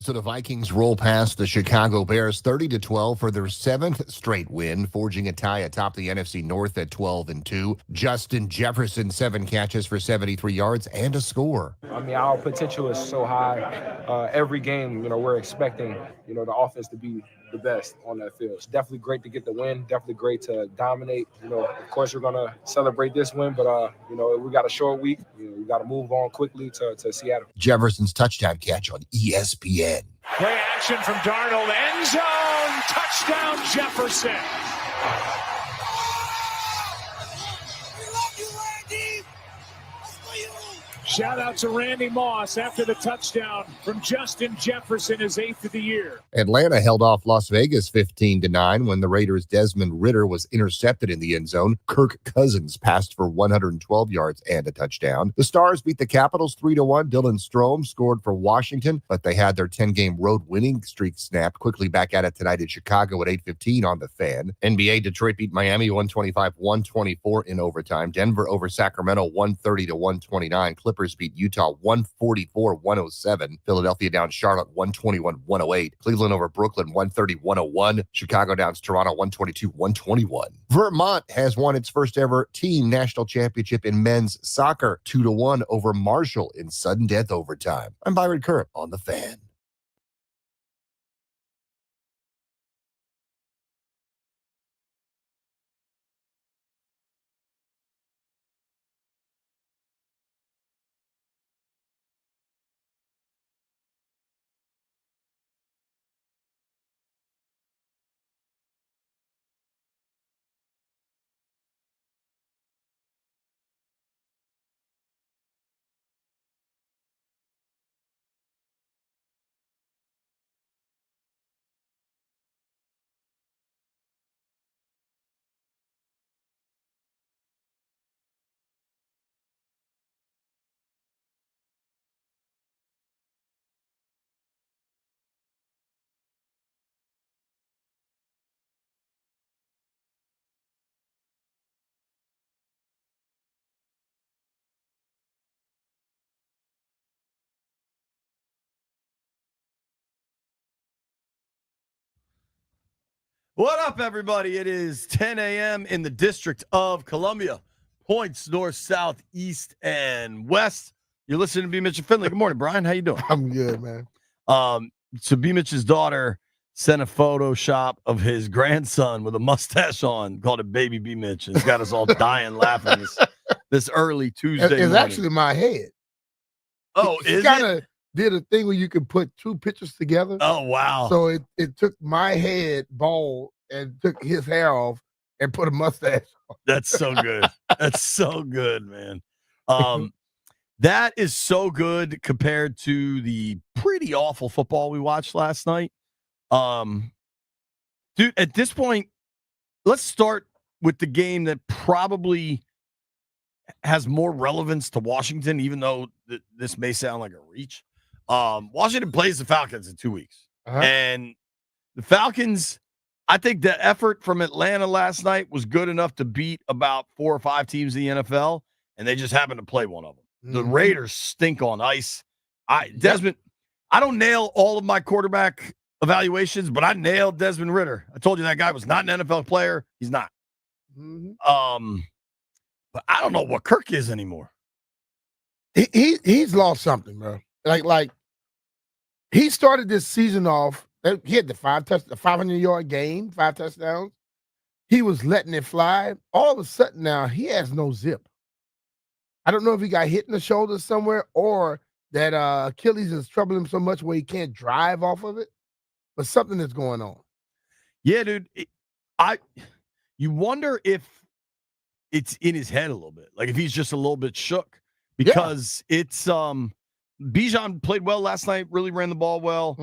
So the Vikings roll past the Chicago Bears 30-12 for their seventh straight win, forging a tie atop the NFC North at 12-2. Justin Jefferson, 7 catches for 73 yards and a score. I mean, our potential is so high. Every game, we're expecting, the offense to be the best on that field. It's definitely great to get the win. Definitely great to dominate. Of course, we're gonna celebrate this win, but we got a short week. We got to move on quickly to Seattle. Jefferson's touchdown catch on ESPN. Play action from Darnold, end zone, touchdown Jefferson. Shout out to Randy Moss after the touchdown from Justin Jefferson, his 8th of the year. Atlanta held off Las Vegas 15-9 when the Raiders' Desmond Ridder was intercepted in the end zone. Kirk Cousins passed for 112 yards and a touchdown. The Stars beat the Capitals 3-1. Dylan Strome scored for Washington, but they had their 10-game road winning streak snapped. Quickly back at it tonight in Chicago at 8:15 on the Fan. NBA, Detroit beat Miami 125-124 in overtime. Denver over Sacramento 130-129. Clippers beat Utah 144-107. Philadelphia down Charlotte 121-108. Cleveland over Brooklyn 130-101. Chicago downs Toronto 122-121. Vermont has won its first ever team national championship in men's soccer 2-1 over Marshall in sudden death overtime. I'm Byron Kerr on the Fan. What up, everybody? It is 10 a.m. in the District of Columbia. Points north, south, east, and west. You're listening to B. Mitch and Finley. Good morning, Brian. How you doing? I'm good, man. So B. Mitch's daughter sent a Photoshop of his grandson with a mustache on, called it Baby B. Mitch. It's got us all dying laughing this early Tuesday It's morning. actually my head. Oh, is kind it? of did a thing where you could put two pictures together. Oh, wow. So it took my head bald and took his hair off and put a mustache on. That's so good. That's so good, man. That is so good compared to the pretty awful football we watched last night. Dude, at this point, let's start with the game that probably has more relevance to Washington, even though this may sound like a reach. Washington plays the Falcons in 2 weeks. Uh-huh. And the Falcons, I think the effort from Atlanta last night was good enough to beat about 4 or 5 teams in the NFL, and they just happened to play one of them. The Raiders stink on ice. Desmond, I don't nail all of my quarterback evaluations, but I nailed Desmond Ridder. I told you that guy was not an NFL player. He's not. But I don't know what Kirk is anymore. He's lost something, bro. Like he started this season off. He had the 500-yard game, 5 touchdowns. He was letting it fly. All of a sudden now he has no zip. I don't know if he got hit in the shoulder somewhere or that Achilles is troubling him so much where he can't drive off of it. But something is going on. Yeah, dude. You wonder if it's in his head a little bit, like if he's just a little bit shook because it's Bijan played well last night, really ran the ball well.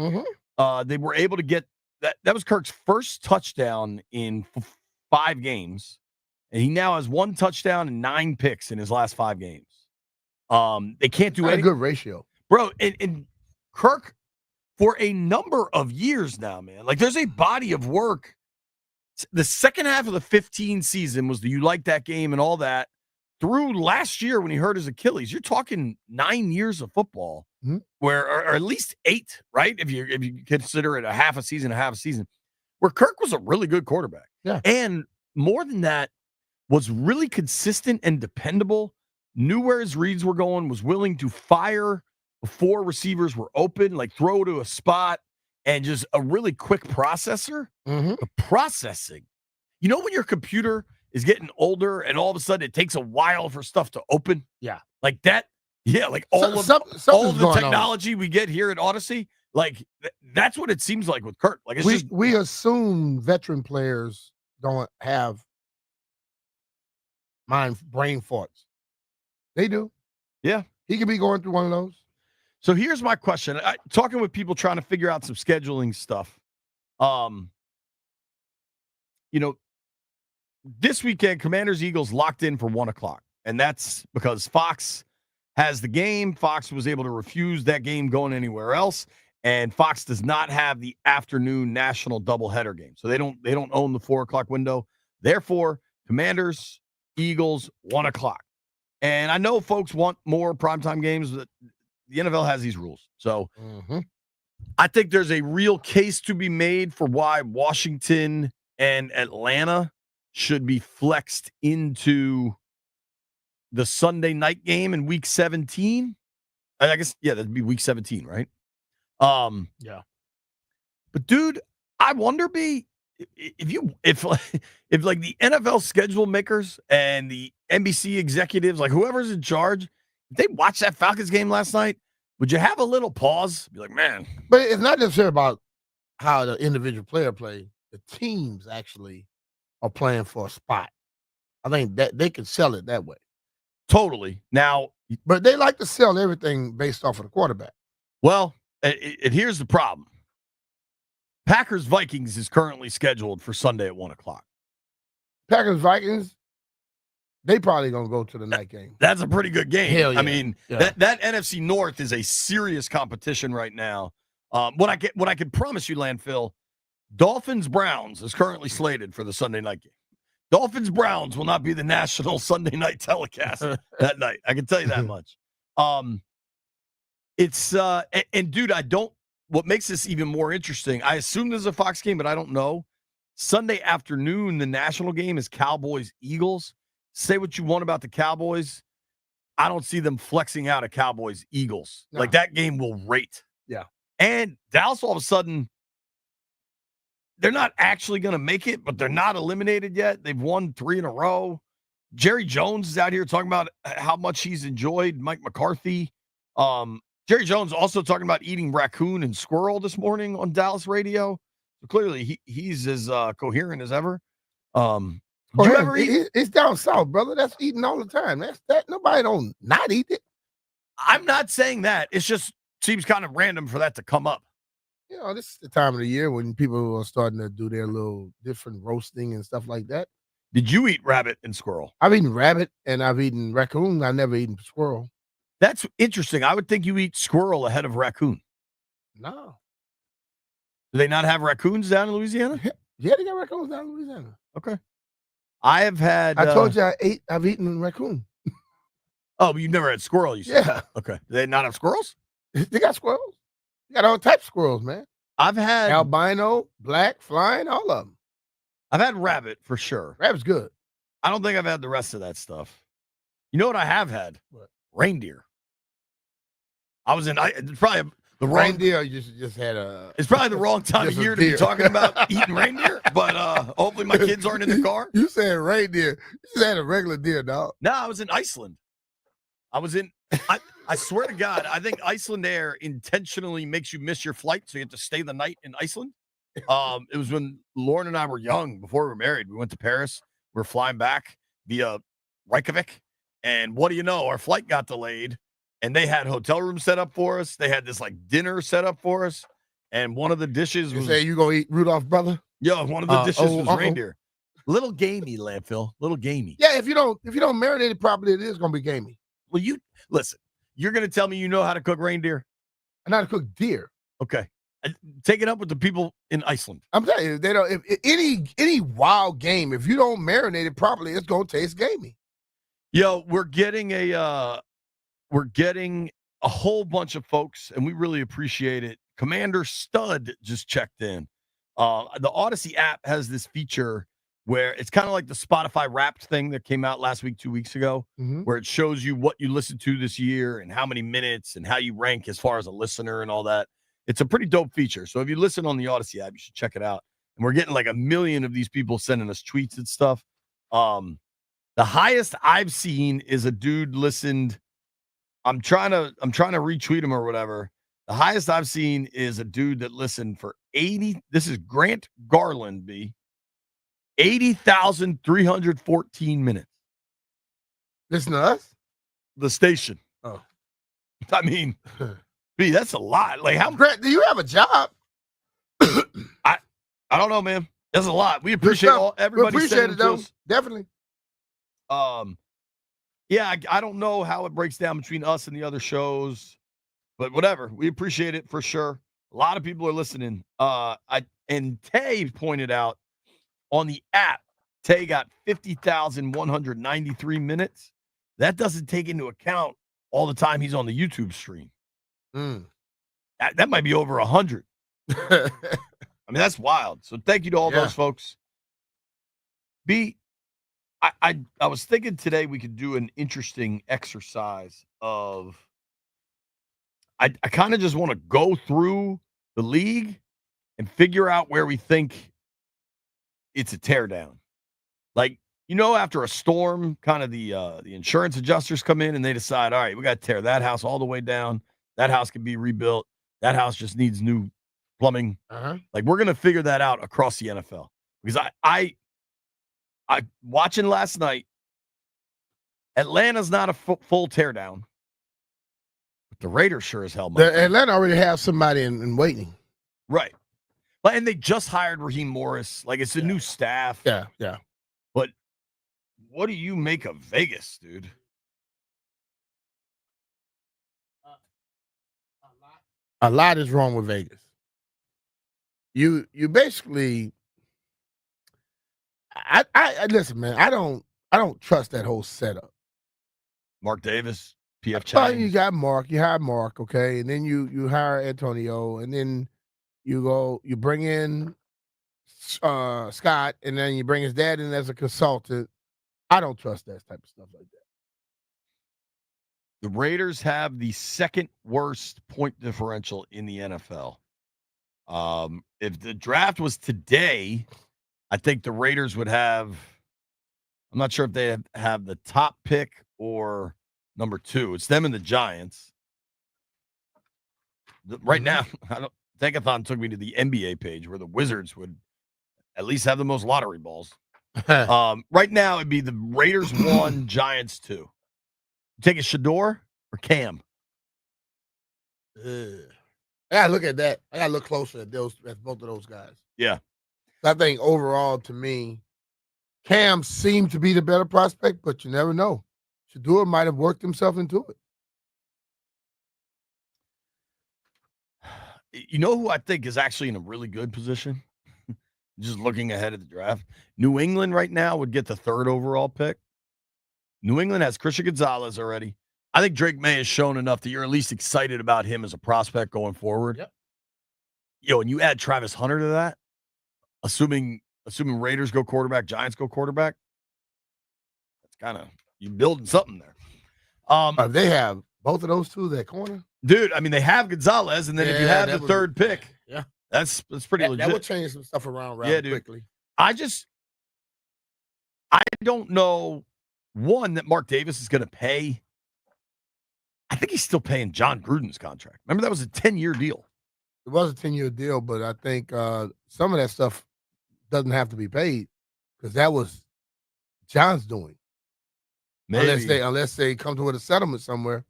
They were able to get that. That was Kirk's first touchdown in 5 games, and he now has 1 touchdown and 9 picks in his last 5 games. They can't do anything. A good ratio, bro. And Kirk, for a number of years now, man, like there's a body of work. The second half of the 15 season was the you like that game and all that. Through last year when he hurt his Achilles, you're talking 9 years of football or at least 8, right? If you consider it a half a season, where Kirk was a really good quarterback. Yeah. And more than that, was really consistent and dependable, knew where his reads were going, was willing to fire before receivers were open, like throw to a spot, and just a really quick processor. The processing. You know when your computer is getting older and all of a sudden it takes a while for stuff to open? Yeah. Like that. Yeah, like all of the technology we get here at Odyssey, like that's what it seems like with Kirk. Like we assume veteran players don't have brain farts. They do. Yeah. He could be going through one of those. So here's my question. Talking with people trying to figure out some scheduling stuff. This weekend, Commanders-Eagles locked in for 1:00. And that's because Fox has the game. Fox was able to refuse that game going anywhere else. And Fox does not have the afternoon national doubleheader game. So they don't own the 4:00 window. Therefore, Commanders, Eagles, 1:00. And I know folks want more primetime games, but the NFL has these rules. So I think there's a real case to be made for why Washington and Atlanta should be flexed into the Sunday night game in week 17. I guess, yeah, that'd be week 17, right? Yeah. But dude, I wonder, if like the NFL schedule makers and the NBC executives, like whoever's in charge, if they watched that Falcons game last night, would you have a little pause? Be like, man. But it's not necessarily about how the individual player play. The teams actually are playing for a spot. I think that they can sell it that way. Totally. Now, but they like to sell everything based off of the quarterback. Well, and here's the problem. Packers-Vikings is currently scheduled for Sunday at 1:00. Packers-Vikings, they probably going to go to the night game. That's a pretty good game. Hell yeah. I mean, that NFC North is a serious competition right now. What I can promise you, Landfill, Dolphins-Browns is currently slated for the Sunday night game. Dolphins-Browns will not be the national Sunday night telecast that night. I can tell you that much. Dude, what makes this even more interesting, I assume there's a Fox game, but I don't know. Sunday afternoon, the national game is Cowboys-Eagles. Say what you want about the Cowboys. I don't see them flexing out a Cowboys-Eagles. No. Like, that game will rate. Yeah. And Dallas, all of a sudden, they're not actually going to make it, but they're not eliminated yet. They've won 3 in a row. Jerry Jones is out here talking about how much he's enjoyed Mike McCarthy. Jerry Jones also talking about eating raccoon and squirrel this morning on Dallas radio. So clearly, he's as coherent as ever. You ever eat? It's down south, brother. That's eating all the time. That nobody don't not eat it. I'm not saying that. It just seems kind of random for that to come up. You know, this is the time of the year when people are starting to do their little different roasting and stuff like that. Did you eat rabbit and squirrel? I've eaten rabbit and I've eaten raccoon. I've never eaten squirrel. That's interesting. I would think you eat squirrel ahead of raccoon. No. Do they not have raccoons down in Louisiana? Yeah, they got raccoons down in Louisiana. Okay. I have had. I told you I've eaten raccoon. Oh, but you've never had squirrel, you said? Yeah. Okay. Do they not have squirrels? They got squirrels. They got all types of squirrels, man. I've had. Albino, black, flying, all of them. I've had rabbit for sure. Rabbit's good. I don't think I've had the rest of that stuff. You know what I have had? What? Reindeer. It's probably the wrong reindeer. You just had a. It's probably the wrong time of year to be talking about eating reindeer, but hopefully my kids aren't in the car. You said reindeer. You just had a regular deer, dog. No, I was in Iceland. I swear to God, I think Iceland Air intentionally makes you miss your flight, so you have to stay the night in Iceland. It was when Lauren and I were young, before we were married. We went to Paris. We were flying back via Reykjavik, and what do you know? Our flight got delayed. And they had hotel rooms set up for us. They had this like dinner set up for us. And one of the dishes was. You say you gonna eat Rudolph, brother? Yeah, one of the dishes was reindeer. Little gamey, Landfill. Little gamey. Yeah, if you don't marinate it properly, it is gonna be gamey. Well, you listen. You're gonna tell me you know how to cook reindeer? I know how to cook deer. Okay, take it up with the people in Iceland. I'm telling you, they don't. If any wild game, if you don't marinate it properly, it's gonna taste gamey. Yo, we're getting a whole bunch of folks, and we really appreciate it. Commander Stud just checked in. The Odyssey app has this feature where it's kind of like the Spotify Wrapped thing that came out last week, 2 weeks ago, where it shows you what you listened to this year and how many minutes and how you rank as far as a listener and all that. It's a pretty dope feature. So if you listen on the Odyssey app, you should check it out. And we're getting like 1 million of these people sending us tweets and stuff. The highest I've seen is a dude listened. I'm trying to retweet him or whatever. The highest I've seen is a dude that listened for 80. This is Grant Garland, 80,314 minutes. Listen to us? The station. Oh. I mean, B, that's a lot. Like, how? Grant, do you have a job? I don't know, man. That's a lot. We appreciate everybody. We appreciate it, though. Definitely. Yeah, I don't know how it breaks down between us and the other shows, but whatever. We appreciate it for sure. A lot of people are listening. And Tay pointed out on the app, Tay got 50,193 minutes. That doesn't take into account all the time he's on the YouTube stream. That might be over 100. I mean, that's wild. So thank you to all those folks. B, I was thinking today we could do an interesting exercise of I kind of just want to go through the league and figure out where we think it's a teardown. Like, after a storm, kind of the insurance adjusters come in and they decide, all right, we got to tear that house all the way down. That house can be rebuilt. That house just needs new plumbing. Like, we're going to figure that out across the NFL. Because I watching last night, Atlanta's not a full teardown. But the Raiders sure as hell might. Atlanta already have somebody in waiting. Right. And they just hired Raheem Morris. Like, it's a new staff. Yeah. But what do you make of Vegas, dude? A lot is wrong with Vegas. You basically, I listen, man. I don't trust that whole setup. Mark Davis, PF Chang's. You got Mark. You hire Mark, okay, and then you hire Antonio, and then you bring in Scott, and then you bring his dad in as a consultant. I don't trust that type of stuff like that. The Raiders have the second worst point differential in the NFL. If the draft was today, I think the Raiders would have, I'm not sure if they have the top pick or number 2. It's them and the Giants. Right now, Tankathon took me to the NBA page where the Wizards would at least have the most lottery balls. Right now, it'd be the Raiders 1, Giants 2. Take a Shador or Cam? I gotta look at that. I gotta look closer at both of those guys. Yeah. I think overall, to me, Cam seemed to be the better prospect, but you never know. Shador might have worked himself into it. You know who I think is actually in a really good position? Just looking ahead at the draft. New England right now would get the 3rd overall pick. New England has Christian Gonzalez already. I think Drake May has shown enough that you're at least excited about him as a prospect going forward. Yep. And you add Travis Hunter to that, assuming Raiders go quarterback, Giants go quarterback. That's kind of, you building something there. They have both of those two, that corner. Dude, I mean, they have Gonzalez, and then if you have the 3rd pick, that's pretty legit. That would change some stuff around quickly. I don't know, one, that Mark Davis is going to pay. I think he's still paying John Gruden's contract. Remember, that was a 10-year deal. It was a 10-year deal, but I think some of that stuff doesn't have to be paid because that was John's doing. Maybe. Unless they come to a settlement somewhere.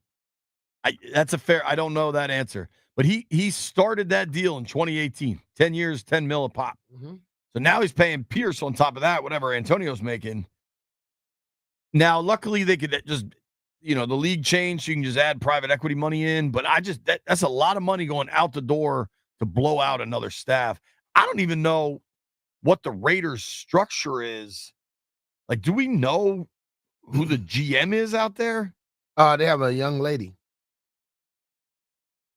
That's a fair. I don't know that answer, but he started that deal in 2018. 10 years, 10 mil a pop. So now he's paying Pierce on top of that, whatever Antonio's making. Now, luckily, they could just, the league changed. So you can just add private equity money in. But that's a lot of money going out the door to blow out another staff. I don't even know what the Raiders structure is. Like, do we know who the GM is out there? They have a young lady.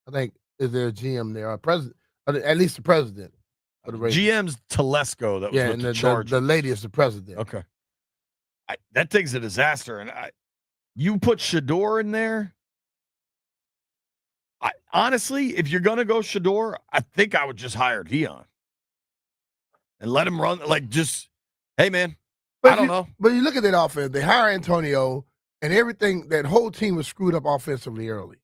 I think is there a GM there, or president, or at least the president of the Raiders. GM's Telesco. That was with and the Chargers. the lady is the president. Okay. That thing's a disaster. And you put Shador in there. Honestly, if you're going to go Shador, I think I would just hire Dion and let him run. Like, just, hey, man, I don't know. But you look at that offense. They hire Antonio, and everything, that whole team was screwed up offensively early.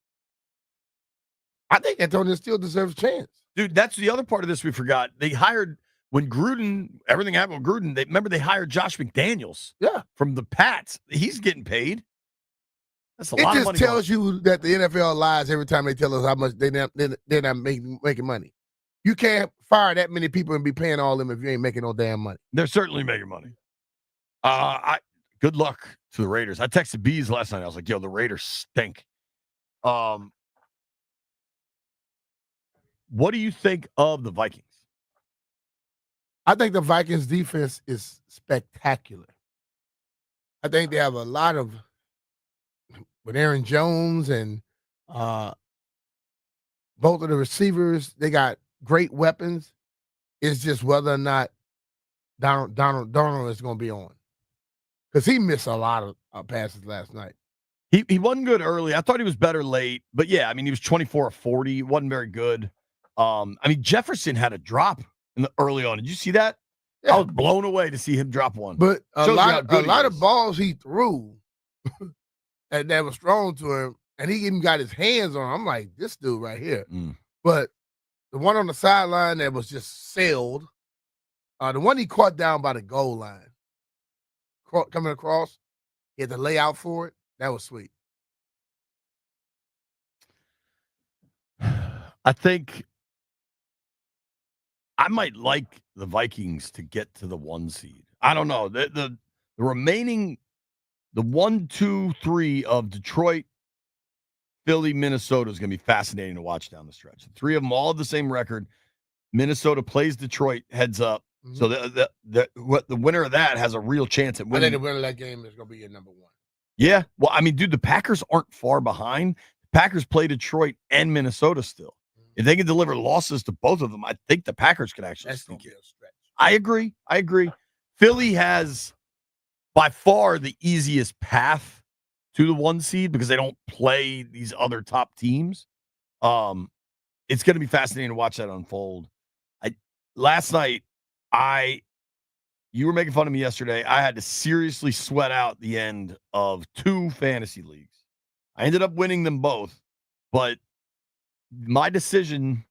I think Antonio still deserves a chance. Dude, that's the other part of this we forgot. They hired, when Gruden, everything happened with Gruden, remember they hired Josh McDaniels from the Pats. He's getting paid. That's a lot of money. It just tells you that the NFL lies every time they tell us how much they're not making money. You can't fire that many people and be paying all them if you ain't making no damn money. They're certainly making money. Good luck to the Raiders. I texted Bees last night. I was like, yo, the Raiders stink. What do you think of the Vikings? I think the Vikings defense is spectacular. I think they have a lot of, with Aaron Jones and both of the receivers, they got great weapons. It's just whether or not Darnold is going to be on. Because he missed a lot of passes last night. He wasn't good early. I thought he was better late. But, yeah, I mean, he was 24 of 40. Wasn't very good. I mean, Jefferson had a drop early on. Did you see that? Yeah. I was blown away to see him drop one. But a lot of balls he threw that was thrown to him, and he even got his hands on him. I'm like, this dude right here. But the one on the sideline that was just sailed, the one he caught down by the goal line, coming across, he had to lay out for it. That was sweet. I think I might like the Vikings to get to the 1 seed. I don't know. The remaining, the 1, 2, 3 of Detroit, Philly, Minnesota is going to be fascinating to watch down the stretch. The 3 of them all have the same record. Minnesota plays Detroit heads up. Mm-hmm. So the winner of that has a real chance at winning. I think the winner of that game is going to be your number 1. Yeah. Well, I mean, dude, the Packers aren't far behind. The Packers play Detroit and Minnesota still. If they can deliver losses to both of them, I think the Packers could actually sneak in. I agree. Philly has by far the easiest path to the 1 seed because they don't play these other top teams. It's going to be fascinating to watch that unfold. Last night, you were making fun of me yesterday. I had to seriously sweat out the end of 2 fantasy leagues. I ended up winning them both, but my decision,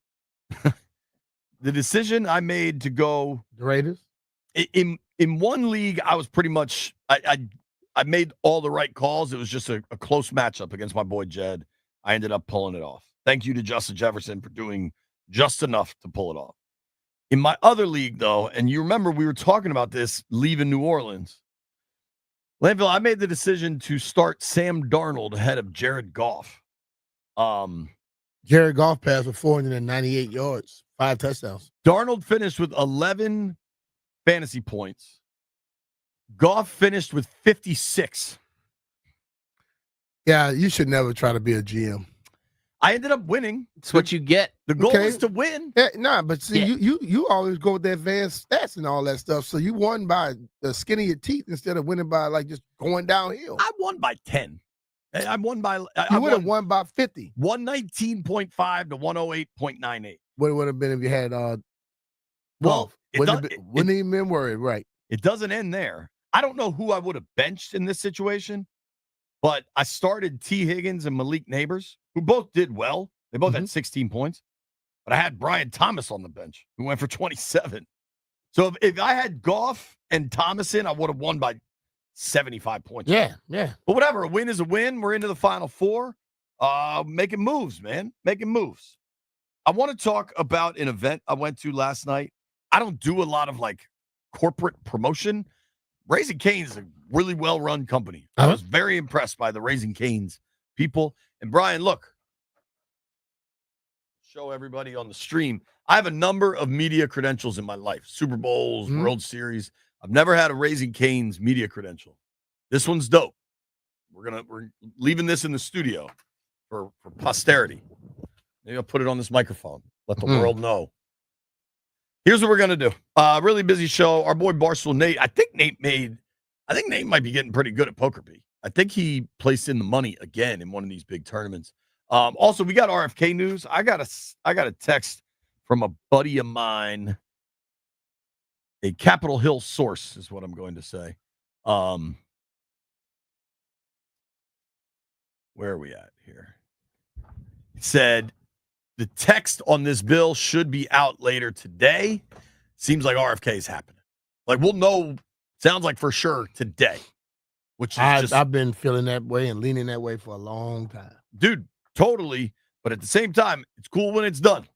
the decision I made to go the Raiders in one league, I was pretty much I made all the right calls. It was just a close matchup against my boy Jed. I ended up pulling it off. Thank you to Justin Jefferson for doing just enough to pull it off. In my other league, though, and you remember we were talking about this leaving New Orleans, Landville, I made the decision to start Sam Darnold ahead of Jared Goff. Jared Goff passed for 498 yards, 5 touchdowns. Darnold finished with 11 fantasy points. Goff finished with 56. Yeah, you should never try to be a GM. I ended up winning. That's what you get. The goal is to win. Yeah, but see, you always go with the advanced stats and all that stuff. So you won by the skin of your teeth instead of winning by like just going downhill. I won by 10. I won by. You would have won by 50. 119.5 to 108.98. What it would have been if you had well, wouldn't even been worried, right? It doesn't end there. I don't know who I would have benched in this situation, but I started T. Higgins and Malik Neighbors, who both did well. They both had 16 points, but I had Brian Thomas on the bench, who went for 27. So if I had Goff and Thomas in, I would have won by 75 points. Yeah. But whatever, a win is a win. We're into the Final Four. Making moves, man. Making moves. I want to talk about an event I went to last night. I don't do a lot of like corporate promotion. Raising Cane's is a really well-run company. I was very impressed by the Raising Cane's people. And Brian, look, show everybody on the stream. I have a number of media credentials in my life. Super Bowls, World Series. I've never had a Raising Cane's media credential. This one's dope. We're leaving this in the studio for posterity. Maybe I'll put it on this microphone. Let the world know. Here's what we're gonna do. Really busy show. Our boy Barstool Nate. I think Nate might be getting pretty good at Poker Bee. I think he placed in the money again in one of these big tournaments. Also, we got RFK news. I got a text from a buddy of mine, a Capitol Hill source is what I'm going to say. Where are we at here? It said the text on this bill should be out later today. Seems like RFK is happening. Like we'll know. Sounds like for sure today. Which is I've been feeling that way and leaning that way for a long time, dude. Totally, but at the same time, it's cool when it's done.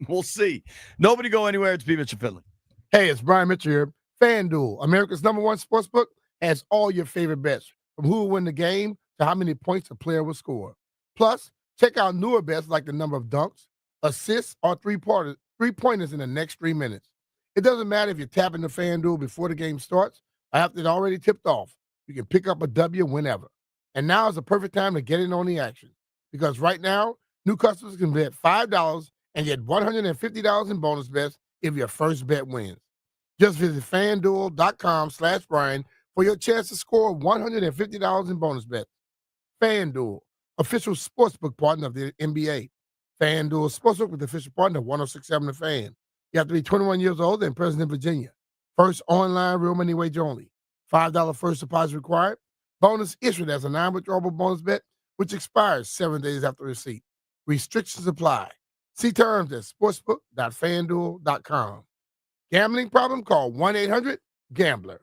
We'll see. Nobody go anywhere. It's B. Mitchell Finley. Hey, it's Brian Mitchell here. FanDuel, America's #1 sportsbook, has all your favorite bets, from who will win the game to how many points a player will score. Plus, check out newer bets like the number of dunks, assists, or three-pointers in the next 3 minutes. It doesn't matter if you're tapping the FanDuel before the game starts or after it already tipped off. You can pick up a W whenever. And now is the perfect time to get in on the action. Because right now, new customers can bet $5 and get $150 in bonus bets if your first bet wins. Just visit FanDuel.com/Brian for your chance to score $150 in bonus bets. FanDuel, official sportsbook partner of the NBA. FanDuel Sportsbook with official partner 106.7 The Fan. You have to be 21 years old and present in Virginia. First online real money wager only. $5 first deposit required. Bonus issued as a non-withdrawable bonus bet, which expires 7 days after receipt. Restrictions apply. See terms at sportsbook.fanduel.com. Gambling problem? Call 1-800-GAMBLER.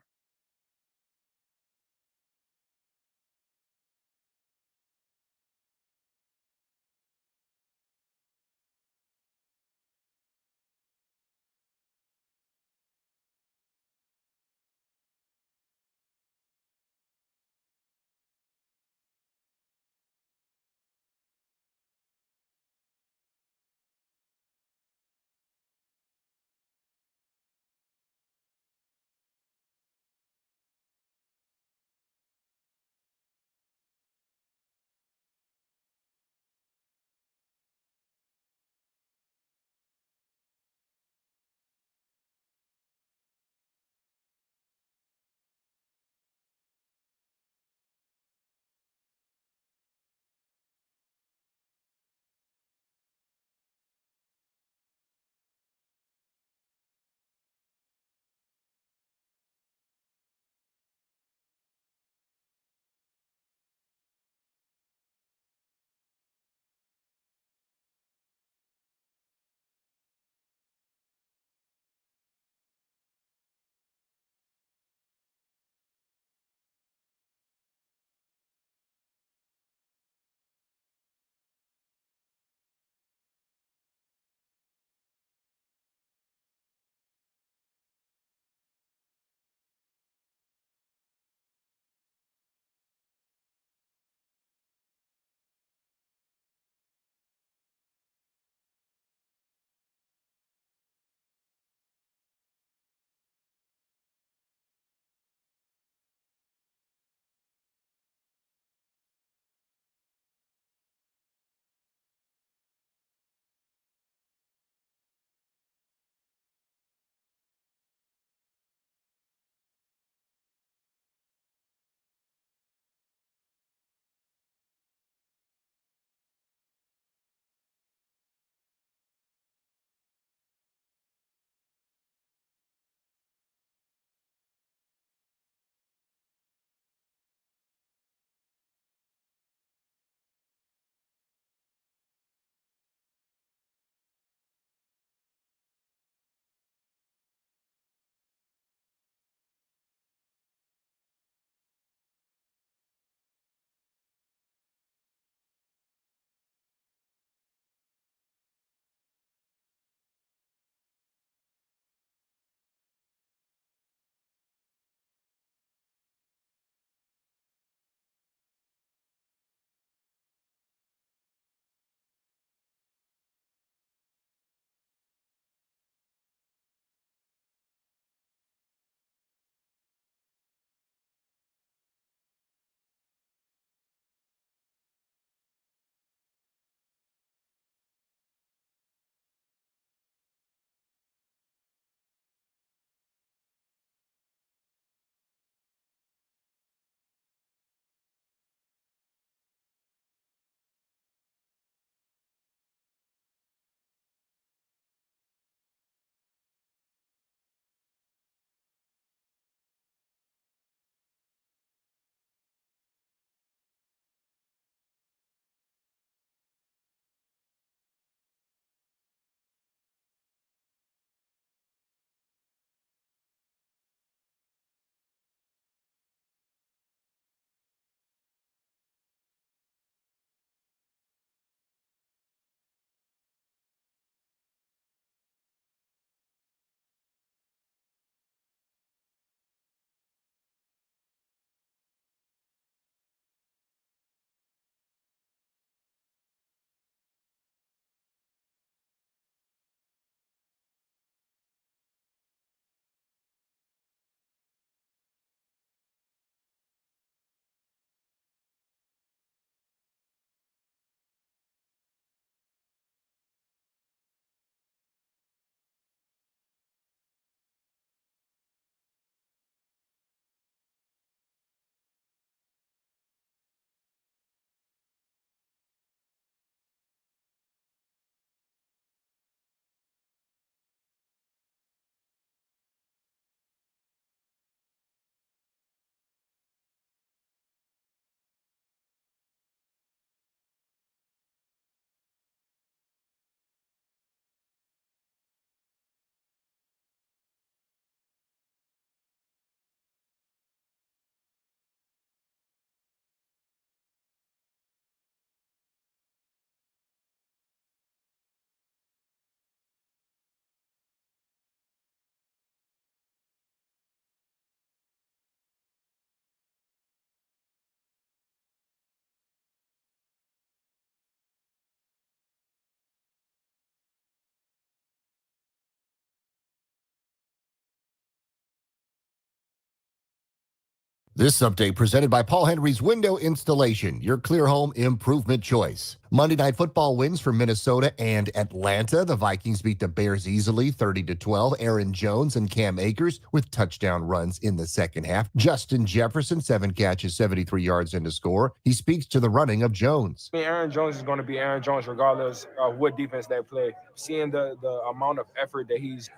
This update presented by Paul Henry's Window Installation, your clear home improvement choice. Monday Night Football wins for Minnesota and Atlanta. The Vikings beat the Bears easily, 30-12. Aaron Jones and Cam Akers with touchdown runs in the second half. Justin Jefferson, 7 catches, 73 yards in the score. He speaks to the running of Jones. Aaron Jones is going to be Aaron Jones regardless of what defense they play. Seeing the amount of effort that he's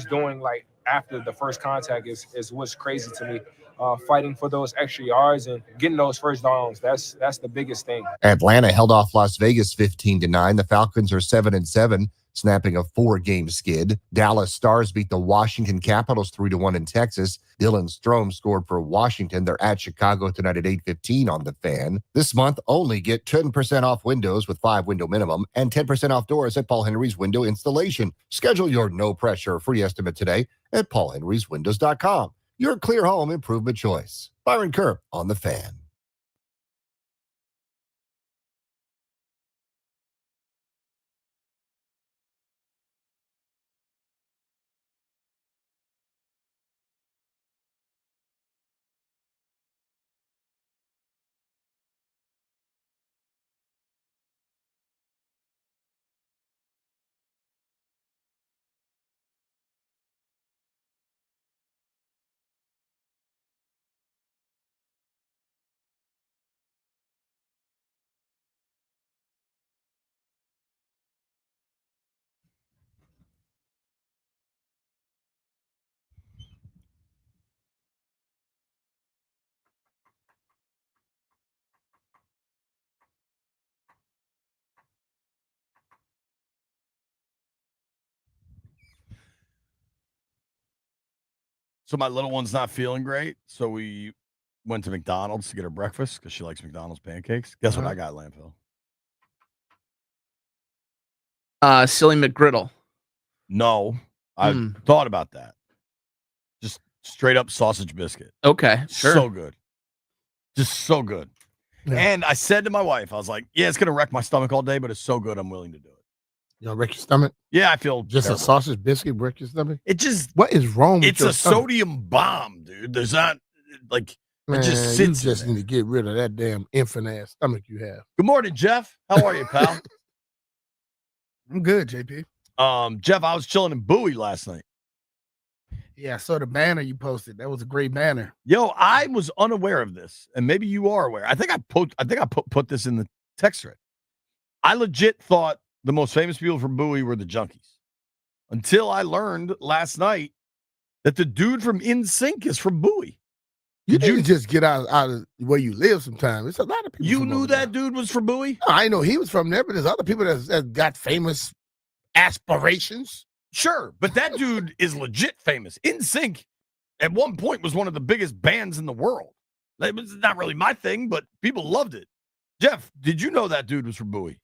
doing, like after the first contact, is what's crazy to me. Fighting for those extra yards and getting those first downs. That's the biggest thing. Atlanta held off Las Vegas 15-9. The Falcons are 7-7, snapping a 4-game skid. Dallas Stars beat the Washington Capitals 3-1 in Texas. Dylan Strome scored for Washington. They're at Chicago tonight at 8:15 on the Fan. This month, only get 10% off windows with 5-window minimum and 10% off doors at Paul Henry's Window Installation. Schedule your no-pressure free estimate today at paulhenryswindows.com. Your clear home improvement choice. Byron Kerr on the Fan. So my little one's not feeling great, so we went to McDonald's to get her breakfast because she likes McDonald's pancakes. Guess what I got, Landfill? Silly McGriddle. No, I thought about that. Just straight up sausage biscuit. Okay, sure. So good. Just so good. Yeah. And I said to my wife, I was like, yeah, it's going to wreck my stomach all day, but it's so good, I'm willing to do it. You know, wreck your stomach? Yeah, I feel just terrible. A sausage biscuit wreck your stomach? It just what is wrong with it's your a stomach? sodium bomb, dude. There's not like Man, it just sits. You just need to get rid of that damn infant ass stomach you have. Good morning, Jeff. How are you, pal? I'm good, JP. Jeff, I was chilling in Bowie last night. Yeah, I saw the banner you posted. That was a great banner. Yo, I was unaware of this, and maybe you are aware. I think I put this in the text thread. I legit thought the most famous people from Bowie were the Junkies, until I learned last night that the dude from NSYNC is from Bowie. You need to just get out of where you live sometime. It's a lot of people. You knew that dude was from Bowie? No, I know he was from there, but there's other people that got famous aspirations. Sure, but that dude is legit famous. NSYNC at one point was one of the biggest bands in the world. It was not really my thing, but people loved it. Jeff, did you know that dude was from Bowie?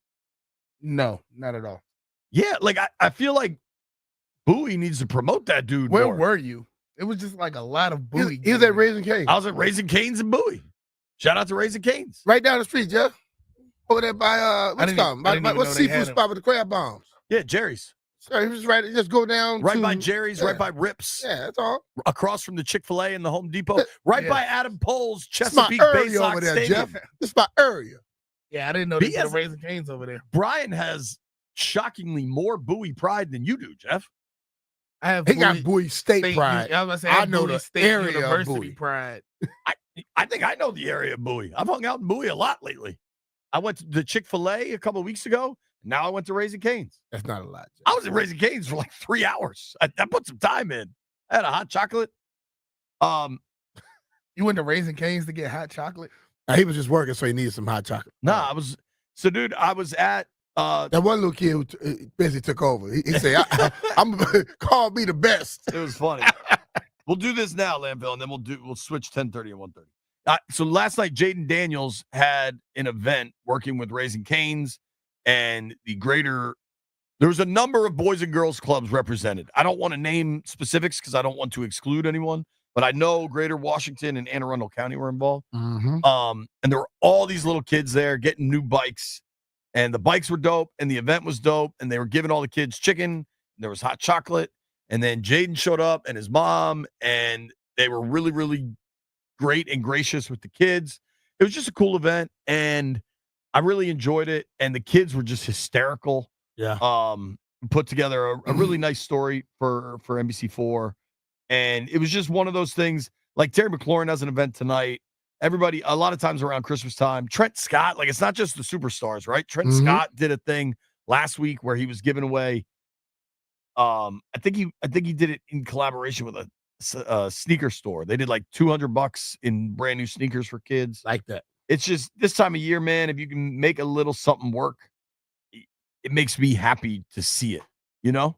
No, not at all. Yeah, like I feel like Bowie needs to promote that dude. Where more. were you? It was just like a lot of Bowie. He was at Raising Cane's. I was at Raising Cane's in Bowie. Shout out to Raising Cane's. Right down the street, Jeff. Over there by what's seafood spot with the crab bombs? Yeah, Jerry's. So he was right. Just go down right by Jerry's, right by Rips. Yeah, that's all. Across from the Chick-fil-A and the Home Depot, right by Adam Pohl's Chesapeake Bay Sox over there, Stadium. Jeff. This is my area. Yeah, I didn't know they had Raising Cane's over there. Brian has shockingly more Bowie pride than you do, Jeff. He got Bowie State pride. I was I know the State area University of Bowie pride. I think I know the area of Bowie. I've hung out in Bowie a lot lately. I went to the Chick-fil-A a couple of weeks ago. Now I went to Raising Cane's. That's not a lot. Jeff. I was at Raising Cane's for like 3 hours. I put some time in. I had a hot chocolate. You went to Raising Cane's to get hot chocolate? He was just working, so he needed some hot chocolate. I was at that one little kid who basically took over. He said, "I'm call me the best." It was funny. We'll do this now, Landville, and then we'll switch 10:30 and 1:30. So last night, Jayden Daniels had an event working with Raising Cane's and there was a number of boys and girls clubs represented. I don't want to name specifics because I don't want to exclude anyone, but I know Greater Washington and Anne Arundel County were involved. Mm-hmm. And there were all these little kids there getting new bikes, and the bikes were dope, and the event was dope, and they were giving all the kids chicken, and there was hot chocolate, and then Jayden showed up and his mom, and they were really, really great and gracious with the kids. It was just a cool event, and I really enjoyed it. And the kids were just hysterical. Yeah. Put together a really nice story for NBC4. And it was just one of those things. Like Terry McLaurin has an event tonight. Everybody, a lot of times around Christmas time, Trent Scott, like it's not just the superstars, right? Trent Scott did a thing last week where he was giving away. I think he did it in collaboration with a sneaker store. They did like $200 in brand new sneakers for kids. Like that. It's just this time of year, man. If you can make a little something work, it makes me happy to see it. You know.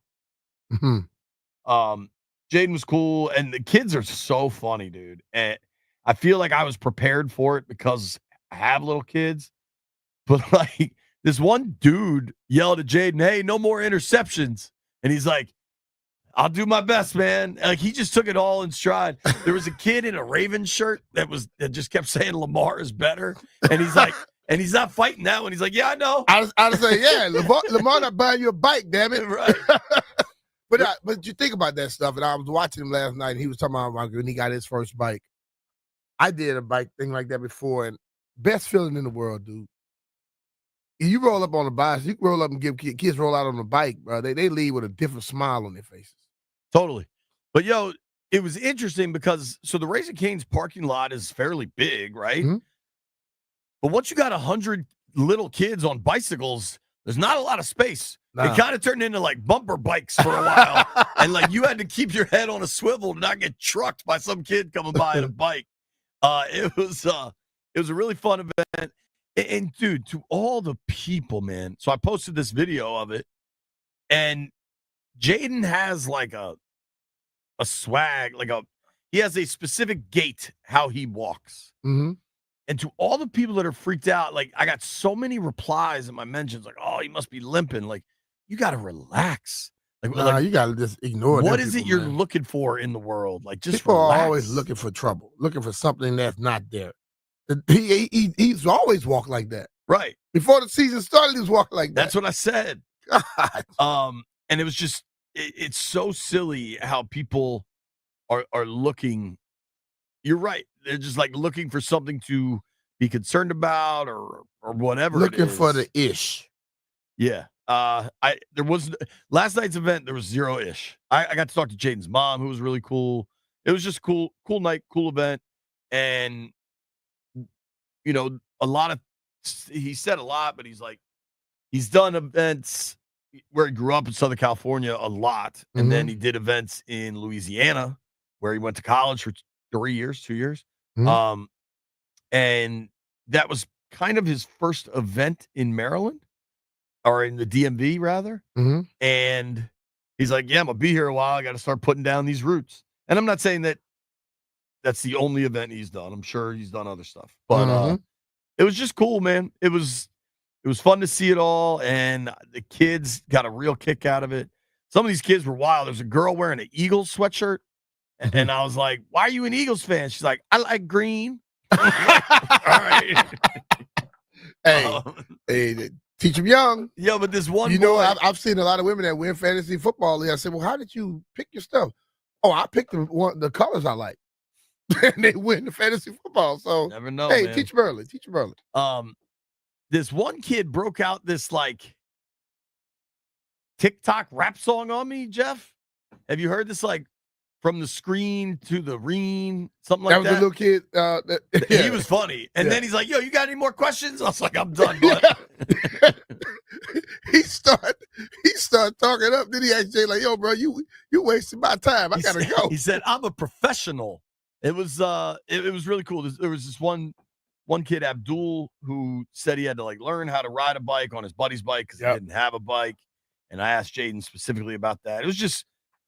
Jayden was cool, and the kids are so funny, dude. And I feel like I was prepared for it because I have little kids. But like this one dude yelled at Jayden, "Hey, no more interceptions!" And he's like, "I'll do my best, man." Like he just took it all in stride. There was a kid in a Ravens shirt that just kept saying Lamar is better, and he's like, and he's not fighting that one. He's like, "Yeah, I know." I was saying, yeah, Lamar not buying you a bike, damn it. Right. But you think about that stuff, and I was watching him last night, and he was talking about when he got his first bike. I did a bike thing like that before, and best feeling in the world, dude. You roll up on a bike, you roll up and give kids roll out on the bike, bro. They leave with a different smile on their faces. Totally. But yo, it was interesting because the Raising Cane's parking lot is fairly big, right? But once you got 100 little kids on bicycles, there's not a lot of space. It kind of turned into like bumper bikes for a while. And like you had to keep your head on a swivel to not get trucked by some kid coming by on a bike. It was a really fun event. And dude, to all the people, man. So I posted this video of it, and Jayden has like a swag, he has a specific gait how he walks. And to all the people that are freaked out, like I got so many replies in my mentions, like, "Oh, he must be limping." Like, you got to relax. Like you got to just ignore. What is it you're looking for in the world? Like, just people relax. are always looking for trouble, looking for something that's not there. He's always walked like that. Right. Before the season started, he was walking like that. That's what I said. God. And it was just, it's so silly how people are looking. You're right. They're just like looking for something to be concerned about or whatever. Looking for the ish. Yeah. There was last night's event. There was zero ish. I got to talk to Jayden's mom, who was really cool. It was just cool night, cool event. And, you know, he said a lot, but he's like, he's done events where he grew up in Southern California a lot. And then he did events in Louisiana where he went to college for 2 years. And that was kind of his first event in Maryland or in the DMV rather. And he's like, "Yeah, I'm gonna be here a while. I got to start putting down these roots." And I'm not saying that that's the only event he's done. I'm sure he's done other stuff, but it was just cool, man. It was fun to see it all. And the kids got a real kick out of it. Some of these kids were wild. There's a girl wearing an Eagles sweatshirt. And I was like, "Why are you an Eagles fan?" She's like, "I like green." All right. Hey, teach them young. Yeah, but this one, I've seen a lot of women that win fantasy football. I said, "Well, how did you pick your stuff?" "Oh, I picked the colors I like." And they win the fantasy football. So never know. Hey, man. teach them early. This one kid broke out this like TikTok rap song on me, Jeff. Have you heard this? Like, from the screen to the ring, something like that. That was a little kid. He was funny. And then he's like, "Yo, you got any more questions?" I was like, "I'm done." He started talking up. Then he asked Jay, like, "Yo, bro, you wasting my time. I gotta go." He said, "I'm a professional." It was really cool. There was this one kid, Abdul, who said he had to like learn how to ride a bike on his buddy's bike because he didn't have a bike. And I asked Jayden specifically about that. It was just,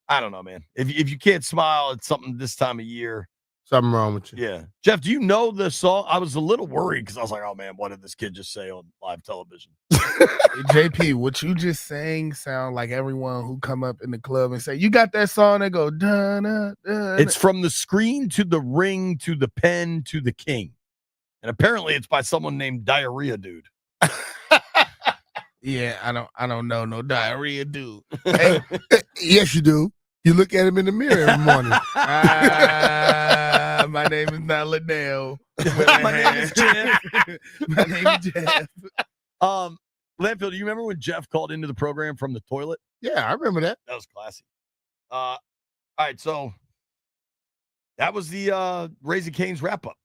I don't know, man. If you can't smile at something this time of year, something wrong with you. Yeah. Jeff, do you know the song? I was a little worried because I was like, "Oh man, what did this kid just say on live television?" JP, what you just sang sound like everyone who come up in the club and say, "You got that song?" They go, "Dun, dun, dun." It's from the screen to the ring to the pen to the king. And apparently it's by someone named Diarrhea Dude. Yeah, I don't know no diarrhea dude. Yes, you do. You look at him in the mirror every morning. My name is not Liddell. My name is Jeff. My name is Jeff. Landfill, do you remember when Jeff called into the program from the toilet? Yeah, I remember that. That was classy. All right, so that was the Raising Cane's wrap-up.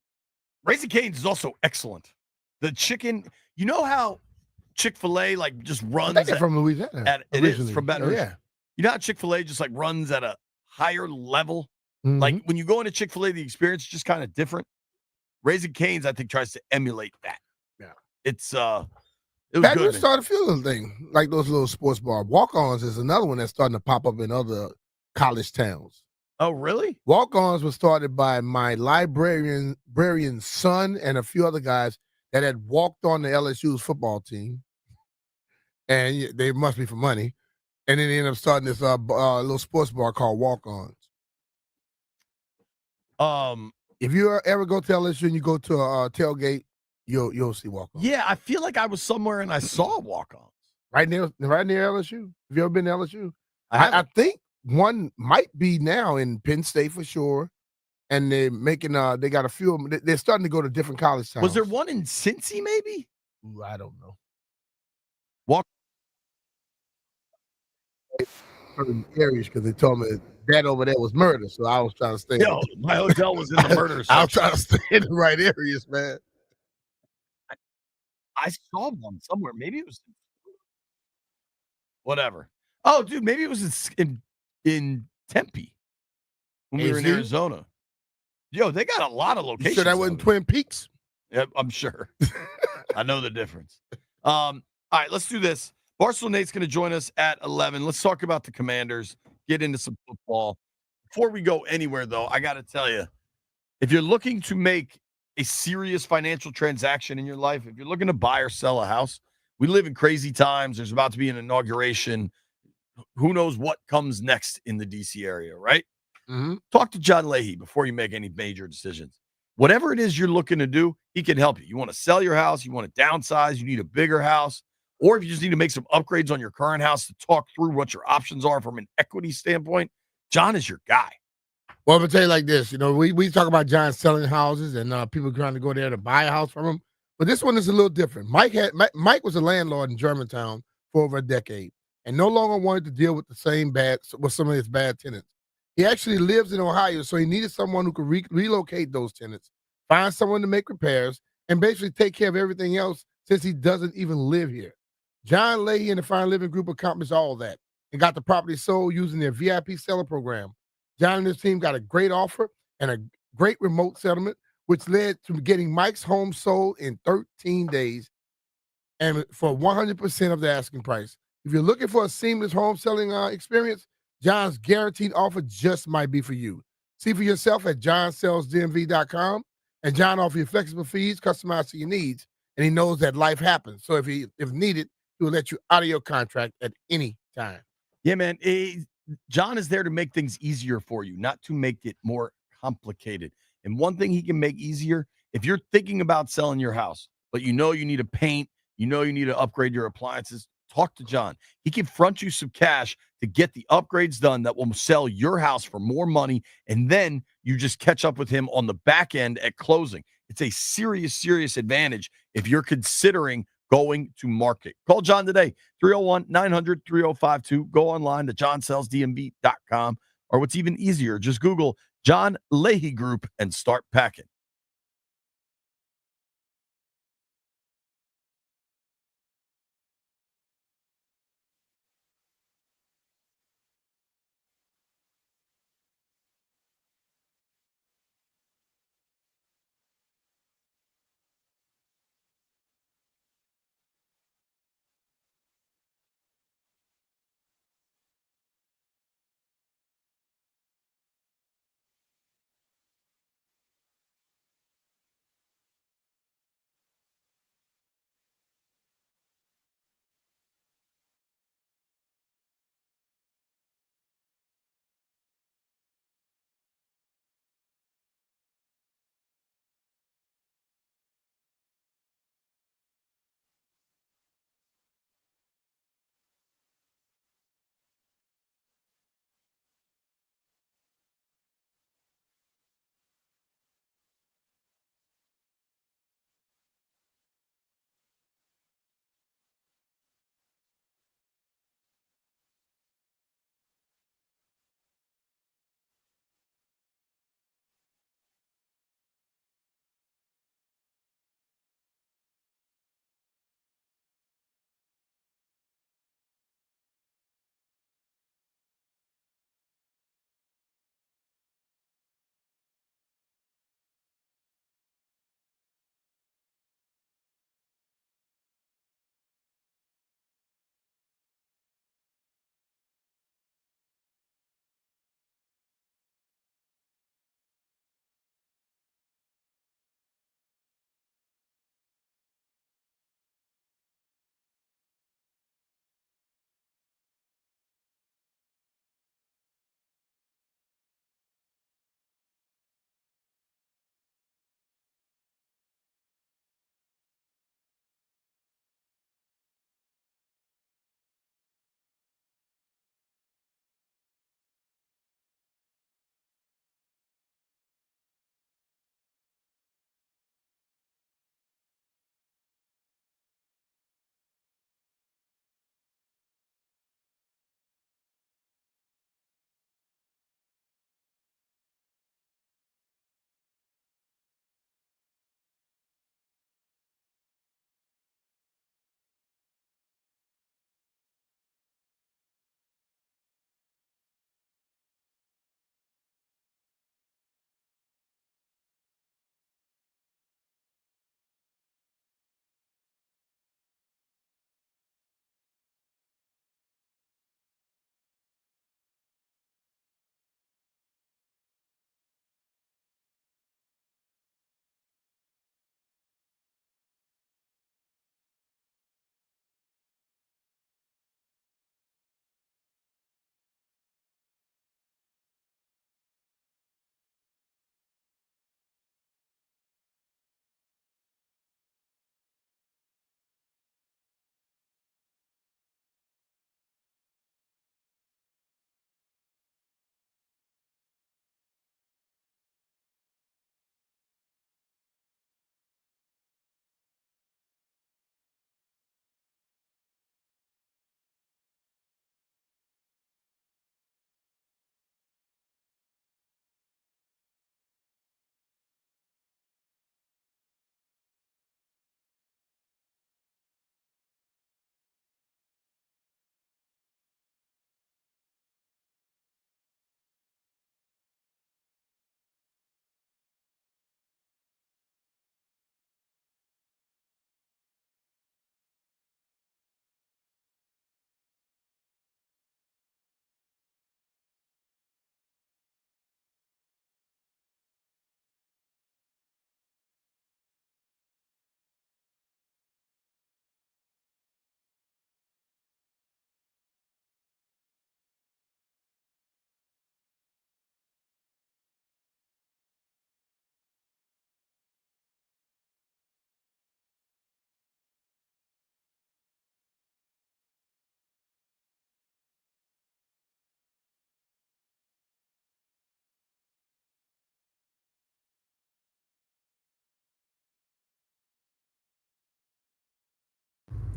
Raising Cane's is also excellent. The chicken, you know how Chick-fil-A like just runs I think from Louisiana. it is from Baton Rouge. Yeah. You know how Chick-fil-A just like runs at a higher level? Mhm. Like when you go into Chick-fil-A, the experience is just kind of different. Raising Cane's, I think, tries to emulate that. Yeah. It's it was Baton good. Rouge Man. started a few little things, like those little sports bar. Walk-ons is another one that's starting to pop up in other college towns. Oh, really? Walk-ons was started by my librarian's son and a few other guys that had walked on the LSU's football team, and they must be for money. And then they ended up starting this little sports bar called Walk-ons. If you ever go to LSU and you go to a tailgate, you'll see Walk-ons. Yeah, I feel like I was somewhere and I saw walk-ons. Right near LSU. Have you ever been to LSU? I I think one might be now in Penn State for sure. And they're making they got a few of them. They're starting to go to different college towns. Was there one in Cincy, maybe? Ooh, I don't know. Certain areas because they told me that over there was murder. So I was trying to stay. Yo, my hotel was in the murder section. I was trying to stay in the right areas, man. I saw one somewhere. Maybe it was whatever. Oh, dude, maybe it was in Tempe when we were in AZ? Arizona. Yo, they got a lot of You locations. sure that wasn't over there. Twin Peaks? Yeah, I'm sure. I know the difference. All right, let's do this. Barcelona Nate's going to join us at 11. Let's talk about the Commanders, get into some football. Before we go anywhere, though, I got to tell you, if you're looking to make a serious financial transaction in your life, if you're looking to buy or sell a house, we live in crazy times. There's about to be an inauguration. Who knows what comes next in the DC area, right? Mm-hmm. Talk to John Leahy before you make any major decisions. Whatever it is you're looking to do, he can help you. You want to sell your house, you want to downsize, you need a bigger house, or if you just need to make some upgrades on your current house to talk through what your options are from an equity standpoint, John is your guy. Well, I'm gonna tell you like this. You know, we talk about John selling houses and people trying to go there to buy a house from him, but this one is a little different. Mike was a landlord in Germantown for over a decade, and no longer wanted to deal with some of his bad tenants. He actually lives in Ohio, so he needed someone who could relocate those tenants, find someone to make repairs, and basically take care of everything else since he doesn't even live here. John Leahy and the Fine Living Group accomplished all that and got the property sold using their VIP seller program. John and his team got a great offer and a great remote settlement, which led to getting Mike's home sold in 13 days and for 100% of the asking price. If you're looking for a seamless home selling experience, John's guaranteed offer just might be for you. See for yourself at johnsellsdmv.com, and John offers you flexible fees customized to your needs, and he knows that life happens. So if needed, he will let you out of your contract at any time. Yeah, man. John is there to make things easier for you, not to make it more complicated. And one thing he can make easier, if you're thinking about selling your house, but you know you need to paint, you know you need to upgrade your appliances, talk to John. He can front you some cash to get the upgrades done that will sell your house for more money, and then you just catch up with him on the back end at closing. It's a serious, serious advantage if you're considering going to market. Call John today, 301-900-3052. Go online to johnsellsdmv.com, or what's even easier, just Google John Leahy Group and start packing.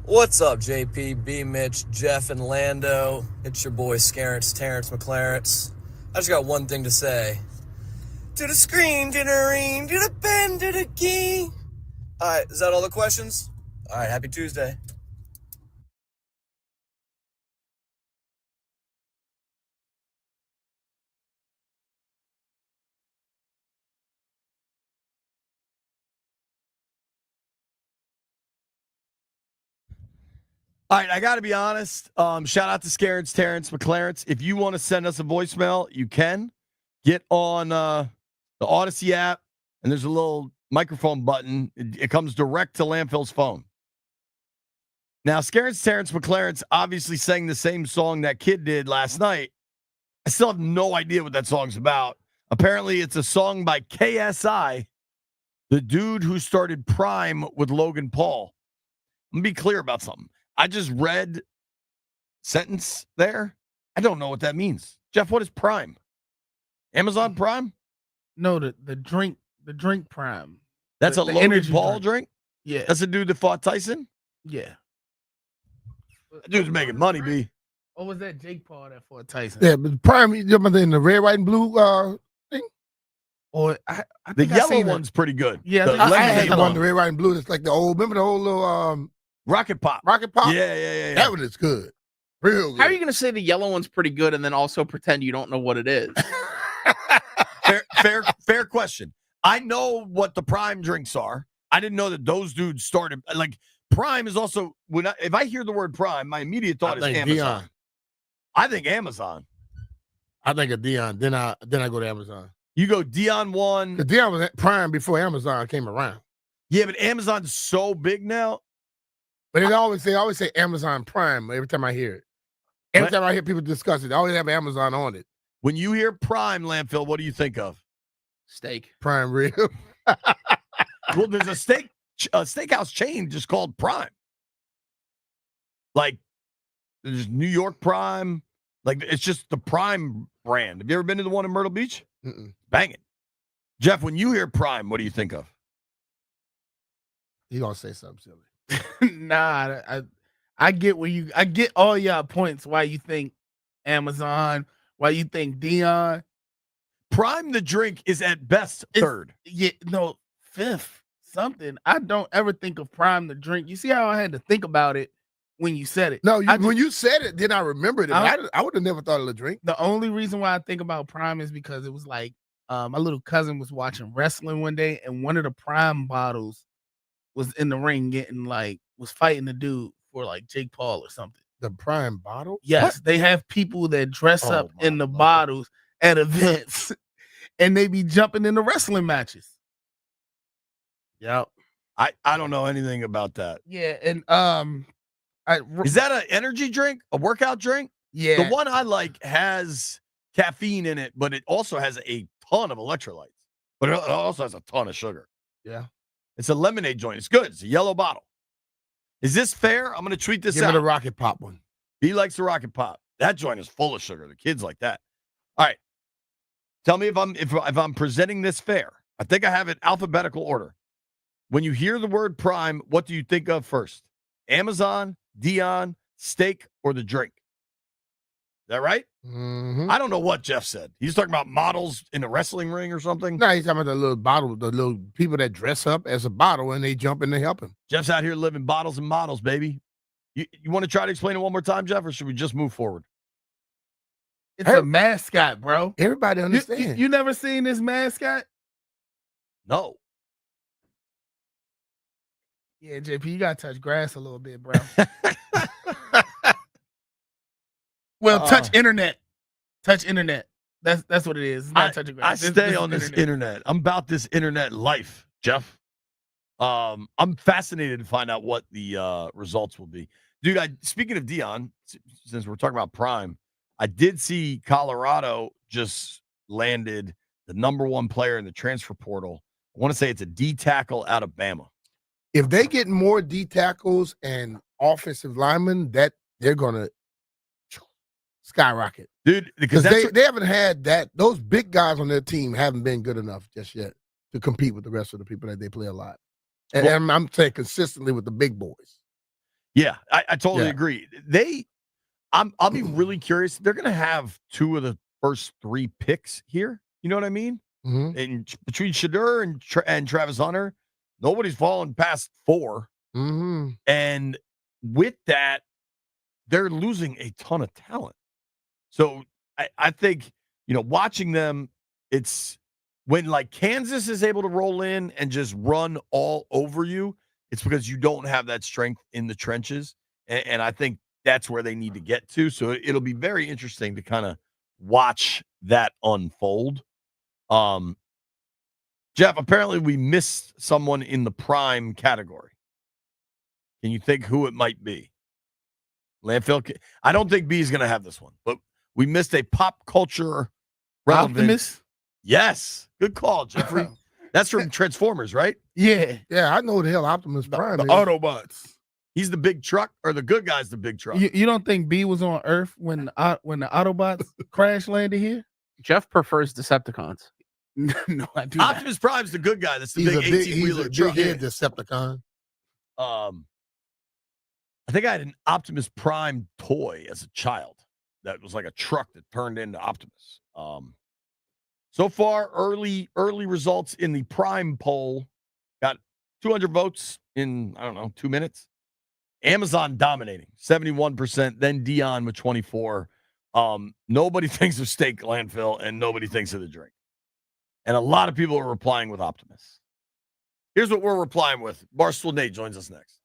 What's up, JP, B, Mitch, Jeff, and Lando? It's your boy, Terrence McClarence. I just got one thing to say. To the screen, to the ring, to the pen, to the key. All right, is that all the questions? All right, happy Tuesday. All right, I got to be honest. Shout out to Terrence McClarence. If you want to send us a voicemail, you can. Get on the Odyssey app, and there's a little microphone button. It comes direct to Landfill's phone. Now, Terrence McClarence obviously sang the same song that kid did last night. I still have no idea what that song's about. Apparently, it's a song by KSI, the dude who started Prime with Logan Paul. Let me be clear about something. I just read sentence there. I don't know what that means. Jeff, what is Prime? Amazon Prime? No, the drink Prime. That's the a Logan energy Paul drink? Yeah. That's a dude that fought Tyson? Yeah. That dude's making money, B. Or was that Jake Paul that fought Tyson? Yeah, but Prime, you remember in the red, white, and blue thing? Or I The think I yellow seen one's pretty good. Yeah, The I I lemonade had the one. one, the red, white, and blue. It's like the old, remember the old little Rocket Pop. rocket pop? Yeah. That one is good. Real good. How are you going to say the yellow one's pretty good and then also pretend you don't know what it is? Fair question. I know what the Prime drinks are. I didn't know that those dudes started. Like, Prime is also, if I hear the word Prime, my immediate thought is Amazon. Dion. I think Amazon. I think of Dion. Then I go to Amazon. You go Dion 1. Because Dion was at Prime before Amazon came around. Yeah, but Amazon's so big now. But I always say Amazon Prime every time I hear it. Every time I hear people discuss it, they always have Amazon on it. When you hear Prime, Landfill, what do you think of? Steak. Prime rib. Well, there's a steakhouse chain just called Prime. Like, there's New York Prime. Like, it's just the Prime brand. Have you ever been to the one in Myrtle Beach? Mm-mm. Bang it. Jeff, when you hear Prime, what do you think of? You gonna say something silly? Nah, I get I get all y'all points why you think Amazon, why you think Dion. Prime the drink is at best third. Yeah, no, fifth, something. I don't ever think of Prime the drink. You see how I had to think about it when you said it? No, I when you said it, then I remembered it. I would have never thought of a drink. The only reason why I think about Prime is because it was like my little cousin was watching wrestling one day, and one of the Prime bottles was in the ring was fighting the dude for like Jake Paul or something. The Prime bottle? Yes, they have people that dress up in the bottles at events, and they be jumping in the wrestling matches. Yeah, I don't know anything about that. Yeah, and is that an energy drink, a workout drink? Yeah, the one I like has caffeine in it, but it also has a ton of electrolytes, but it also has a ton of sugar. Yeah, it's a lemonade joint. It's good. It's a yellow bottle. Is this fair? I'm going to tweet this out. Give me the Rocket Pop one. He likes the Rocket Pop. That joint is full of sugar. The kids like that. All right. Tell me if I'm presenting this fair. I think I have it alphabetical order. When you hear the word Prime, what do you think of first? Amazon, Dion, steak, or the drink? Is that right? Mm-hmm. I don't know what Jeff said. He's talking about models in a wrestling ring or something. No, he's talking about the little bottle, the little people that dress up as a bottle and they jump in to help him. Jeff's out here living bottles and models, baby. You want to try to explain it one more time, Jeff, or should we just move forward? It's a mascot, bro. Everybody understands. You never seen this mascot? No. Yeah, JP, you gotta touch grass a little bit, bro. Well, touch internet. Touch internet. That's what it is. It's not touching grass. I stay on this internet. I'm about this internet life, Jeff. I'm fascinated to find out what the results will be. Dude, speaking of Dion, since we're talking about Prime, I did see Colorado just landed the #1 player in the transfer portal. I want to say it's a D tackle out of Bama. If they get more D tackles and offensive linemen, that they're gonna skyrocket, dude. Because they haven't had that. Those big guys on their team haven't been good enough just yet to compete with the rest of the people that they play a lot. And I'm saying consistently with the big boys. Yeah, I totally agree. I'll be really curious. They're going to have 2 of the first 3 picks here. You know what I mean? Mm-hmm. And between Shadur and Travis Hunter, nobody's fallen past 4. Mm-hmm. And with that, they're losing a ton of talent. So I think, watching them, it's when like Kansas is able to roll in and just run all over you, it's because you don't have that strength in the trenches. And I think that's where they need to get to. So it'll be very interesting to kind of watch that unfold. Jeff, apparently we missed someone in the prime category. Can you think who it might be? Landfill. I don't think B is going to have this one, but we missed a pop culture relevant. Optimus? Yes. Good call, Jeffrey. That's from Transformers, right? Yeah. Yeah, I know who the hell Optimus Prime The is. Autobots. He's the big truck, or the good guy's the big truck. You don't think B was on Earth when the Autobots crash landed here? Jeff prefers Decepticons. No, I do not. Optimus Prime's the good guy. That's the He's big a big, 18-wheeler he's a truck. big head Decepticon. I think I had an Optimus Prime toy as a child that was like a truck that turned into Optimus. So far, early results in the Prime poll got 200 votes in, 2 minutes. Amazon dominating, 71%, then Dion with 24. Nobody thinks of steak landfill, and nobody thinks of the drink. And a lot of people are replying with Optimus. Here's what we're replying with. Barstool Nate joins us next.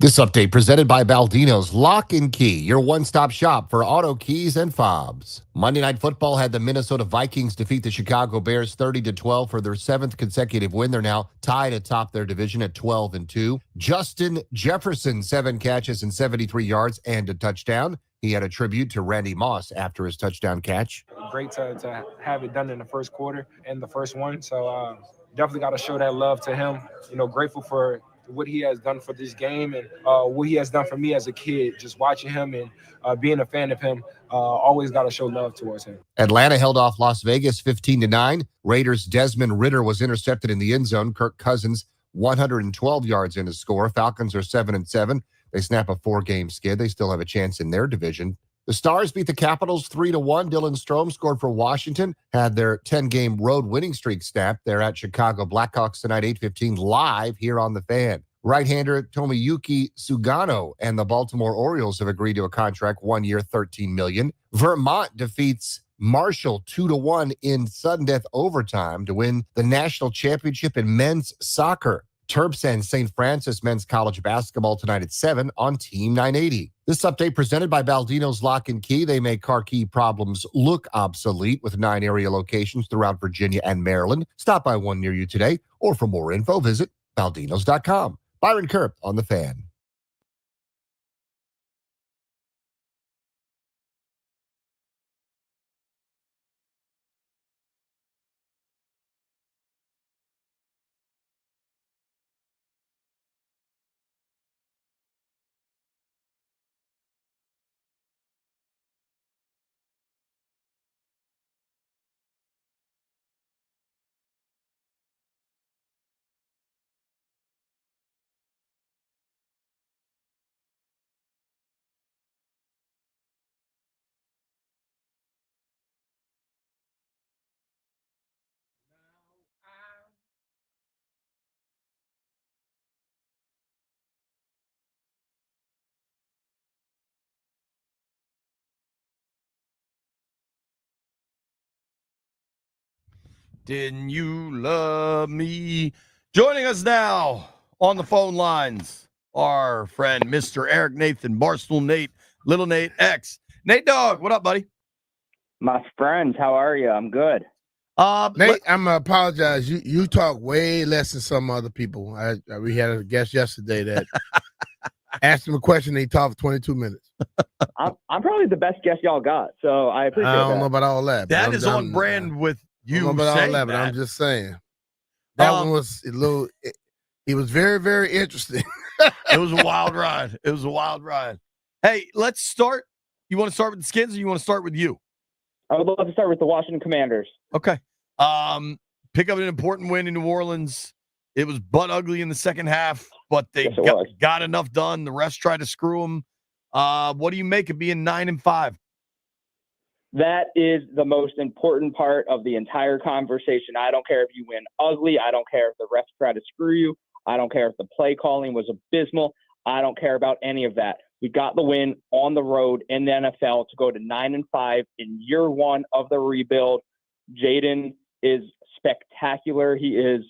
This update presented by Baldino's Lock and Key, your one-stop shop for auto keys and fobs. Monday Night Football had the Minnesota Vikings defeat the Chicago Bears 30-12 for their 7th consecutive win. They're now tied atop their division at 12-2. Justin Jefferson, 7 catches and 73 yards and a touchdown. He had a tribute to Randy Moss after his touchdown catch. Great to have it done in the first quarter and the first one. So definitely got to show that love to him. Grateful for what he has done for this game and what he has done for me as a kid. Just watching him and being a fan of him, always got to show love towards him. Atlanta held off Las Vegas 15-9. Raiders' Desmond Ridder was intercepted in the end zone. Kirk Cousins, 112 yards in his score. Falcons are 7-7. They snap a 4-game skid. They still have a chance in their division. The Stars beat the Capitals 3-1. Dylan Strome scored for Washington, had their 10-game road winning streak snapped. They're at Chicago Blackhawks tonight, 8:15, live here on The Fan. Right-hander Tomoyuki Sugano and the Baltimore Orioles have agreed to a contract, 1 year, $13 million. Vermont defeats Marshall 2-1 in sudden death overtime to win the national championship in men's soccer. Terps and St. Francis men's college basketball tonight at 7 on Team 980. This update presented by Baldino's Lock and Key. They make car key problems look obsolete with 9 area locations throughout Virginia and Maryland. Stop by one near you today, or for more info, visit baldinos.com. Byron Kerp on The Fan. Didn't you love me? Joining us now on the phone lines, our friend, Mr. Eric Nathan, Barstool Nate, Little Nate X. Nate Dogg, what up, buddy? My friends, how are you? I'm good. Nate, I'm gonna apologize. You talk way less than some other people. We had a guest yesterday that asked him a question. He talked for 22 minutes. I'm probably the best guest y'all got, so I appreciate that. I don't know about all that. That is on brand with you. I don't know about all that, but I'm just saying that one was a little. He was very, very interesting. It was a wild ride. It was a wild ride. Hey, let's start. You want to start with the Skins, or you want to start with you? I would love to start with the Washington Commanders. Okay. Pick up an important win in New Orleans. It was butt ugly in the second half, but they got enough done. The refs tried to screw them. What do you make of being 9-5? That is the most important part of the entire conversation. I don't care if you win ugly. I don't care if the refs try to screw you. I don't care if the play calling was abysmal. I don't care about any of that. We got the win on the road in the NFL to go to 9-5 in year one of the rebuild. Jayden is spectacular. He is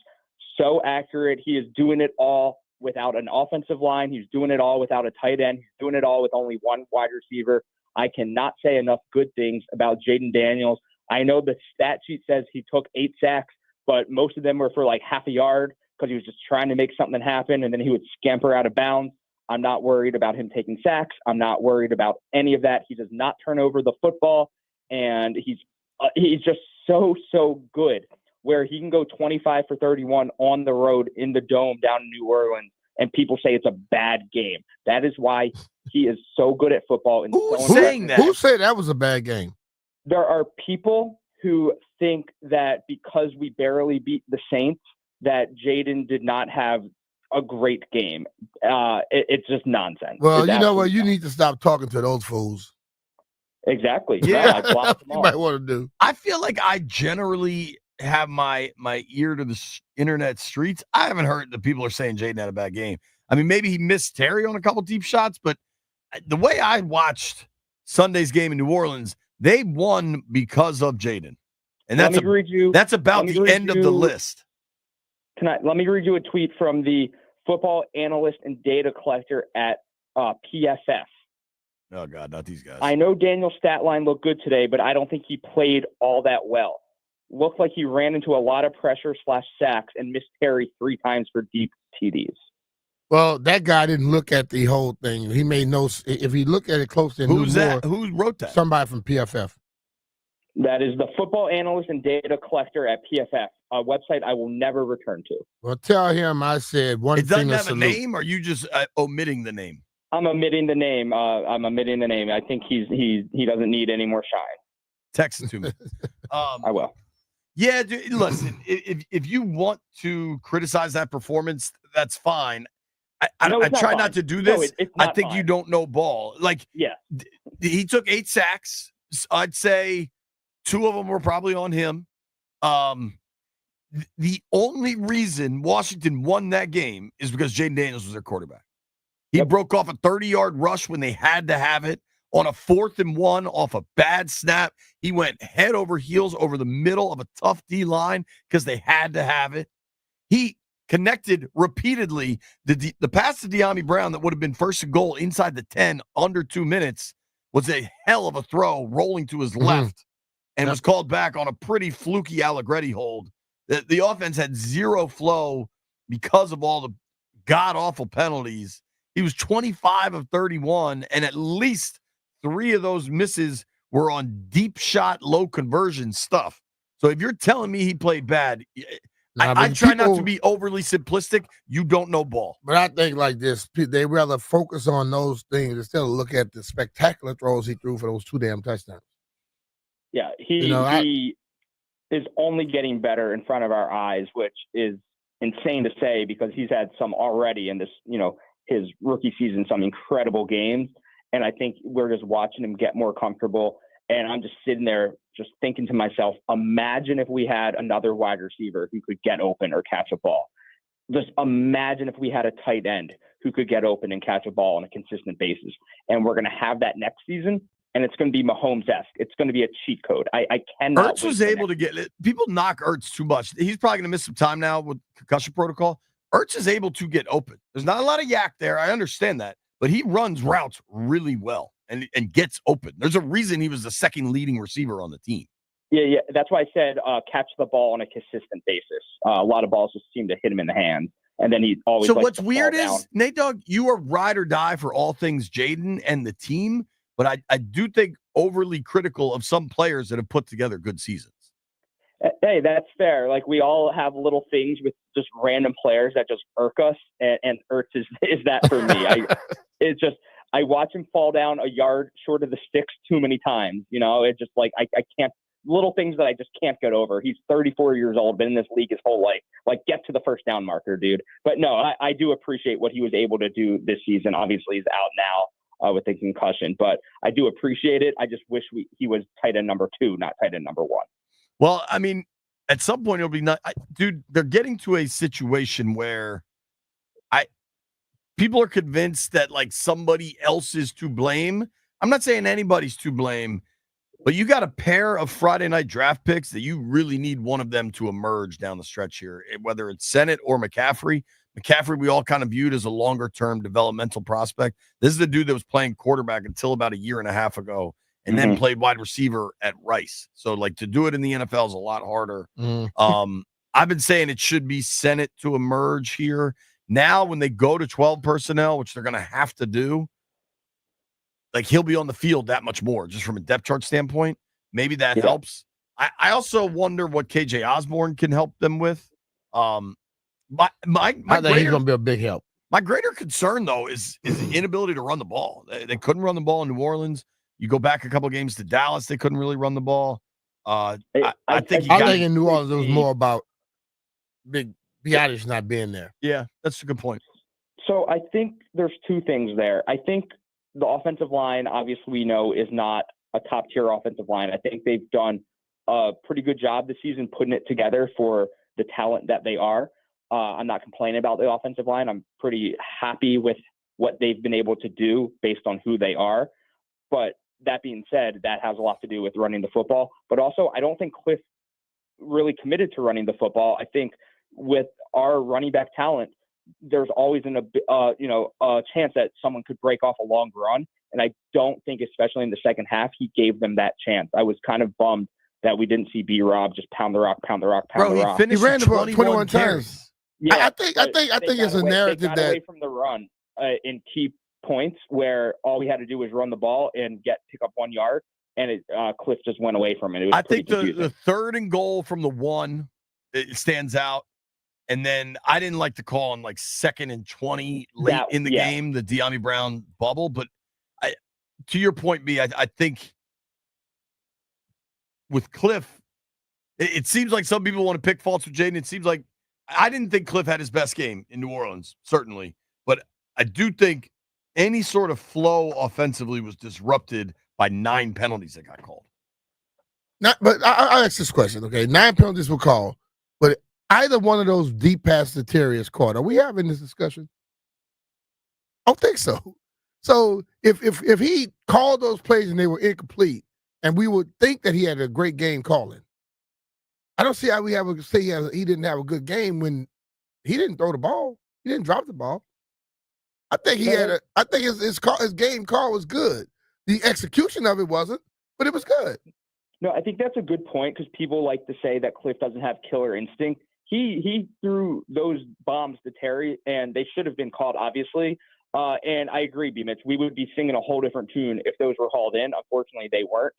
so accurate. He is doing it all without an offensive line. He's doing it all without a tight end. He's doing it all with only one wide receiver. I cannot say enough good things about Jayden Daniels. I know the stat sheet says he took 8 sacks, but most of them were for like half a yard because he was just trying to make something happen, and then he would scamper out of bounds. I'm not worried about him taking sacks. I'm not worried about any of that. He does not turn over the football, and he's just so good, where he can go 25 for 31 on the road in the Dome down in New Orleans, and people say it's a bad game. That is why he is so good at football. And who's saying that? Who said that was a bad game? There are people who think that because we barely beat the Saints, that Jayden did not have a great game. It's just nonsense. Well, you know what? You need to stop talking to those fools. Exactly. Yeah, I blocked them you all. might want to do. I feel like I generally have my ear to the internet streets. I haven't heard that people are saying Jayden had a bad game. I mean, maybe he missed Terry on a couple deep shots, but the way I watched Sunday's game in New Orleans, they won because of Jayden. And that's about the end of the list. Let me read you a tweet from the football analyst and data collector at PFF. Oh, God, not these guys. I know Daniel's stat line looked good today, but I don't think he played all that well. Looked like he ran into a lot of pressure / sacks and missed Terry 3 times for deep TDs. Well, that guy didn't look at the whole thing. He made no. If he looked at it closely, who's that? Who wrote that? Somebody from PFF. That is the football analyst and data collector at PFF, a website I will never return to. Well, tell him I said one it thing. It doesn't have a name, or are you just omitting the name? I'm omitting the name. I think he doesn't need any more shine. Text it to me. I will. Yeah, dude, listen, if you want to criticize that performance, that's fine. I try not to do this. No, I think you don't know ball. Like, yeah, he took 8 sacks. I'd say 2 of them were probably on him. The only reason Washington won that game is because Jayden Daniels was their quarterback. He broke off a 30-yard rush when they had to have it. On a 4th and 1 off a bad snap, he went head over heels over the middle of a tough D-line because they had to have it. He connected repeatedly. The pass to De'Ami Brown that would have been first and goal inside the 10 under 2 minutes was a hell of a throw rolling to his left and was called back on a pretty fluky Allegretti hold. The offense had zero flow because of all the god-awful penalties. He was 25 of 31, and at least 3 of those misses were on deep shot, low conversion stuff. So if you're telling me he played bad, I try not to be overly simplistic. You don't know ball. But I think like this, they rather focus on those things instead of look at the spectacular throws he threw for those 2 damn touchdowns. Yeah, he is only getting better in front of our eyes, which is insane to say because he's had some already in this, his rookie season, some incredible games. And I think we're just watching him get more comfortable. And I'm just sitting there just thinking to myself, imagine if we had another wide receiver who could get open or catch a ball. Just imagine if we had a tight end who could get open and catch a ball on a consistent basis. And we're going to have that next season. And it's going to be Mahomes-esque. It's going to be a cheat code. I cannot. Ertz was able to get it. People knock Ertz too much. He's probably going to miss some time now with concussion protocol. Ertz is able to get open. There's not a lot of yak there. I understand that. But he runs routes really well and gets open. There's a reason he was the second leading receiver on the team. Yeah. That's why I said catch the ball on a consistent basis. A lot of balls just seem to hit him in the hands. And then he always. So what's weird is, Nate Dogg, you are ride or die for all things Jayden and the team. But I do think overly critical of some players that have put together good seasons. Hey, that's fair. Like we all have little things with just random players that just irk us, and Ertz is that for me. I watch him fall down a yard short of the sticks too many times. It's just like I can't. Little things that I just can't get over. He's 34 years old, been in this league his whole life. Like, get to the first down marker, dude. But no, I do appreciate what he was able to do this season. Obviously, he's out now. With the concussion, but I do appreciate it. I just wish he was tight end number 2, not tight end number 1. Well, I mean, at some point it'll be not, dude. They're getting to a situation where people are convinced that like somebody else is to blame. I'm not saying anybody's to blame, but you got a pair of Friday night draft picks that you really need one of them to emerge down the stretch here, whether it's Sennett or McCaffrey. McCaffrey, we all kind of viewed as a longer-term developmental prospect. This is the dude that was playing quarterback until about a year and a half ago and then played wide receiver at Rice. So, like, to do it in the NFL is a lot harder. I've been saying it should be Sennett to emerge here. Now, when they go to 12 personnel, which they're going to have to do, like, he'll be on the field that much more, just from a depth chart standpoint. Maybe that helps. I also wonder what KJ Osborne can help them with. I think he's going to be a big help. My greater concern, though, is the inability to run the ball. They couldn't run the ball in New Orleans. You go back a couple of games to Dallas, they couldn't really run the ball. I think in New Orleans it was more about Big Biotish not being there. Yeah, that's a good point. So I think there's 2 things there. I think the offensive line, obviously, we know is not a top-tier offensive line. I think they've done a pretty good job this season putting it together for the talent that they are. I'm not complaining about the offensive line. I'm pretty happy with what they've been able to do based on who they are. But that being said, that has a lot to do with running the football. But also, I don't think Cliff really committed to running the football. I think with our running back talent, there's always a chance that someone could break off a long run. And I don't think, especially in the second half, he gave them that chance. I was kind of bummed that we didn't see B-Rob just pound the rock. Bro, he finished He ran the ball 21 times. Yeah, I think it's a narrative they got that away from the run in key points where all we had to do was run the ball and pick up 1 yard, and Cliff just went away from it. It was I think pretty the third and goal from the 1, it stands out. And then I didn't like the call on like 2nd and 20 late in the game, the De'Ami Brown bubble. But to your point, B, I think with Cliff, it seems like some people want to pick faults with Jayden. It seems like I didn't think Cliff had his best game in New Orleans, certainly. But I do think any sort of flow offensively was disrupted by 9 penalties that got called. But I'll ask this question, okay? 9 penalties were called, but either one of those deep passes to Terry is caught. Are we having this discussion? I don't think so. So if he called those plays and they were incomplete, and we would think that he had a great game calling, I don't see how we have say he didn't have a good game when he didn't throw the ball. He didn't drop the ball. I think his game call was good. The execution of it wasn't, but it was good. No, I think that's a good point because people like to say that Cliff doesn't have killer instinct. He threw those bombs to Terry, and they should have been called, obviously. And I agree, B-Mitch. We would be singing a whole different tune if those were hauled in. Unfortunately, they weren't.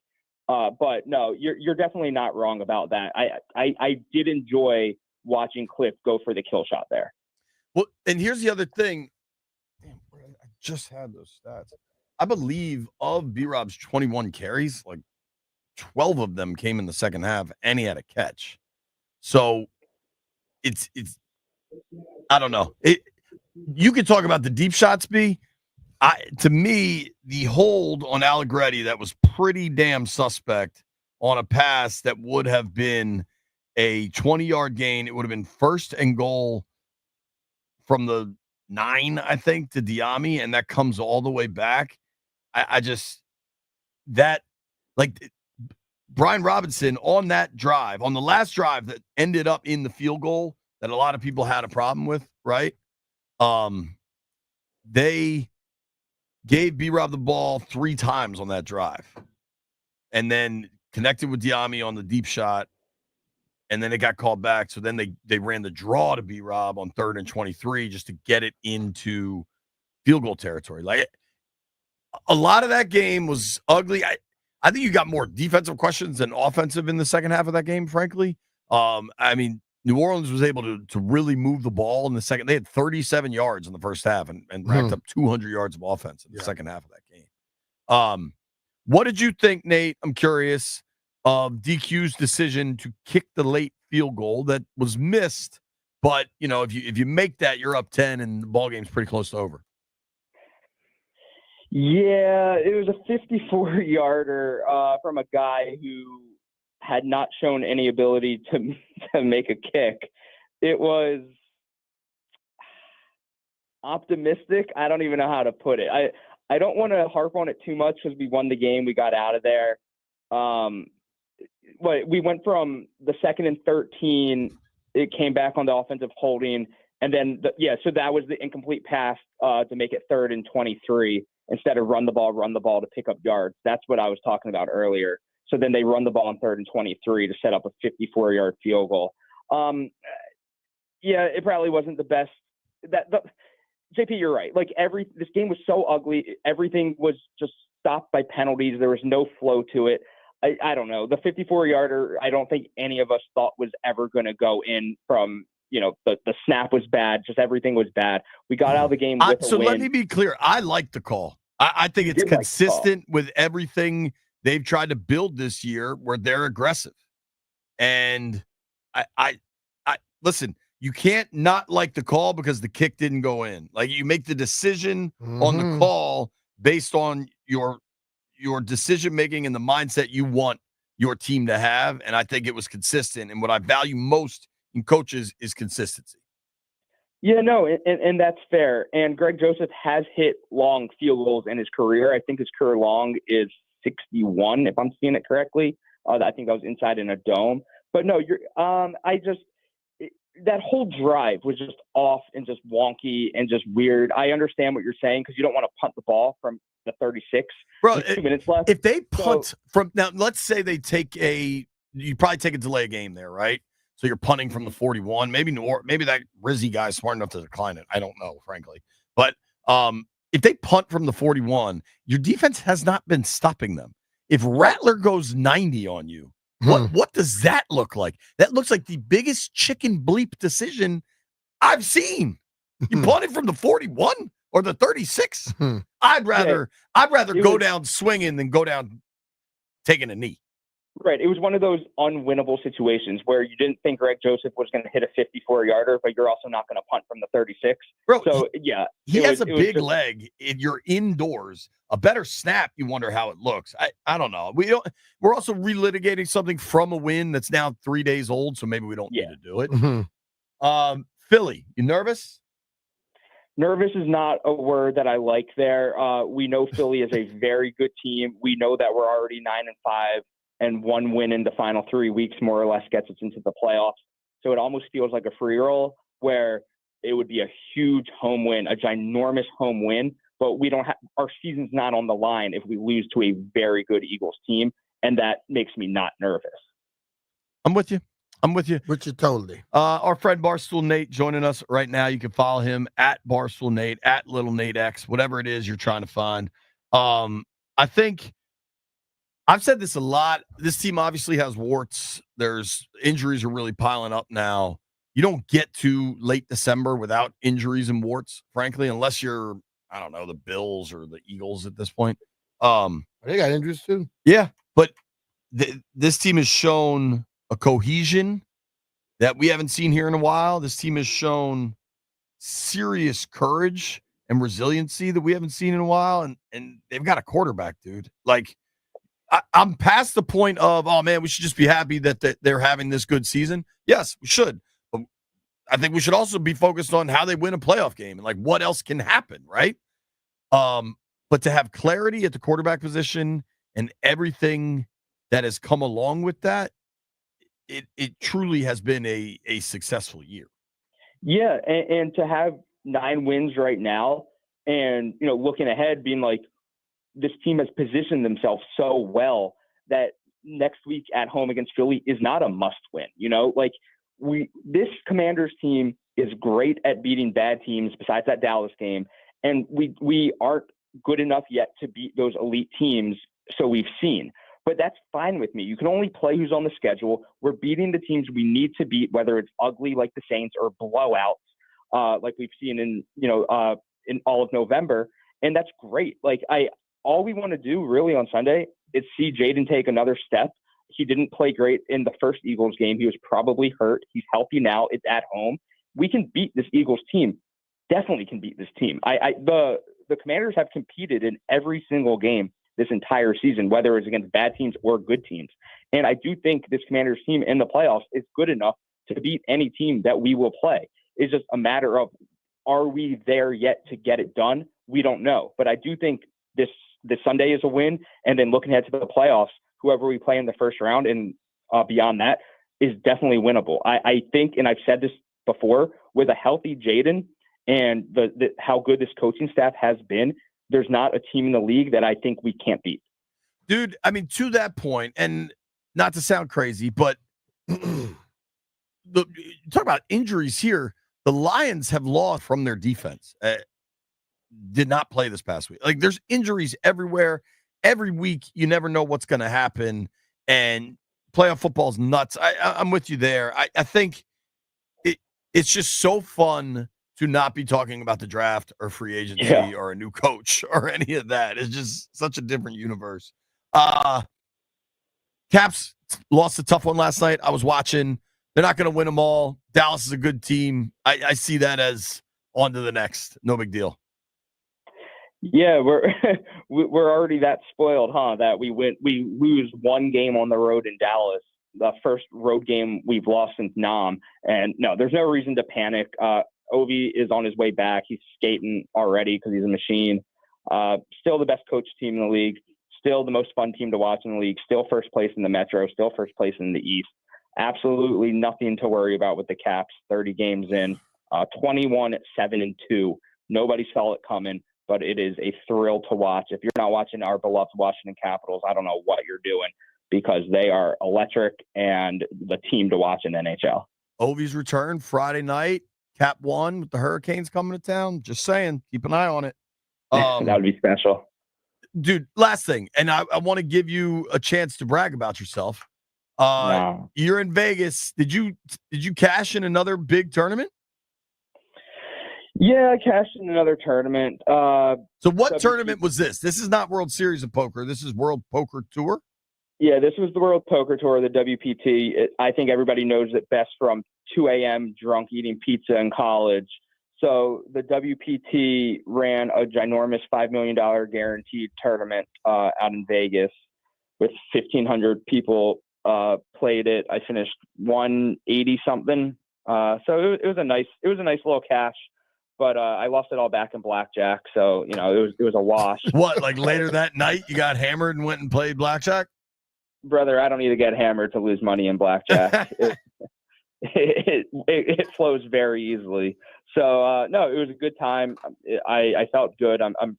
But no, you're definitely not wrong about that. I did enjoy watching Cliff go for the kill shot there. Well, and here's the other thing. Damn, I just had those stats. I believe of B-Rob's 21 carries, like 12 of them came in the second half, and he had a catch. So it's I don't know. You could talk about the deep shots, B. To me, the hold on Allegretti that was pretty damn suspect on a pass that would have been a 20-yard gain. It would have been 1st and goal from the 9, I think, to De'Ami, and that comes all the way back. Brian Robinson on that drive, on the last drive that ended up in the field goal that a lot of people had a problem with, right? They gave B-Rob the ball 3 times on that drive and then connected with De'Ami on the deep shot, and then it got called back. So then they ran the draw to B-Rob on 3rd and 23 just to get it into field goal territory. Like, a lot of that game was ugly. I think you got more defensive questions than offensive in the second half of that game, frankly. I mean, New Orleans was able to really move the ball in the second. They had 37 yards in the first half and racked up 200 yards of offense in the second half of that game. What did you think, Nate? I'm curious of DQ's decision to kick the late field goal that was missed. But, you know, if you make that, you're up 10 and the ball game's pretty close to over. Yeah, it was a 54-yarder from a guy who had not shown any ability to make a kick. It was optimistic. I don't even know how to put it. I don't want to harp on it too much because we won the game. We got out of there. But we went from the 2nd and 13. It came back on the offensive holding. And then, so that was the incomplete pass to make it 3rd and 23 instead of run the ball to pick up yards. That's what I was talking about earlier. So then they run the ball on 3rd and 23 to set up a 54-yard field goal. It probably wasn't the best. JP, you're right. Like this game was so ugly. Everything was just stopped by penalties. There was no flow to it. I don't know. The 54-yarder, I don't think any of us thought was ever going to go in from, the snap was bad. Just everything was bad. We got out of the game with a win. Let me be clear. I like the call. I think it's consistent with everything they've tried to build this year where they're aggressive. And I listen, you can't not like the call because the kick didn't go in. Like, you make the decision on the call based on your decision-making and the mindset you want your team to have. And I think it was consistent. And what I value most in coaches is consistency. Yeah, no, and that's fair. And Greg Joseph has hit long field goals in his career. I think his career long is 61, if I'm seeing it correctly. I think that was inside in a dome. But no, that whole drive was just off and just wonky and just weird. I understand what you're saying because you don't want to punt the ball from the 36 Bro, with 2 minutes left. If they punt from now, let's say they take you probably take a delay a game there, right? So you're punting from the 41. Maybe that Rizzy guy is smart enough to decline it. I don't know, frankly. But if they punt from the 41, your defense has not been stopping them. If Rattler goes 90 on you, what does that look like? That looks like the biggest chicken bleep decision I've seen. You punted from the 41 or the 36. I'd rather go down swinging than go down taking a knee. Right. It was one of those unwinnable situations where you didn't think Greg Joseph was going to hit a 54-yarder, but you're also not going to punt from the 36. Bro, so, he has a big leg. You're indoors. A better snap, you wonder how it looks. I don't know. We're also relitigating something from a win that's now 3 days old, so maybe we don't need to do it. Philly, you nervous? Nervous is not a word that I like there. We know Philly is a very good team. We know that we're already 9-5. And 1 win in the final 3 weeks more or less gets us into the playoffs. So it almost feels like a free roll where it would be a huge home win, a ginormous home win, but we don't have our season's not on the line if we lose to a very good Eagles team, and that makes me not nervous. I'm with you. With you totally. Our friend Barstool Nate joining us right now. You can follow him at Barstool Nate, at Little Nate X, whatever it is you're trying to find. I think I've said this a lot. This team obviously has warts. There's injuries are really piling up now. You don't get to late December without injuries and warts, frankly, unless you're, I don't know, the Bills or the Eagles at this point. They got injuries too. Yeah, but this team has shown a cohesion that we haven't seen here in a while. This team has shown serious courage and resiliency that we haven't seen in a while, and they've got a quarterback, dude. Like, I'm past the point of, oh, man, we should just be happy that they're having this good season. Yes, we should. But I think we should also be focused on how they win a playoff game and, like, what else can happen, right? But to have clarity at the quarterback position and everything that has come along with that, it truly has been a successful year. Yeah, and to have 9 wins right now and, looking ahead, being like, this team has positioned themselves so well that next week at home against Philly is not a must win. This Commanders team is great at beating bad teams besides that Dallas game. And we aren't good enough yet to beat those elite teams. So we've seen, but that's fine with me. You can only play who's on the schedule. We're beating the teams we need to beat, whether it's ugly like the Saints or blowouts like we've seen in all of November. And that's great. All we want to do really on Sunday is see Jayden take another step. He didn't play great in the first Eagles game. He was probably hurt. He's healthy now. It's at home. We can beat this Eagles team. Definitely can beat this team. The Commanders have competed in every single game this entire season, whether it's against bad teams or good teams. And I do think this Commanders team in the playoffs is good enough to beat any team that we will play. It's just a matter of, are we there yet to get it done? We don't know. But I do think this Sunday is a win, and then looking ahead to the playoffs, whoever we play in the first round and beyond that is definitely winnable. I think, and I've said this before, with a healthy Jayden and how good this coaching staff has been, there's not a team in the league that I think we can't beat. Dude, I mean, to that point, and not to sound crazy, but talk about injuries here. The Lions have lost from their defense. Did not play this past week. Like, there's injuries everywhere. Every week, you never know what's going to happen. And playoff football is nuts. I'm with you there. I think it's just so fun to not be talking about the draft or free agency or a new coach or any of that. It's just such a different universe. Caps lost a tough one last night. I was watching. They're not going to win them all. Dallas is a good team. I see that as on to the next. No big deal. Yeah, we're already that spoiled, huh? That we lose one game on the road in Dallas, the first road game we've lost since Nam. And no, there's no reason to panic. Ovi is on his way back. He's skating already because he's a machine. Still the best coach team in the league. Still the most fun team to watch in the league. Still first place in the Metro. Still first place in the East. absolutely nothing to worry about with the Caps. 30 games in, 21-7-2. Nobody saw it coming, but it is a thrill to watch. If you're not watching our beloved Washington Capitals, I don't know what you're doing, because they are electric and the team to watch in NHL. Ovi's return Friday night, Cap 1 with the Hurricanes coming to town. Just saying, keep an eye on it. That would be special. Dude, last thing, and I want to give you a chance to brag about yourself. No. You're in Vegas. Did you cash in another big tournament? Yeah, I cashed in another tournament. So what tournament was this? This is not World Series of Poker. This is World Poker Tour? Yeah, this was the World Poker Tour, the WPT. I think everybody knows it best from 2 a.m. drunk eating pizza in college. So the WPT ran a ginormous $5 million guaranteed tournament out in Vegas with 1,500 people played it. I finished 180 something. So it was a nice little cash. But I lost it all back in blackjack, so it was a wash. What, like later that night you got hammered and went and played blackjack? Brother, I don't need to get hammered to lose money in blackjack. It flows very easily. So no, it was a good time. I felt good. I'm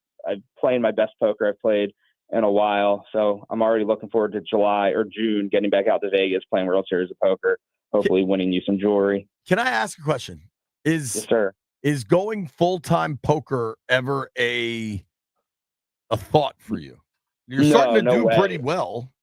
playing my best poker I've played in a while, so I'm already looking forward to July or June getting back out to Vegas, playing World Series of Poker, hopefully winning you some jewelry. Can I ask a question? Yes, sir. Is going full-time poker ever a thought for you? You're starting to do pretty well.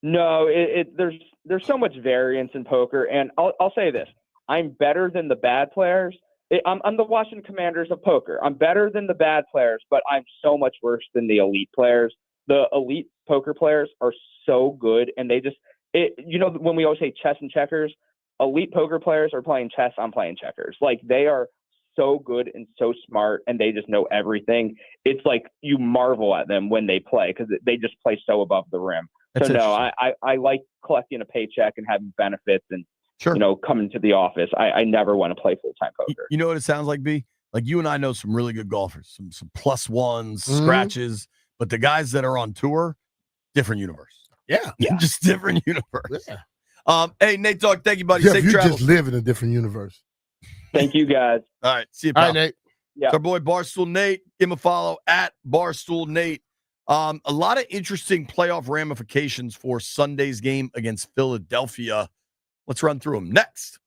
No, there's so much variance in poker, and I'll say this: I'm better than the bad players. I'm the Washington Commanders of poker. I'm better than the bad players, but I'm so much worse than the elite players. The elite poker players are so good, and they just when we always say chess and checkers, elite poker players are playing chess. I'm playing checkers. Like, they are so good and so smart, and they just know everything. It's like you marvel at them when they play, because they just play so above the rim. That's so no, I like collecting a paycheck and having benefits and coming to the office. I never want to play full-time poker. You know what it sounds like, B? Like, you and I know some really good golfers, some plus ones, scratches, but the guys that are on tour, different universe. Yeah. Just different universe. Yeah. Hey, Nate Dogg, thank you, buddy. Jeff, Safe you travels. just live in a different universe. Thank you, guys. All right. See you, All pal. right, Nate. Yeah. It's our boy Barstool Nate. Give him a follow at Barstool Nate. A lot of interesting playoff ramifications for Sunday's game against Philadelphia. Let's run through them next.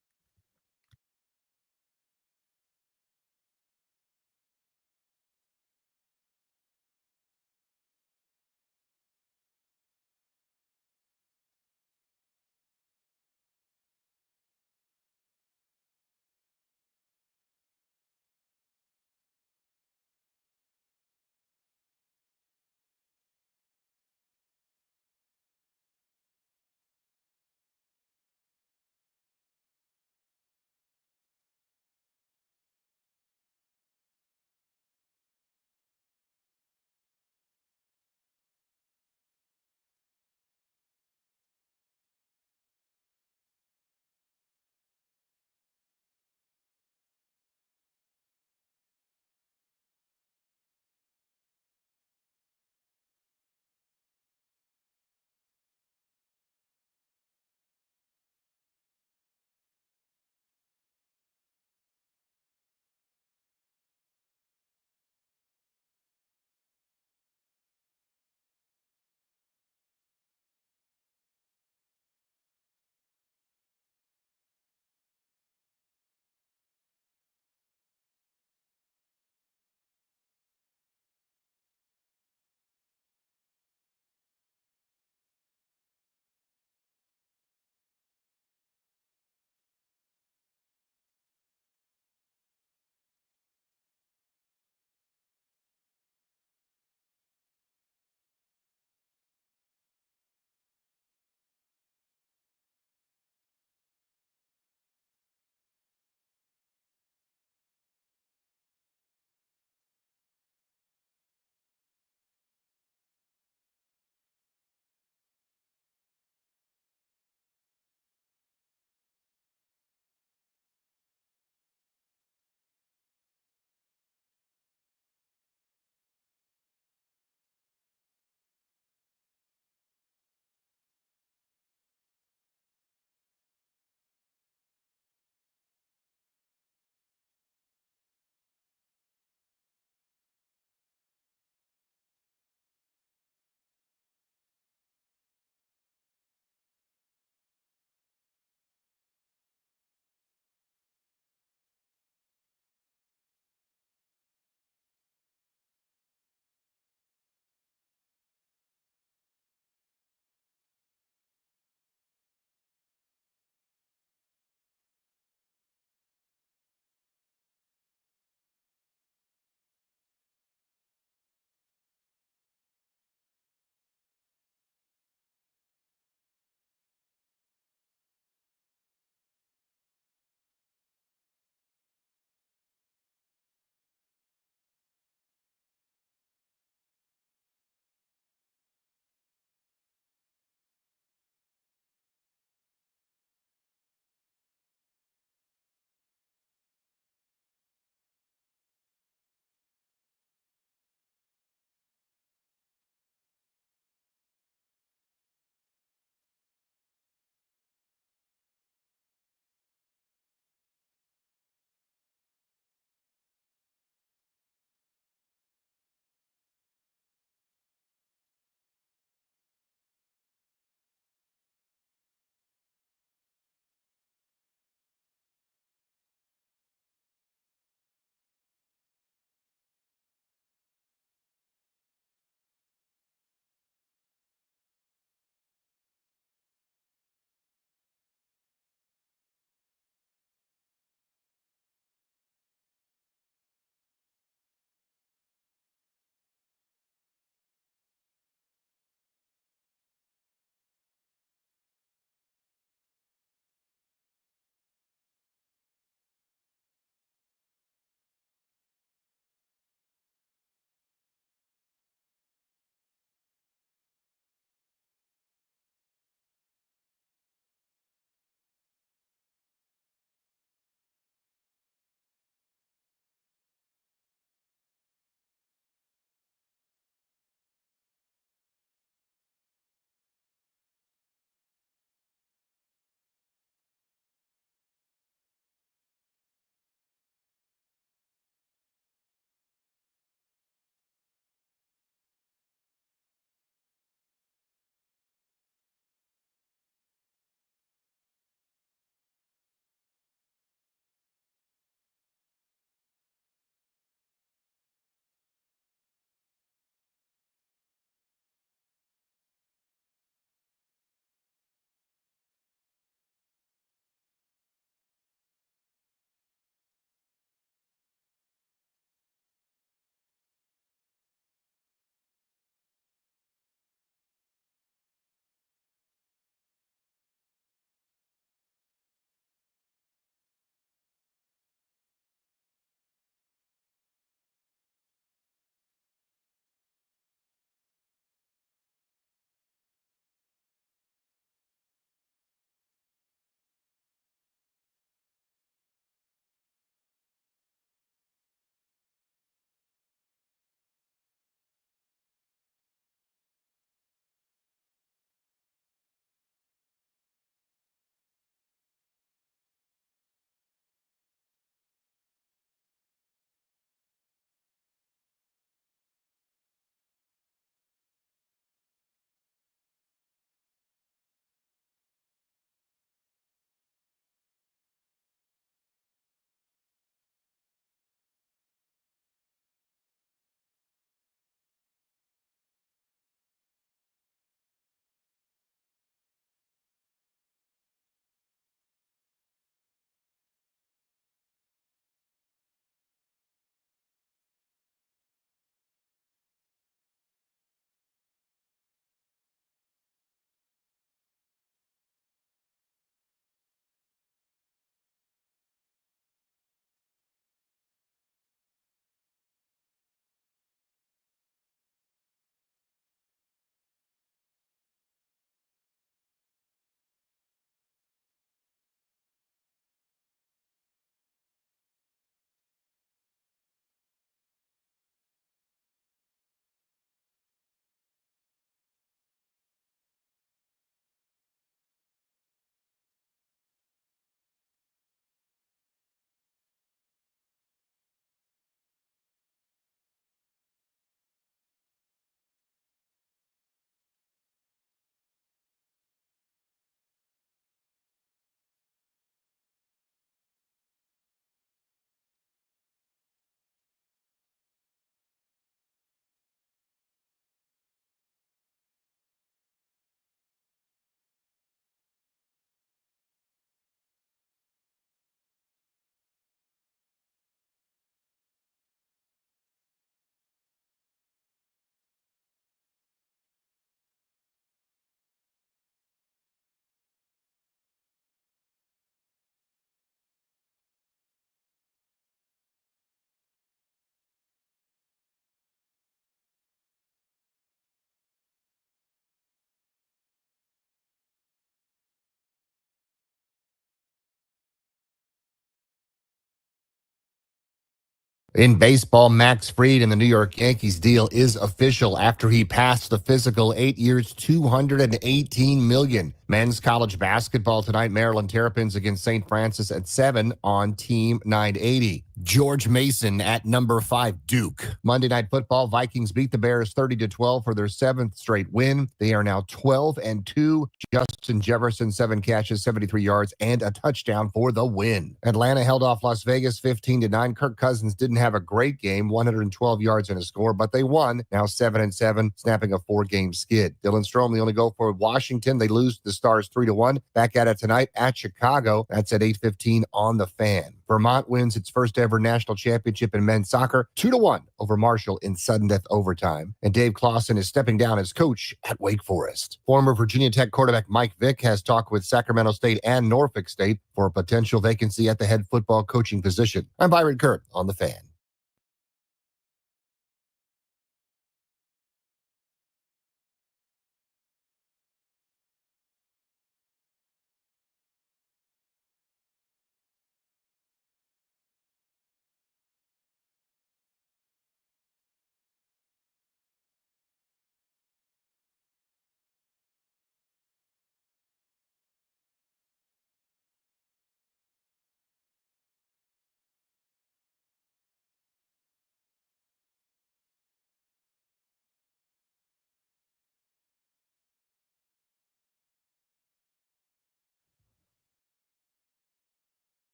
In baseball, Max Fried and the New York Yankees deal is official after he passed the physical 8 years, $218 million. Men's college basketball tonight, Maryland Terrapins against St. Francis at 7 on Team 980. George Mason at number 5, Duke. Monday Night Football, Vikings beat the Bears 30-12 for their 7th straight win. They are now 12-2. Justin Jefferson, 7 catches, 73 yards, and a touchdown for the win. Atlanta held off Las Vegas 15-9. Kirk Cousins didn't have a great game, 112 yards and a score, but they won, now 7-7, snapping a 4-game skid. Dylan Strome, the only goal for Washington. They lose the Stars 3-1. Back at it tonight at Chicago. That's at 8:15 on the Fan. Vermont wins its first ever national championship in men's soccer, 2-1 over Marshall in sudden death overtime. And Dave Clawson is stepping down as coach at Wake Forest. Former Virginia Tech quarterback Mike Vick has talked with Sacramento State and Norfolk State for a potential vacancy at the head football coaching position. I'm Byron Kurt on the Fan.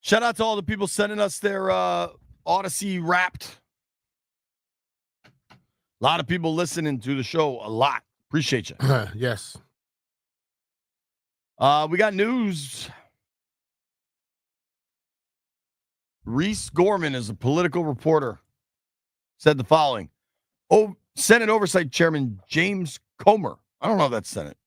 Shout out to all the people sending us their Odyssey Wrapped. A lot of people listening to the show a lot. Appreciate you. Yes. We got news. Reese Gorman is a political reporter. Said the following. Senate Oversight Chairman James Comer. I don't know if that's Senate.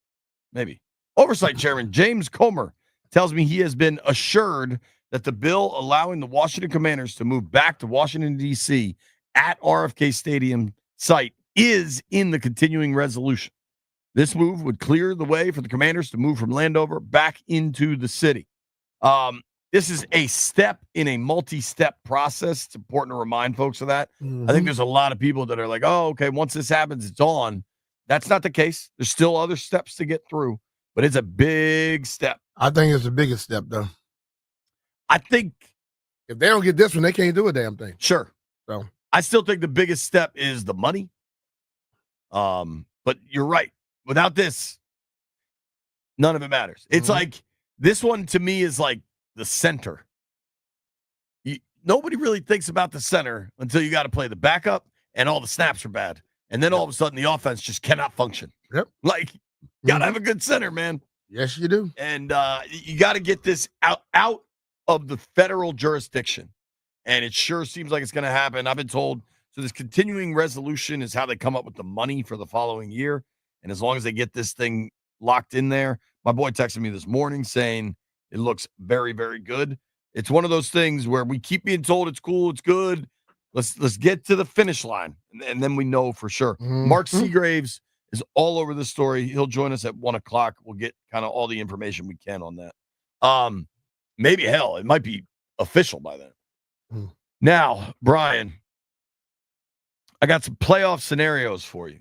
Maybe. Oversight Chairman James Comer tells me he has been assured that the bill allowing the Washington Commanders to move back to Washington, D.C. at RFK Stadium site is in the continuing resolution. This move would clear the way for the Commanders to move from Landover back into the city. This is a step in a multi-step process. It's important to remind folks of that. I think there's a lot of people that are like, oh, okay, once this happens, it's on. That's not the case. There's still other steps to get through, but it's a big step. I think it's the biggest step, though. I think if they don't get this one, they can't do a damn thing. Sure. So I still think the biggest step is the money. But you're right. Without this, none of it matters. It's like this one to me is like the center. Nobody really thinks about the center until you got to play the backup and all the snaps are bad. And then all of a sudden the offense just cannot function. Yep. Like, you got to have a good center, man. Yes, you do. And you got to get this out of the federal jurisdiction. And it sure seems like it's going to happen. I've been told. So this continuing resolution is how they come up with the money for the following year. And as long as they get this thing locked in there, my boy texted me this morning saying it looks very, very good. It's one of those things where we keep being told it's cool, it's good. Let's get to the finish line. And then we know for sure. Mark Seagraves is all over this story. He'll join us at 1:00. We'll get kind of all the information we can on that. Maybe, hell, it might be official by then. Now, Brian, I got some playoff scenarios for you.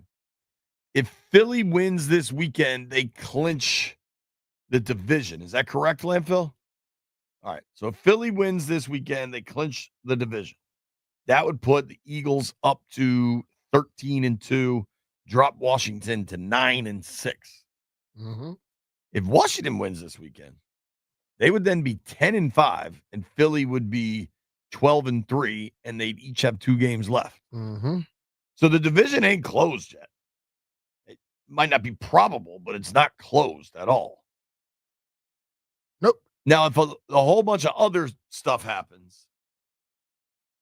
If Philly wins this weekend, they clinch the division. Is that correct, Landfill? All right. So if Philly wins this weekend, they clinch the division. That would put the Eagles up to 13-2, drop Washington to 9-6. If Washington wins this weekend, they would then be 10-5, and Philly would be 12-3, and they'd each have 2 games left. So the division ain't closed yet. It might not be probable, but it's not closed at all. Nope. Now, if a whole bunch of other stuff happens,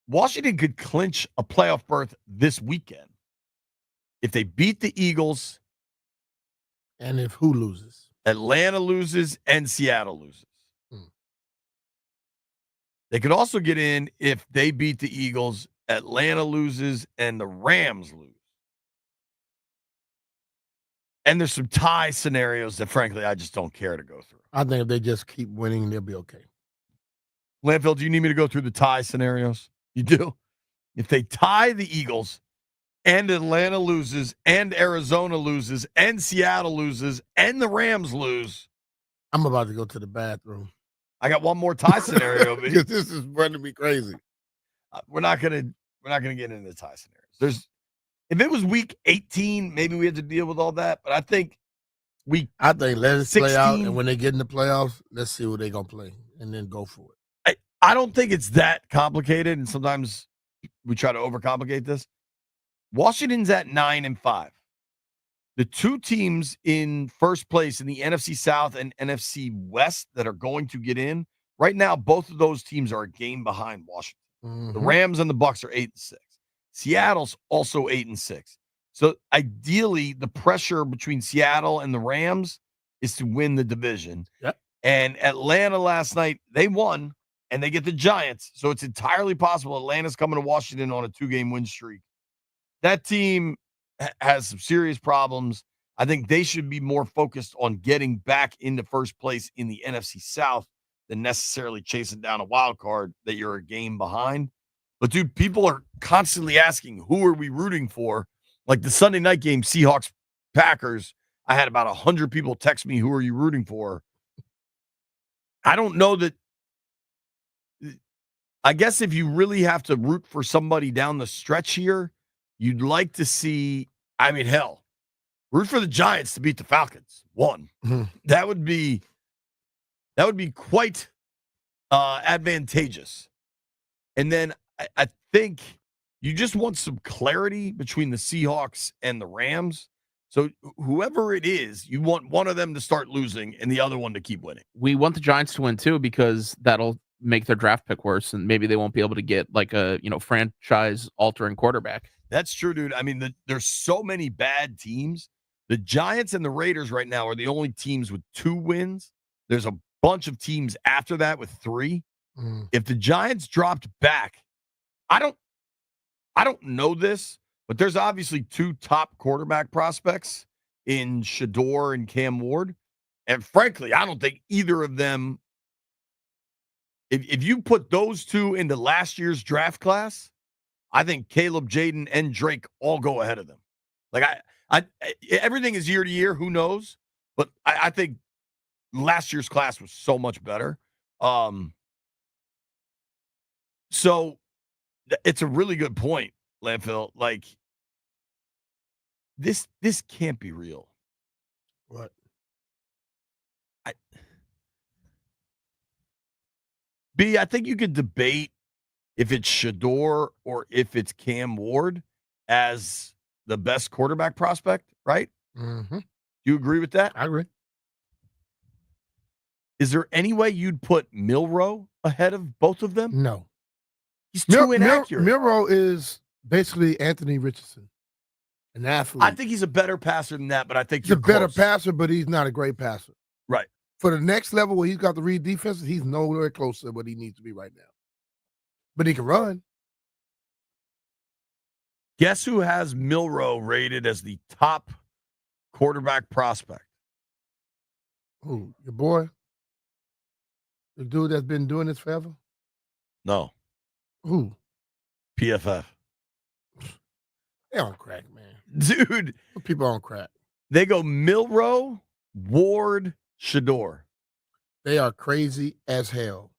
Washington could clinch a playoff berth this weekend if they beat the Eagles. And if who loses? Atlanta loses and Seattle loses. They could also get in if they beat the Eagles, Atlanta loses, and the Rams lose. And there's some tie scenarios that, frankly, I just don't care to go through. I think if they just keep winning, they'll be okay. Landfill, do you need me to go through the tie scenarios? You do? if they tie the Eagles and Atlanta loses and Arizona loses and Seattle loses and the Rams lose, I'm about to go to the bathroom. I got one more tie scenario. Because this is running me crazy. We're not gonna get into the tie scenarios. If it was week 18, maybe we had to deal with all that. But I think let it play out, and when they get in the playoffs, let's see what they're gonna play, and then go for it. I don't think it's that complicated, and sometimes we try to overcomplicate this. Washington's at 9-5. The two teams in first place in the NFC South and NFC West that are going to get in right now, both of those teams are a game behind Washington. Mm-hmm. The Rams and the Bucs are 8-6. Seattle's also 8-6. So ideally, the pressure between Seattle and the Rams is to win the division. Yep. And Atlanta last night, they won, and they get the Giants. So it's entirely possible Atlanta's coming to Washington on a 2-game win streak. That team has some serious problems. I think they should be more focused on getting back into first place in the NFC South than necessarily chasing down a wild card that you're a game behind. But, dude, people are constantly asking, who are we rooting for? Like the Sunday night game, Seahawks-Packers, I had about 100 people text me, who are you rooting for? I don't know that. I guess if you really have to root for somebody down the stretch here, you'd like to see, hell, root for the Giants to beat the Falcons. One. Mm-hmm. That would be quite advantageous. And then I think you just want some clarity between the Seahawks and the Rams. So whoever it is, you want one of them to start losing and the other one to keep winning. We want the Giants to win too, because that'll make their draft pick worse, and maybe they won't be able to get like a franchise altering quarterback. That's true, dude. There's so many bad teams. The Giants and the Raiders right now are the only teams with 2 wins. There's a bunch of teams after that with 3. If the Giants dropped back, I don't know this, but there's obviously 2 top quarterback prospects in Shador and Cam Ward. And frankly, I don't think either of them, if you put those 2 into last year's draft class, I think Caleb, Jayden, and Drake all go ahead of them. Like I everything is year to year. Who knows? But I think last year's class was so much better. So it's a really good point, Landfill. Like this can't be real. What? I think you could debate if it's Shador or if it's Cam Ward as the best quarterback prospect, right? Mm-hmm. Do you agree with that? I agree. Is there any way you'd put Milroe ahead of both of them? No. He's too inaccurate. Milroe is basically Anthony Richardson, an athlete. I think he's a better passer than that, but I think he's a better passer, but he's not a great passer. Right. For the next level where he's got to read defenses, he's nowhere close to what he needs to be right now. But he can run. Guess who has Milroe rated as the top quarterback prospect? Who? Your boy? The dude that's been doing this forever? No. Who? PFF. They on crack, man. Dude. People on crack. They go Milroe, Ward, Shador. They are crazy as hell.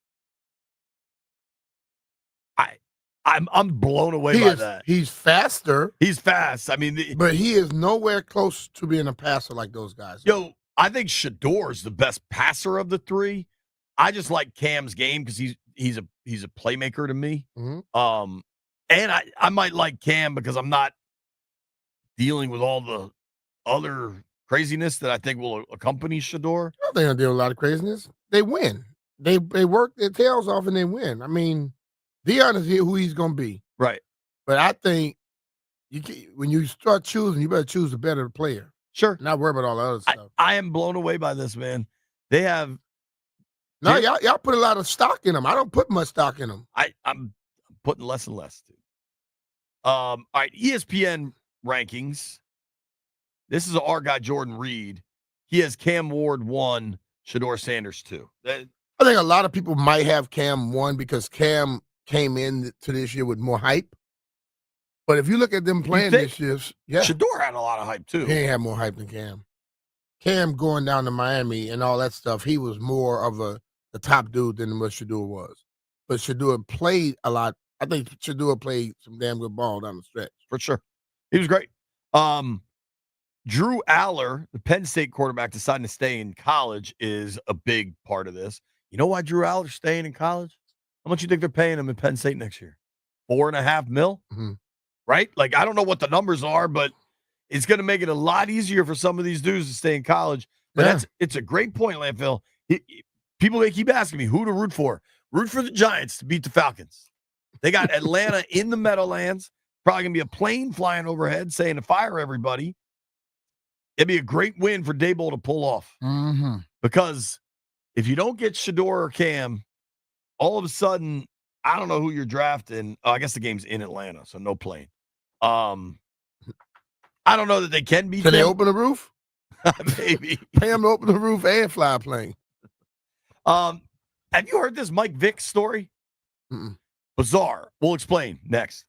I'm blown away by that. He's faster. He's fast. But he is nowhere close to being a passer like those guys. Yo, I think Shador is the best passer of the 3. I just like Cam's game because he's a playmaker to me. Mm-hmm. And I might like Cam because I'm not dealing with all the other craziness that I think will accompany Shador. I don't think they'll deal with a lot of craziness. They win. They work their tails off and they win. Deion is who he's going to be. Right. But I think when you start choosing, you better choose a better player. Sure. Not worry about all the other stuff. I am blown away by this, man. They have. No, y'all put a lot of stock in them. I don't put much stock in them. I'm putting less and less, dude. All right, ESPN rankings. This is our guy, Jordan Reed. He has Cam Ward 1, Shador Sanders 2. I think a lot of people might have Cam 1 because Cam came in to this year with more hype. But if you look at them playing think? this year, yeah, Shador had a lot of hype too. he ain't had more hype than Cam. Cam going down to Miami and all that stuff, he was more of the top dude than what Shador was. But Shador played a lot. I think Shador played some damn good ball down the stretch. For sure. He was great. Drew Aller, the Penn State quarterback, deciding to stay in college is a big part of this. You know why Drew Aller's staying in college? How much you think they're paying him in Penn State next year? $4.5 million? Mm-hmm. Right? Like, I don't know what the numbers are, but it's going to make it a lot easier for some of these dudes to stay in college. But it's a great point, Landfill. People, they keep asking me who to root for. Root for the Giants to beat the Falcons. They got Atlanta in the Meadowlands. Probably going to be a plane flying overhead saying to fire everybody. It'd be a great win for Daboll to pull off. Mm-hmm. Because if you don't get Shador or Cam, all of a sudden, I don't know who you're drafting. Oh, I guess the game's in Atlanta, so no plane. I don't know that they can beat Can them. they open the roof? Maybe. Pay them to open the roof and fly a plane. Have you heard this Mike Vick story? Mm-mm. Bizarre. We'll explain next.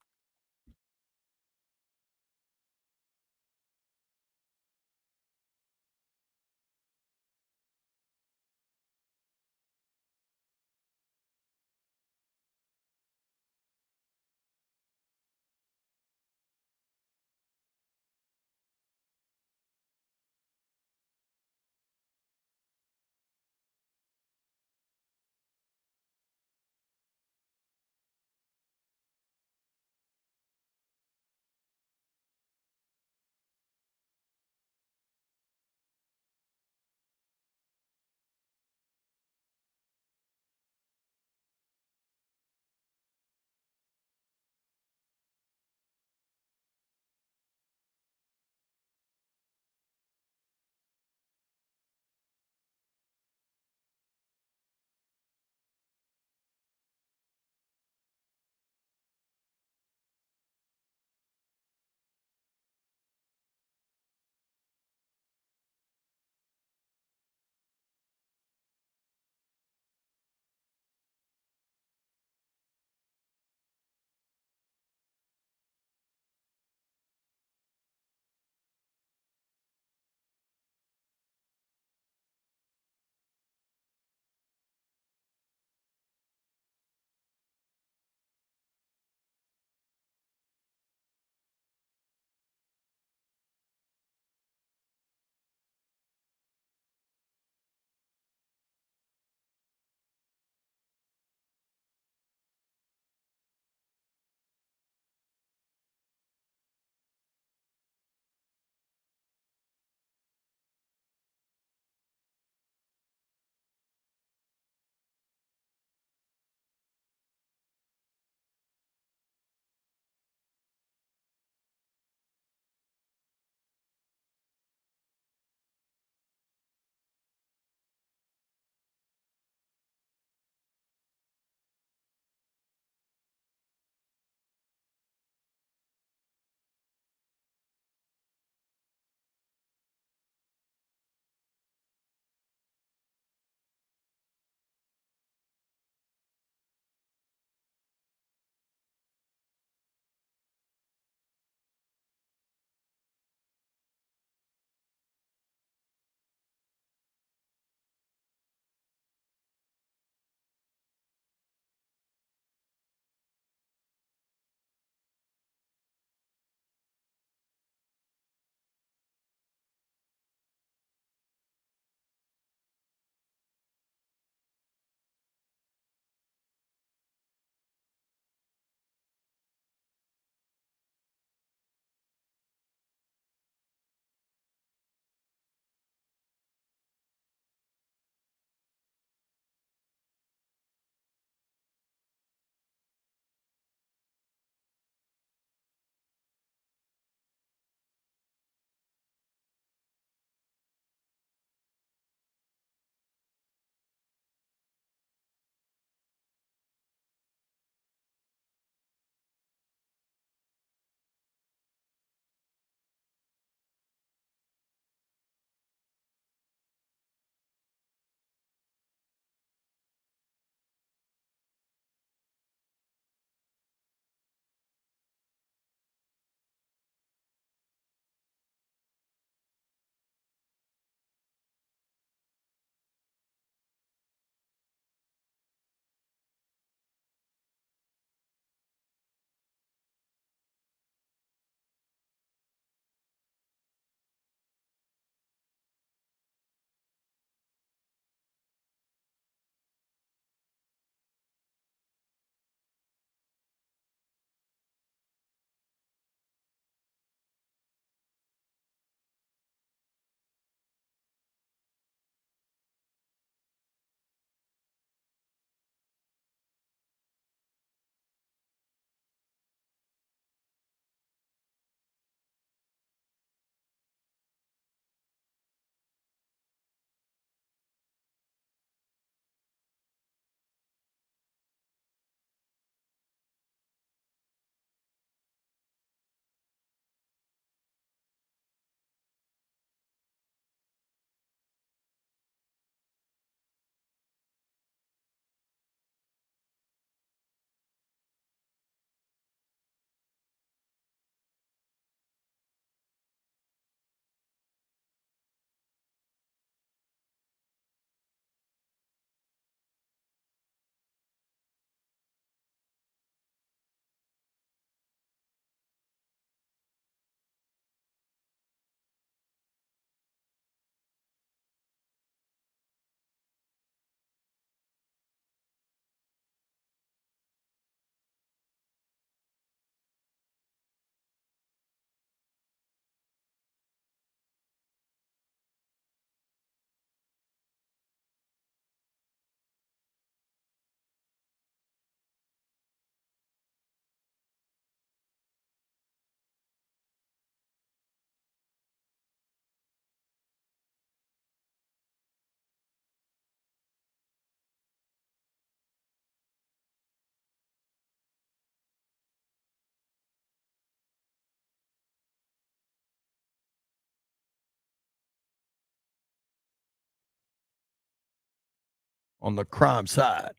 on the crime side.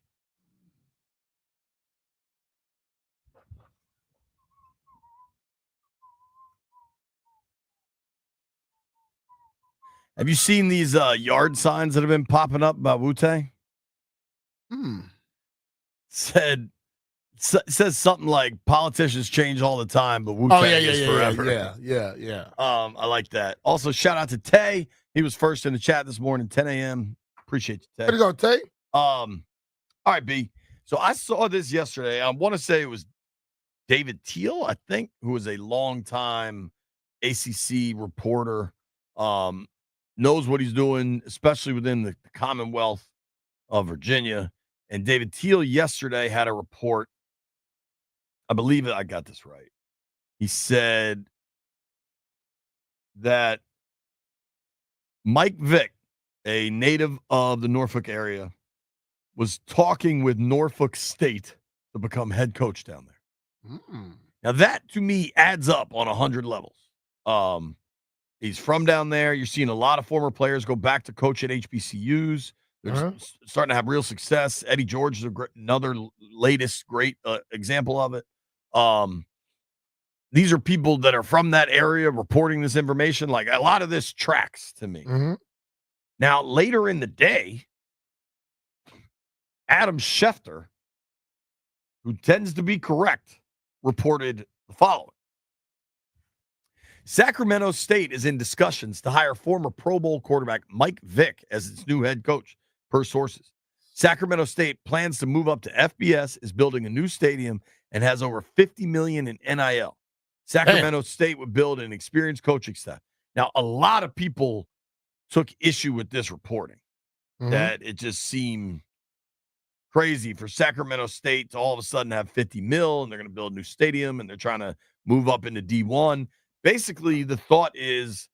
Have you seen these yard signs that have been popping up about Wu-Tang? Says something like politicians change all the time, but Wu-Tang is forever. Yeah. I like that. Also, shout out to Tay. He was first in the chat this morning, 10 a.m. Appreciate you, Tay. Way to go, Tay. All right, B. So I saw this yesterday. I want to say it was David Teal, I think, who was a longtime ACC reporter, knows what he's doing, especially within the Commonwealth of Virginia. And David Teal yesterday had a report. I believe I got this right. He said that Mike Vick, a native of the Norfolk area, was talking with Norfolk State to become head coach down there. Now, that to me adds up on 100 levels. He's from down there. You're seeing a lot of former players go back to coach at HBCUs. They're starting to have real success. Eddie George is another latest great example of it. These are people that are from that area reporting this information. Like, a lot of this tracks to me. Now, later in the day, Adam Schefter, who tends to be correct, reported the following. Sacramento State is in discussions to hire former Pro Bowl quarterback Mike Vick as its new head coach, per sources. Sacramento State plans to move up to FBS, is building a new stadium, and has over $50 million in NIL. Sacramento State would build an experienced coaching staff. Now, a lot of people took issue with this reporting, that it just seemed crazy for Sacramento State to all of a sudden have 50 mil, and they're going to build a new stadium, and they're trying to move up into D1. Basically, the thought is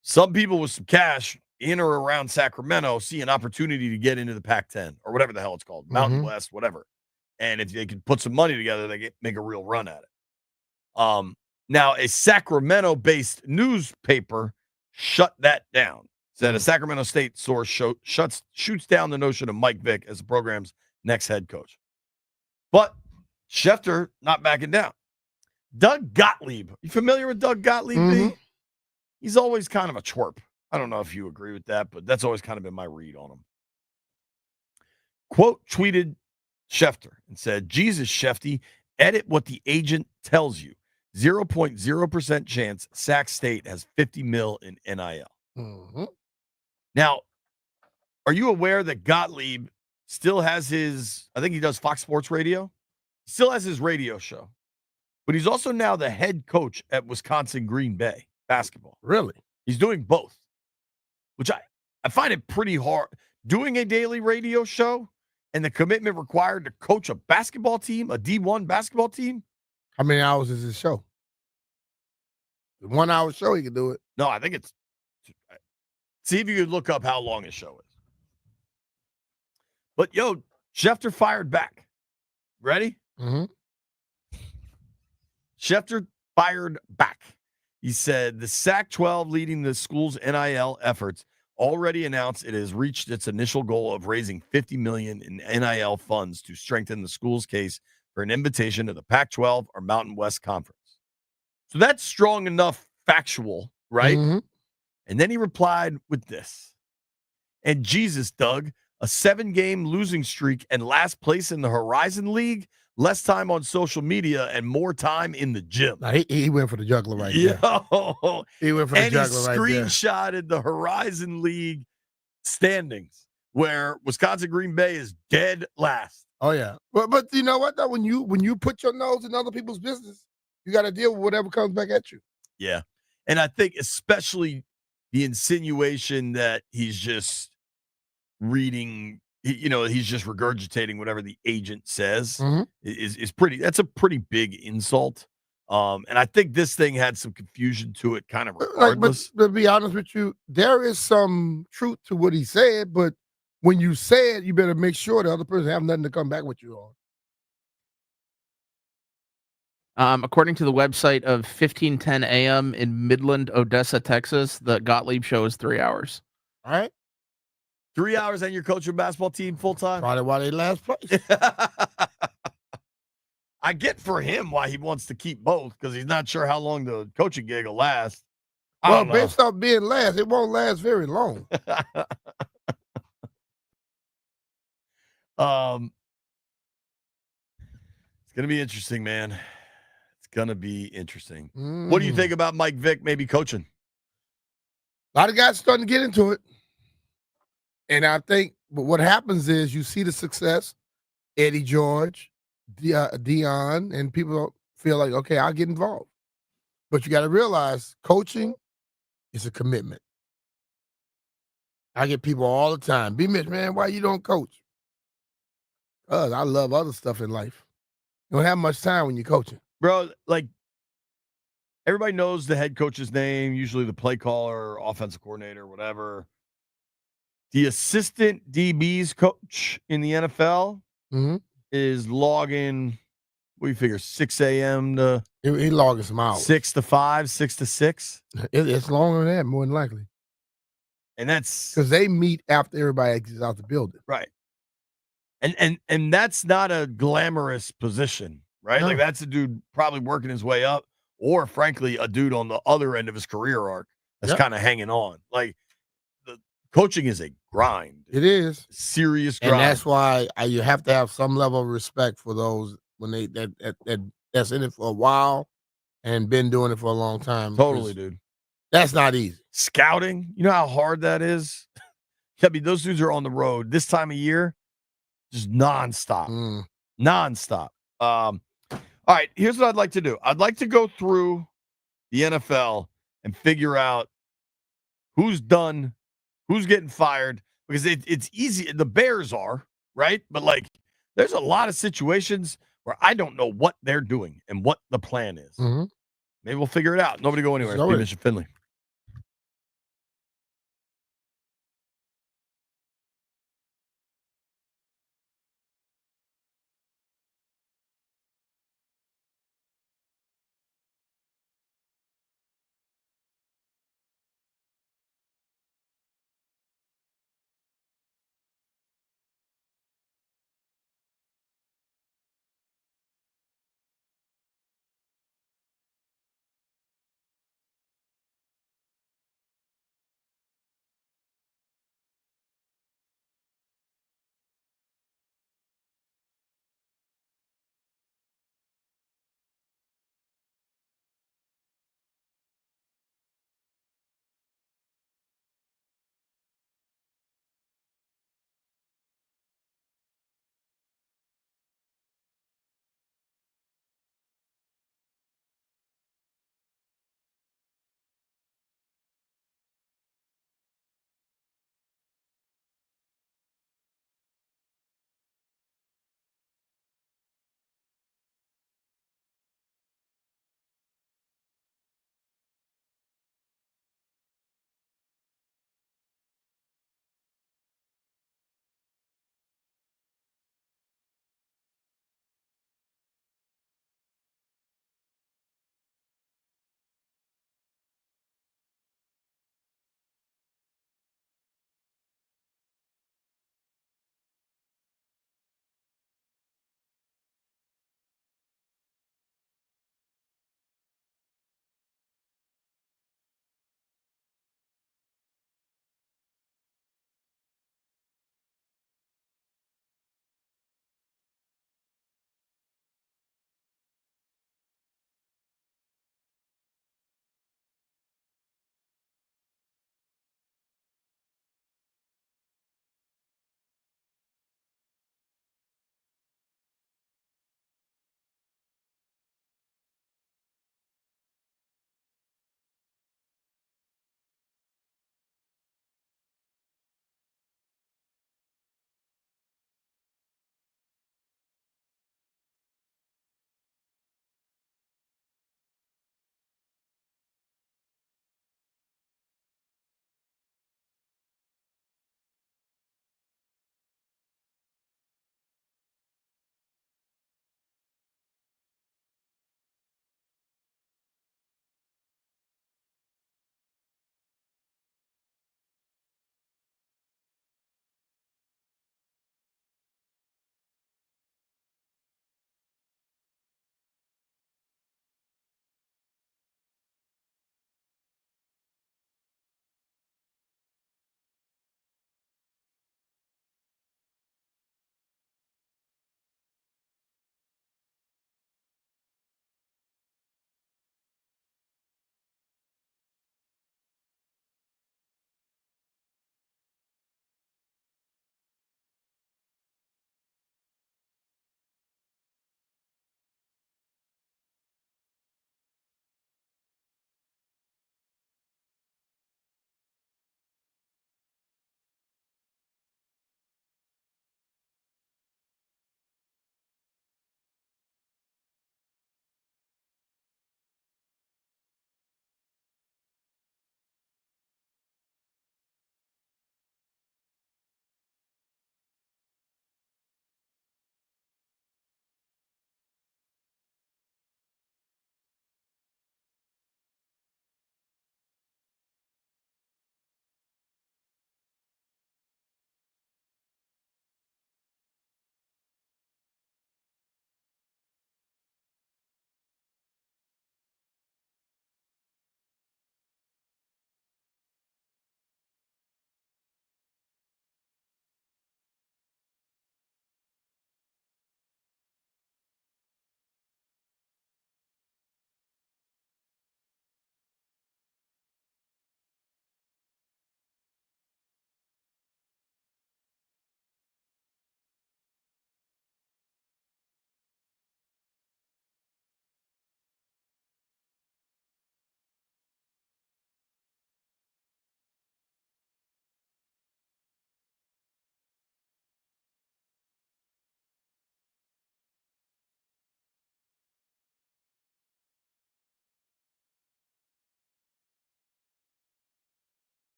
some people with some cash in or around Sacramento see an opportunity to get into the Pac-10 or whatever the hell it's called, Mountain West, whatever. And if they can put some money together, they make a real run at it. Now, a Sacramento-based newspaper shut that down. Said a Sacramento State source shoots down the notion of Mike Vick as the program's next head coach. But Schefter not backing down. Doug Gottlieb. You familiar with Doug Gottlieb? He's always kind of a twerp. I don't know if you agree with that, but that's always kind of been my read on him. Quote tweeted Schefter and said, Jesus, Shefty, edit what the agent tells you. 0.0% chance Sac State has 50 mil in NIL. Now, are you aware that Gottlieb still has I think he does Fox Sports Radio, still has his radio show, but he's also now the head coach at Wisconsin Green Bay basketball. Really? He's doing both, which I find it pretty hard. Doing a daily radio show and the commitment required to coach a basketball team, a D1 basketball team. How many hours is his show? The 1 hour show, he can do it. No, I think it's. See if you could look up how long his show is. But, Schefter fired back. Ready? Schefter fired back. He said the Sac-12 leading the school's NIL efforts already announced it has reached its initial goal of raising $50 million in NIL funds to strengthen the school's case for an invitation to the Pac-12 or Mountain West Conference. So that's strong enough factual, right? And then he replied with this. And Jesus, Doug, a 7-game losing streak and last place in the Horizon League, less time on social media and more time in the gym. Now, he went for the juggler right there. He went for the juggler right there. And he screenshotted the Horizon League standings where Wisconsin Green Bay is dead last. Oh, yeah. But you know what, though? When you put your nose in other people's business, you got to deal with whatever comes back at you. Yeah. And I think especially the insinuation that he's just reading, he's just regurgitating whatever the agent says is pretty, that's a pretty big insult. And I think this thing had some confusion to it kind of regardless. But to be honest with you, there is some truth to what he said, but when you say it, you better make sure the other person have nothing to come back with you on. According to the website of 1510 a.m. in Midland, Odessa, Texas, the Gottlieb show is 3 hours. All right. 3 hours and you're coaching a basketball team full time? Probably why they last place. I get for him why he wants to keep both because he's not sure how long the coaching gig will last. Well, based off being last, it won't last very long. It's gonna be interesting, man. It's gonna be interesting. What do you think about Mike Vick maybe coaching? A lot of guys starting to get into it. And I think what happens is you see the success, Eddie George, Dion, and people feel like, okay, I'll get involved. But you got to realize coaching is a commitment. I get people all the time, B-Mitch, man, why you don't coach? Because I love other stuff in life. You don't have much time when you're coaching. Bro, like, everybody knows the head coach's name, usually the play caller, offensive coordinator, whatever. The assistant DB's coach in the NFL is logging, what do you figure, 6 a.m. to he logging some hours. 6 to 5, 6 to 6? It's longer than that, more than likely. And that's because they meet after everybody exits out the building. Right. And that's not a glamorous position, right? No. Like that's a dude probably working his way up, or frankly, a dude on the other end of his career arc that's kind of hanging on. Like the coaching is a grind. It is serious grind. And that's why you have to have some level of respect for those when that's in it for a while and been doing it for a long time. Totally, dude. That's not easy. Scouting, you know how hard that is? I mean, those dudes are on the road this time of year, just nonstop. Nonstop. All right, here's what I'd like to do. I'd like to go through the NFL and figure out who's done, who's getting fired, because it's easy. The Bears are, right? But, like, there's a lot of situations where I don't know what they're doing and what the plan is. Maybe we'll figure it out. Nobody go anywhere. It's Bishop Finley.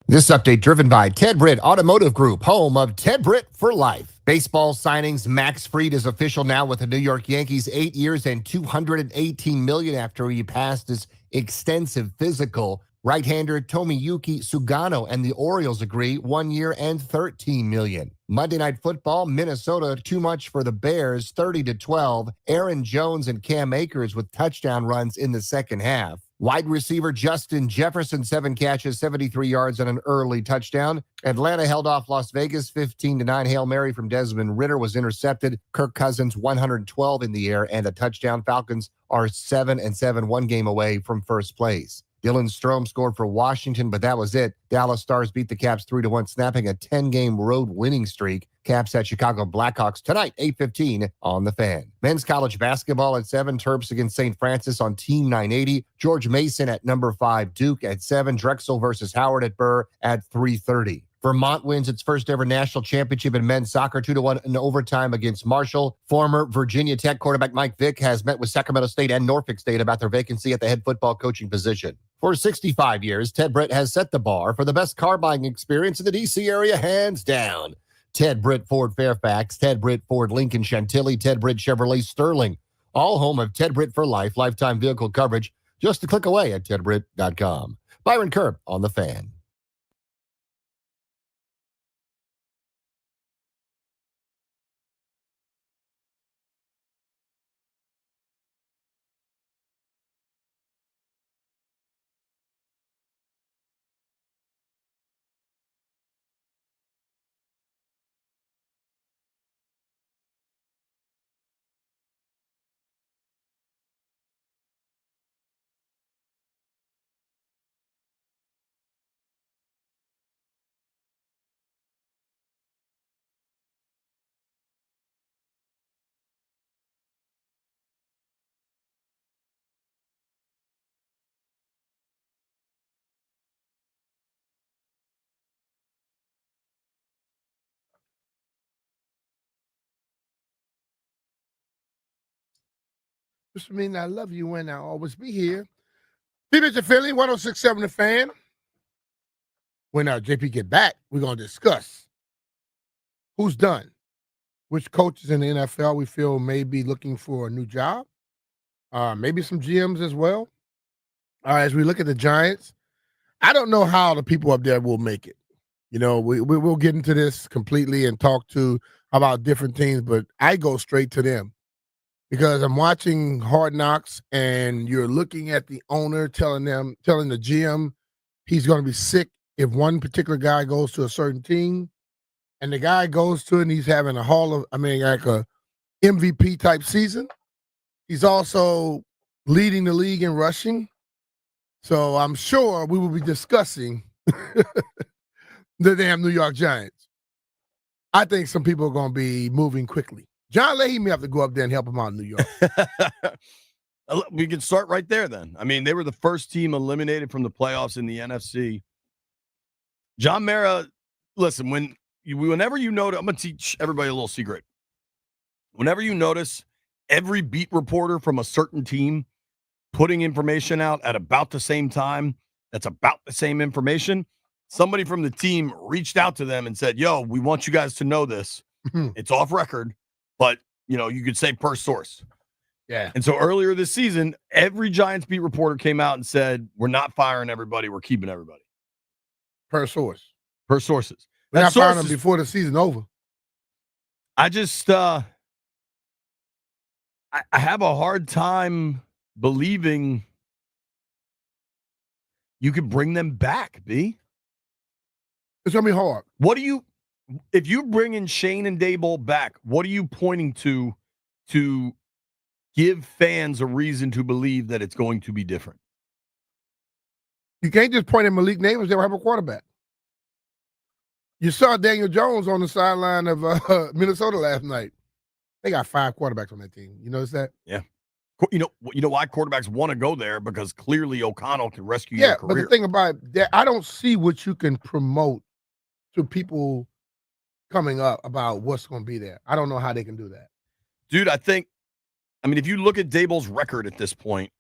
This update driven by Ted Britt Automotive Group, home of Ted Britt for life. Baseball signings, Max Fried is official now with the New York Yankees, 8 years and $218 million after he passed his extensive physical. Right-hander Tomiyuki Sugano and the Orioles agree 1 year and $13 million. Monday Night Football, Minnesota, too much for the Bears, 30-12. Aaron Jones and Cam Akers with touchdown runs in the second half. Wide receiver Justin Jefferson, 7 catches, 73 yards, and an early touchdown. Atlanta held off Las Vegas 15-9. Hail Mary from Desmond Ridder was intercepted. Kirk Cousins, 112 in the air and a touchdown. Falcons are 7-7, 1 game away from first place. Dylan Strome scored for Washington, but that was it. Dallas Stars beat the Caps 3-1, snapping a 10-game road winning streak. Caps at Chicago Blackhawks tonight, 8:15 on The Fan. Men's college basketball at 7, Terps against St. Francis on Team 980. George Mason at number 5, Duke at 7. Drexel versus Howard at Burr at 3:30. Vermont wins its first ever national championship in men's soccer, 2-1 in overtime against Marshall. Former Virginia Tech quarterback Mike Vick has met with Sacramento State and Norfolk State about their vacancy at the head football coaching position. For 65 years, Ted Britt has set the bar for the best car buying experience in the D.C. area, hands down. Ted Britt Ford Fairfax, Ted Britt Ford Lincoln Chantilly, Ted Britt Chevrolet Sterling, all home of Ted Britt for life, lifetime vehicle coverage, just a click away at tedbritt.com. Byron Kerb on The Fan. This means I love you and I'll always be here. Phoenix and Philly, 106.7 The Fan. When JP get back, we're going to discuss who's done, which coaches in the NFL we feel may be looking for a new job, maybe some GMs as well. As we look at the Giants, I don't know how the people up there will make it. You know, we'll get into this completely and talk about different teams, but I go straight to them. Because I'm watching Hard Knocks and you're looking at the owner telling the GM he's going to be sick if one particular guy goes to a certain team, and the guy goes to it and he's having like a MVP type season. He's also leading the league in rushing. So I'm sure we will be discussing the damn New York Giants. I think some people are going to be moving quickly. John Leahy may have to go up there and help him out in New York. We can start right there then. I mean, they were the first team eliminated from the playoffs in the NFC. John Mara, listen, whenever you notice, I'm going to teach everybody a little secret. Whenever you notice every beat reporter from a certain team putting information out at about the same time, that's about the same information, somebody from the team reached out to them and said, yo, we want you guys to know this. It's off record. But, you could say per source. Yeah. And so earlier this season, every Giants beat reporter came out and said, we're not firing everybody. We're keeping everybody. Per source. Per sources. We're not firing them before the season over. I just, I have a hard time believing you could bring them back, B. It's going to be hard. If you bring in Shane and Daboll back, what are you pointing to give fans a reason to believe that it's going to be different? You can't just point at Malik Neighbors. They don't have a quarterback. You saw Daniel Jones on the sideline of Minnesota last night. They got 5 quarterbacks on that team. You notice that? Yeah. You know why quarterbacks want to go there? Because clearly O'Connell can rescue your career. But the thing about that, I don't see what you can promote to people coming up about what's going to be there. I don't know how they can do that. Dude, if you look at Daboll's record at this point,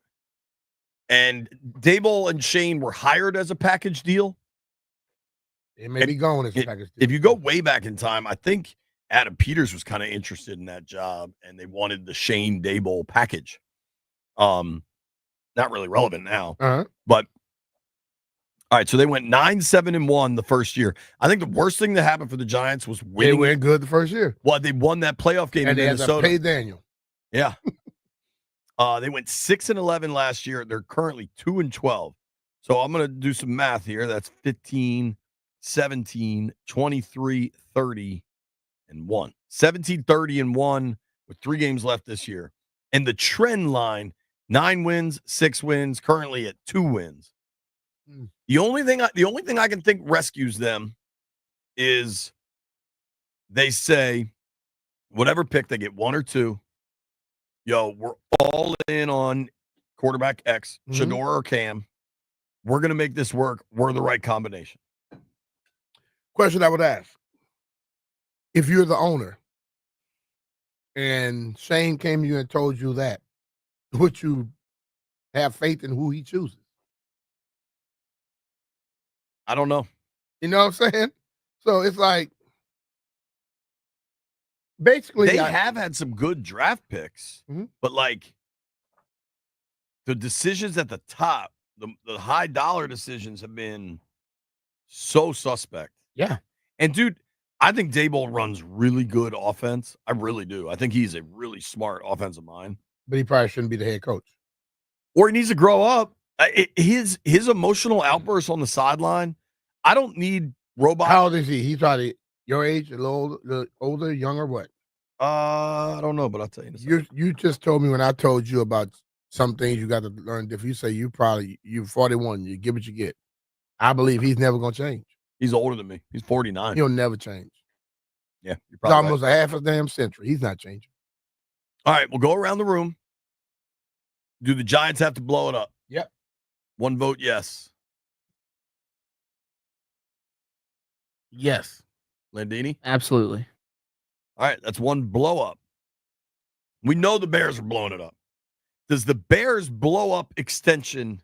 and Daboll and Shane were hired as a package deal, It may be gone as package. If you go way back in time, I think Adam Peters was kind of interested in that job, and they wanted the Shane Daboll package. Not really relevant now, but all right. So they went 9-7-1 the first year. I think the worst thing that happened for the Giants was winning. They went good the first year. Well, they won that playoff game and in they Minnesota. Had to pay Daniel. Yeah. They went 6-11 last year. They're currently 2-12. So I'm going to do some math here. That's 15, 17, 23, 30, and 1. 17, 30, and 1 with 3 games left this year. And the trend line, 9 wins, 6 wins, currently at 2 wins. The only thing I can think rescues them is they say whatever pick they get, 1 or 2, we're all in on quarterback X, Shador or Cam. We're going to make this work. We're the right combination. Question I would ask. If you're the owner and Shane came to you and told you that, would you have faith in who he chooses? I don't know. You know what I'm saying? So it's like, basically, they have had some good draft picks, but like the decisions at the top, the high dollar decisions have been so suspect. Yeah. And dude, I think Daboll runs really good offense. I really do. I think he's a really smart offensive mind. But he probably shouldn't be the head coach. Or he needs to grow up. His emotional outbursts on the sideline, I don't need robot. How old is he? He's probably your age, a little older, younger, what? I don't know, but I'll tell you in a second. You just told me when I told you about some things you got to learn. If you say you're 41, you get what you get. I believe he's never going to change. He's older than me. He's 49. He'll never change. Yeah, you're He's probably almost a half a damn century. He's not changing. All right, we'll go around the room. Do the Giants have to blow it up? Yep. 1 vote, yes. Yes. Landini? Absolutely. All right, that's 1 blow up. We know the Bears are blowing it up. Does the Bears blow up extension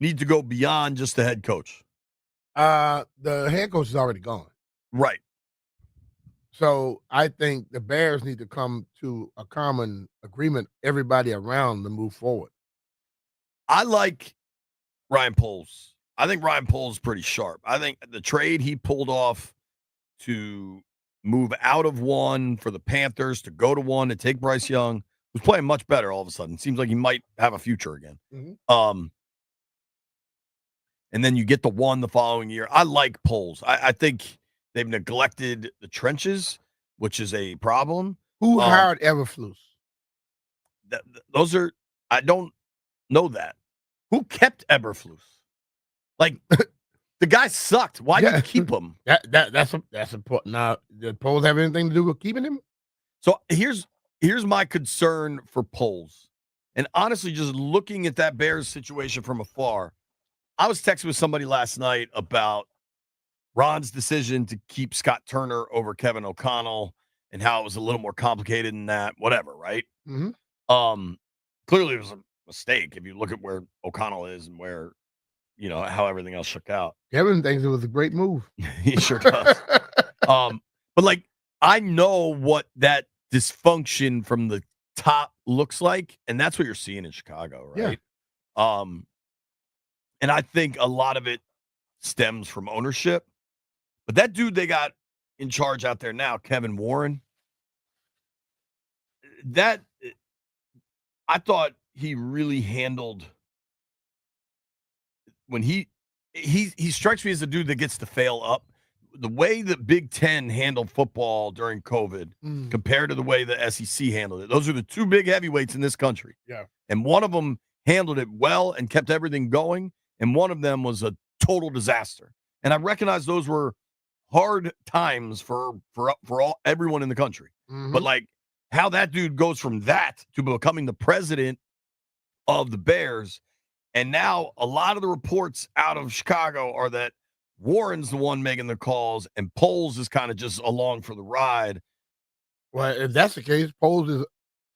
need to go beyond just the head coach? The head coach is already gone. Right. So I think the Bears need to come to a common agreement, everybody around, to move forward. I like Ryan Poles. I think Ryan Poles is pretty sharp. I think the trade he pulled off to move out of 1 for the Panthers to go to 1 to take Bryce Young was playing much better all of a sudden. Seems like he might have a future again. And then you get the 1 the following year. I like Poles. I think they've neglected the trenches, which is a problem. Who hired Eberflus? Those are, I don't know that. Who kept Eberflus? Like, the guy sucked. Why did you keep him? That's important. Now, did Poles have anything to do with keeping him? So here's my concern for Poles. And honestly, just looking at that Bears situation from afar, I was texting with somebody last night about Ron's decision to keep Scott Turner over Kevin O'Connell and how it was a little more complicated than that, whatever, right? Clearly it was a mistake if you look at where O'Connell is and where, how everything else shook out. Kevin thinks it was a great move. He sure does. But like, I know what that dysfunction from the top looks like, and that's what you're seeing in Chicago, right? Yeah. And I think a lot of it stems from ownership. But that dude they got in charge out there now, Kevin Warren, that I thought he really handled when he strikes me as a dude that gets to fail up. The way the Big Ten handled football during COVID compared to the way the SEC handled it. Those are the 2 big heavyweights in this country. Yeah. And one of them handled it well and kept everything going. And one of them was a total disaster. And I recognize those were hard times for everyone in the country. But like how that dude goes from that to becoming the president of the Bears. And now a lot of the reports out of Chicago are that Warren's the one making the calls and Poles is kind of just along for the ride. Well, if that's the case, Poles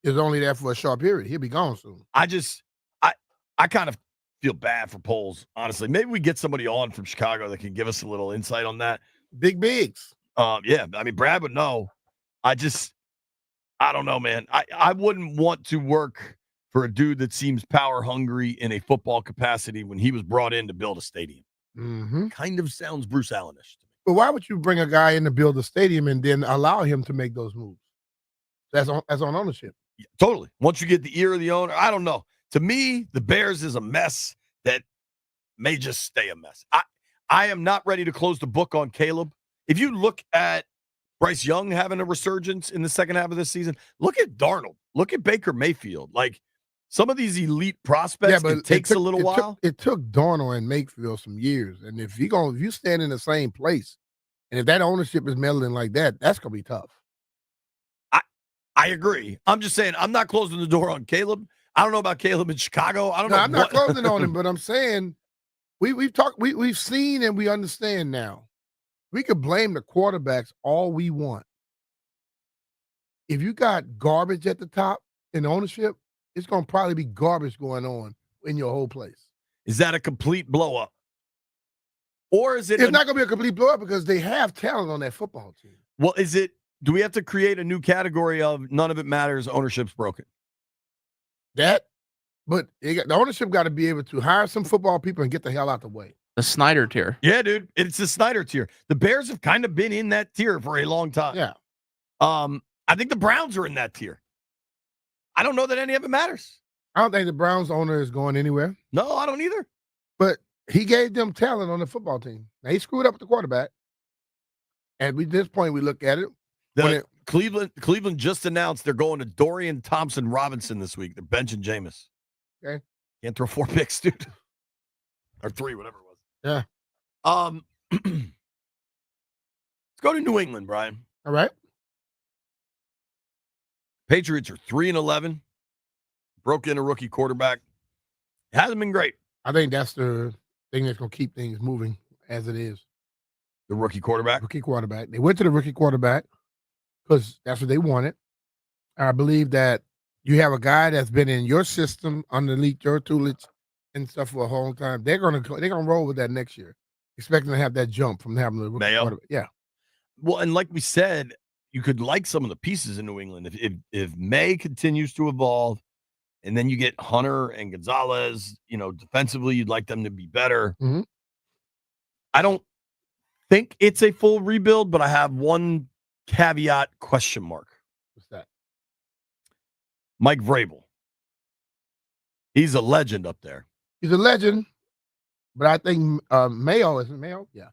is only there for a short period. He'll be gone soon. I kind of feel bad for Poles, honestly. Maybe we get somebody on from Chicago that can give us a little insight on that. Big bigs. Yeah, I mean, Brad would know. I don't know, man. I wouldn't want to work for a dude that seems power hungry in a football capacity when he was brought in to build a stadium. Mm-hmm. Kind of sounds Bruce Allenish to me. But why would you bring a guy in to build a stadium and then allow him to make those moves? That's on ownership. Yeah, totally. Once you get the ear of the owner, I don't know. To me, the Bears is a mess that may just stay a mess. I am not ready to close the book on Caleb. If you look at Bryce Young having a resurgence in the second half of this season, look at Darnold. Look at Baker Mayfield. Like, some of these elite prospects, it takes a little while. It took Darnold and Mayfield some years. And if you stand in the same place, and if that ownership is meddling like that, that's going to be tough. I agree. I'm just saying, I'm not closing the door on Caleb. I don't know about Caleb in Chicago. I don't know. I'm not closing on him, but I'm saying we've seen and we understand now. We could blame the quarterbacks all we want. If you got garbage at the top in ownership, it's going to probably be garbage going on in your whole place. Is that a complete blow up? Or is it? It's not going to be a complete blow up because they have talent on that football team. Well, do we have to create a new category of none of it matters, ownership's broken? But the ownership got to be able to hire some football people and get the hell out the way. The Snyder tier. Yeah, dude. It's the Snyder tier. The Bears have kind of been in that tier for a long time. Yeah. I think the Browns are in that tier. I don't know that any of it matters. I don't think the Browns owner is going anywhere. No, I don't either. But he gave them talent on the football team. Now, he screwed up with the quarterback. And at this point, we look at it. Cleveland just announced they're going to Dorian Thompson-Robinson this week. They're benching Jameis. Okay. Can't throw 4 picks, dude. Or 3, whatever it was. Yeah. Let's go to New England, Brian. All right. Patriots are 3-11. Broke in a rookie quarterback. It hasn't been great. I think that's the thing that's going to keep things moving as it is. The rookie quarterback? Rookie quarterback. They went to the rookie quarterback because that's what they wanted. I believe that you have a guy that's been in your system underneath your tutelage and stuff for a whole time. They're gonna roll with that next year, expecting to have that jump from having the rookie quarterback. Yeah. Well, and like we said, you could like some of the pieces in New England if May continues to evolve, and then you get Hunter and Gonzalez. Defensively, you'd like them to be better. Mm-hmm. I don't think it's a full rebuild, but I have one caveat question mark. What's that? Mike Vrabel. He's a legend up there. He's a legend, but I think Mayo, isn't Mayo? Yeah.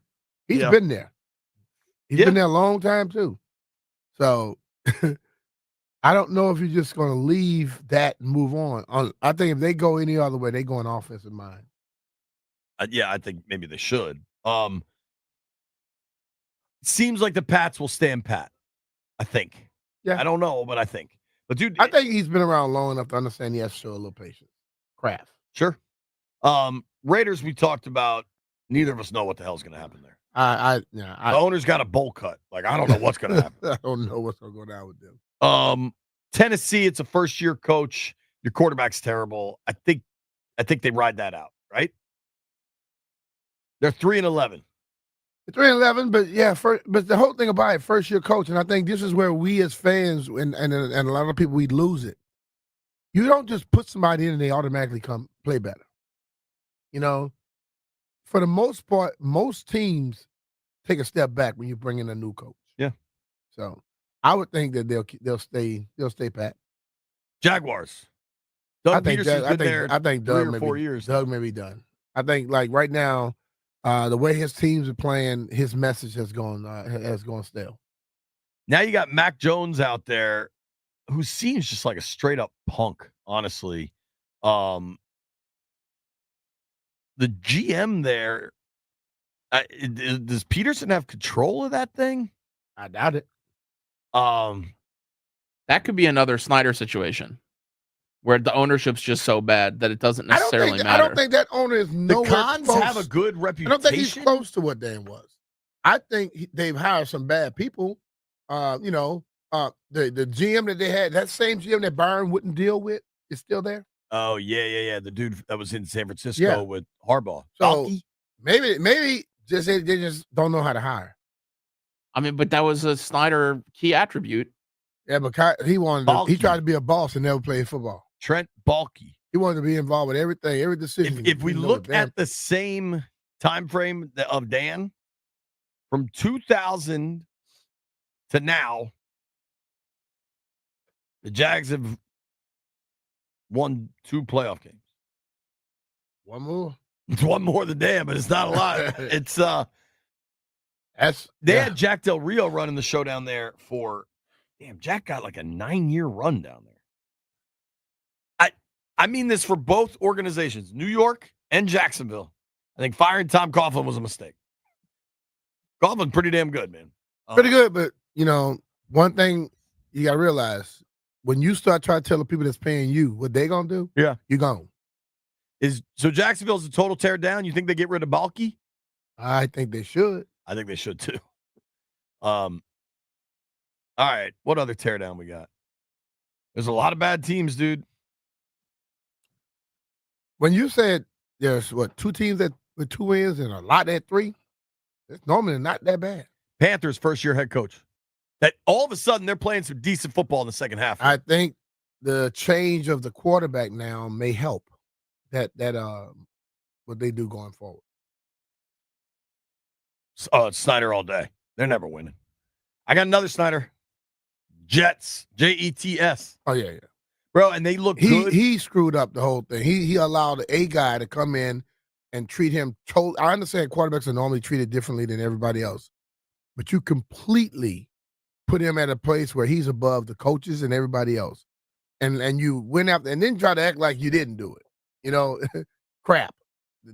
He's been there. He's been there a long time too. So I don't know if you're just going to leave that and move on. I think if they go any other way, they go in offensive mind. I think maybe they should. Seems like the Pats will stand pat. I think. Yeah. I don't know, but I think. But dude, I think he's been around long enough to understand he has to show a little patience. Craft. Sure. Raiders, we talked about. Neither of us know what the hell's going to happen there. The owner's got a bowl cut. Like, I don't know what's going to happen. I don't know what's going to go down with them. Tennessee, it's a first-year coach. Your quarterback's terrible. I think they ride that out, right? They're 3-11. They're 3-11, but yeah, but the whole thing about it, first-year coach, and I think this is where we as fans and a lot of people, we lose it. You don't just put somebody in and they automatically come play better. For the most part, most teams take a step back when you bring in a new coach. Yeah. So I would think that they'll stay pat. Jaguars. Doug Peterson's been there I think 3 or 4 years. Doug may be done. I think like right now, the way his teams are playing, his message has gone stale. Now you got Mac Jones out there, who seems just like a straight up punk, honestly. The GM there, does Peterson have control of that thing? I doubt it. That could be another Snyder situation where the ownership's just so bad that it doesn't necessarily matter. I don't think that owner is nowhere close. The Cons have a good reputation. I don't think he's close to what Dan was. I think they've hired some bad people. The GM that they had, that same GM that Byron wouldn't deal with, is still there. Oh, yeah. The dude that was in San Francisco Yeah. with Harbaugh. So Balky? maybe just they just don't know how to hire. I mean, but that was a Snyder key attribute. Yeah, but he Balky. he tried to be a boss and never played football. Trent Balky. He wanted to be involved with everything, every decision. If we look at the same time frame of Dan, from 2000 to now, the Jags have won 2 playoff games. One more. It's one more than Dan, but it's not a lot. It's they had Jack Del Rio running the show down there for Jack got like a 9-year run down there. I mean this for both organizations, New York and Jacksonville. I think firing Tom Coughlin was a mistake. Coughlin's pretty damn good, man. Pretty good, but one thing you gotta realize when you start trying to tell the people that's paying you what they gonna do, you gone. So Jacksonville's a total tear down? You think they get rid of Balky? I think they should. I think they should too. All right. What other teardown we got? There's a lot of bad teams, dude. When you said there's 2 teams with 2 wins and a lot at 3, it's normally not that bad. Panthers first-year head coach. That all of a sudden they're playing some decent football in the second half. I think the change of the quarterback now may help that what they do going forward. It's Snyder all day. They're never winning. I got another Snyder. Jets. Jets. Oh yeah. Bro, and they look good. He screwed up the whole thing. He allowed a guy to come in and treat him I understand quarterbacks are normally treated differently than everybody else, but you completely put him at a place where he's above the coaches and everybody else. And you went after and then try to act like you didn't do it. Crap.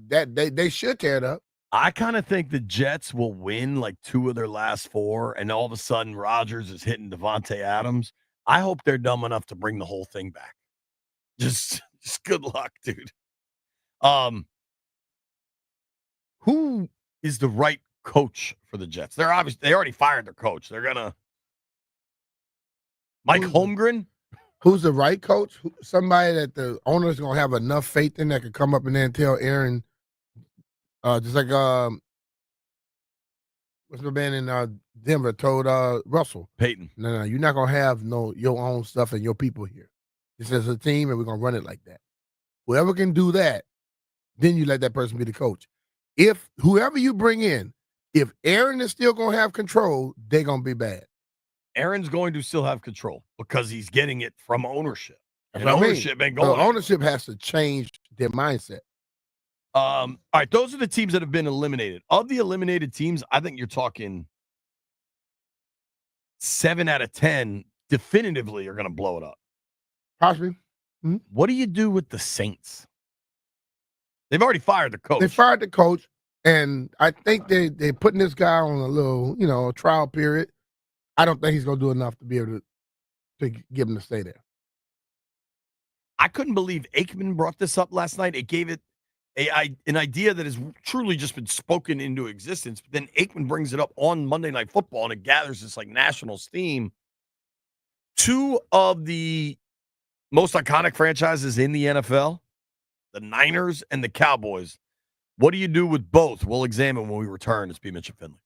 That they should tear it up. I kind of think the Jets will win like 2 of their last 4, and all of a sudden Rodgers is hitting Devontae Adams. I hope they're dumb enough to bring the whole thing back. Just good luck, dude. Who is the right coach for the Jets? They already fired their coach. They're gonna Mike Holmgren. Who's the right coach? Somebody that the owner's gonna have enough faith in that could come up and then tell Aaron, just like what's the man in Denver told Russell Peyton. No, you're not gonna have your own stuff and your people here. This is a team, and we're gonna run it like that. Whoever can do that, then you let that person be the coach. If whoever you bring in, if Aaron is still gonna have control, they're gonna be bad. Aaron's going to still have control because he's getting it from ownership. And That's what I mean. ownership ain't going. So ownership has to change their mindset. All right, those are the teams that have been eliminated. Of the eliminated teams, I think you're talking 7 out of 10 definitively are going to blow it up. Possibly. Mm-hmm. What do you do with the Saints? They've already fired the coach. They fired the coach, and I think they're putting this guy on a little, trial period. I don't think he's going to do enough to be able to give him to stay there. I couldn't believe Aikman brought this up last night. It gave it an idea that has truly just been spoken into existence. But then Aikman brings it up on Monday Night Football, and it gathers this national steam. 2 of the most iconic franchises in the NFL, the Niners and the Cowboys. What do you do with both? We'll examine when we return. It's B. Mitch and Finley.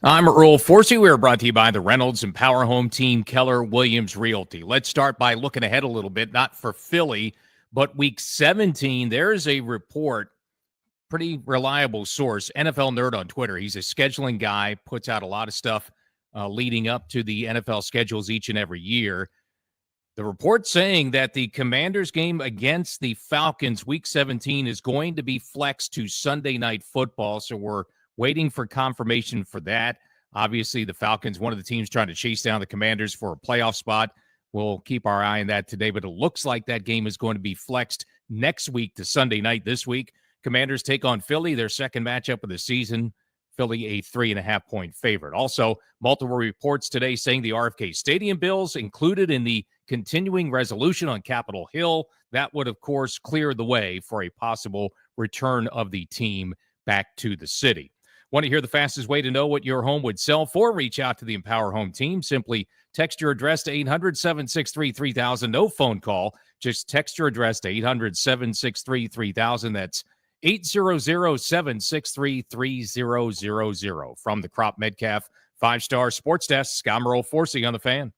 I'm Earl Forsey. We are brought to you by the Reynolds and Power Home Team, Keller Williams Realty. Let's start by looking ahead a little bit, not for Philly, but Week 17. There's a report, pretty reliable source, NFL Nerd on Twitter. He's a scheduling guy, puts out a lot of stuff leading up to the NFL schedules each and every year. The report saying that the Commanders game against the Falcons Week 17 is going to be flexed to Sunday Night Football, so we're waiting for confirmation for that. Obviously, the Falcons, one of the teams trying to chase down the Commanders for a playoff spot. We'll keep our eye on that today, but it looks like that game is going to be flexed next week to Sunday night this week. Commanders take on Philly, their second matchup of the season. Philly a 3.5-point favorite. Also, multiple reports today saying the RFK Stadium bills included in the continuing resolution on Capitol Hill. That would, of course, clear the way for a possible return of the team back to the city. Want to hear the fastest way to know what your home would sell for? Reach out to the Empower Home team. Simply text your address to 800-763-3000. No phone call. Just text your address to 800-763-3000. That's 800-763-3000. From the Crop Metcalf 5-Star Sports Desk, I'm Earl Forsey on the Fan.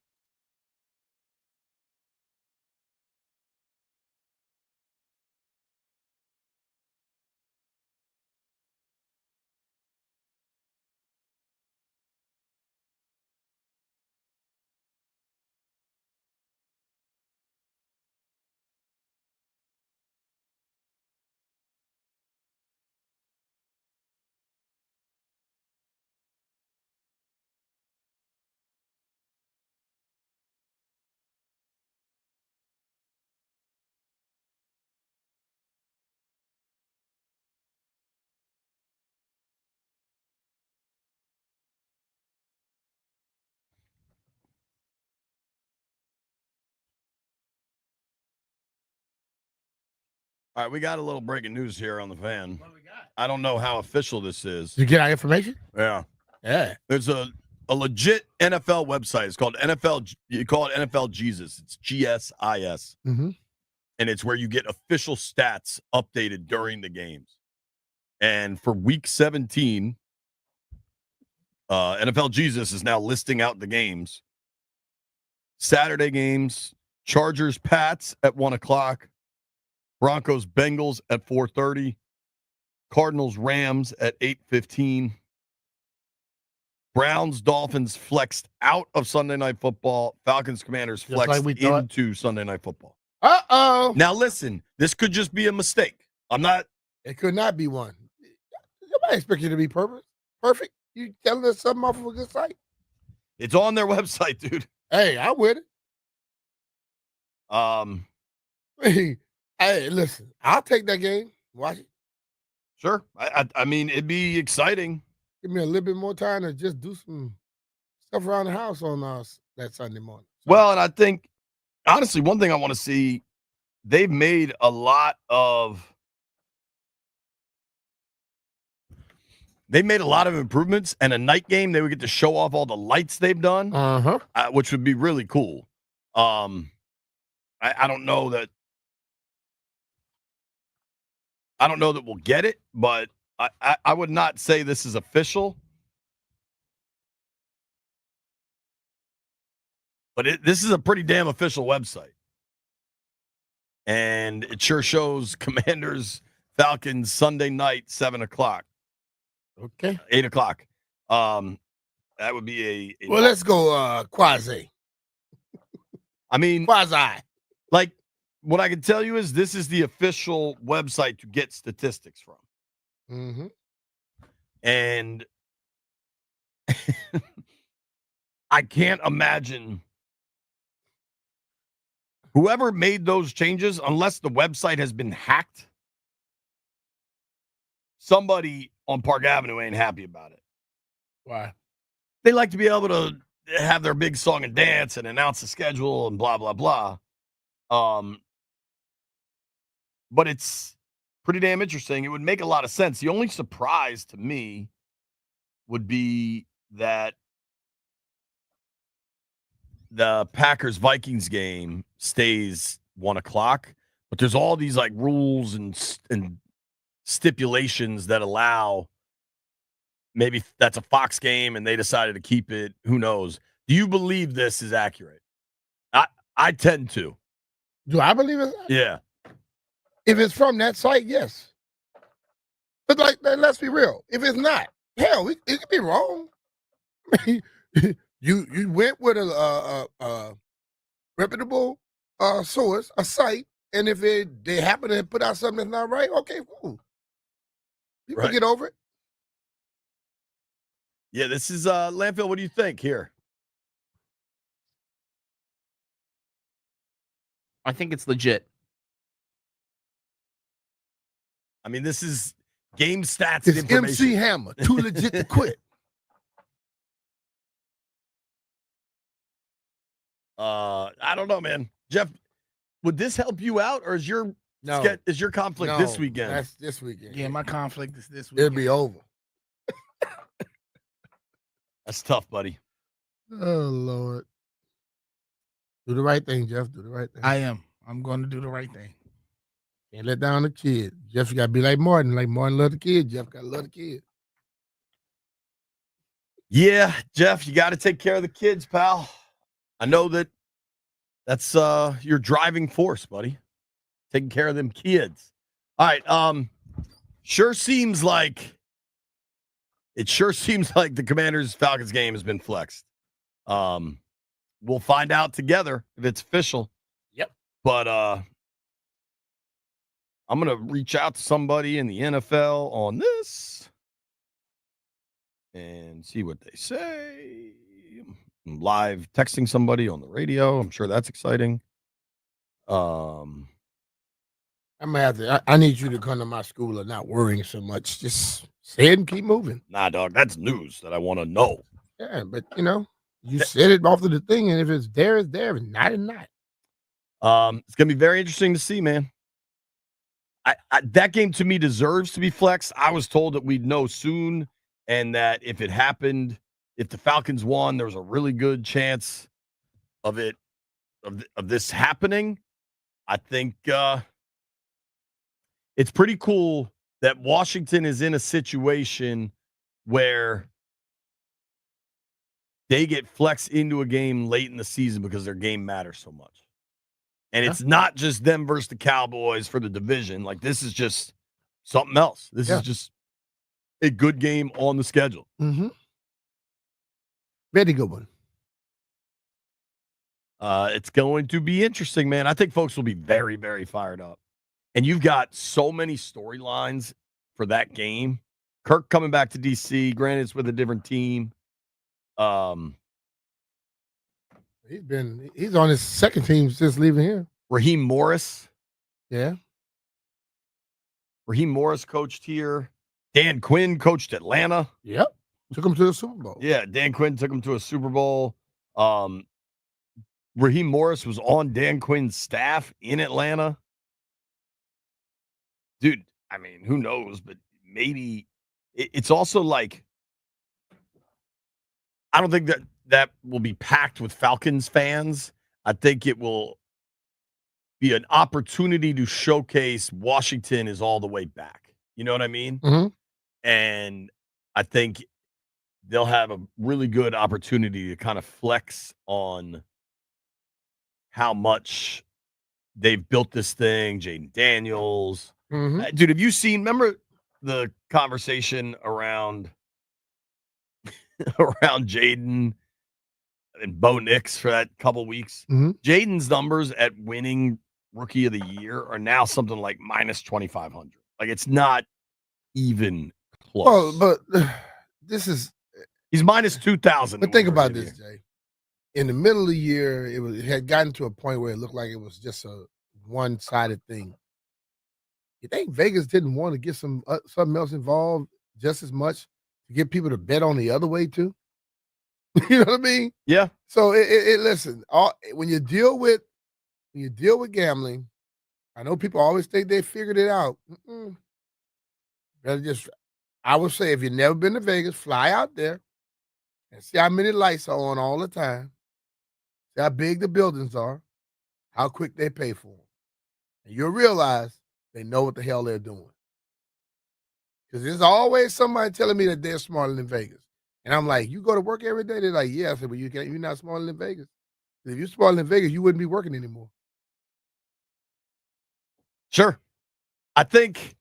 All right, we got a little breaking news here on the Fan. What do we got? I don't know how official this is. Did you get our information? Yeah. Yeah. There's a legit NFL website. It's called NFL. You call it NFL Jesus. It's GSIS. Mm-hmm. And it's where you get official stats updated during the games. And for Week 17, NFL Jesus is now listing out the games. Saturday games, Chargers Pats at 1 o'clock. Broncos Bengals at 4:30. Cardinals Rams at 8:15. Browns Dolphins flexed out of Sunday Night Football. Falcons Commanders flexed into Sunday Night Football. Uh-oh. Now listen, this could just be a mistake. It could not be one. Nobody expects you to be perfect. You telling us something off of a good site? It's on their website, dude. Hey, I'm with it. Hey, listen, I'll take that game. Watch it. Sure. I mean, it'd be exciting. Give me a little bit more time to just do some stuff around the house on that Sunday morning. Well, and I think, honestly, one thing I want to see, they've made a lot of improvements, and a night game, they would get to show off all the lights they've done, which would be really cool. I don't know that we'll get it, but I would not say this is official. But this is a pretty damn official website. And it sure shows Commanders, Falcons, Sunday night, 7 o'clock. Okay. 8 o'clock. That would be a well, let's go quasi. I mean, quasi. Like, what I can tell you is this is the official website to get statistics from. Mm-hmm. And I can't imagine whoever made those changes, unless the website has been hacked, somebody on Park Avenue ain't happy about it. Why? They like to be able to have their big song and dance and announce the schedule and blah, blah, blah. But it's pretty damn interesting. It would make a lot of sense. The only surprise to me would be that the Packers-Vikings game stays 1 o'clock, but there's all these like rules and stipulations that allow maybe that's a Fox game and they decided to keep it. Who knows? Do you believe this is accurate? I tend to. Do I believe it? Yeah. If it's from that site, yes. But let's be real. If it's not, hell, it could be wrong. you went with a reputable source, a site, and if they happen to put out something that's not right, okay, cool. People get over it. Yeah, this is Landfill. What do you think here? I think it's legit. I mean, this is game stats It's information. MC Hammer, too legit to quit. I don't know, man. Jeff, would this help you out, or is your conflict this weekend? That's this weekend. Yeah, my conflict is this weekend. It'll be over. That's tough, buddy. Oh Lord. Do the right thing, Jeff. Do the right thing. I am. I'm going to do the right thing. Can't let down the kid. Jeff, you gotta be like Martin. Like Martin loved the kid. Jeff gotta love the kid. Yeah, Jeff, you got to take care of the kids, pal. I know that's your driving force, buddy. Taking care of them kids. All right. Sure seems like the Commanders Falcons game has been flexed. We'll find out together if it's official. Yep. But I'm gonna reach out to somebody in the NFL on this and see what they say. I'm live texting somebody on the radio. I'm sure that's exciting. I'm gonna have to. I need you to come to my school and not worrying so much. Just say it and keep moving. Nah, dog, that's news that I want to know. Yeah, but you said it off of the thing, and if it's there, it's there. If not, it's not. It's gonna be very interesting to see, man. That game to me deserves to be flexed. I was told that we'd know soon, and that if it happened, if the Falcons won, there was a really good chance of this happening. I think it's pretty cool that Washington is in a situation where they get flexed into a game late in the season because their game matters so much. And it's not just them versus the Cowboys for the division. Like, this is just something else. This is just a good game on the schedule. Mm-hmm. Very good one. It's going to be interesting, man. I think folks will be very, very fired up. And you've got so many storylines for that game. Kirk coming back to DC. Granted, it's with a different team. He's on his second team since leaving here. Raheem Morris. Yeah. Raheem Morris coached here. Dan Quinn coached Atlanta. Yep. Took him to the Super Bowl. Yeah, Dan Quinn took him to a Super Bowl. Raheem Morris was on Dan Quinn's staff in Atlanta. Dude, I mean, who knows? But maybe it's also like, I don't think that will be packed with Falcons fans. I think it will be an opportunity to showcase Washington is all the way back. You know what I mean? Mm-hmm. And I think they'll have a really good opportunity to kind of flex on how much they've built this thing. Jayden Daniels. Mm-hmm. Dude, have you seen, remember the conversation around Jayden and Bo Nix for that couple weeks? Mm-hmm. Jayden's numbers at winning Rookie of the Year are now something like minus 2,500. Like, it's not even close. Well, but this is... He's minus 2,000. But think about this, Jay. In the middle of the year, it had gotten to a point where it looked like it was just a one-sided thing. You think Vegas didn't want to get something else involved just as much to get people to bet on the other way too? You know what I mean? Yeah. So listen, when you deal with gambling, I know people always think they figured it out. I would say, if you've never been to Vegas, fly out there and see how many lights are on all the time. See how big the buildings are, how quick they pay for them. And you'll realize they know what the hell they're doing. Because there's always somebody telling me that they're smarter than Vegas. And I'm like, you go to work every day? They're like, yeah. I said, well, you're not smarter than Vegas. If you're smarter than Vegas, you wouldn't be working anymore. Sure. I think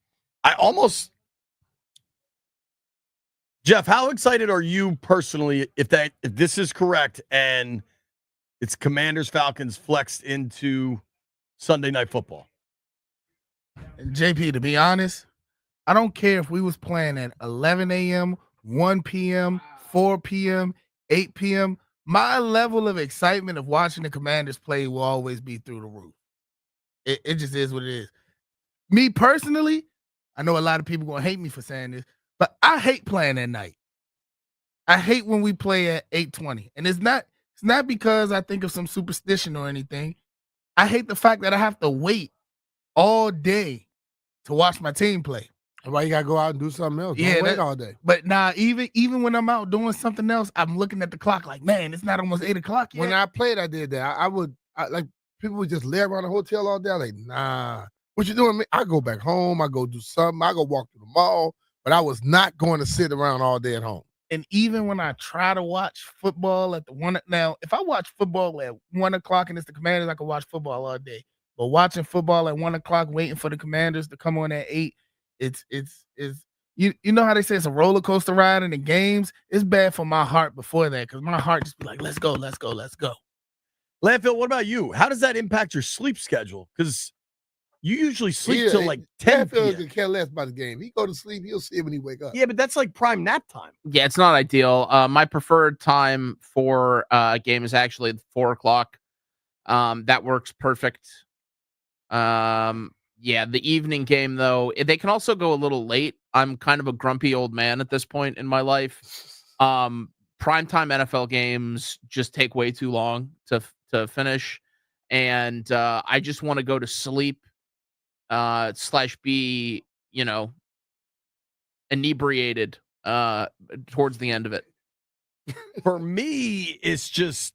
Jeff, how excited are you personally if this is correct and it's Commanders Falcons flexed into Sunday Night Football? And JP, to be honest, I don't care if we was playing at 11 a.m., 1 p.m., 4 p.m., 8 p.m. My level of excitement of watching the Commanders play will always be through the roof. It just is what it is. Me personally, I know a lot of people going to hate me for saying this, but I hate playing at night. I hate when we play at 8:20. And it's not because I think of some superstition or anything. I hate the fact that I have to wait all day to watch my team play. That's why you gotta go out and do something else. Don't wait all day. But nah, even when I'm out doing something else, I'm looking at the clock like, man, it's not almost 8 o'clock yet. When I played, I did that. I like people would just lay around the hotel all day. I'm like, nah, what you doing? I go back home. I go do something. I go walk through the mall. But I was not going to sit around all day at home. And even when I try to watch football at the one, now if I watch football at 1 o'clock and it's the Commanders, I can watch football all day. But watching football at 1 o'clock, waiting for the Commanders to come on at 8, it's you know how they say it's a roller coaster ride in the games. It's bad for my heart before that because my heart just be like, let's go, let's go, let's go. Landfill, what about you? How does that impact your sleep schedule? Because you usually sleep till like 10 p.m. p.m. Could care less about the game. He go to sleep, he'll see it when he wake up. Yeah, but that's like prime nap time. Yeah, it's not ideal. My preferred time for a game is actually 4 o'clock. That works perfect. Yeah, the evening game, though, they can also go a little late. I'm kind of a grumpy old man at this point in my life. Primetime NFL games just take way too long to finish. And I just want to go to sleep / be, inebriated towards the end of it. For me, it's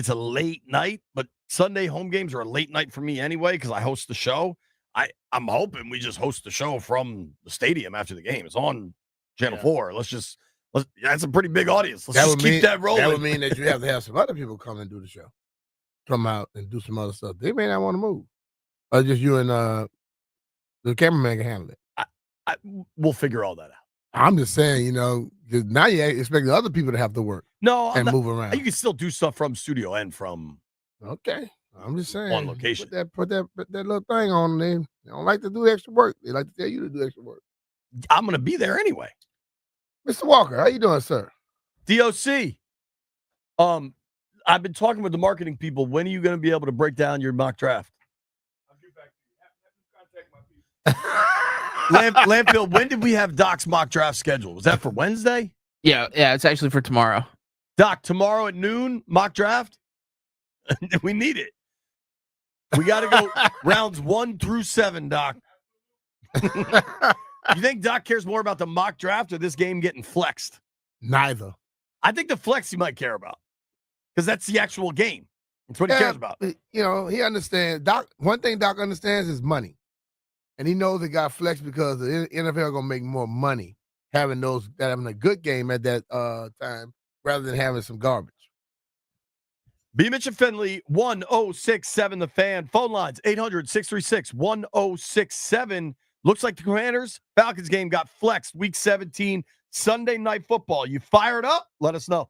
a late night, but Sunday home games are a late night for me anyway because I host the show. I'm hoping we just host the show from the stadium after the game. It's on Channel 4. That's a pretty big audience. Let's keep that rolling. That would mean that you have to have some other people come and do the show. Come out and do some other stuff. They may not want to move. Or just you and the cameraman can handle it. We'll figure all that out. I'm just saying, 'cause now you expect the other people to have to work. No, move around. You can still do stuff from studio and from. Okay, I'm just saying. One location. Put that little thing on there. They don't like to do extra work. They like to tell you to do extra work. I'm gonna be there anyway. Mr. Walker, how you doing, sir? DOC. I've been talking with the marketing people. When are you going to be able to break down your mock draft? I'll get back to you. Landfill, when did we have Doc's mock draft scheduled? Was that for Wednesday? Yeah, it's actually for tomorrow. Doc, tomorrow at noon, mock draft? We need it. We got to go rounds 1 through 7, Doc. You think Doc cares more about the mock draft or this game getting flexed? Neither. I think the flex he might care about because that's the actual game. That's what he cares about. He understands. Doc. One thing Doc understands is money, and he knows it got flexed because the NFL gonna make more money having a good game at that time rather than having some garbage. B. Mitch and Finley, 1067 The Fan. Phone lines, 800-636-1067. Looks like the Commanders Falcons game got flexed week 17, Sunday Night Football. You fired up? Let us know.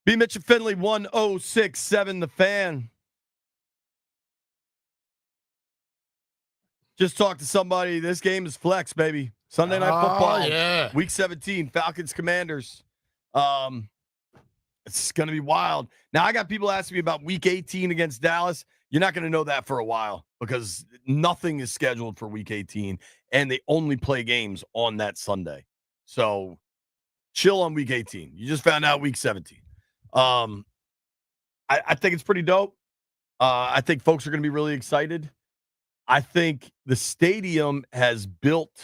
B. Mitch and Finley, 1067 The Fan. Just talked to somebody. This game is flex, baby. Sunday Night Football. Yeah. Week 17, Falcons Commanders. It's going to be wild. Now, I got people asking me about Week 18 against Dallas. You're not going to know that for a while because nothing is scheduled for Week 18, and they only play games on that Sunday. So chill on Week 18. You just found out Week 17. I think it's pretty dope. I think folks are going to be really excited. I think the stadium has built.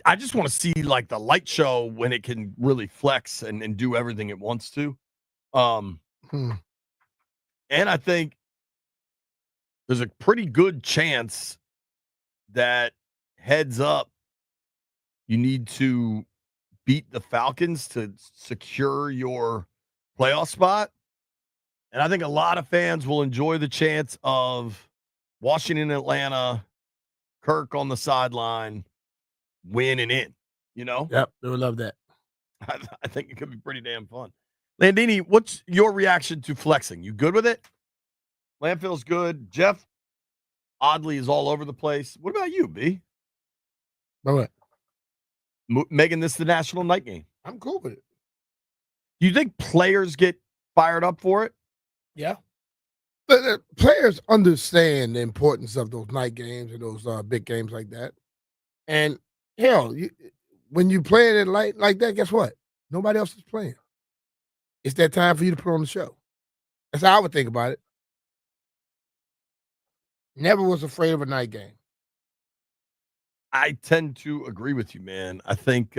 I just want to see like the light show when it can really flex and do everything it wants to. And I think there's a pretty good chance that heads up, you need to beat the Falcons to secure your playoff spot. And I think a lot of fans will enjoy the chance of Washington, Atlanta, Kirk on the sideline, win and in, you know? Yep, they would love that. I think it could be pretty damn fun. Landini, what's your reaction to flexing? You good with it? Landfill's good. Jeff, oddly, is all over the place. What about you, B? All right. Making this the national night game. I'm cool with it. Do you think players get fired up for it? Yeah. But players understand the importance of those night games and those big games like that. And hell, when you play it like that, guess what? Nobody else is playing. It's that time for you to put on the show. That's how I would think about it. Never was afraid of a night game. I tend to agree with you, man. I think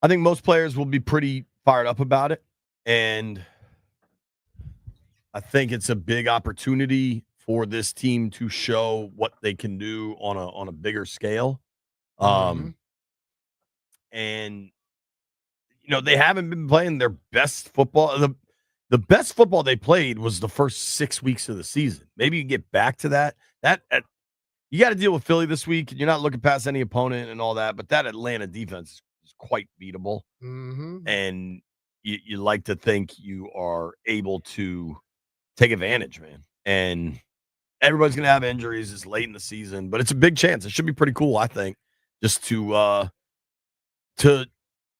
most players will be pretty fired up about it, and I think it's a big opportunity for this team to show what they can do on a bigger scale. And you know, they haven't been playing their best football. The best football they played was the first 6 weeks of the season. Maybe you can get back to that. You got to deal with Philly this week. You're not looking past any opponent and all that, but that Atlanta defense is quite beatable. And you like to think you are able to take advantage, man. And everybody's going to have injuries. It's late in the season, but it's a big chance. It should be pretty cool, I think, just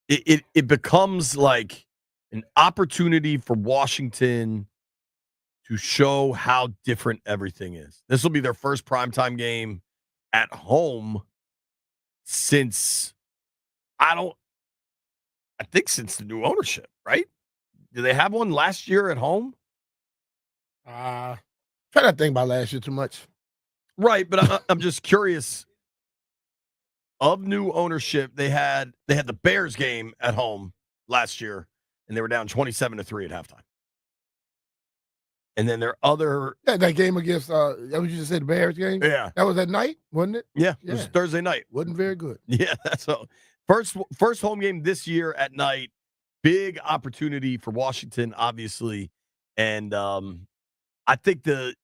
it becomes like an opportunity for Washington to show how different everything is. This will be their first primetime game at home since since the new ownership, right? Did they have one last year at home? Try not to think about last year too much. Right, but I'm just curious. Of new ownership, they had the Bears game at home last year, and they were down 27-3 at halftime. And then their other that game against that was you just said the Bears game? Yeah. That was at night, wasn't it? Yeah, it was Thursday night. Wasn't very good. Yeah, that's all. First home game this year at night. Big opportunity for Washington, obviously. And I think the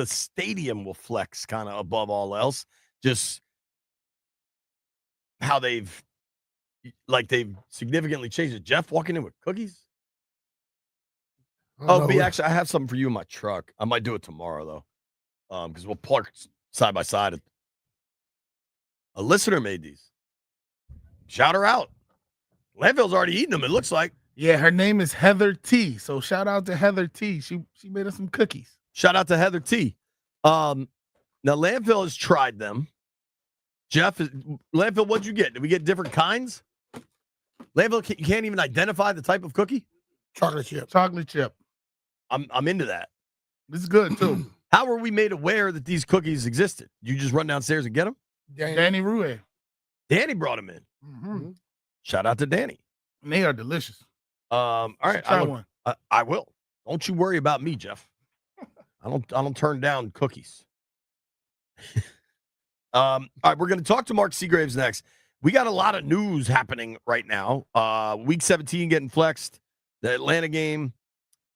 stadium will flex kind of above all else. Just how they've significantly changed it. Jeff walking in with cookies. Oh, B, actually, I have something for you in my truck. I might do it tomorrow, though, because we'll park side by side. A listener made these. Shout her out. Landfill's already eaten them, it looks like. Yeah, her name is Heather T. So shout out to Heather T. She made us some cookies. Shout out to Heather T. Now, Landfill has tried them. Landfill, what'd you get? Did we get different kinds? Landfill, you can't even identify the type of cookie? Chocolate chip. Chocolate chip. I'm into that. This is good, too. How were we made aware that these cookies existed? You just run downstairs and get them? Danny Rue. Danny brought them in. Mm-hmm. Shout out to Danny. And they are delicious. All right. Try one. I will. Don't you worry about me, Jeff. I don't turn down cookies. All right, we're going to talk to Mark Seagraves next. We got a lot of news happening right now. Week 17 getting flexed. The Atlanta game.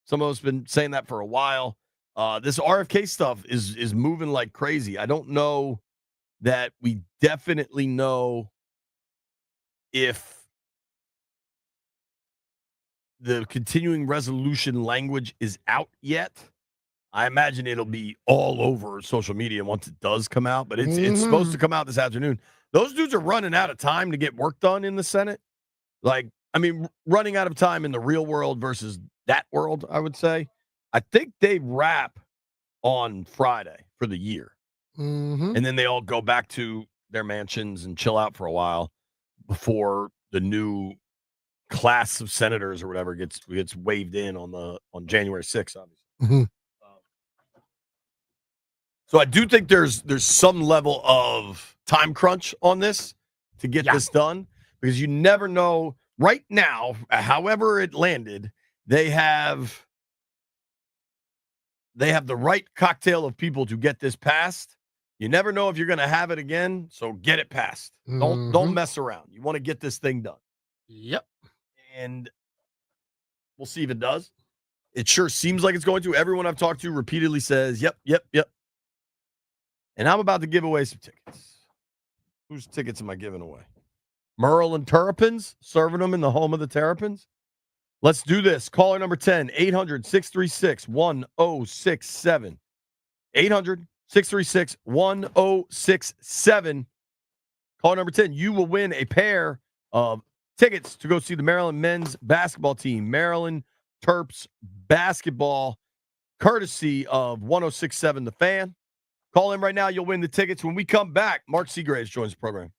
Some of us have been saying that for a while. This RFK stuff is moving like crazy. I don't know that we definitely know if the continuing resolution language is out yet. I imagine it'll be all over social media once it does come out, but it's supposed to come out this afternoon. Those dudes are running out of time to get work done in the Senate. Like, I mean, running out of time in the real world versus that world, I would say. I think they wrap on Friday for the year. And then they all go back to their mansions and chill out for a while before the new class of senators or whatever gets waved in on January 6th, obviously. So I do think there's some level of time crunch on this to get this done, because you never know. Right now, however it landed, they have the right cocktail of people to get this passed. You never know if you're going to have it again, so get it passed. Don't mess around. You want to get this thing done. Yep. And we'll see if it does. It sure seems like it's going to. Everyone I've talked to repeatedly says, yep. And I'm about to give away some tickets. Whose tickets am I giving away? Merle and Terrapins, serving them in the home of the Terrapins. Let's do this. Caller number 10, 800-636-1067. 800-636-1067. Caller number 10, you will win a pair of tickets to go see the Maryland men's basketball team, Maryland Terps basketball, courtesy of 1067 The Fan. Call in right now. You'll win the tickets. When we come back, Mark Seagraves joins the program.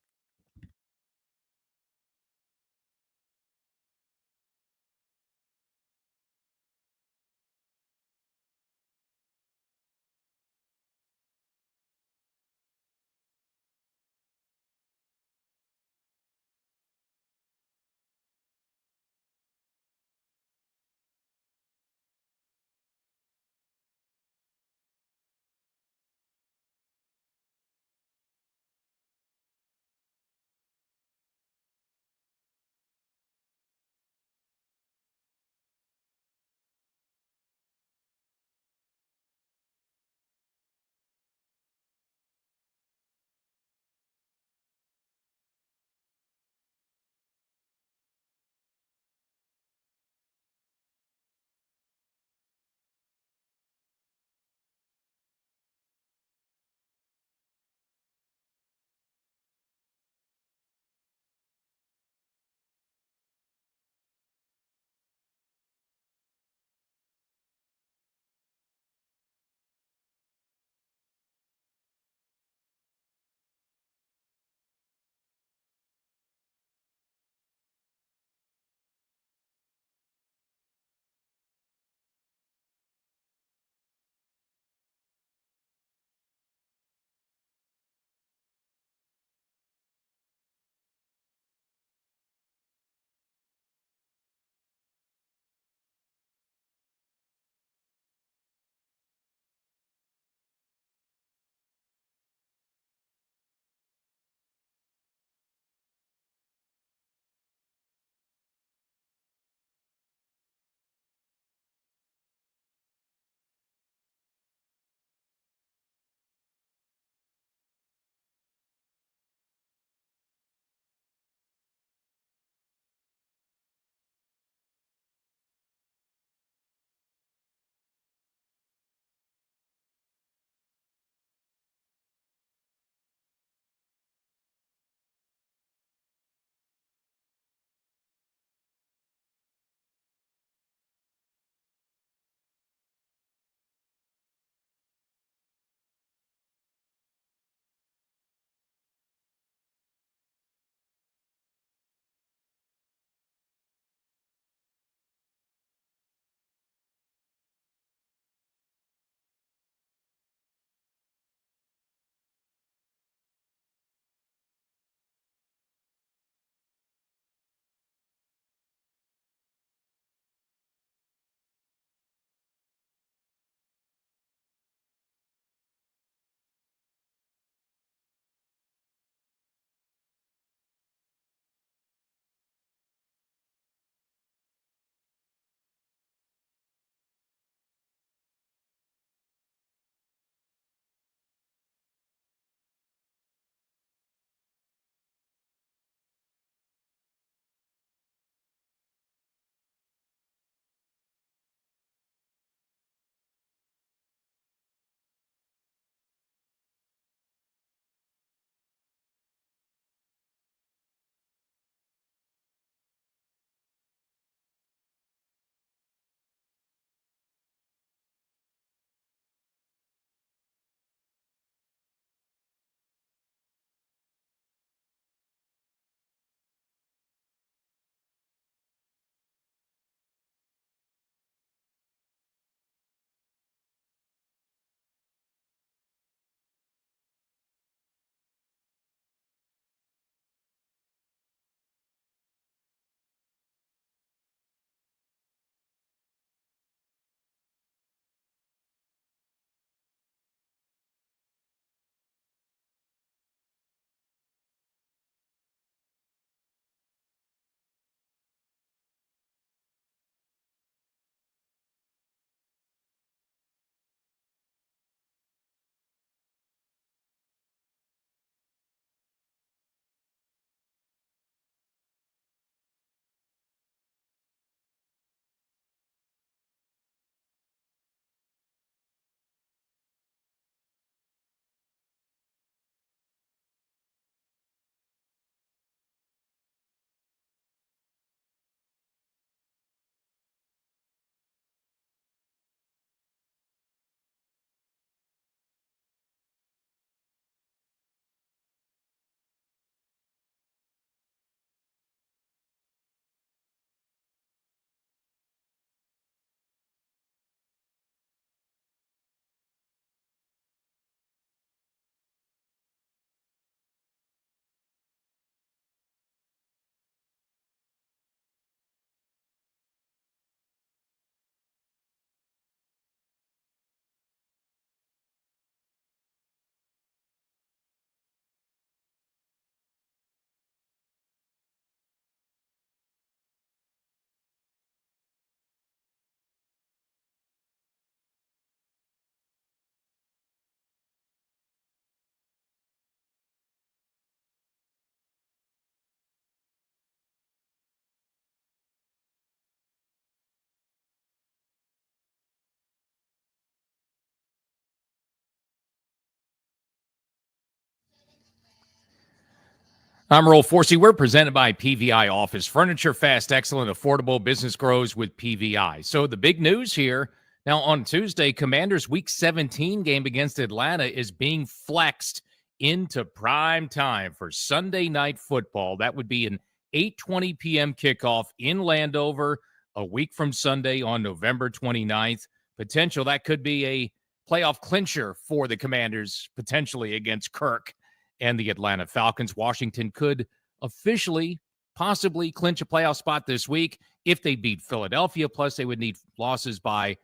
I'm Roll Forsey. We're presented by PVI Office Furniture. Fast, excellent, affordable. Business grows with PVI. So the big news here, now on Tuesday, Commanders' Week 17 game against Atlanta is being flexed into prime time for Sunday Night Football. That would be an 8:20 p.m. kickoff in Landover a week from Sunday on November 29th. Potential that could be a playoff clincher for the Commanders, potentially against Kirk and the Atlanta Falcons. Washington could officially, possibly clinch a playoff spot this week if they beat Philadelphia. Plus, they would need losses by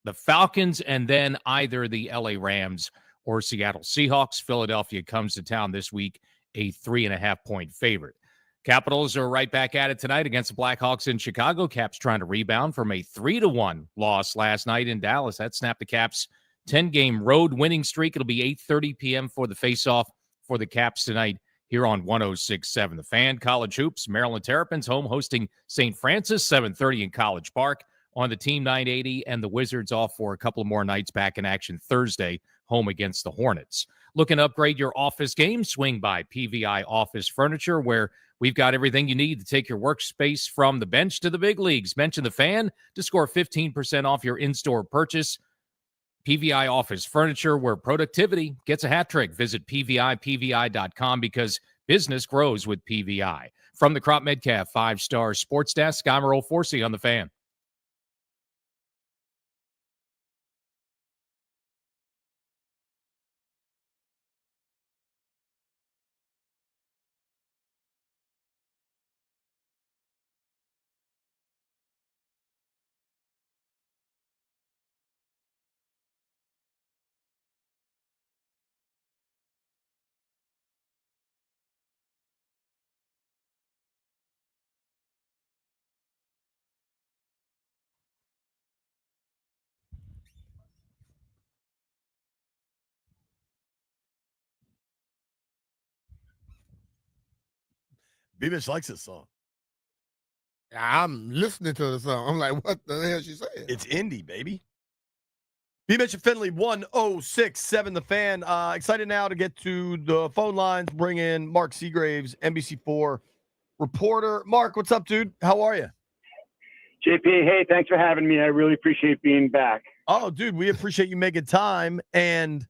the Falcons and then either the LA Rams or Seattle Seahawks. Philadelphia comes to town this week, a 3.5-point favorite. Capitals are right back at it tonight against the Blackhawks in Chicago. Caps trying to rebound from a 3-1 loss last night in Dallas. That snapped the Caps' 10-game road winning streak. It'll be 8:30 p.m. for the face-off for the Caps tonight here on 106.7 The Fan. College hoops, Maryland Terrapins home hosting St. Francis, 7:30 in College Park on the Team 980, and the Wizards off for a couple more nights back in action Thursday, home against the Hornets. Looking to upgrade your office game? Swing by PVI Office Furniture, where we've got everything you need to take your workspace from the bench to the big leagues. Mention The Fan to score 15% off your in-store purchase. PVI Office Furniture, where productivity gets a hat trick. Visit PVI.com because business grows with PVI. From the Crop Metcalf 5-Star Sports Desk, I'm Earl Forsey on The Fan. B-Mitch likes this song. I'm listening to the song. I'm like, what the hell she saying? It's indie, baby. B-Mitch and Finley, 106.7 The Fan. Excited now to get to the phone lines, bring in Mark Seagraves, NBC4 reporter. Mark, what's up, dude? How are you? JP, hey, thanks for having me. I really appreciate being back. Oh, dude, we appreciate you making time. And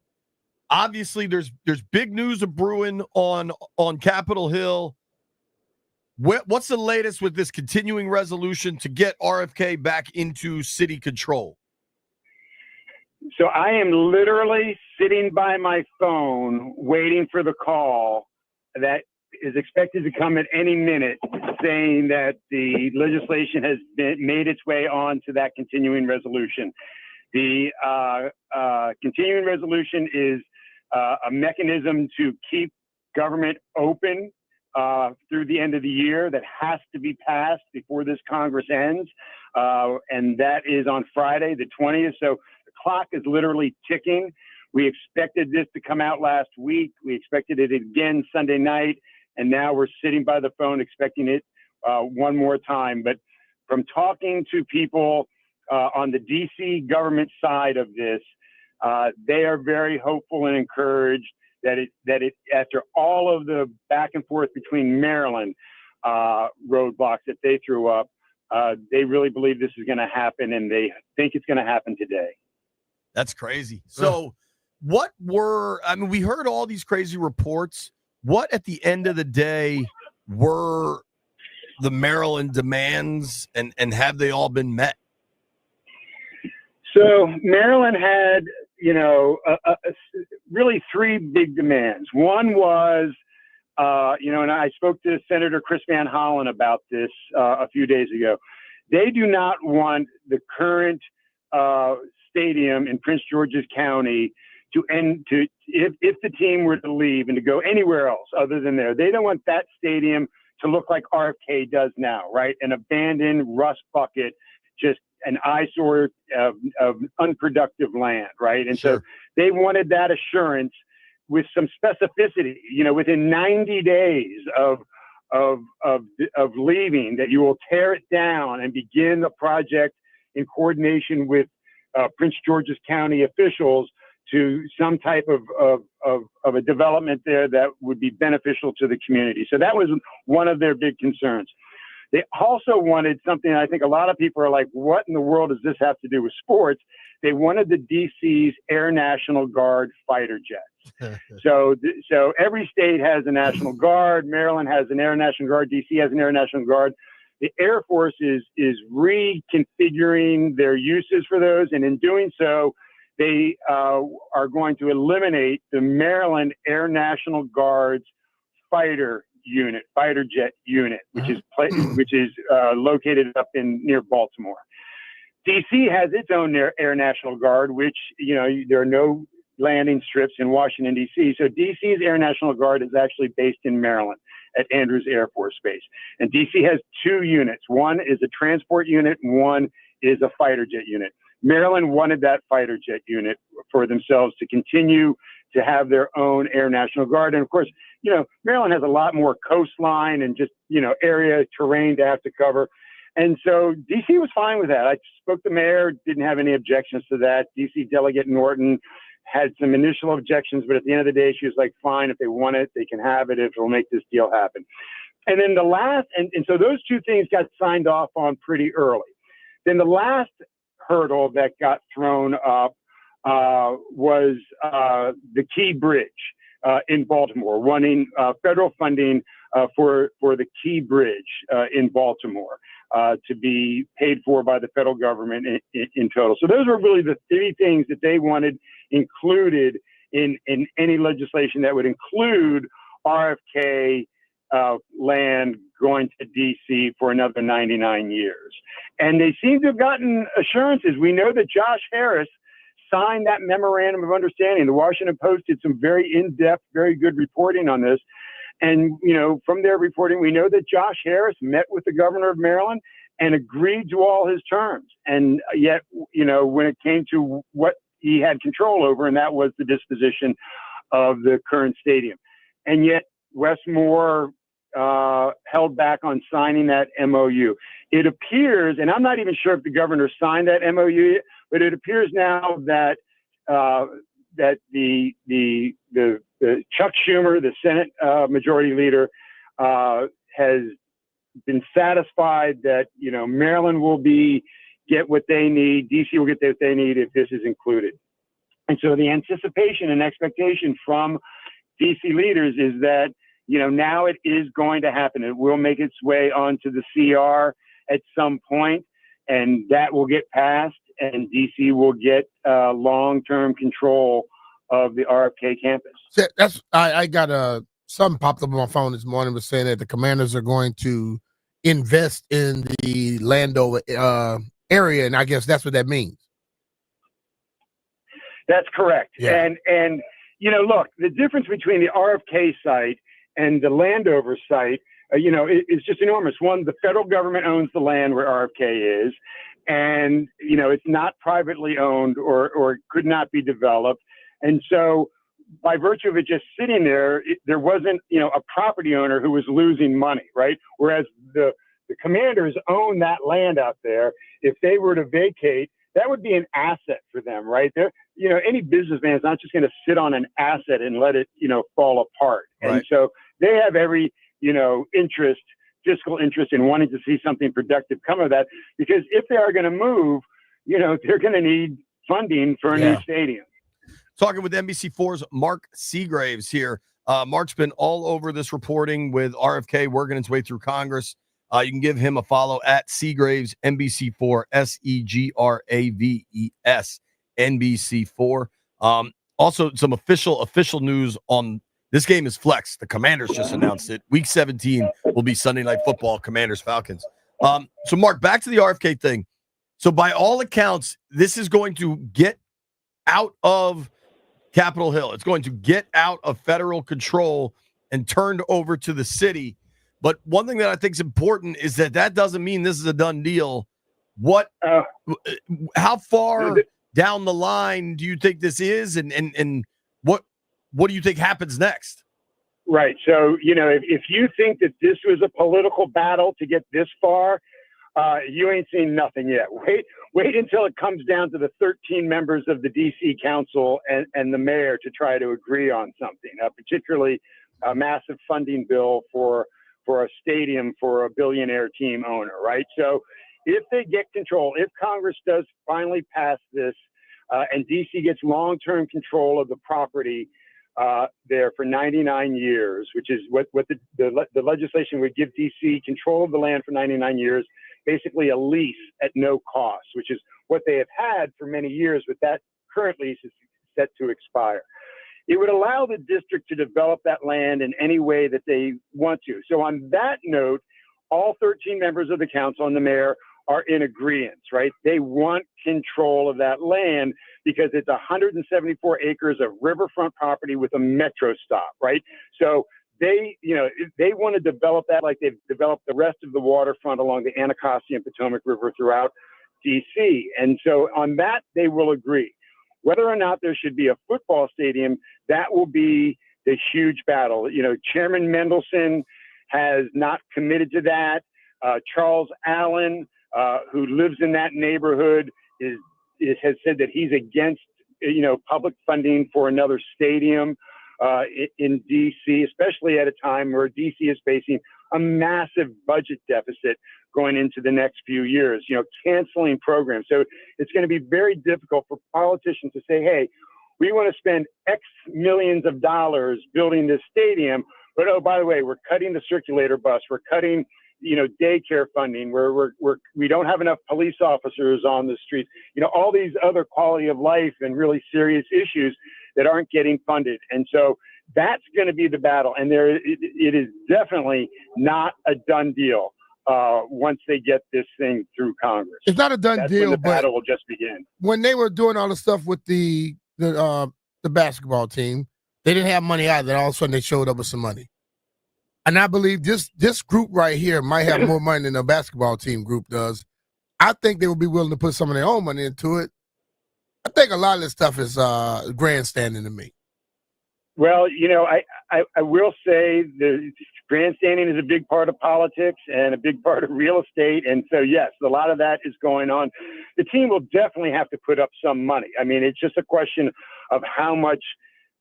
obviously there's big news of brewing on Capitol Hill. What's the latest with this continuing resolution to get RFK back into city control? So I am literally sitting by my phone waiting for the call that is expected to come at any minute, saying that the legislation has made its way on to that continuing resolution. The continuing resolution is a mechanism to keep government open through the end of the year that has to be passed before this Congress ends. And that is on Friday, the 20th. So the clock is literally ticking. We expected this to come out last week. We expected it again Sunday night. And now we're sitting by the phone expecting it one more time. But from talking to people on the DC government side of this, they are very hopeful and encouraged that it after all of the back and forth between Maryland roadblocks that they threw up, they really believe this is going to happen, and they think it's going to happen today. That's crazy. So we heard all these crazy reports. What at the end of the day were the Maryland demands, and have they all been met? So Maryland had, really three big demands. One was, and I spoke to Senator Chris Van Hollen about this a few days ago. They do not want the current stadium in Prince George's County to end if the team were to leave and to go anywhere else other than there. They don't want that stadium to look like RFK does now, right? An abandoned rust bucket, just an eyesore of unproductive land, right? And Sure. so they wanted that assurance with some specificity, within 90 days of leaving, that you will tear it down and begin the project in coordination with Prince George's County officials to some type of a development there that would be beneficial to the community. So that was one of their big concerns. They also wanted something, I think a lot of people are like, what in the world does this have to do with sports? They wanted the DC's Air National Guard fighter jets. So every state has a National Guard. Maryland has an Air National Guard. DC has an Air National Guard. The Air Force is reconfiguring their uses for those, and in doing so, they are going to eliminate the Maryland Air National Guard's fighter jet unit, which is located up near Baltimore. DC has its own Air National Guard, which there are no landing strips in Washington D.C. So DC's Air National Guard is actually based in Maryland at Andrews Air Force Base, and DC has two units. One is a transport unit, and one is a fighter jet unit. Maryland wanted that fighter jet unit for themselves to continue to have their own Air National Guard. And of course, Maryland has a lot more coastline and just, area terrain to have to cover. And so DC was fine with that. I spoke to the mayor, didn't have any objections to that. DC Delegate Norton had some initial objections, but at the end of the day, she was like, fine, if they want it, they can have it, if it'll make this deal happen. And then the last, and so those two things got signed off on pretty early. Then the last hurdle that got thrown up was the Key Bridge in Baltimore, wanting federal funding for the Key Bridge in Baltimore to be paid for by the federal government in total. So those were really the three things that they wanted included in any legislation that would include RFK land going to DC for another 99 years. And they seem to have gotten assurances. We know that Josh Harris signed that memorandum of understanding. The Washington Post did some very in-depth, very good reporting on this. And, from their reporting, we know that Josh Harris met with the governor of Maryland and agreed to all his terms. And yet, when it came to what he had control over, and that was the disposition of the current stadium. And yet, Wes Moore held back on signing that MOU. It appears, and I'm not even sure if the governor signed that MOU yet, but it appears now that that the Chuck Schumer, the Senate Majority Leader, has been satisfied that Maryland will get what they need, DC will get what they need if this is included. And so the anticipation and expectation from DC leaders is that now it is going to happen. It will make its way onto the CR at some point, and that will get passed, and DC will get long-term control of the RFK campus. So I got something popped up on my phone this morning was saying that the Commanders are going to invest in the Landover area, and I guess that's what that means. That's correct. Yeah. And look, the difference between the RFK site and the Landover site, it's just enormous. One, the federal government owns the land where RFK is, and it's not privately owned or could not be developed. And so, by virtue of it just sitting there, there wasn't a property owner who was losing money, right? Whereas the Commanders own that land out there. If they were to vacate, that would be an asset for them, right? There, any businessman is not just going to sit on an asset and let it, fall apart. Right. And so they have every, fiscal interest in wanting to see something productive come of that, because if they are going to move, they're going to need funding for a new stadium. Talking with NBC4's Mark Seagraves here. Mark's been all over this reporting with RFK working its way through Congress. You can give him a follow at Seagraves, NBC4, Segraves, NBC4. Also, some official news on this game is flex. The Commanders just announced it. Week 17 will be Sunday Night Football, Commanders Falcons. So, Mark, back to the RFK thing. So, by all accounts, this is going to get out of Capitol Hill. It's going to get out of federal control and turned over to the city. But one thing that I think is important is that doesn't mean this is a done deal. How far down the line do you think this is, and what do you think happens next? Right. So, if you think that this was a political battle to get this far, You ain't seen nothing yet. Wait until it comes down to the 13 members of the D.C. Council and the mayor to try to agree on something, particularly a massive funding bill for a stadium for a billionaire team owner, right? So if they get control, if Congress does finally pass this and D.C. gets long-term control of the property there for 99 years, which is what the legislation would give D.C. control of the land for 99 years, basically a lease at no cost, which is what they have had for many years, but that current lease is set to expire. It would allow the district to develop that land in any way that they want to. So on that note, all 13 members of the council and the mayor are in agreement, right? They want control of that land because it's 174 acres of riverfront property with a metro stop, right? So they want to develop that like they've developed the rest of the waterfront along the Anacostia and Potomac River throughout DC. And so on that, they will agree. Whether or not there should be a football stadium, that will be the huge battle. Chairman Mendelson has not committed to that. Charles Allen, who lives in that neighborhood, has said that he's against, public funding for another stadium in D.C., especially at a time where D.C. is facing a massive budget deficit going into the next few years, canceling programs. So it's going to be very difficult for politicians to say, hey, we want to spend X millions of dollars building this stadium, but oh, by the way, we're cutting the circulator bus, we're cutting daycare funding, we don't have enough police officers on the streets, all these other quality of life and really serious issues that aren't getting funded. And so that's going to be the battle. And it is definitely not a done deal once they get this thing through Congress. It's not a done That's deal, when the but battle will just begin. when they were doing all the stuff with the basketball team, they didn't have money either. All of a sudden they showed up with some money. And I believe this group right here might have more money than the basketball team group does. I think they would be willing to put some of their own money into it. I think a lot of this stuff is grandstanding to me. Well, I will say the grandstanding is a big part of politics and a big part of real estate. And so, yes, a lot of that is going on. The team will definitely have to put up some money. I mean, it's just a question of how much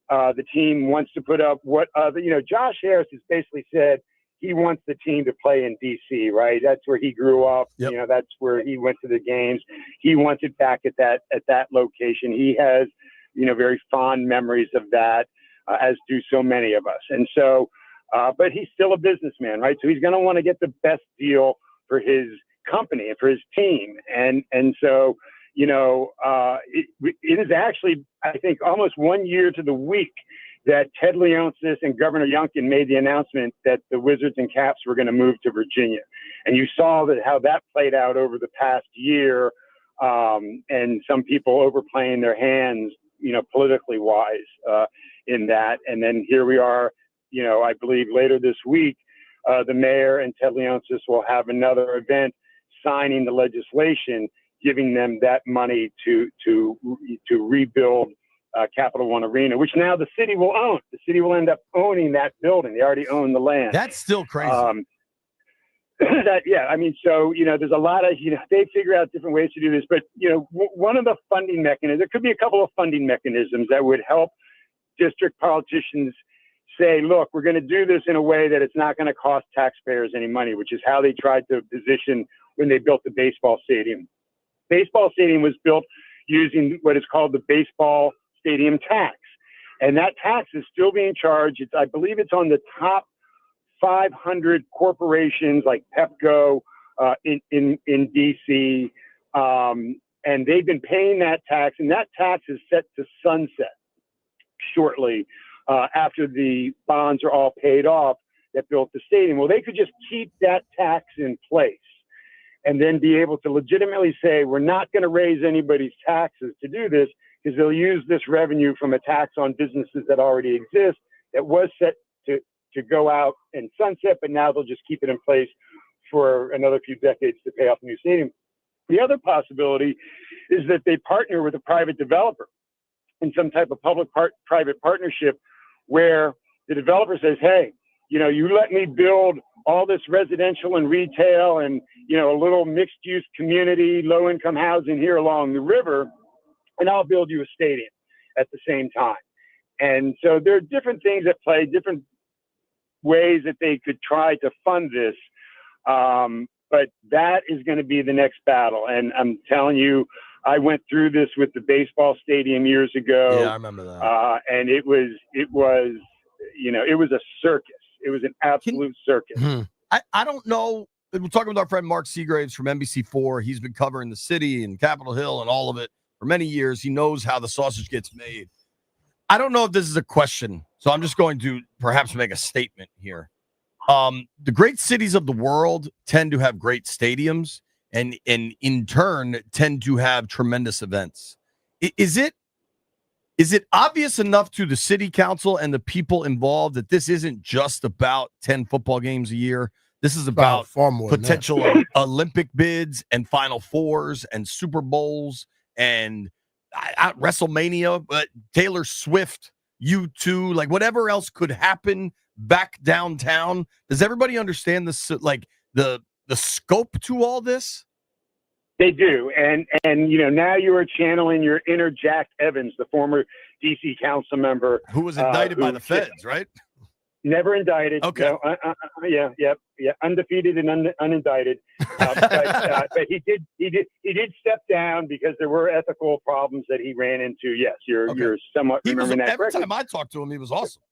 the team wants to put up. Josh Harris has basically said he wants the team to play in D.C., right? That's where he grew up. Yep. That's where he went to the games. He wants it back at that location. He has, very fond memories of that, as do so many of us. And so, but he's still a businessman, right? So he's going to want to get the best deal for his company and for his team. And so, it is actually, I think, almost 1 year to the week that Ted Leonsis and Governor Youngkin made the announcement that the Wizards and Caps were going to move to Virginia. And you saw how that played out over the past year, and some people overplaying their hands, politically wise, in that. And then here we are, I believe later this week, the mayor and Ted Leonsis will have another event signing the legislation, giving them that money to rebuild Capital One Arena, which now the city will own. The city will end up owning that building. They already own the land. That's still crazy. So, there's a lot of, they figure out different ways to do this, but, one of the funding mechanisms, there could be a couple of funding mechanisms that would help district politicians say, look, we're going to do this in a way that it's not going to cost taxpayers any money, which is how they tried to position when they built the baseball stadium. Baseball stadium was built using what is called the baseball stadium tax. And that tax is still being charged. I believe it's on the top 500 corporations like Pepco in DC. And they've been paying that tax, and that tax is set to sunset shortly after the bonds are all paid off that built the stadium. Well, they could just keep that tax in place and then be able to legitimately say, we're not going to raise anybody's taxes to do this, because they'll use this revenue from a tax on businesses that already exist that was set to go out and sunset, but now they'll just keep it in place for another few decades to pay off the new stadium. The other possibility is that they partner with a private developer in some type of public-private partnership where the developer says, hey, you let me build all this residential and retail and, a little mixed use community, low income housing here along the river, and I'll build you a stadium at the same time. And so there are different things at play, different ways that they could try to fund this. But that is going to be the next battle. And I'm telling you, I went through this with the baseball stadium years ago. Yeah, I remember that. And it was a circus. It was an absolute circus. I don't know. We're talking with our friend Mark Seagraves from NBC4. He's been covering the city and Capitol Hill and all of it for many years. He knows how the sausage gets made. I don't know if this is a question, so I'm just going to perhaps make a statement here. The great cities of the world tend to have great stadiums and in turn tend to have tremendous events. Is it obvious enough to the city council and the people involved that this isn't just about 10 football games a year? This is about far more potential Olympic bids and Final Fours and Super Bowls and WrestleMania, but Taylor Swift, U2, like whatever else could happen back downtown. Does everybody understand this, like the scope to all this? They do. And now you are channeling your inner Jack Evans, the former DC council member. Who was indicted by the feds, right? Never indicted. Okay. No, yeah. Undefeated and unindicted. But he did step down because there were ethical problems that he ran into. Yes, you're somewhat remembering that every correctly. time I talked to him, he was awesome.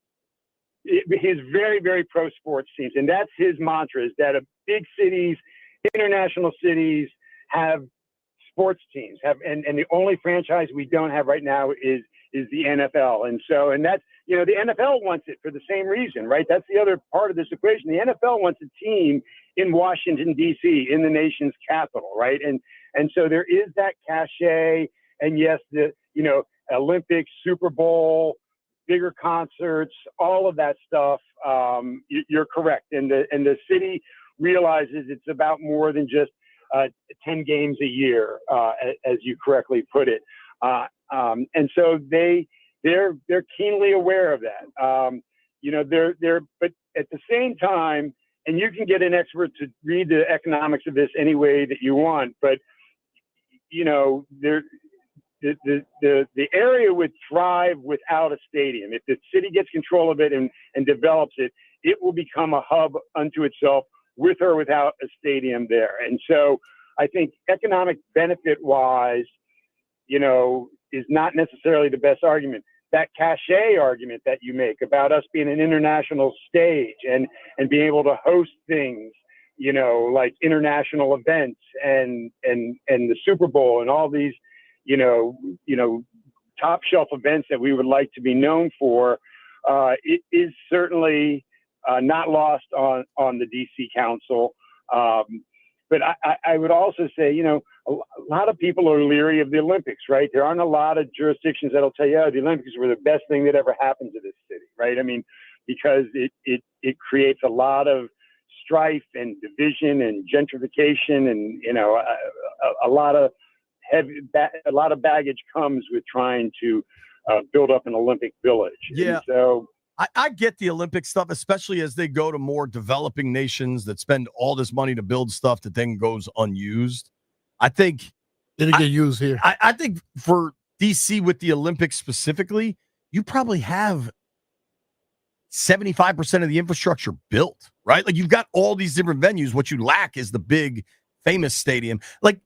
He's very, very pro sports teams, and that's his mantra: is that big cities, international cities have sports teams. And the only franchise we don't have right now is the NFL. And that's, the NFL wants it for the same reason, right? That's the other part of this equation. The NFL wants a team in Washington, D.C., in the nation's capital, right? And so there is that cachet. And yes, the, Olympics, Super Bowl, bigger concerts, all of that stuff. You're correct. And the city realizes it's about more than just 10 games a year, as you correctly put it. And so they're keenly aware of that. But at the same time, and you can get an expert to read the economics of this any way that you want, but the area would thrive without a stadium. If the city gets control of it and develops it, it will become a hub unto itself, with or without a stadium there. And so I think economic benefit wise, is not necessarily the best argument. That cachet argument that you make about us being an international stage and being able to host things, like international events and the Super Bowl and all these, top shelf events that we would like to be known for, it is certainly not lost on the DC Council. But I would also say, a lot of people are leery of the Olympics, right? There aren't a lot of jurisdictions that'll tell you, the Olympics were the best thing that ever happened to this city, right? I mean, because it creates a lot of strife and division and gentrification, and a lot of baggage comes with trying to build up an Olympic village. Yeah. And so I get the Olympic stuff, especially as they go to more developing nations that spend all this money to build stuff that then goes unused. I think it'll get used here. I think for DC with the Olympics specifically, you probably have 75% of the infrastructure built, right? Like you've got all these different venues. What you lack is the big famous stadium. Like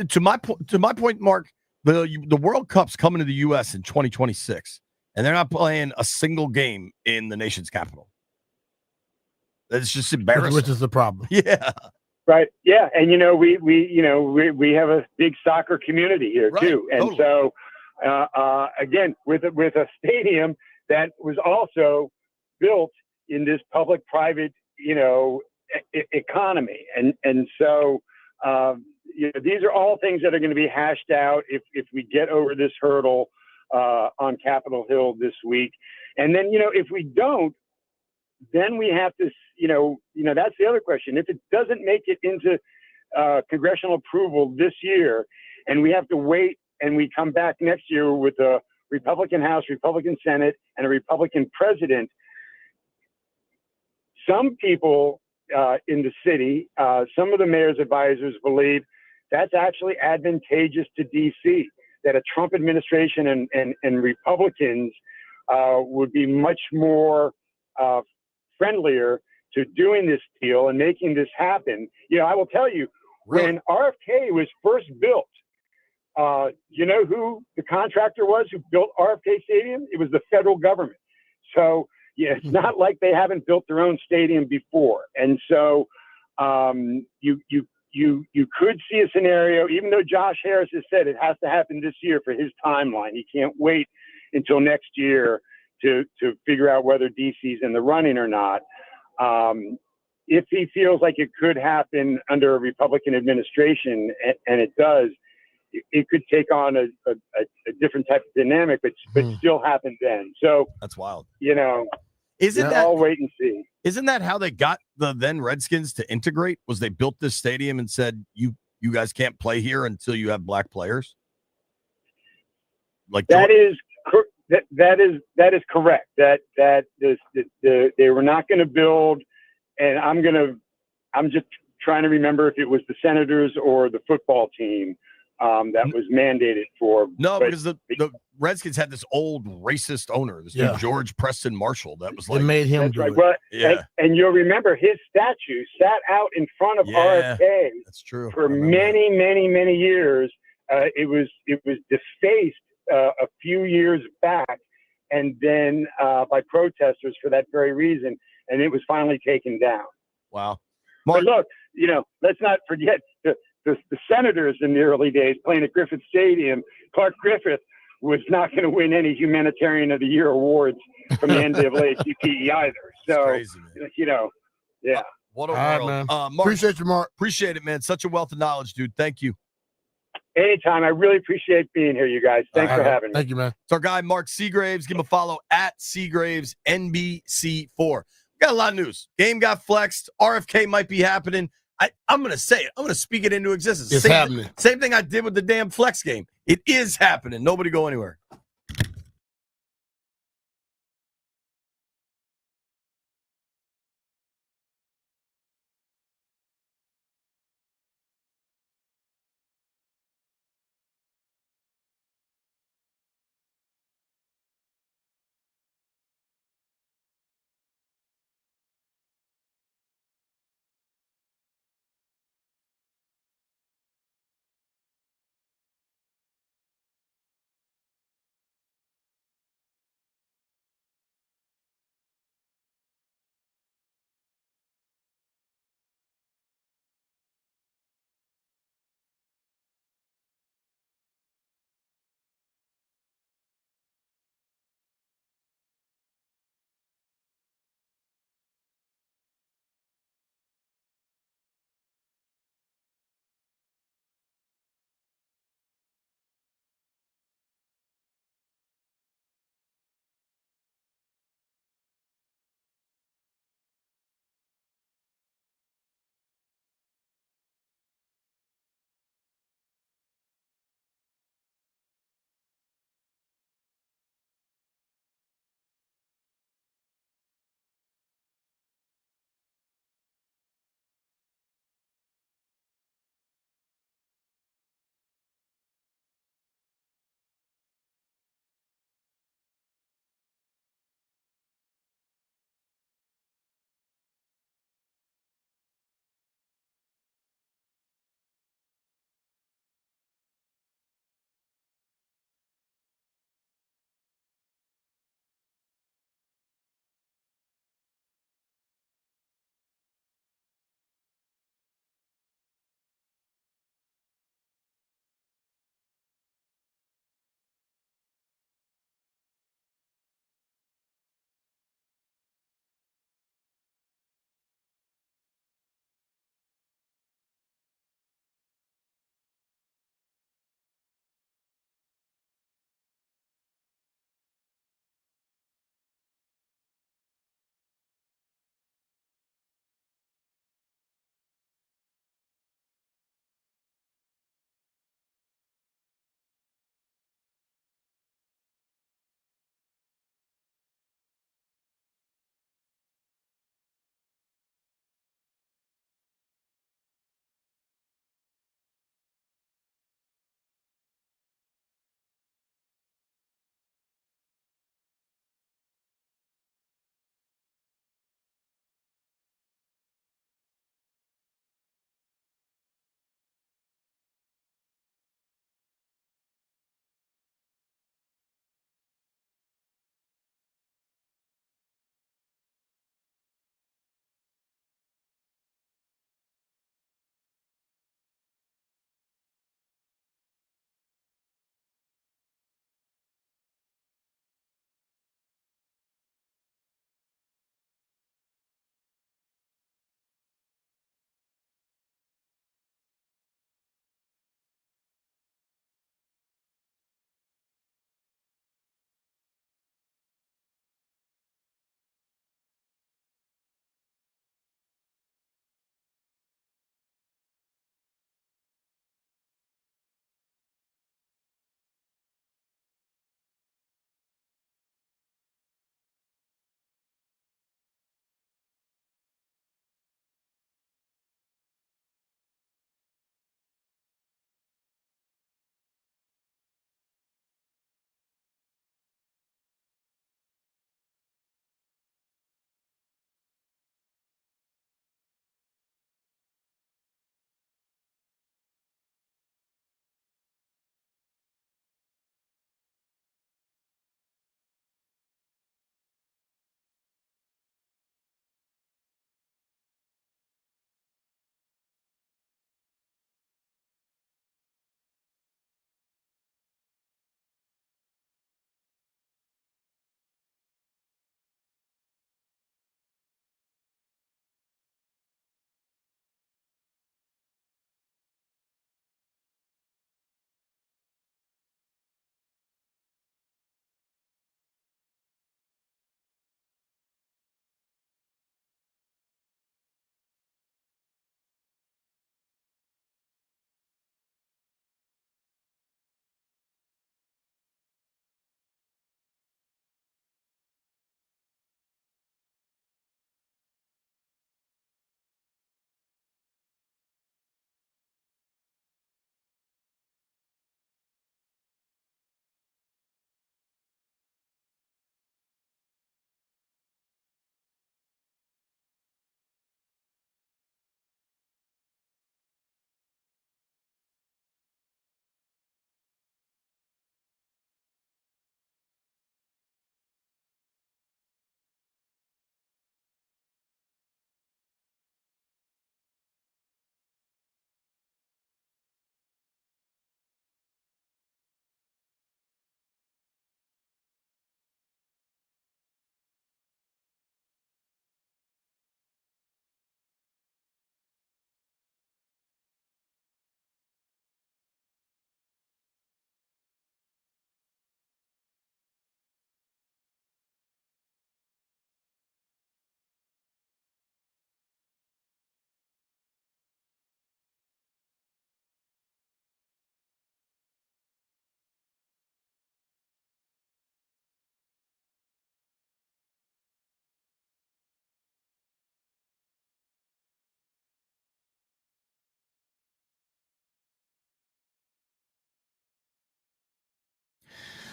to my point, Mark, the World Cup's coming to the US in 2026. And they're not playing a single game in the nation's capital. That's just embarrassing. Which is the problem. Yeah. Right. Yeah. And, we have a big soccer community here too. And totally. So, again, with a stadium that was also built in this public-private, economy. And so, these are all things that are going to be hashed out if we get over this hurdle on Capitol Hill this week. And then, if we don't, then we have to, that's the other question. If it doesn't make it into congressional approval this year, and we have to wait and we come back next year with a Republican House, Republican Senate, and a Republican president, some people in the city. Some of the mayor's advisors believe that's actually advantageous to D.C., that a Trump administration and Republicans would be much more friendlier to doing this deal and making this happen. I will tell you, when RFK was first built, you know who the contractor was who built RFK Stadium? It was the federal government. So, yeah, it's not like they haven't built their own stadium before. And so you could see a scenario, even though Josh Harris has said it has to happen this year for his timeline. He can't wait until next year to figure out whether DC's in the running or not. If he feels like it could happen under a Republican administration, and it does, it could take on a different type of dynamic, but still happen then. So that's wild. Isn't that? I'll wait and see. Isn't that how they got the then Redskins to integrate? Was they built this stadium and said you guys can't play here until you have black players? Like that is correct. That they were not going to build, and I'm just trying to remember if it was the Senators or the football team that was mandated for. No, because the Redskins had this old racist owner, this dude, George Preston Marshall. That was like, it made him do right. it. Well, yeah. And you'll remember his statue sat out in front of RFK. That's true. For many, many, many years. It was defaced a few years back, and then by protesters for that very reason, and it was finally taken down. Wow. But look, let's not forget the Senators in the early days playing at Griffith Stadium. Clark Griffith was not going to win any Humanitarian of the Year awards from the NAACP either. So, crazy, yeah. What a All world. right, man. Mark, Appreciate you, Mark. Appreciate it, man. Such a wealth of knowledge, dude. Thank you. Anytime. I really appreciate being here, you guys. Thanks for having me. Thank you, man. It's our guy, Mark Seagraves. Give him a follow at Seagraves NBC4. Got a lot of news. Game got flexed. RFK might be happening. I'm going to say it. I'm going to speak it into existence. It's happening. Same thing I did with the damn flex game. It is happening. Nobody go anywhere.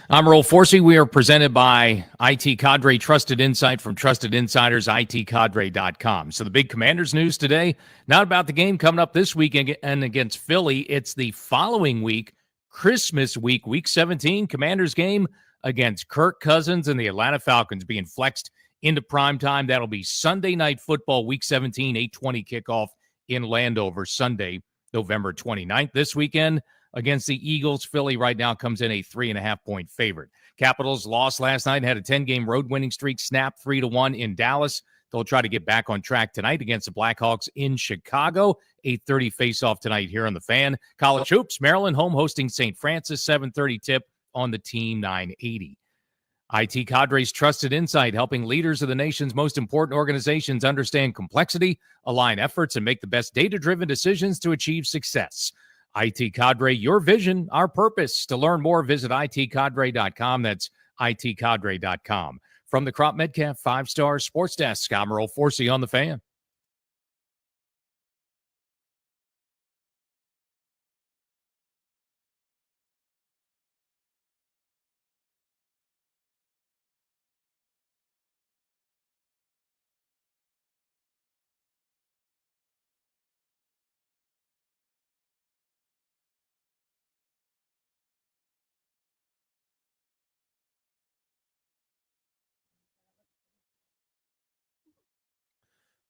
I'm Earl Forsey. We are presented by IT Cadre, trusted insight from trusted insiders, itcadre.com. So the big Commanders news today, not about the game coming up this week and against Philly. It's the following week, Christmas week, week 17, Commanders game against Kirk Cousins and the Atlanta Falcons being flexed into primetime. That'll be Sunday Night Football, week 17, 8:20 kickoff in Landover, Sunday, November 29th. This weekend, against the Eagles, Philly right now comes in a 3.5-point favorite. Capitals lost last night and had a 10-game road winning streak snapped 3-1 in Dallas. They'll try to get back on track tonight against the Blackhawks in Chicago. 8:30 face-off tonight here on the Fan. College hoops, Maryland home hosting St. Francis, 7:30 tip on the Team 980. IT Cadre's trusted insight, helping leaders of the nation's most important organizations understand complexity, align efforts, and make the best data-driven decisions to achieve success. IT Cadre, your vision, our purpose. To learn more, visit itcadre.com. That's itcadre.com. From the Crop Metcalf 5-Star Sports Desk, I'm Earl Forsey on the Fan.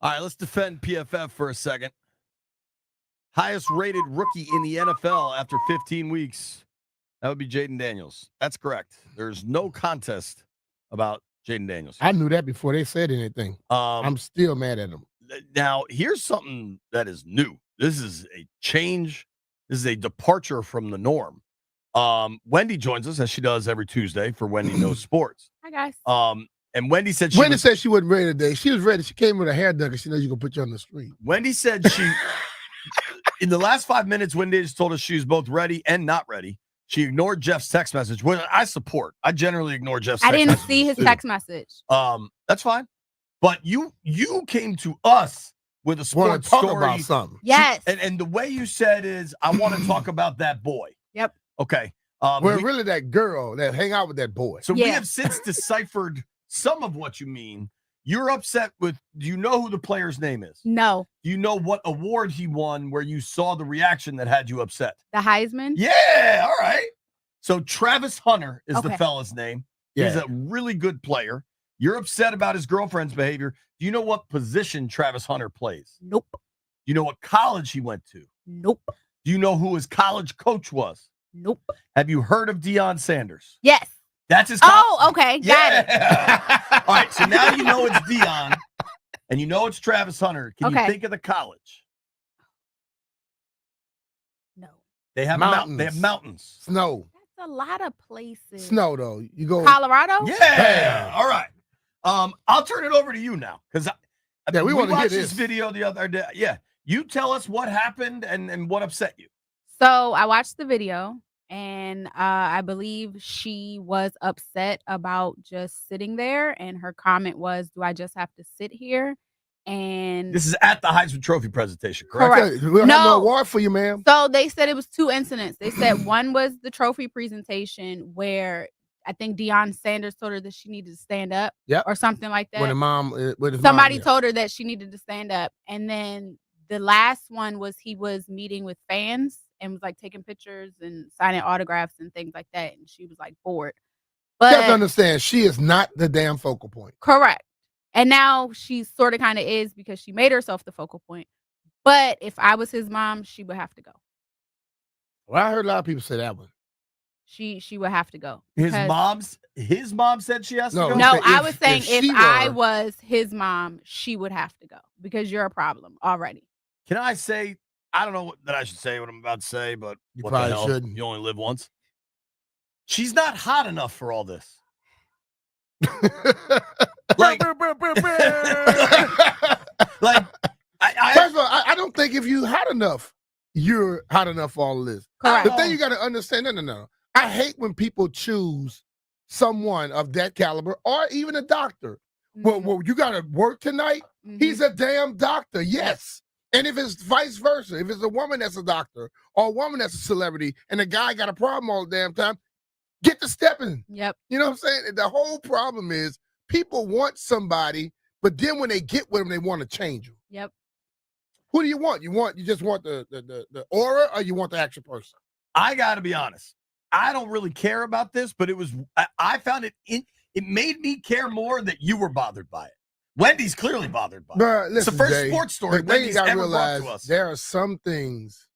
All right, let's defend PFF for a second. Highest rated rookie in the NFL after 15 weeks. That would be Jayden Daniels. That's correct. There's no contest about Jayden Daniels. I knew that before they said anything. I'm still mad at them. Now, here's something that is new. This is a change. This is a departure from the norm. Wendy joins us, as she does every Tuesday, for Wendy Knows Sports. Hi, guys. And Wendy said said she wasn't ready today. She was ready. She came with a hair dugger. She knows you gonna put you on the street. Wendy said she, in the last 5 minutes, Wendy just told us she was both ready and not ready. She ignored Jeff's text message, which I support. I generally ignore Jeff's text message. I didn't see his text message. That's fine. But you came to us with a sports talk story about something. Yes. And the way you said is, I want to talk about that boy. Yep. Okay. Really that girl that hang out with that boy. So we have since deciphered some of what you mean. You're upset with, do you know who the player's name is? No. Do you know what award he won where you saw the reaction that had you upset? The Heisman? Yeah, all right. So Travis Hunter is the Okay. fella's name. Yeah. He's a really good player. You're upset about his girlfriend's behavior. Do you know what position Travis Hunter plays? Nope. Do you know what college he went to? Nope. Do you know who his college coach was? Nope. Have you heard of Deion Sanders? Yes. That's his Oh, okay. Got it. All right, so now you know it's Deion, and you know it's Travis Hunter. Can you Okay. think of the college? No. They have Mountains. They have mountains. Snow. That's a lot of places. Snow though. You go Colorado? Yeah. All right. I'll turn it over to you now because we want to hear watched this this video the other day. Yeah, you tell us what happened and what upset you. So I watched the video, and I believe she was upset about just sitting there. And her comment was, "Do I just have to sit here?" And This is at the Heisman Trophy presentation, correct? Correct. We'll have No. no award for you, ma'am. so they said it was two incidents. They said one was the trophy presentation where I think Deion Sanders told her that she needed to stand up, Yep. or something like that. When the mom, with his Somebody mom, told her that she needed to stand up. And then the last one was he was meeting with fans and was like taking pictures and signing autographs and things like that. And she was like bored. You have to But understand, she is not the damn focal point. correct. And now she sort of kind of is because she made herself the focal point. But if I was his mom, she would have to go. Well, I heard a lot of people say that one. She would have to go. His because- mom said she has to No, go. No, If- I was saying if she if I were- was his mom, she would have to go because you're a problem already. Can I say, I don't know what that I should say what I'm about to say, but You what the probably hell? shouldn't. You only live once. She's not hot enough for all this. Like, like First of all, I don't think if you hot enough, you're hot enough for all of this. Correct. The thing you got to understand, no. I hate when people choose someone of that caliber or even a doctor. Well, you got to work tonight. Mhm. He's a damn doctor, yes. And if it's vice versa, if it's a woman that's a doctor or a woman that's a celebrity and the guy got a problem all the damn time, get to stepping. Yep. You know what I'm saying? The whole problem is people want somebody, but then when they get with them, they want to change them. Yep. Who do you want? You just want the aura, or you want the actual person? I got to be honest. I don't really care about this, but I found it made me care more that you were bothered by it. Wendy's clearly bothered by it. Listen, it's the first Jay, sports story the thing Wendy's you gotta ever realize, brought to us. there are some things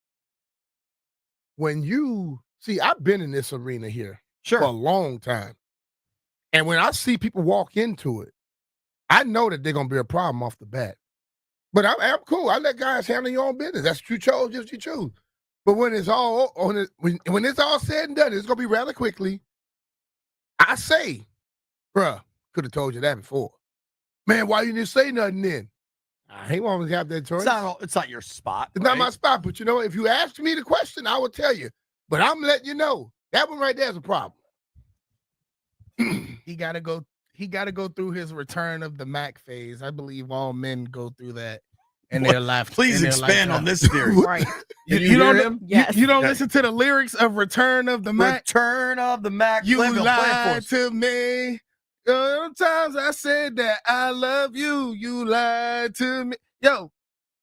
when you see, I've been in this arena here for a long time. And when I see people walk into it, I know that they're going to be a problem off the bat. But I'm cool. I let guys handle your own business. That's what you chose, just you choose. But when it's all when it's all said and done, it's going to be rather quickly. I say, bruh, could have told you that before. Man, why you didn't say nothing then? I ain't want to have that choice. It's not your spot. It's not my spot. But you know, if you ask me the question, I will tell you. But I'm letting you know that one right there is a problem. He got to go through his return of the Mac phase. I believe all men go through that in their life. Please expand on this theory. Right. You don't him? Yes. You don't listen to the lyrics of Return of the Mac. Return of the Mac. You Play lied to me. Sometimes I said that I love you. You lied to me. Yo,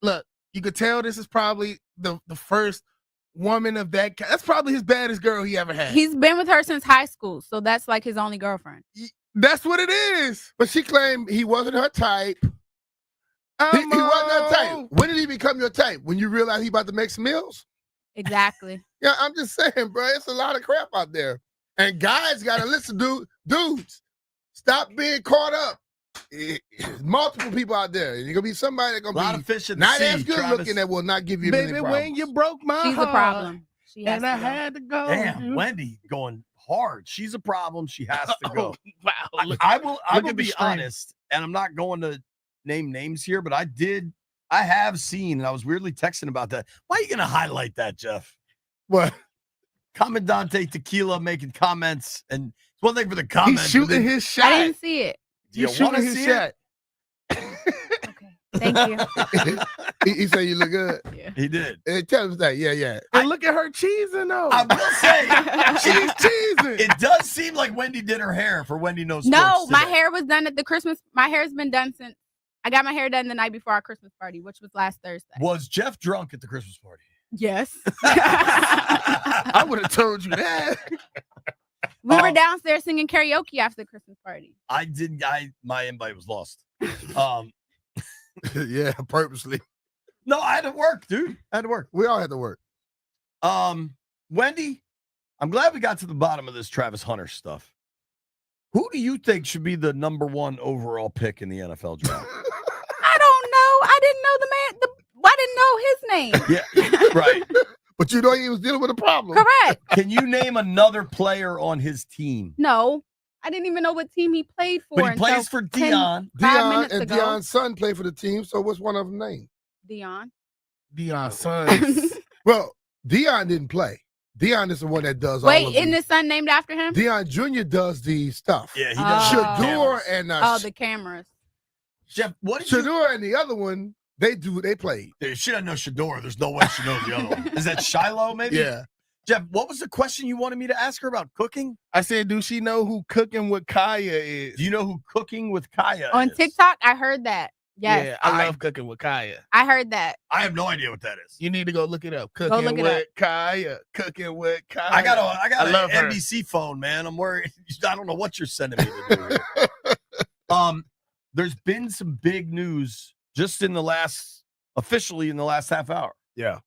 look, you could tell this is probably the first woman of that. That's probably his baddest girl he ever had. He's been with her since high school, so that's like his only girlfriend. That's what it is. But she claimed he wasn't her type. He wasn't her type. When did he become your type? When you realize he about to make some meals? Exactly. Yeah, I'm just saying, bro. It's a lot of crap out there. And guys got to listen, dudes. Stop being caught up. Multiple people out there. You're gonna be somebody that's gonna be not as good looking that will not give you baby any when you broke my She's heart. a problem. She has And to I go. had to go. Damn, Wendy going hard. She's a problem. She has to go. Wow. I will at the be stream. honest, and I'm not going to name names here, but I have seen, and I was weirdly texting about that. Why are you going to highlight that, Jeff? What? Commandante Tequila making comments, and it's one thing for the comments. He's shooting his shot. I didn't see it. Do you He's want to shooting his see shot. Thank you. he said you look good. Yeah. He did. Hey, tell us that. Yeah. And look at her cheesing though. I will say, She's cheesing. it does seem like Wendy did her hair for Wendy Knows No, Sports my today. hair was done at the Christmas. My hair's been done since I got my hair done the night before our Christmas party, which was last Thursday. Was Jeff drunk at the Christmas party? Yes. I would have told you that. We were downstairs singing karaoke after the Christmas party. My invite was lost. Yeah, purposely. No, I had to work, dude. I had to work. We all had to work. Wendy, I'm glad we got to the bottom of this Travis Hunter stuff. Who do you think should be the number one overall pick in the NFL draft? I don't know. I didn't know the man. I didn't know his name. Yeah, right. But you know he was dealing with a problem. Correct. Can you name another player on his team? No, I didn't even know what team he played for. But he until plays for 10 Dion. 5 minutes and ago. Dion's son played for the team, so what's one of them name? Dion. Dion's son. Well, Dion didn't play. Dion is the one that does all Wait, of isn't the his son named after him? Dion Jr. does the stuff. Yeah, he does. Shador and the cameras. Jeff, what did you? Shador and the other one, they played. Dude, she doesn't know Shador. There's no way she knows the other one. Is that Shiloh, maybe? Yeah. Jeff, what was the question you wanted me to ask her about cooking? I said, do she know who Cooking with Kaya is? Do you know who Cooking with Kaya On is? TikTok, I heard that. Yes. Yeah, I love Cooking with Kaya. I heard that. I have no idea what that is. You need to go look it up. Go Cooking look it with up. Kaya. Cooking with Kaya. I got I love an her. NBC phone, man. I'm worried. I don't know what you're sending me to do here. There's been some big news just officially in the last half hour. Yeah.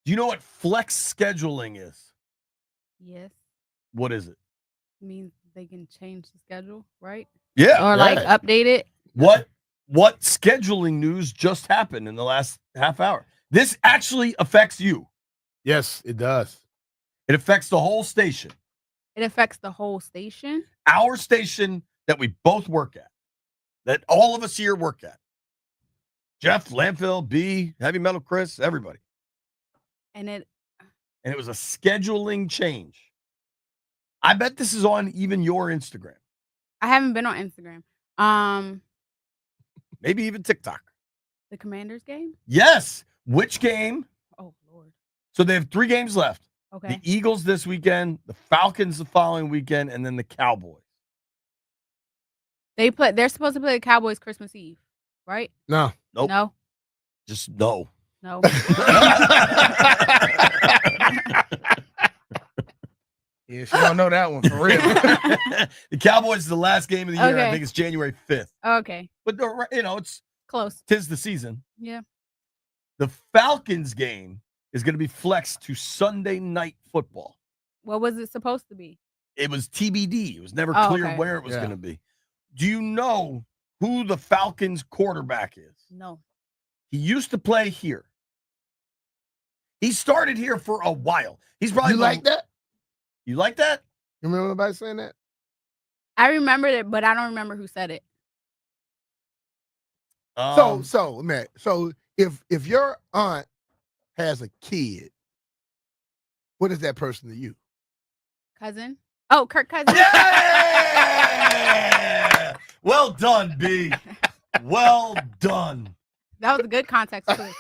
Do you know what flex scheduling is? Yes. What is it? Means they can change the schedule, right? Yeah. Or like update it. What scheduling news just happened in the last half hour? This actually affects you. Yes, it does. It affects the whole station. It affects the whole station. Our station that we both work at, that all of us here work at. Jeff, Landfill, B, Heavy Metal Chris, everybody. And it was a scheduling change. I bet this is on even your Instagram. I haven't been on Instagram. Maybe even TikTok. The Commanders game? Yes. Which game? Oh Lord. So they have 3 games left. Okay. The Eagles this weekend, the Falcons the following weekend, and then the Cowboys. They're supposed to play the Cowboys Christmas Eve, right? No. Nope. No. Just no. No. Yeah, she don't know that one for real. The Cowboys is the last game of the year. I Okay. think it's January 5th. Okay. But it's Close. tis the season. Yeah. The Falcons game is going to be flexed to Sunday night football. What was it supposed to be? It was TBD. It was never Oh, clear okay. where it was Yeah. going to be. Do you know who the Falcons quarterback is? No. He used to play here. He started here for a while. He's probably You like that? You like that? You remember anybody saying that? I remembered it, but I don't remember who said it. So man, if your aunt has a kid, what is that person to you? Cousin? Oh, Kirk Cousins. Yeah! Well done, B. Well done. That was a good context clue.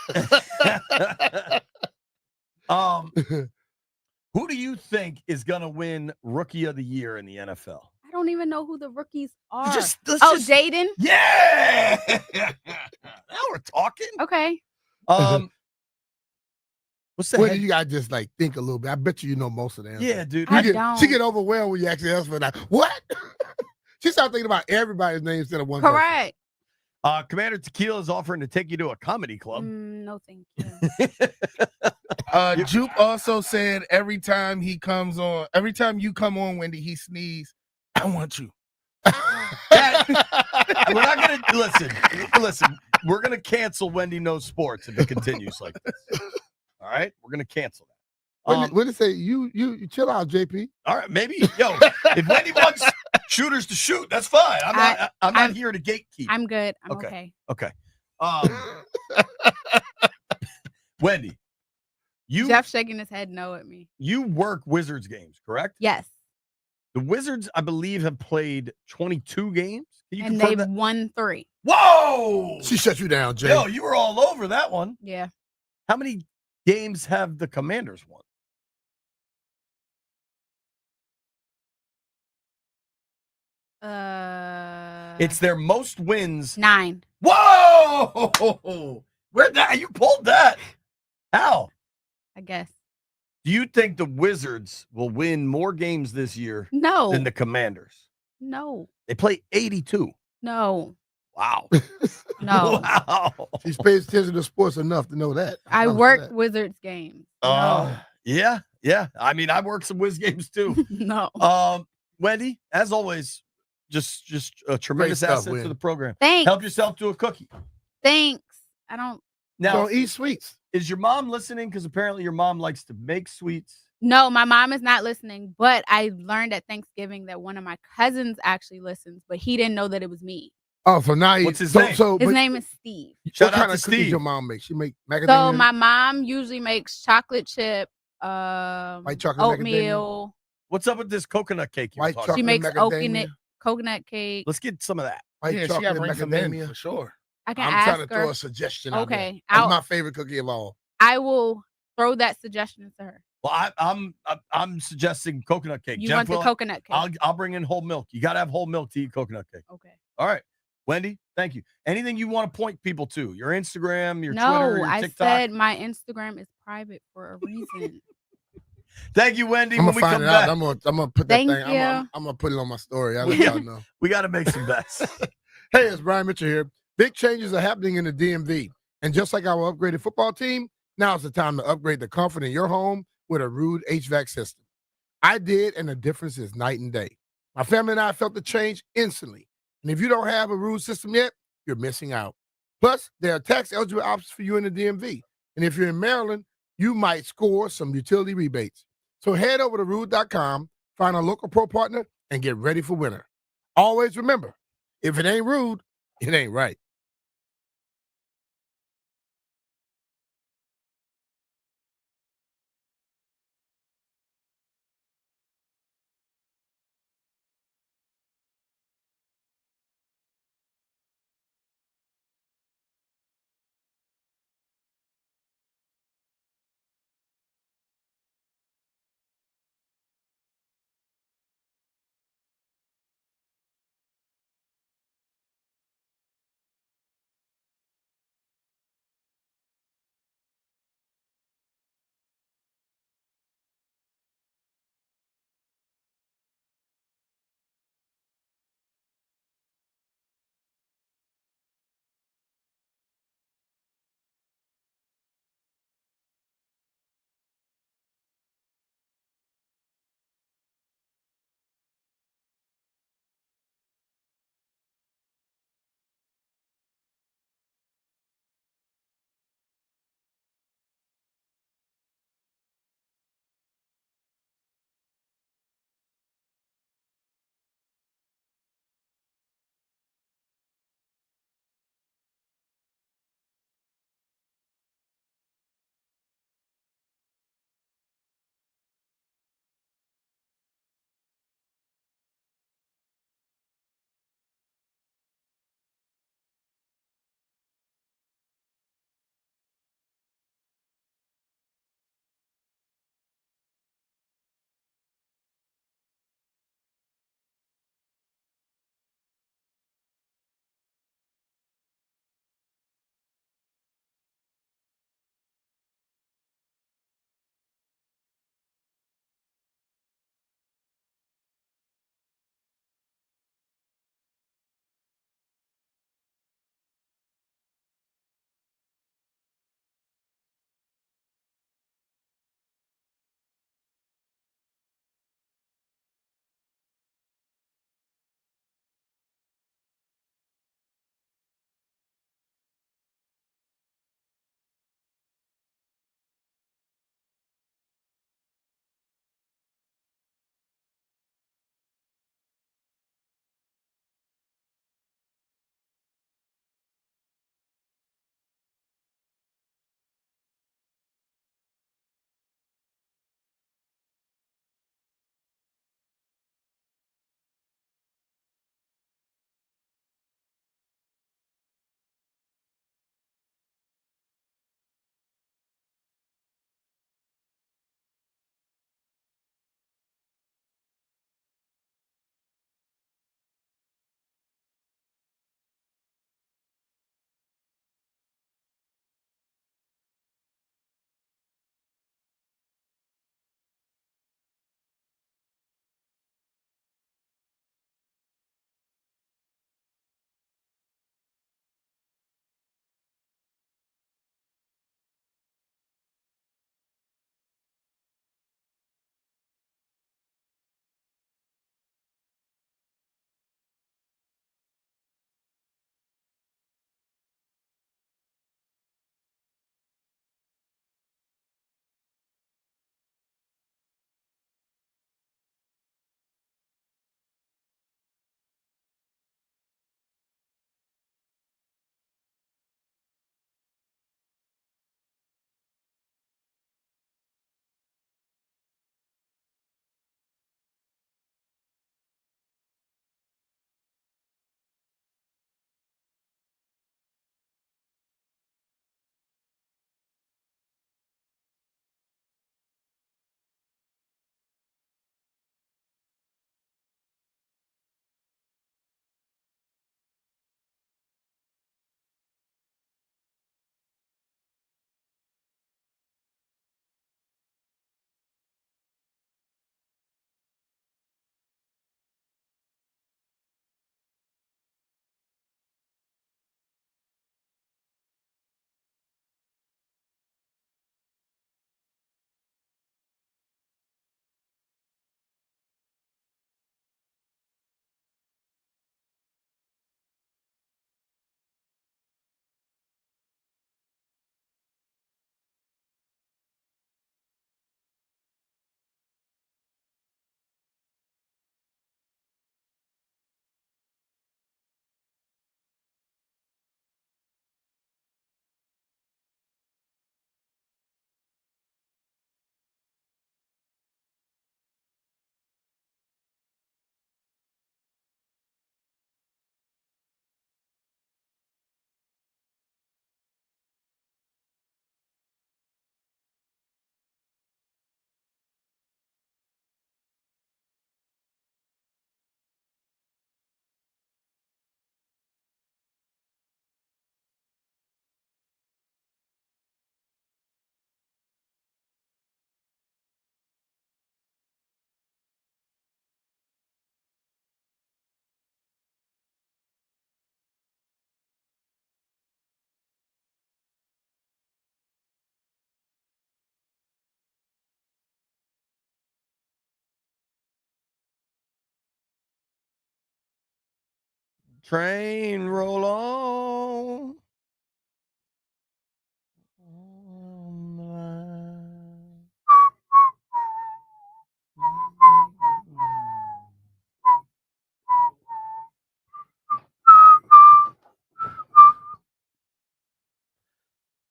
Who do you think is going to win Rookie of the Year in the NFL? I don't even know who the rookies are. Let's Jayden? Yeah! Now we're talking. Okay. What's the Well, head? you gotta just like think a little bit. I bet you know most of them. Yeah, dude. She get overwhelmed when you actually ask for that. What? She started thinking about everybody's name instead of one. Correct. Commander Tequila is offering to take you to a comedy club. No, thank you. Jupe also said every time you come on, Wendy, he sneezes. I want you. We're not gonna listen. We're gonna cancel Wendy Knows Sports if it continues like this. All right, we're gonna cancel that. What did it say? You chill out, JP. All right, maybe if Wendy wants shooters to shoot, that's fine. I'm not here to gatekeep. I'm good. I'm okay. Okay. Wendy, Jeff shaking his head no at me. you work Wizards games, correct? Yes. The Wizards, I believe, have played 22 games. Can you And confirm they've that? won 3. Whoa! She shut you down, Jay. Yo, you were all over that one. Yeah. How many games have the Commanders won? It's their most wins. 9. Whoa! Where'd that? You pulled that. How? I guess. Do you think the Wizards will win more games this year No. than the Commanders? No. They play 82. No. Wow. No. Wow. She pays attention to sports enough to know that. I worked Wizards games. Yeah. I mean, I work some Wiz games too. No. Wendy, as always, just a tremendous stuff, asset Win. to the program. Thanks. Help yourself to a cookie. Thanks. I don't. Now, Don't eat sweets. is your mom listening? Because apparently your mom likes to make sweets. No, my mom is not listening, but I learned at Thanksgiving that one of my cousins actually listens, but he didn't know that it was me. Oh, so now What's his name? His name is Steve. Shout what out kind to of cookies Steve. your mom makes? She make macadamia. So my mom usually makes chocolate chip, White chocolate oatmeal. What's up with this coconut cake you were White talking She chocolate makes macadamia. coconut cake. Let's get some of that. White Yeah, she chocolate got to bring some in macadamia. for sure. I can I'm ask trying to her. throw a suggestion out there. Okay, That's I'll- my favorite cookie of all. I will throw that suggestion to her. Well, I'm suggesting coconut cake. You Jeff want the will- coconut cake? I'll bring in whole milk. You got to have whole milk to eat coconut cake. Okay. All right. Wendy, thank you. Anything you want to point people to? Your Instagram, your No, Twitter, your I TikTok? said my Instagram is private for a reason. Thank you, Wendy. I'm When gonna we find come it back, out. I'm gonna put that Thank thing. you. I'm gonna put it on my story. I'll let y'all know. we got to make some bets. Hey, it's Brian Mitchell here. Big changes are happening in the DMV. And just like our upgraded football team, now is the time to upgrade the comfort in your home with a Rude HVAC system. I did, and the difference is night and day. My family and I felt the change instantly. And if you don't have a Rude system yet, you're missing out. Plus, there are tax-eligible options for you in the DMV. And if you're in Maryland, you might score some utility rebates. So head over to Rude.com, find a local pro partner, and get ready for winter. Always remember, if it ain't Rude, it ain't right. train roll on.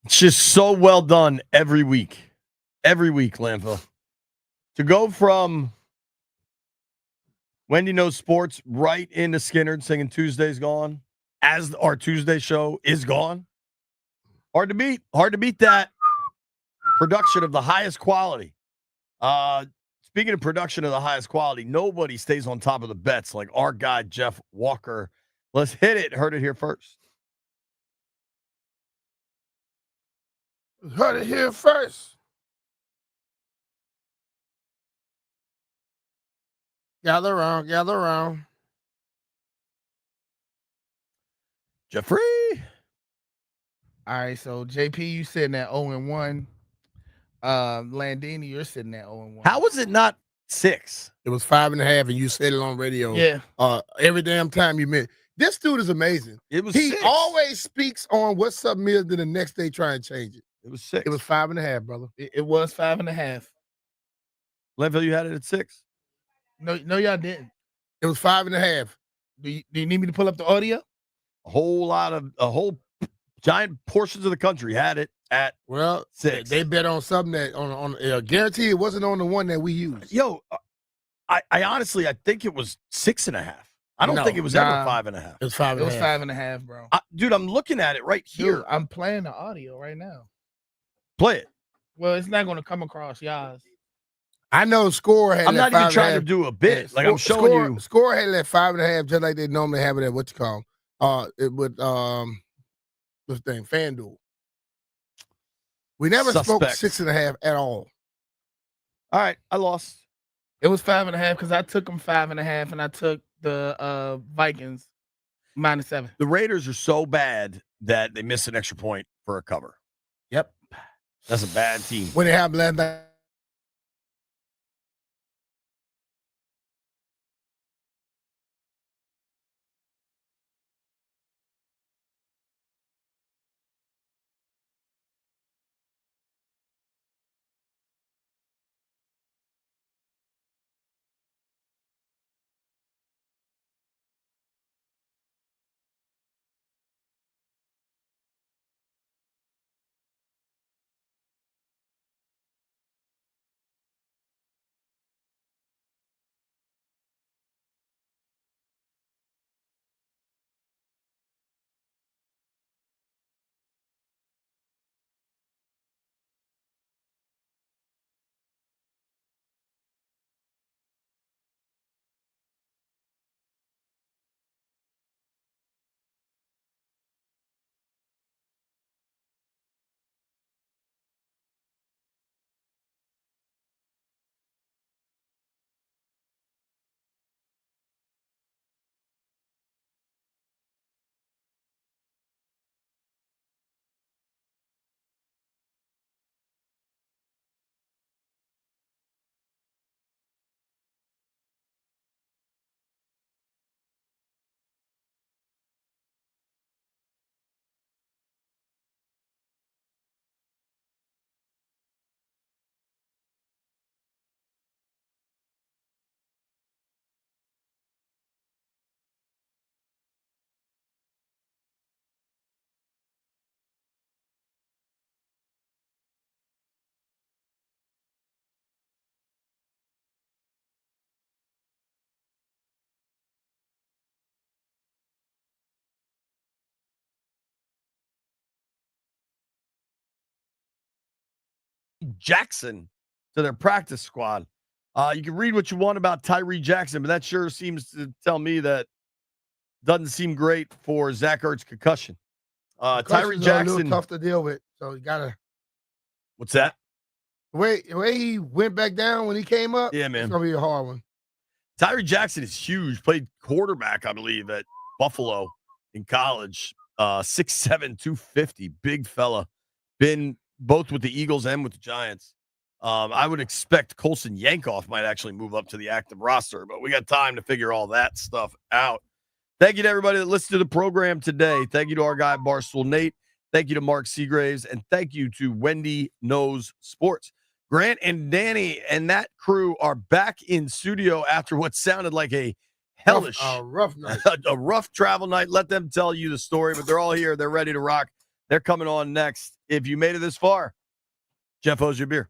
It's just so well done every week. Every week, Landfill. To go from Wendy Knows Sports right into Skinner singing Tuesday's Gone as our Tuesday show is gone. Hard to beat. Hard to beat that. Production of the highest quality. Speaking of production of the highest quality, nobody stays on top of the bets like our guy, Jeff Walker. Let's hit it. Heard it here first. Heard it here first. Gather around, gather around. Jeffrey. All right, so JP, you sitting at 0-1. Landini, you're sitting at 0-1. How was it not 6? It was 5.5, and you said it on radio. Yeah. Every damn time you meant. This dude is amazing. It was He 6. always speaks on what something is, then the next day try and change it. It was 6. It was 5.5, brother. It was 5.5. Landfill, you had it at 6. No, y'all didn't. It was 5.5. Do you need me to pull up the audio? A whole giant portions of the country had it at 6. They bet on something that on guarantee it wasn't on the one that we used. Yo, I honestly I think it was 6.5. I don't think it was ever 5.5. It was 5.5. It was 5.5, bro. Dude, I'm looking at it right here. Dude, I'm playing the audio right now. Play it. Well, it's not going to come across y'all's. I know Score had. I'm not even trying to do a bit. Like I'm showing you. Score had that 5.5, just like they normally have it at what you call it with what's the name, FanDuel. We never spoke 6.5 at all. All right, I lost. It was 5.5 because I took them 5.5, and I took the Vikings -7. The Raiders are so bad that they missed an extra point for a cover. Yep, that's a bad team. When they have last night. Jackson to their practice squad. You can read what you want about Tyree Jackson, but that sure seems to tell me that doesn't seem great for Zach Ertz's concussion. Tyree Jackson, tough to deal with, so you gotta. What's that? The way he went back down when he came up, yeah, man, it's gonna be a hard one. Tyree Jackson is huge. Played quarterback, I believe, at Buffalo in college. 6'7", 250, big fella. Been both with the Eagles and with the Giants. I would expect Colson Yankoff might actually move up to the active roster, but we got time to figure all that stuff out. Thank you to everybody that listened to the program today. Thank you to our guy, Barstool Nate. Thank you to Mark Seagraves. And thank you to Wendy Knows Sports. Grant and Danny and that crew are back in studio after what sounded like a hellish, rough night. a rough travel night. Let them tell you the story, but they're all here. They're ready to rock. They're coming on next. If you made it this far, Jeff owes you a beer.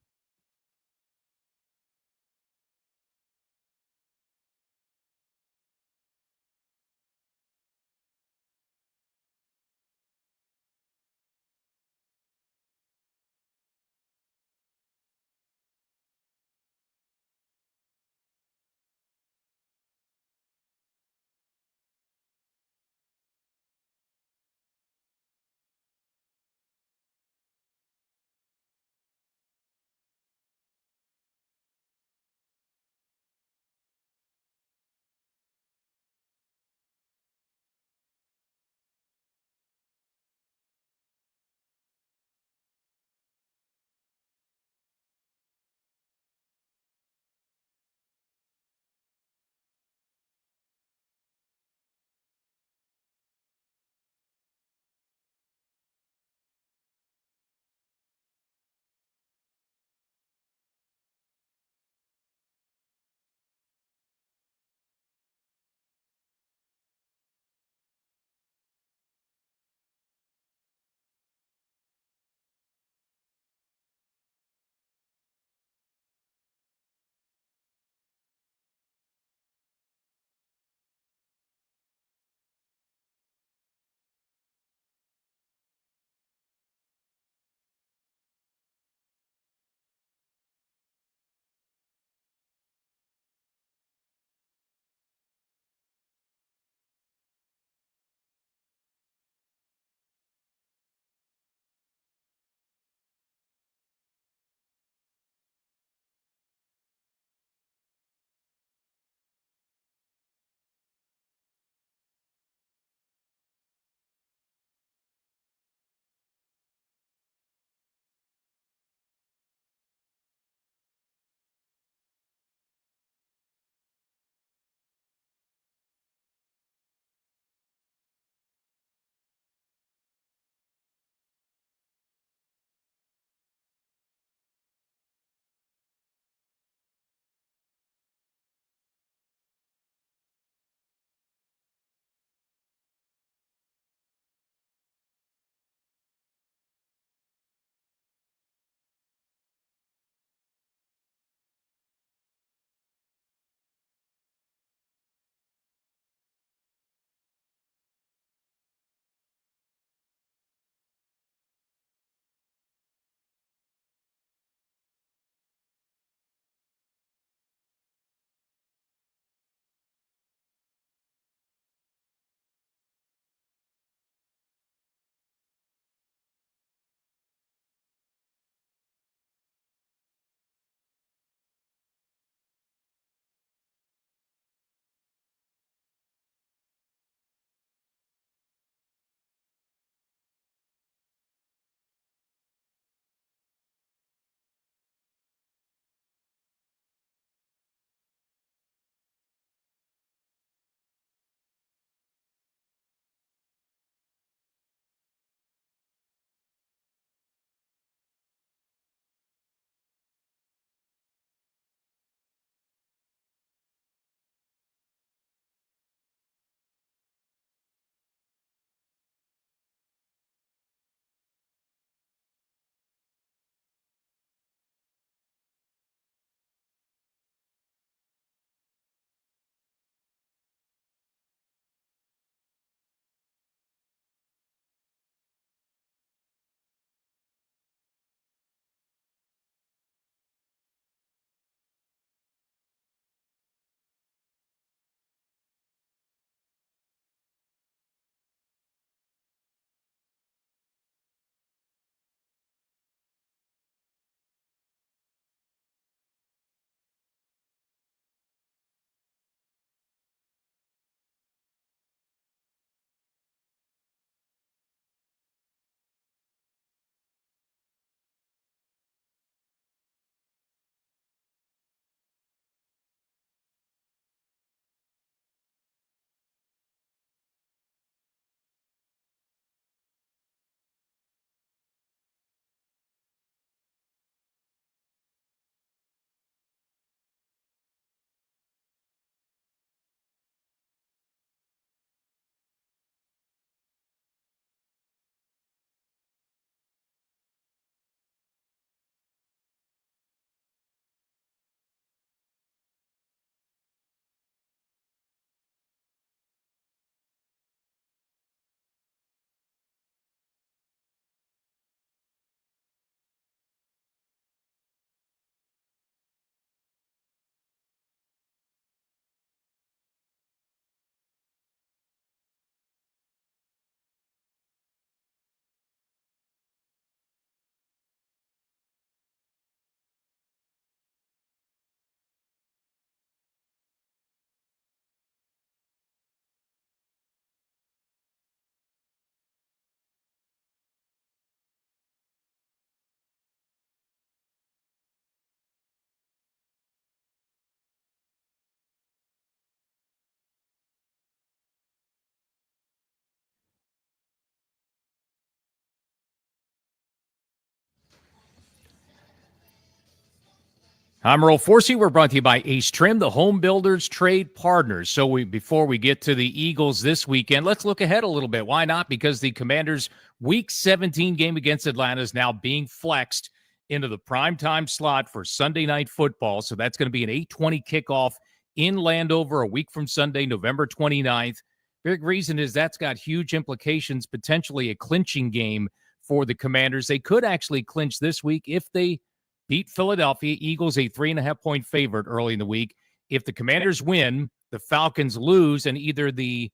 I'm Earl Forsey. We're brought to you by Ace Trim, the home builders trade partners. So before we get to the Eagles this weekend, let's look ahead a little bit. Why not? Because the Commanders' Week 17 game against Atlanta is now being flexed into the primetime slot for Sunday Night Football. So that's going to be an 8:20 kickoff in Landover a week from Sunday, November 29th. Big reason is that's got huge implications, potentially a clinching game for the Commanders. They could actually clinch this week if they beat Philadelphia. Eagles a 3.5-point favorite early in the week. If the Commanders win, the Falcons lose, and either the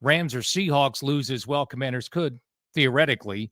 Rams or Seahawks lose as well, Commanders could theoretically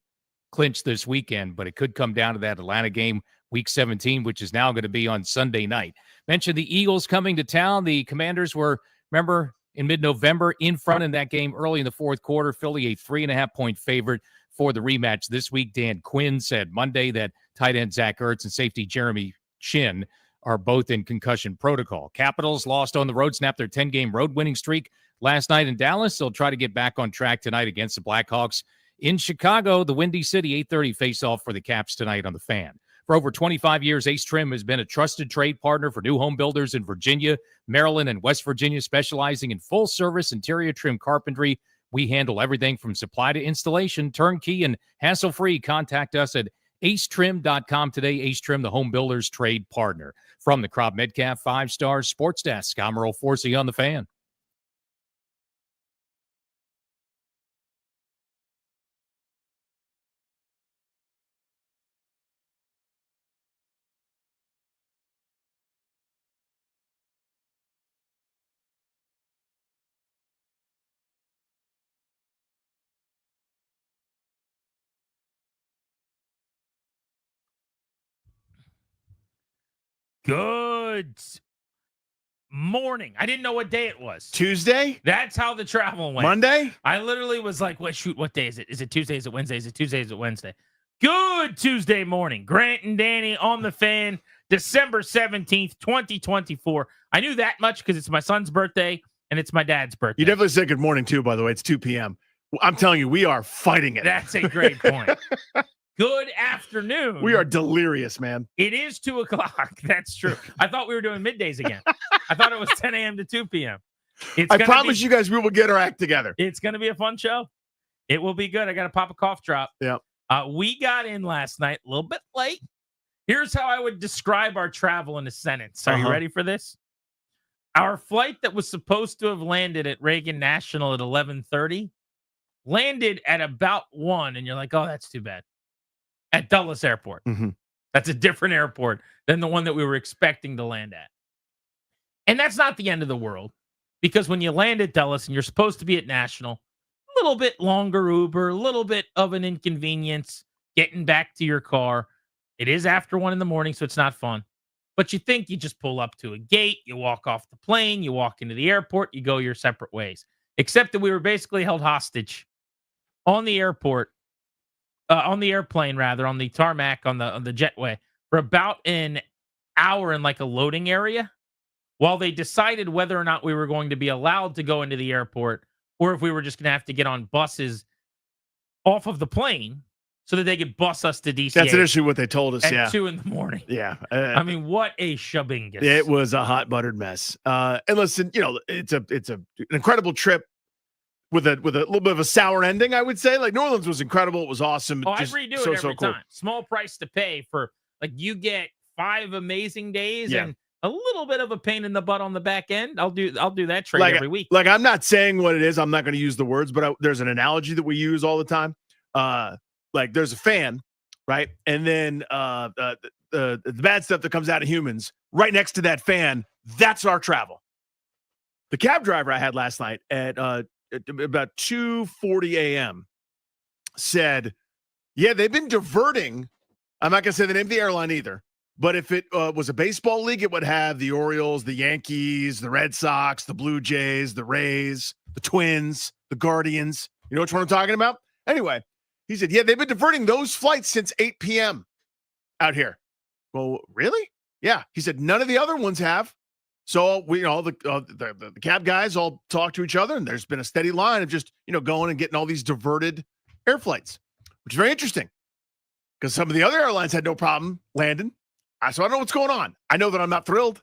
clinch this weekend, but it could come down to that Atlanta game, Week 17, which is now going to be on Sunday night. Mentioned the Eagles coming to town. The Commanders were, remember, in mid-November in front in that game early in the fourth quarter. Philly a 3.5-point favorite for the rematch this week. Dan Quinn said Monday that tight end Zach Ertz and safety Jeremy Chin are both in concussion protocol. Capitals lost on the road, snapped their 10-game road winning streak last night in Dallas. They'll try to get back on track tonight against the Blackhawks in Chicago. The Windy City 8:30 face-off for the Caps tonight on the Fan. For over 25 years, Ace Trim has been a trusted trade partner for new home builders in Virginia, Maryland, and West Virginia, specializing in full-service interior trim carpentry. We handle everything from supply to installation, turnkey, and hassle-free. Contact us at acetrim.com today. Ace Trim, the home builders trade partner. From the Crop Metcalf 5-Star Sports Desk, I'm Earl Forsey on the Fan. Good morning. I didn't know what day it was. Tuesday? That's how the travel went. Monday? I literally was like, "What? Shoot, what day is it? Is it Tuesday? Is it Wednesday? Is it Tuesday? Is it Wednesday?" Good Tuesday morning. Grant and Danny on the Fan, December 17th, 2024. I knew that much because it's my son's birthday and it's my dad's birthday. You definitely said good morning, too, by the way. It's 2 p.m. I'm telling you, we are fighting it. That's a great point. Good afternoon. We are delirious, man. It is 2 o'clock. That's true. I thought we were doing middays again. I thought it was 10 a.m. to 2 p.m. I promise you guys we will get our act together. It's going to be a fun show. It will be good. I got to pop a cough drop. Yeah. We got in last night a little bit late. Here's how I would describe our travel in a sentence. Are you ready for this? Our flight that was supposed to have landed at Reagan National at 11:30 landed at about 1, and you're like, oh, that's too bad. At Dulles Airport. Mm-hmm. That's a different airport than the one that we were expecting to land at. And that's not the end of the world, because when you land at Dulles and you're supposed to be at National, a little bit longer Uber, a little bit of an inconvenience getting back to your car. It is after 1 a.m, so it's not fun. But you think you just pull up to a gate, you walk off the plane, you walk into the airport, you go your separate ways. Except that we were basically held hostage on the airport. On the airplane, rather, on the tarmac, on the jetway, for about an hour in like a loading area, while they decided whether or not we were going to be allowed to go into the airport, or if we were just going to have to get on buses off of the plane so that they could bus us to DC. That's initially what they told us. At 2 a.m. Yeah. I mean, what a shabingus. It was a hot buttered mess. And listen, it's an incredible trip. With a little bit of a sour ending, I would say. Like, New Orleans was incredible. It was awesome. Oh, I'd redo it every cool. time. Small price to pay for, like, you get 5 amazing days and a little bit of a pain in the butt on the back end. I'll do that trade every week. Like, I'm not saying what it is. I'm not going to use the words, but there's an analogy that we use all the time. Like, there's a fan, right? And then the bad stuff that comes out of humans right next to that fan, that's our travel. The cab driver I had last night at about 2:40 a.m. said, yeah, they've been diverting. I'm not going to say the name of the airline either, but if it was a baseball league, it would have the Orioles, the Yankees, the Red Sox, the Blue Jays, the Rays, the Twins, the Guardians. You know which one I'm talking about? Anyway, he said, yeah, they've been diverting those flights since 8 p.m. out here. Well, really? Yeah. He said, none of the other ones have. So we, the cab guys all talk to each other, and there's been a steady line of just, going and getting all these diverted air flights, which is very interesting because some of the other airlines had no problem landing. So I don't know what's going on. I know that I'm not thrilled.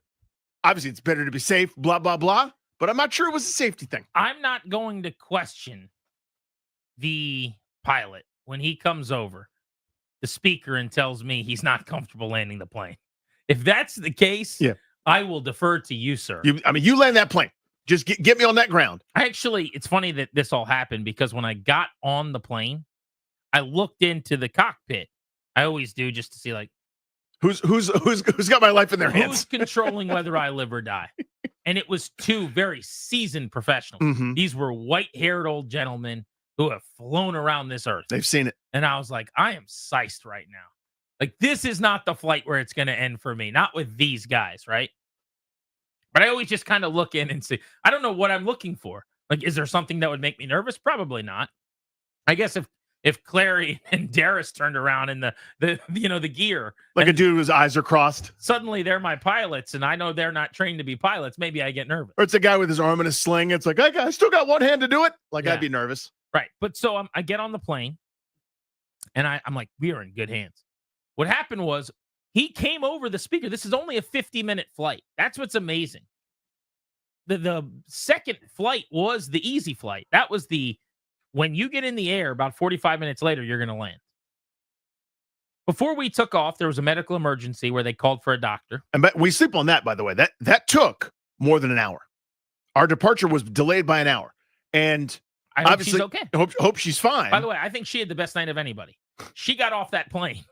Obviously, it's better to be safe, blah, blah, blah. But I'm not sure it was a safety thing. I'm not going to question the pilot when he comes over the speaker and tells me he's not comfortable landing the plane. If that's the case, I will defer to you, sir. You land that plane. Just get me on that ground. It's funny that this all happened because when I got on the plane, I looked into the cockpit. I always do just to see, like, who's got my life in their hands. Who's controlling whether I live or die? And it was two very seasoned professionals. Mm-hmm. These were white-haired old gentlemen who have flown around this earth. They've seen it. And I was like, I am psyched right now. Like, this is not the flight where it's going to end for me. Not with these guys, right? But I always just kind of look in and see. I don't know what I'm looking for. Like, is there something that would make me nervous? Probably not. I guess if Clary and Darius turned around in the gear, like a dude whose eyes are crossed, suddenly they're my pilots, and I know they're not trained to be pilots. Maybe I get nervous. Or it's a guy with his arm in a sling. It's like, I still got one hand to do it. Like, I'd be nervous. Right. But so I get on the plane, and I'm like, we are in good hands. What happened was he came over the speaker. This is only a 50-minute flight. That's what's amazing. The second flight was the easy flight. That was when you get in the air, about 45 minutes later, you're going to land. Before we took off, there was a medical emergency where they called for a doctor. And we sleep on that, by the way. That took more than an hour. Our departure was delayed by an hour. And I hope obviously, she's okay. Hope she's fine. By the way, I think she had the best night of anybody. She got off that plane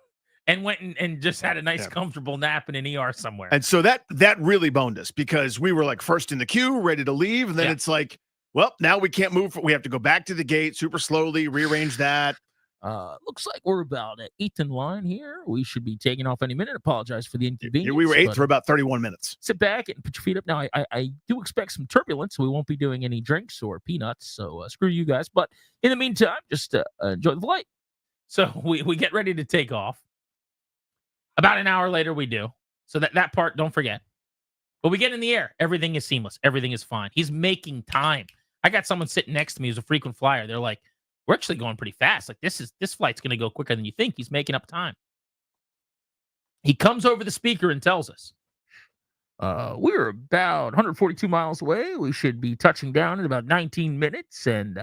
and went and just had a nice, comfortable nap in an ER somewhere. And so that really boned us because we were like first in the queue, ready to leave. And then it's like, well, now we can't move. We have to go back to the gate super slowly, rearrange that. Looks like we're about at 8th in line here. We should be taking off any minute. Apologize for the inconvenience. We were 8th for about 31 minutes. Sit back and put your feet up. Now, I do expect some turbulence. We won't be doing any drinks or peanuts, so screw you guys. But in the meantime, just enjoy the flight. So we get ready to take off. About an hour later, we do. So that part, don't forget. But we get in the air. Everything is seamless. Everything is fine. He's making time. I got someone sitting next to me who's a frequent flyer. They're like, we're actually going pretty fast. Like, this flight's going to go quicker than you think. He's making up time. He comes over the speaker and tells us, we're about 142 miles away. We should be touching down in about 19 minutes. And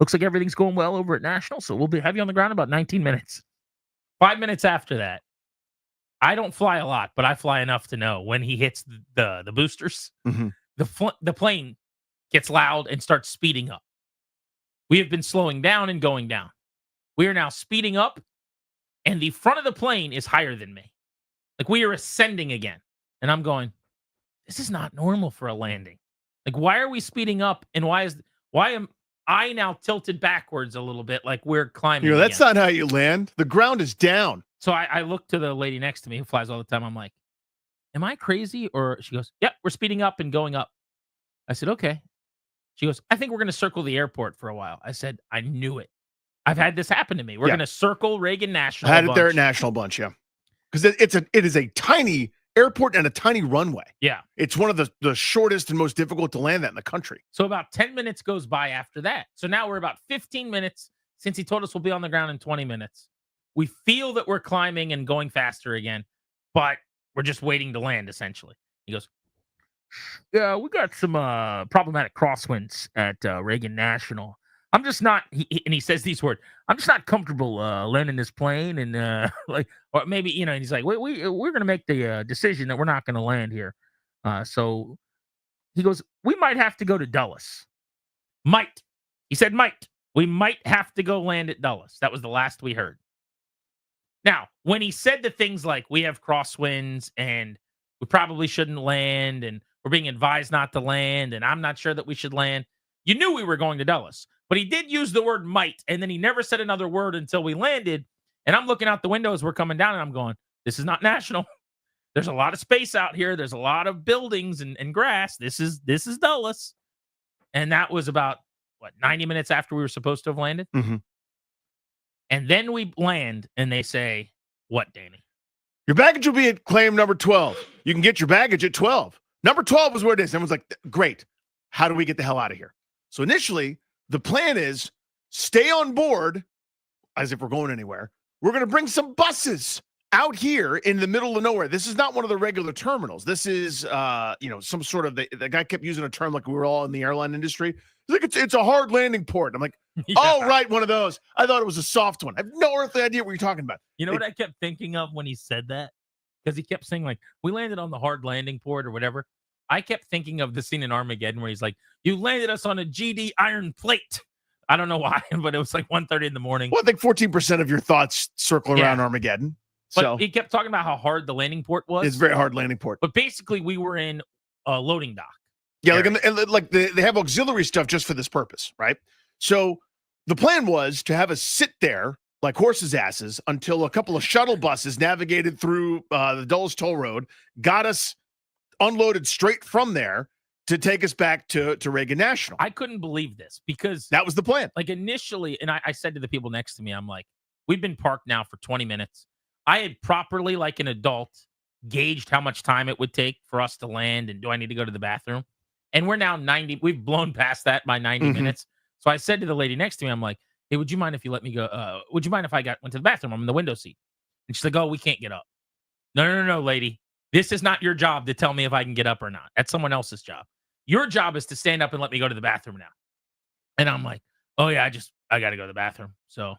looks like everything's going well over at National. So we'll have you on the ground in about 19 minutes. 5 minutes after that, I don't fly a lot, but I fly enough to know when he hits the boosters, the plane gets loud and starts speeding up. We have been slowing down and going down. We are now speeding up, and the front of the plane is higher than me. Like, we are ascending again. And I'm going, this is not normal for a landing. Like, why are we speeding up? And why am I now tilted backwards a little bit like we're climbing? That's not how you land. The ground is down. So I look to the lady next to me who flies all the time. I'm like, am I crazy? Or she goes, yep, we're speeding up and going up. I said, okay. She goes, I think we're going to circle the airport for a while. I said, I knew it. I've had this happen to me. We're going to circle Reagan National. I had it there at National a bunch, because it is a tiny airport and a tiny runway. Yeah. It's one of the shortest and most difficult to land at in the country. So about 10 minutes goes by after that. So now we're about 15 minutes since he told us we'll be on the ground in 20 minutes. We feel that we're climbing and going faster again, but we're just waiting to land, essentially. He goes, yeah, we got some problematic crosswinds at Reagan National. I'm just not, and he says these words, I'm just not comfortable landing this plane. And or maybe, and he's like, we're going to make the decision that we're not going to land here. So he goes, we might have to go to Dulles. Might. He said, might. We might have to go land at Dulles. That was the last we heard. Now, when he said the things like, we have crosswinds and we probably shouldn't land and we're being advised not to land and I'm not sure that we should land, you knew we were going to Dulles. But he did use the word might, and then he never said another word until we landed. And I'm looking out the window as we're coming down, and I'm going, this is not National. There's a lot of space out here. There's a lot of buildings and grass. This is Dulles. And that was about, 90 minutes after we were supposed to have landed? Mm-hmm. And then we land, and they say, what, Danny? Your baggage will be at claim number 12. You can get your baggage at 12. Number 12 is where it is. Everyone's like, great. How do we get the hell out of here? So initially, the plan is stay on board as if we're going anywhere. We're going to bring some buses out here in the middle of nowhere. This is not one of the regular terminals. This is, some sort of the guy kept using a term like we were all in the airline industry. He's like, it's a hard landing port. I'm like, oh, right, one of those. I thought it was a soft one. I have no earthly idea what you're talking about. You know what I kept thinking of when he said that? Because he kept saying, like, we landed on the hard landing port or whatever. I kept thinking of the scene in Armageddon where he's like, you landed us on a GD iron plate. I don't know why, but it was like 1:30 in the morning. Well, I think 14% of your thoughts circle around Armageddon. But he kept talking about how hard the landing port was. It's a very hard landing port. But basically, we were in a loading dock. Yeah, they have auxiliary stuff just for this purpose, right? So the plan was to have us sit there like horses' asses until a couple of shuttle buses navigated through the Dulles Toll Road, got us unloaded straight from there to take us back to Reagan National. I couldn't believe this because that was the plan. Like initially, and I said to the people next to me, I'm like, we've been parked now for 20 minutes. I had properly, like an adult, gauged how much time it would take for us to land and do I need to go to the bathroom? And we're now 90. We've blown past that by 90 minutes. So I said to the lady next to me, I'm like, hey, would you mind if you let me go? Would you mind if I went to the bathroom? I'm in the window seat. And she's like, oh, we can't get up. No, lady. This is not your job to tell me if I can get up or not. That's someone else's job. Your job is to stand up and let me go to the bathroom now. And I'm like, oh, yeah, I got to go to the bathroom. So,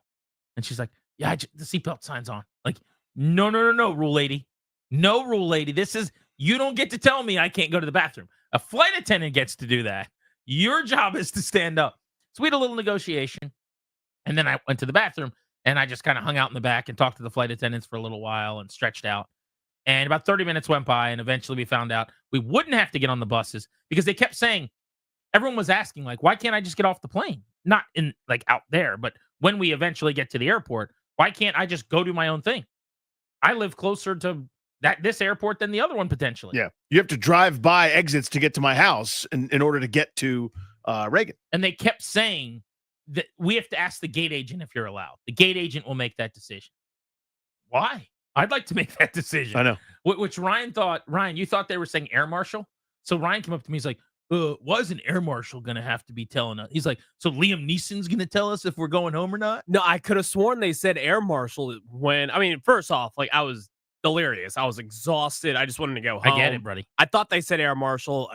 and she's like, yeah, the seatbelt sign's on. Like, no, rule lady. No, rule lady. You don't get to tell me I can't go to the bathroom. A flight attendant gets to do that. Your job is to stand up. So we had a little negotiation. And then I went to the bathroom and I just kind of hung out in the back and talked to the flight attendants for a little while and stretched out. And about 30 minutes went by and eventually we found out we wouldn't have to get on the buses because they kept saying, everyone was asking, like, why can't I just get off the plane? Not in like out there, but when we eventually get to the airport, why can't I just go do my own thing? I live closer to this airport than the other one potentially. Yeah. You have to drive by exits to get to my house in order to get to Reagan. And they kept saying that we have to ask the gate agent if you're allowed. The gate agent will make that decision. Why? I'd like to make that decision. I know. Which Ryan, you thought they were saying air marshal? So Ryan came up to me. He's like, why is an air marshal going to have to be telling us? He's like, so Liam Neeson's going to tell us if we're going home or not? No, I could have sworn they said air marshal first off, like I was delirious. I was exhausted. I just wanted to go home. I get it, buddy. I thought they said air marshal.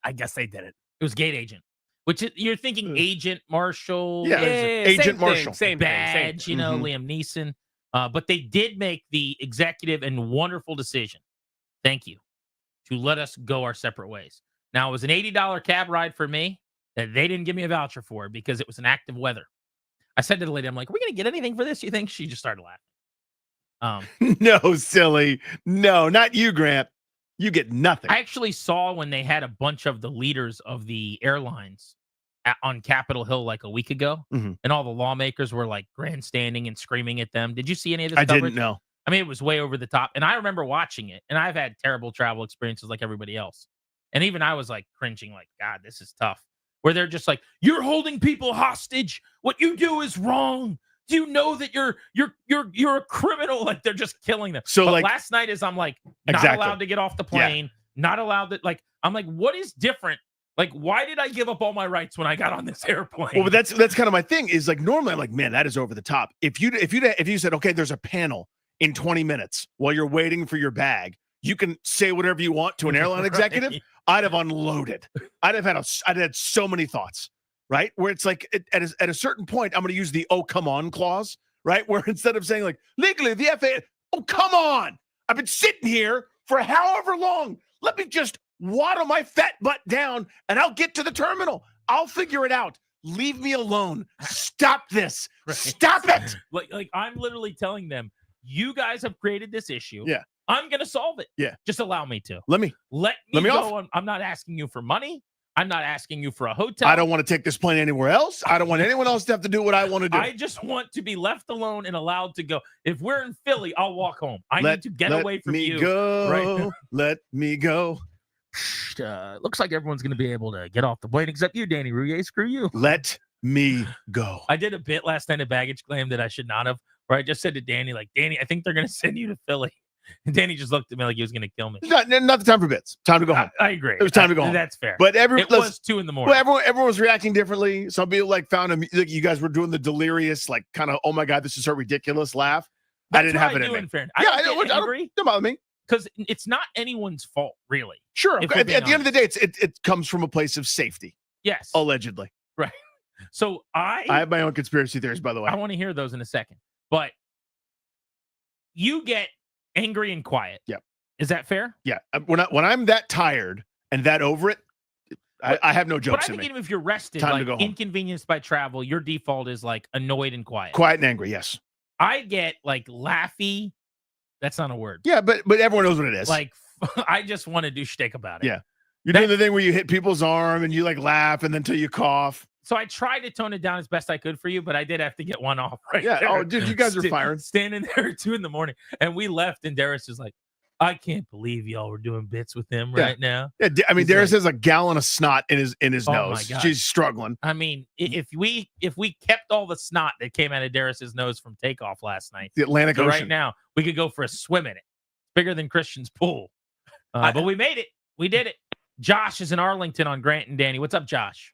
I guess they didn't. It was gate agent. Which you're thinking agent marshal. Yeah, agent marshal. Same badge, thing. Liam Neeson. But they did make the executive and wonderful decision. Thank you. To let us go our separate ways. Now, it was an $80 cab ride for me that they didn't give me a voucher for because it was an act of weather. I said to the lady, I'm like, are we going to get anything for this, you think? She just started laughing. No, silly. No, not you, Grant. You get nothing. I actually saw when they had a bunch of the leaders of the airlines on Capitol Hill like a week ago, and all the lawmakers were like grandstanding and screaming at them. Did you see any of this I coverage? didn't know. I mean, it was way over the top. And I remember watching it, and I've had terrible travel experiences like everybody else. And even I was like cringing, like, God, this is tough. Where they're just like, you're holding people hostage. What you do is wrong. Do you know that you're a criminal? Like they're just killing them. So but like last night is I'm like not allowed to get off the plane, not allowed to like I'm like, what is different? Like, why did I give up all my rights when I got on this airplane? Well, but that's kind of my thing is like normally I'm like, man, that is over the top. If you said, okay, there's a panel in 20 minutes while you're waiting for your bag, you can say whatever you want to an airline executive. Right. I'd have unloaded. I'd had so many thoughts, right? Where it's like at a certain point, I'm going to use the "oh come on" clause, right? Where instead of saying like legally the FAA, oh come on, I've been sitting here for however long. Let me just waddle my fat butt down, and I'll get to the terminal. I'll figure it out. Leave me alone. Stop this. Right. Stop it. Like I'm literally telling them, you guys have created this issue. Yeah. I'm going to solve it. Yeah. Just allow me to. Let me go off. I'm not asking you for money. I'm not asking you for a hotel. I don't want to take this plane anywhere else. I don't want anyone else to have to do what I want to do. I just want to be left alone and allowed to go. If we're in Philly, I'll walk home. I need to get away from you. Right? Let me go. Looks like everyone's going to be able to get off the plane except you, Danny Rouillet. Screw you. Let me go. I did a bit last night at baggage claim that I should not have, where I just said to Danny, like, Danny, I think they're going to send you to Philly. And Danny just looked at me like he was going to kill me. Not the time for bits. Time to go home. I agree. It was time to go home. That's fair. But it was 2 a.m. Well, everyone was reacting differently. Some people like found like you guys were doing the delirious, like kind of, oh my God, this is so ridiculous laugh. I didn't have it in me. In fairness. Yeah, I don't get angry. Don't bother me. Because it's not anyone's fault, really. Sure. At the end of the day, it comes from a place of safety. Yes. Allegedly. Right. So I have my own conspiracy theories, by the way. I want to hear those in a second. But you get angry and quiet. Yep. Is that fair? Yeah. When I'm that tired and that over it, I have no jokes But I in think me. even if you're rested, Time to like go home. inconvenienced by travel, your default is like annoyed and quiet. Quiet and angry, yes. I get like laughy. That's not a word. Yeah, but everyone knows what it is. Like I just want to do shtick about it. Yeah. You're doing the thing where you hit people's arm and you like laugh and then until you cough. So I tried to tone it down as best I could for you, but I did have to get one off right Yeah. there. Oh, dude, you guys are firing. Standing there at 2 a.m, and we left, and Darius is like, I can't believe y'all were doing bits with him right now. Yeah, I mean, He's Darius like, has a gallon of snot in his Oh my nose. God. She's struggling. I mean, if we kept all the snot that came out of Darius's nose from takeoff last night, The Atlantic to Ocean. right now, we could go for a swim in it. Bigger than Christian's pool. But we made it. We did it. Josh is in Arlington on Grant and Danny. What's up, Josh?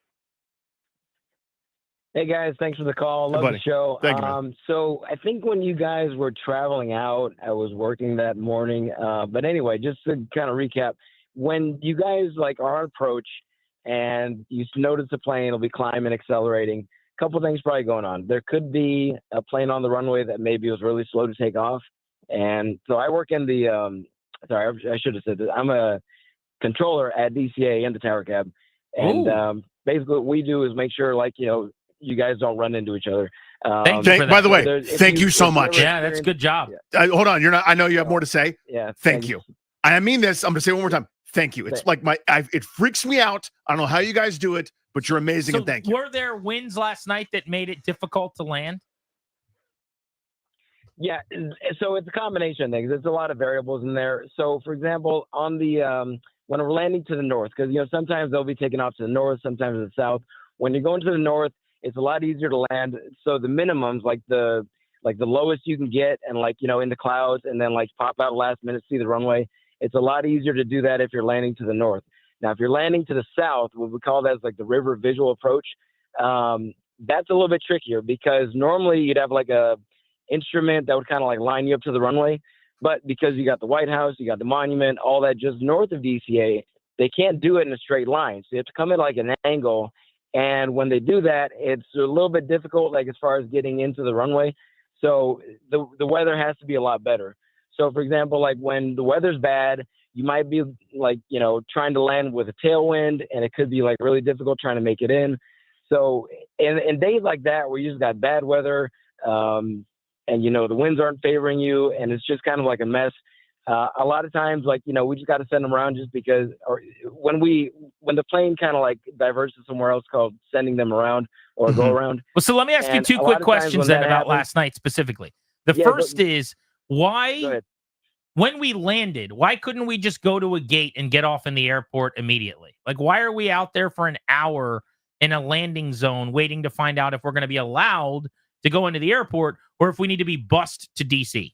Hey guys, thanks for the call. Love buddy. the show. Thank you, man. So I think when you guys were traveling out, I was working that morning. But anyway, just to kind of recap, when you guys like are on approach and you notice the plane will be climbing, accelerating, a couple things probably going on. There could be a plane on the runway that maybe was really slow to take off. And so I work in the sorry, I should have said this. I'm a controller at DCA in the tower cab. And basically what we do is make sure, like, you guys don't run into each other. By the way, thank you so much. Yeah, that's a good job. Hold on. I know you have more to say. Yeah. Thank you. I mean this. I'm going to say it one more time. Thank you. It's like it freaks me out. I don't know how you guys do it, but you're amazing. And thank you. Were there winds last night that made it difficult to land? Yeah, so it's a combination of things. There's a lot of variables in there. So, for example, on the when we're landing to the north, because sometimes they'll be taking off to the north, sometimes to the south. When you're going to the north, it's a lot easier to land. So the minimums, like the lowest you can get, and in the clouds, and then pop out last minute, see the runway. It's a lot easier to do that if you're landing to the north. Now, if you're landing to the south, what we call that is the river visual approach. That's a little bit trickier because normally you'd have a instrument that would kind of line you up to the runway, but because you got the White House, you got the monument, all that just north of DCA, they can't do it in a straight line. So you have to come at an angle. And when they do that, it's a little bit difficult, as far as getting into the runway. So the weather has to be a lot better. So for example, when the weather's bad, you might be trying to land with a tailwind, and it could be really difficult trying to make it in. So in days like that, where you just got bad weather, and the winds aren't favoring you, and it's just kind of a mess. A lot of times, we just got to send them around just because, or when the plane kind of diverts to somewhere else, called sending them around or go around. Well, so let me ask you two quick questions then about last night specifically. The first is why, when we landed, why couldn't we just go to a gate and get off in the airport immediately? Why are we out there for an hour in a landing zone waiting to find out if we're going to be allowed to go into the airport or if we need to be bussed to DC?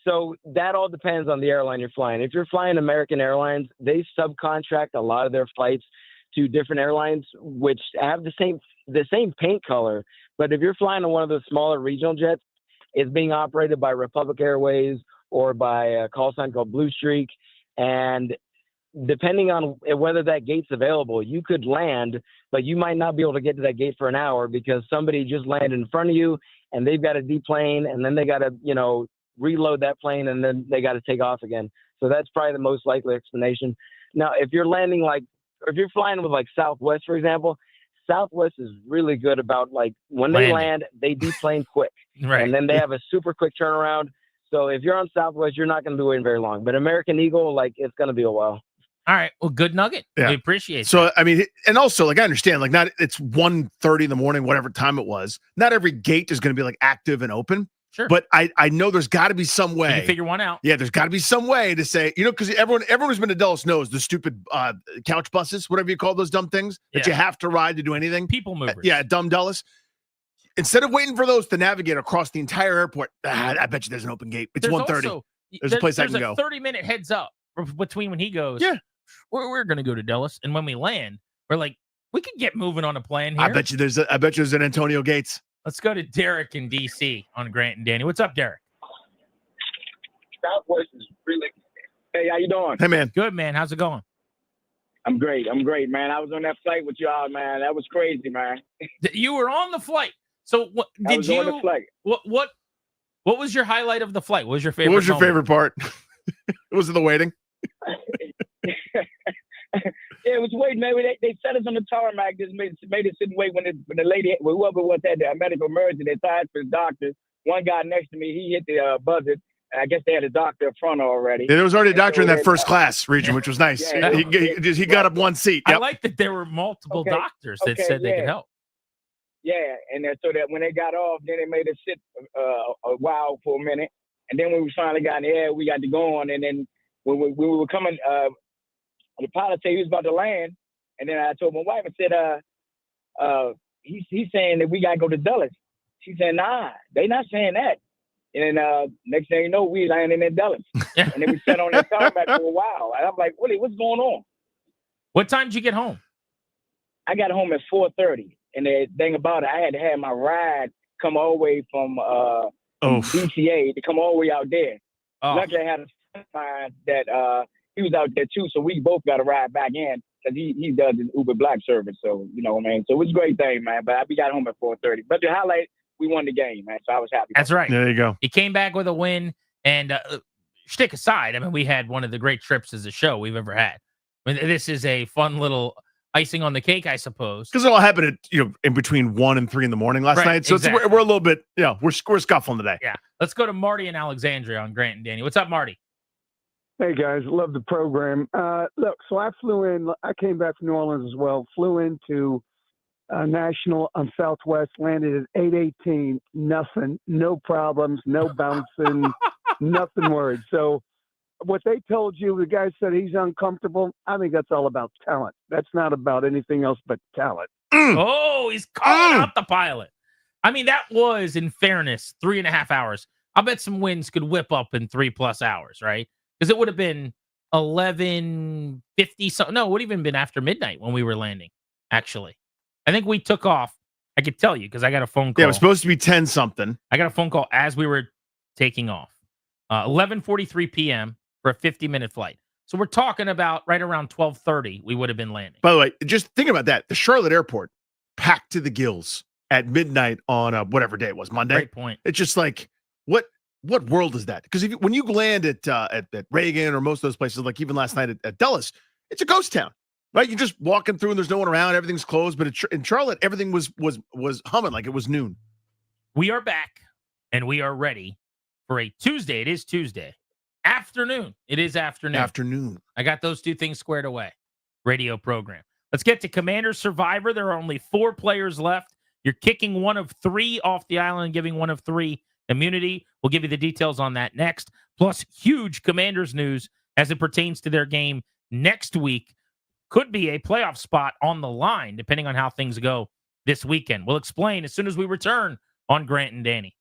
So that all depends on the airline you're flying. If you're flying American Airlines, they subcontract a lot of their flights to different airlines, which have the same paint color. But if you're flying on one of the smaller regional jets, it's being operated by Republic Airways or by a call sign called Blue Streak. And depending on whether that gate's available, you could land, but you might not be able to get to that gate for an hour because somebody just landed in front of you and they've got to deplane, and then they got to, reload that plane, and then they got to take off again. So that's probably the most likely explanation. Now, if you're landing or if you're flying with Southwest, for example, Southwest is really good about when they land, they deplane quick, right? And then they have a super quick turnaround. So if you're on Southwest, you're not going to be waiting very long. But American Eagle, it's going to be a while. All right. Well, good nugget. Yeah. We appreciate So, that. I mean, and also, I understand, not it's 1:30 in the morning, whatever time it was. Not every gate is going to be active and open. Sure. But I know there's got to be some way. You can figure one out. Yeah, there's got to be some way to say, because everyone who's been to Dulles knows the stupid couch buses, whatever you call those dumb things that you have to ride to do anything. People movers. Yeah, dumb Dulles. Instead of waiting for those to navigate across the entire airport, I bet you there's an open gate. It's 1:30. There's a place I can go. There's a 30-minute heads up between when he goes, yeah, we're going to go to Dulles, and when we land, we're like, we could get moving on a plan here. I bet you there's an Antonio Gates. Let's go to Derek in DC on Grant and Danny. What's up, Derek? That voice is really. Hey, how you doing? Hey, man. Good, man. How's it going? I'm great, man. I was on that flight with y'all, man. That was crazy, man. You were on the flight. So what I was on the flight. What was your highlight of the flight? What was your favorite? What was your moment? favorite part? Was it the waiting? Yeah, it was waiting, man. They set us on the tarmac, just made us sit and wait when the lady, whoever was had the medical emergency, they tied for the doctor. One guy next to me, he hit the buzzer. I guess they had a doctor up front already. Yeah, there was already a doctor in that first class region, which was nice. Yeah, he got up one seat. Yep. I like that there were multiple doctors that said they could help. Yeah, and then, so that when they got off, then they made us sit a while for a minute. And then when we finally got in the air, we got to go on. And then when we were coming, the pilot said he was about to land. And then I told my wife, I said, he's saying that we got to go to Dulles. She said, nah, they not saying that. And then next thing you know, we landed in Dulles. And then we sat on that tarmac for a while. And I'm like, Willie, what's going on? What time did you get home? I got home at 4:30. And the thing about it, I had to have my ride come all the way from DCA to come all the way out there. Oh. Luckily, I had a friend of mine that he was out there too, so we both got a ride back in because he does an Uber Black service. So, you know what I mean? So it was a great thing, man. But we got home at 4:30. But the highlight, we won the game, man. So I was happy. That's right. There you go. He came back with a win. And shtick aside, I mean, we had one of the great trips as a show we've ever had. I mean, this is a fun little icing on the cake, I suppose. Because it all happened at, in between 1 and 3 in the morning last night. So exactly. we're a little bit, we're scuffling today. Yeah. Let's go to Marty in Alexandria on Grant and Danny. What's up, Marty? Hey, guys. Love the program. Look, so I came back from New Orleans as well, flew into National on Southwest, landed at 8:18, nothing, no problems, no bouncing, nothing worried. So what they told you, the guy said he's uncomfortable. I think that's all about talent. That's not about anything else but talent. Oh, he's calling out the pilot. I mean, that was, in fairness, 3.5 hours. I bet some winds could whip up in 3+ hours, right? Because it would have been 11:50 something. No, it would have even been after midnight when we were landing, actually. I think we took off. I could tell you because I got a phone call. Yeah, it was supposed to be 10 something. I got a phone call as we were taking off. 11:43 p.m. for a 50-minute flight. So we're talking about right around 12:30 we would have been landing. By the way, just think about that. The Charlotte airport packed to the gills at midnight on whatever day it was, Monday. Great point. It's just like, what world is that? Because when you land at Reagan or most of those places, like even last night at Dulles, it's a ghost town, right? You're just walking through and there's no one around. Everything's closed. But in Charlotte, everything was humming like it was noon. We are back and we are ready for a Tuesday. It is Tuesday. Afternoon. It is afternoon. I got those two things squared away. Radio program. Let's get to Commander Survivor. There are only 4 players left. You're kicking one of 3 off the island and giving one of 3 immunity. We'll give you the details on that next. Plus, huge Commanders news as it pertains to their game next week. Could be a playoff spot on the line, depending on how things go this weekend. We'll explain as soon as we return on Grant and Danny.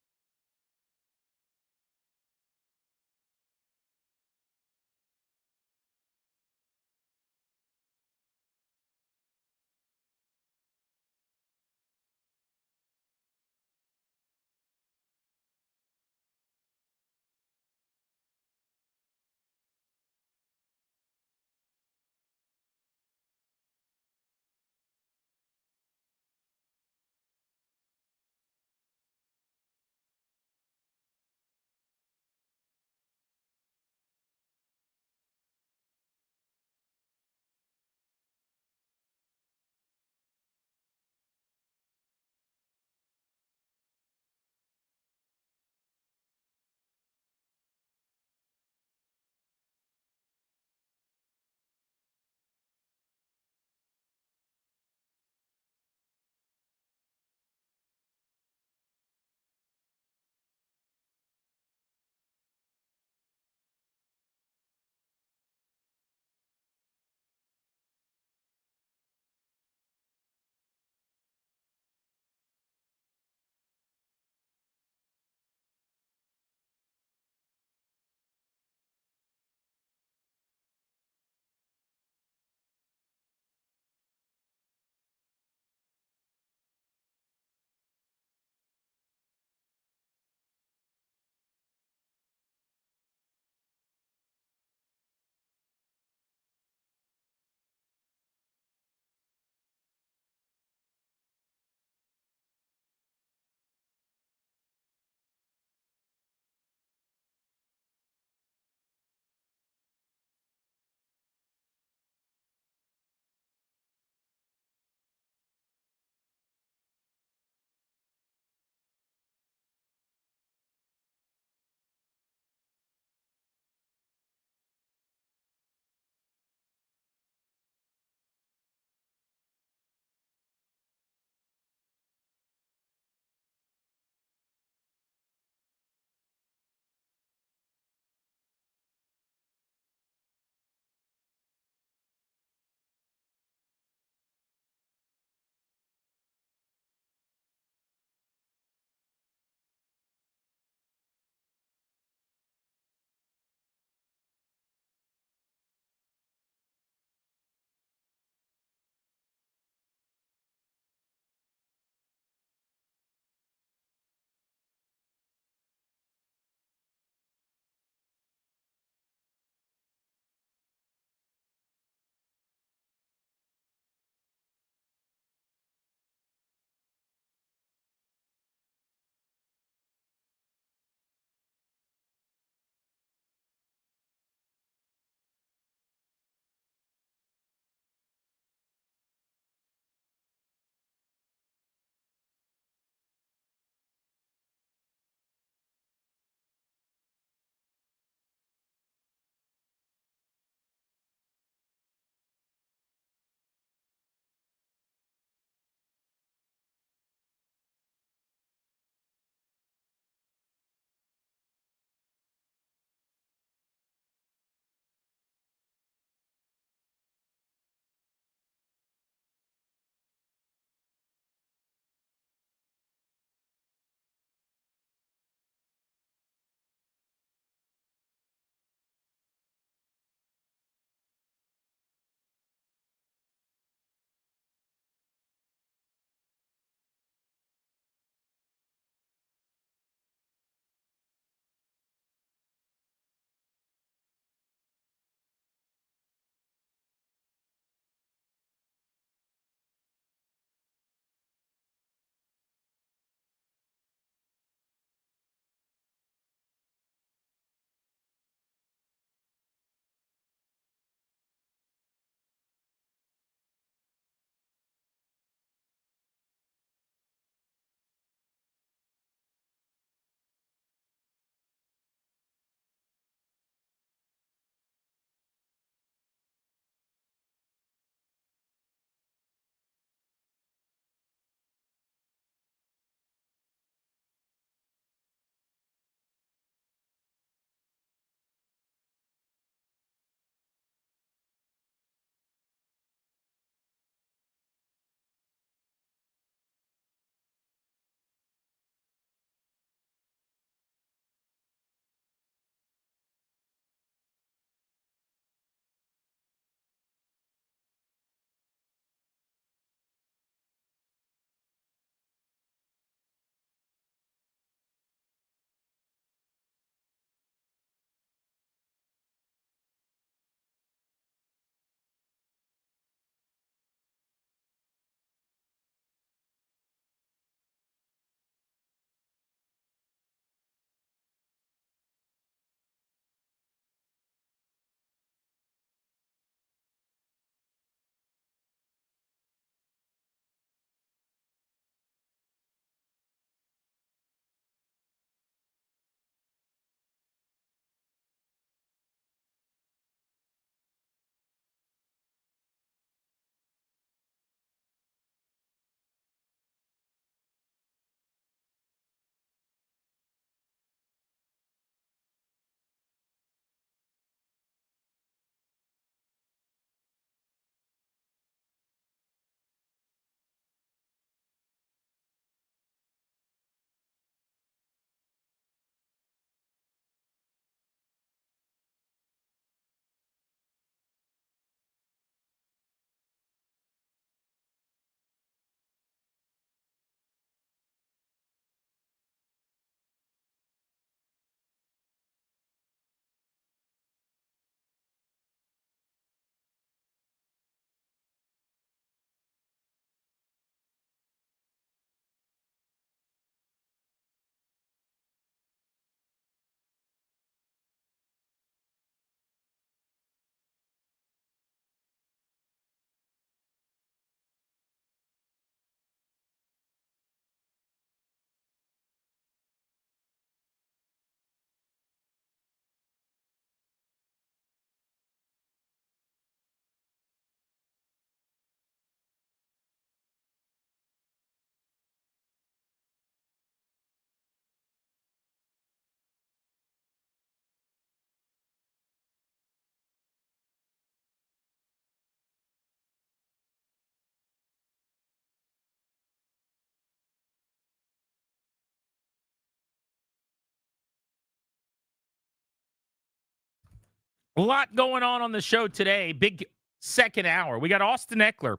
A lot going on the show today. Big second hour. We got Austin Eckler,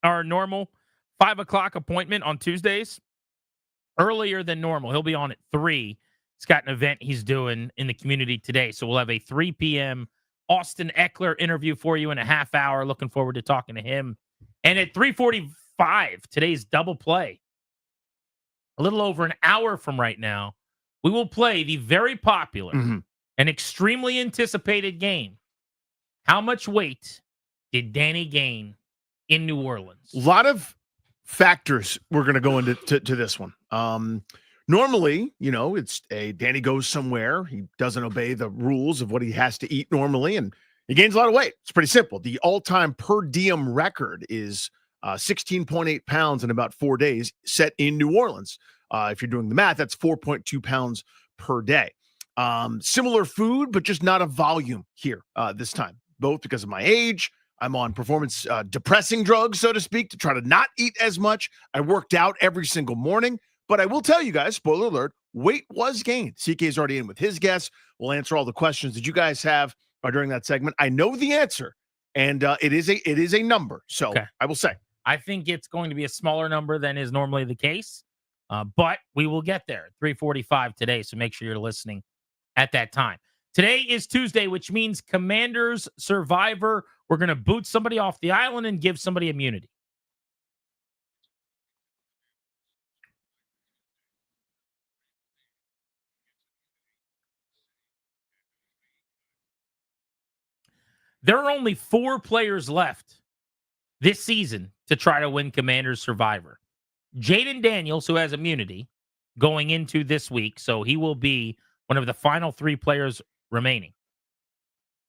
our normal 5 o'clock appointment on Tuesdays. Earlier than normal. He'll be on at 3. He's got an event he's doing in the community today. So we'll have a 3 p.m. Austin Eckler interview for you in a half hour. Looking forward to talking to him. And at 3:45, today's double play. A little over an hour from right now, we will play the very popular and extremely anticipated game. How much weight did Danny gain in New Orleans? A lot of factors we're going to go into to this one. Normally, it's Danny goes somewhere. He doesn't obey the rules of what he has to eat normally, and he gains a lot of weight. It's pretty simple. The all-time per diem record is 16.8 pounds in about 4 days, set in New Orleans. If you're doing the math, that's 4.2 pounds per day. Similar food, but just not a volume here this time, both because of my age. I'm on performance depressing drugs, so to speak, to try to not eat as much. I worked out every single morning, but I will tell you guys, spoiler alert, weight was gained. CK is already in with his guess. We'll answer all the questions that you guys have during that segment. I know the answer, and it is a number. So okay. I will say, I think it's going to be a smaller number than is normally the case, but we will get there. 3:45 today, so make sure you're listening at that time. Today is Tuesday, which means Commanders Survivor. We're going to boot somebody off the island and give somebody immunity. There are only 4 players left this season to try to win Commanders Survivor. Jayden Daniels, who has immunity going into this week, so he will be one of the final 3 players remaining.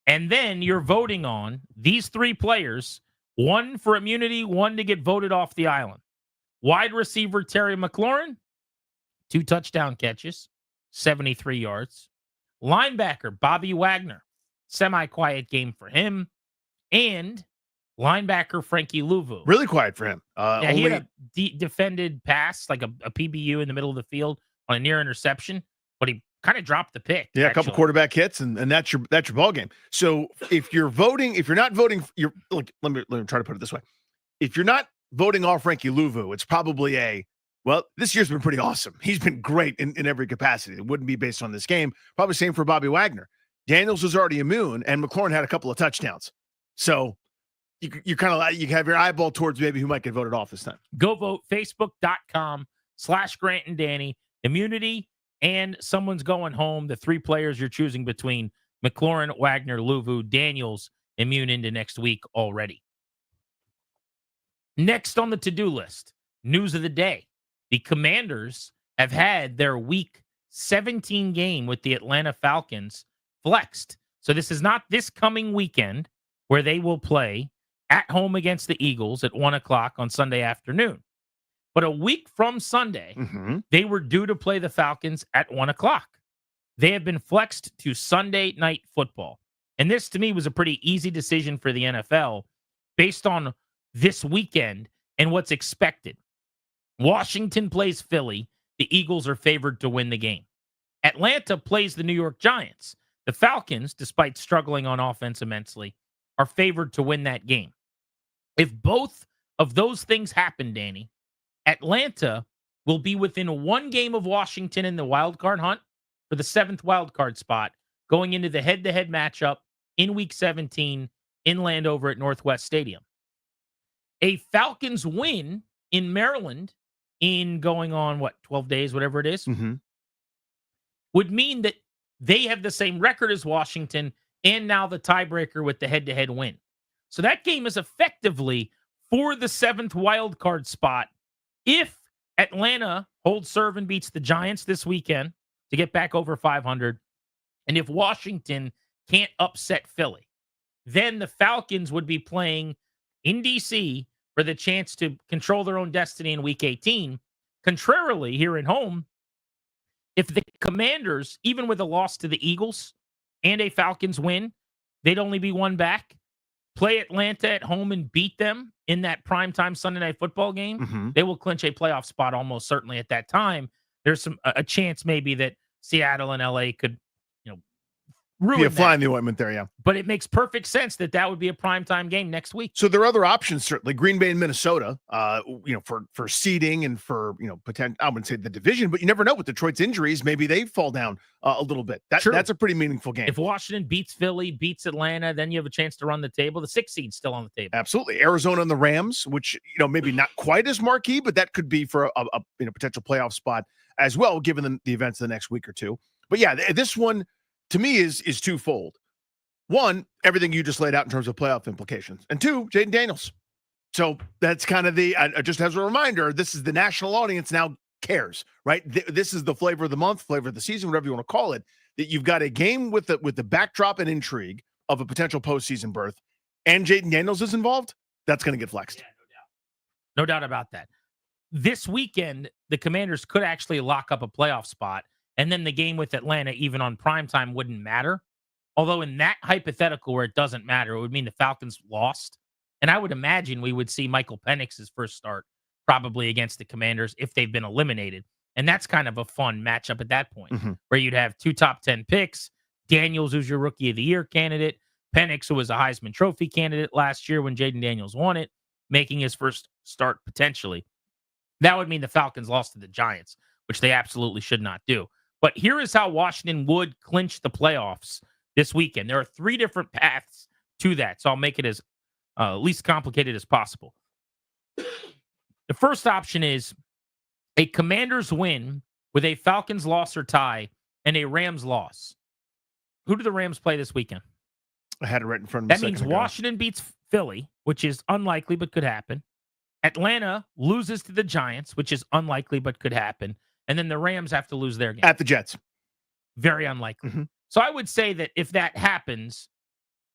And then you're voting on these 3 players, 1 for immunity, 1 to get voted off the island. Wide receiver Terry McLaurin, 2 touchdown catches, 73 yards. Linebacker Bobby Wagner, semi-quiet game for him. And linebacker Frankie Louvu. Really quiet for him. He had a defended pass, like a PBU in the middle of the field on a near interception, but he kind of dropped the pick. Yeah, a couple quarterback hits, and that's your ball game. So if you're not voting, let me try to put it this way. If you're not voting off Frankie Louvu, it's probably this year's been pretty awesome. He's been great in every capacity. It wouldn't be based on this game. Probably same for Bobby Wagner. Daniels was already immune, and McLaurin had a couple of touchdowns. So you kind of you have your eyeball towards maybe who might get voted off this time. Go vote Facebook.com/Grant and Danny. Immunity and someone's going home. The 3 players you're choosing between McLaurin, Wagner, Louvu, Daniels, immune into next week already. Next on the to-do list, news of the day. The Commanders have had their week 17 game with the Atlanta Falcons flexed. So this is not this coming weekend where they will play at home against the Eagles at 1 o'clock on Sunday afternoon. But a week from Sunday, they were due to play the Falcons at 1 o'clock. They have been flexed to Sunday night football. And this, to me, was a pretty easy decision for the NFL based on this weekend and what's expected. Washington plays Philly. The Eagles are favored to win the game. Atlanta plays the New York Giants. The Falcons, despite struggling on offense immensely, are favored to win that game. If both of those things happen, Danny, Atlanta will be within 1 game of Washington in the wild card hunt for the 7th wild card spot going into the head-to-head matchup in Week 17 in Landover at Northwest Stadium. A Falcons win in Maryland in going on, 12 days, whatever it is, would mean that they have the same record as Washington and now the tiebreaker with the head-to-head win. So that game is effectively for the 7th wild card spot if Atlanta holds serve and beats the Giants this weekend to get back over 500, and if Washington can't upset Philly, then the Falcons would be playing in D.C. for the chance to control their own destiny in Week 18. Contrarily, here at home, if the Commanders, even with a loss to the Eagles and a Falcons win, they'd only be 1 back. Play Atlanta at home and beat them in that primetime Sunday night football game, they will clinch a playoff spot almost certainly at that time. There's a chance maybe that Seattle and LA could, Be a fly that. in the ointment there, yeah. But it makes perfect sense that would be a primetime game next week. So there are other options, certainly. Green Bay and Minnesota, for seeding and for, potential, I wouldn't say the division, but you never know with Detroit's injuries. Maybe they fall down a little bit. That's a pretty meaningful game. If Washington beats Philly, beats Atlanta, then you have a chance to run the table. The 6th seed's still on the table. Absolutely. Arizona and the Rams, which, maybe not quite as marquee, but that could be for a potential playoff spot as well, given the events of the next week or two. But yeah, this one to me is twofold. One, everything you just laid out in terms of playoff implications. And two, Jayden Daniels. So that's kind of just as a reminder, this is the national audience now cares, right? This is the flavor of the month, flavor of the season, whatever you want to call it, that you've got a game with the backdrop and intrigue of a potential postseason berth, and Jayden Daniels is involved. That's going to get flexed. Yeah, no doubt about that. This weekend, the Commanders could actually lock up a playoff spot, and then the game with Atlanta, even on primetime, wouldn't matter. Although in that hypothetical where it doesn't matter, it would mean the Falcons lost. And I would imagine we would see Michael Penix's first start probably against the Commanders if they've been eliminated. And that's kind of a fun matchup at that point, where you'd have 2 top 10 picks, Daniels, who's your Rookie of the Year candidate, Penix, who was a Heisman Trophy candidate last year when Jayden Daniels won it, making his first start potentially. That would mean the Falcons lost to the Giants, which they absolutely should not do. But here is how Washington would clinch the playoffs this weekend. There are 3 different paths to that, so I'll make it as least complicated as possible. The first option is a Commanders win with a Falcons loss or tie and a Rams loss. Who do the Rams play this weekend? I had it right in front of me. That means Washington beats Philly, which is unlikely but could happen. Atlanta loses to the Giants, which is unlikely but could happen. And then the Rams have to lose their game. At the Jets. Very unlikely. So I would say that if that happens,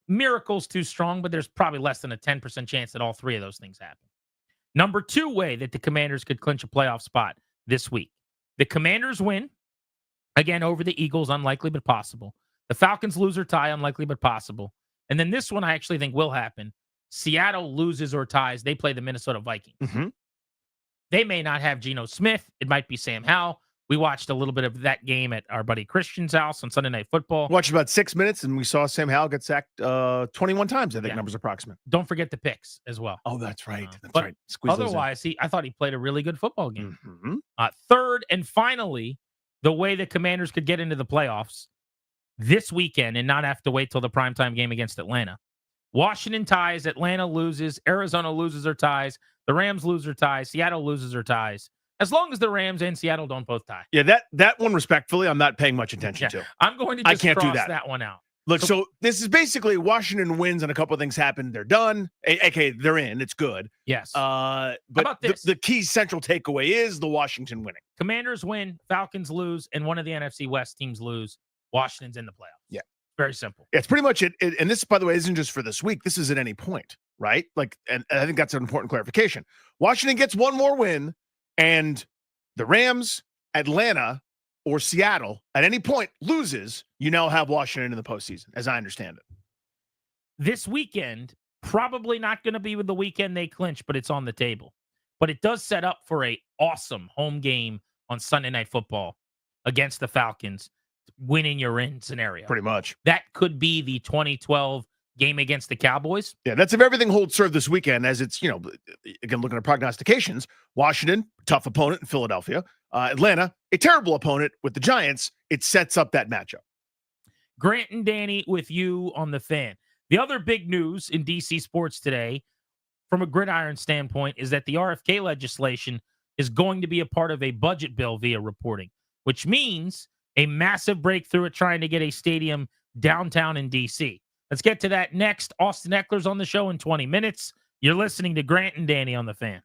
miracle's too strong, but there's probably less than a 10% chance that all 3 of those things happen. Number 2 way that the Commanders could clinch a playoff spot this week. The Commanders win, again, over the Eagles, unlikely but possible. The Falcons lose or tie, unlikely but possible. And then this one I actually think will happen. Seattle loses or ties. They play the Minnesota Vikings. They may not have Geno Smith. It might be Sam Howell. We watched a little bit of that game at our buddy Christian's house on Sunday Night Football. Watched about 6 minutes, and we saw Sam Howell get sacked 21 times, I think numbers approximate. Don't forget the picks as well. Oh, that's right. That's but right. Squeeze otherwise, I thought he played a really good football game. Third and finally, the way the Commanders could get into the playoffs this weekend and not have to wait till the primetime game against Atlanta. Washington ties, Atlanta loses, Arizona loses or ties, the Rams lose or ties, Seattle loses or ties. As long as the Rams and Seattle don't both tie. Yeah, that one, respectfully, I'm not paying much attention to. I'm going to just cross that one out. Look, so this is basically Washington wins and a couple of things happen. They're done. Okay, they're in. It's good. Yes. But about this? The key central takeaway is the Washington winning. Commanders win, Falcons lose, and one of the NFC West teams lose. Washington's in the playoffs. Yeah. Very simple. Yeah, it's pretty much it. And this, by the way, isn't just for this week. This is at any point, right? And I think that's an important clarification. Washington gets one more win, and the Rams, Atlanta, or Seattle at any point loses, you now have Washington in the postseason, as I understand it. This weekend, probably not going to be with the weekend they clinch, but it's on the table. But it does set up for a awesome home game on Sunday Night Football against the Falcons, winning your in scenario. Pretty much. That could be the 2012 game against the Cowboys. Yeah, that's if everything holds serve this weekend, as it's, again, looking at prognostications, Washington, tough opponent in Philadelphia. Atlanta, a terrible opponent with the Giants. It sets up that matchup. Grant and Danny with you on the Fan. The other big news in DC sports today, from a gridiron standpoint, is that the RFK legislation is going to be a part of a budget bill via reporting, which means a massive breakthrough at trying to get a stadium downtown in DC. Let's get to that next. Austin Eckler's on the show in 20 minutes. You're listening to Grant and Danny on the Fan.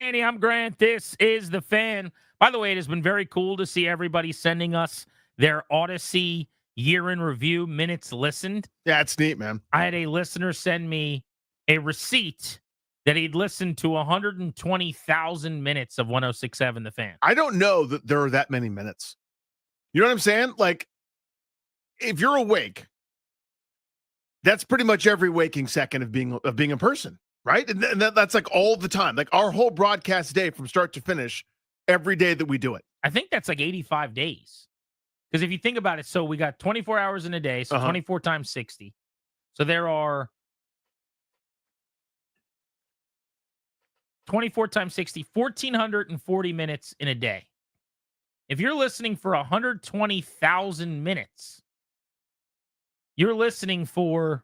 Danny, I'm Grant. This is The Fan. By the way, it has been very cool to see everybody sending us their Odyssey year in review minutes listened. Yeah, it's neat, man. I had a listener send me a receipt that he'd listened to 120,000 minutes of 106.7 The Fan. I don't know that there are that many minutes. You know what I'm saying? Like, if you're awake, that's pretty much every waking second of being a person, right? And that's like all the time, like our whole broadcast day from start to finish, every day that we do it. I think that's like 85 days. Because if you think about it, so we got 24 hours in a day, so 24 times 60. So there are 24 times 60, 1,440 minutes in a day. If you're listening for 120,000 minutes, you're listening for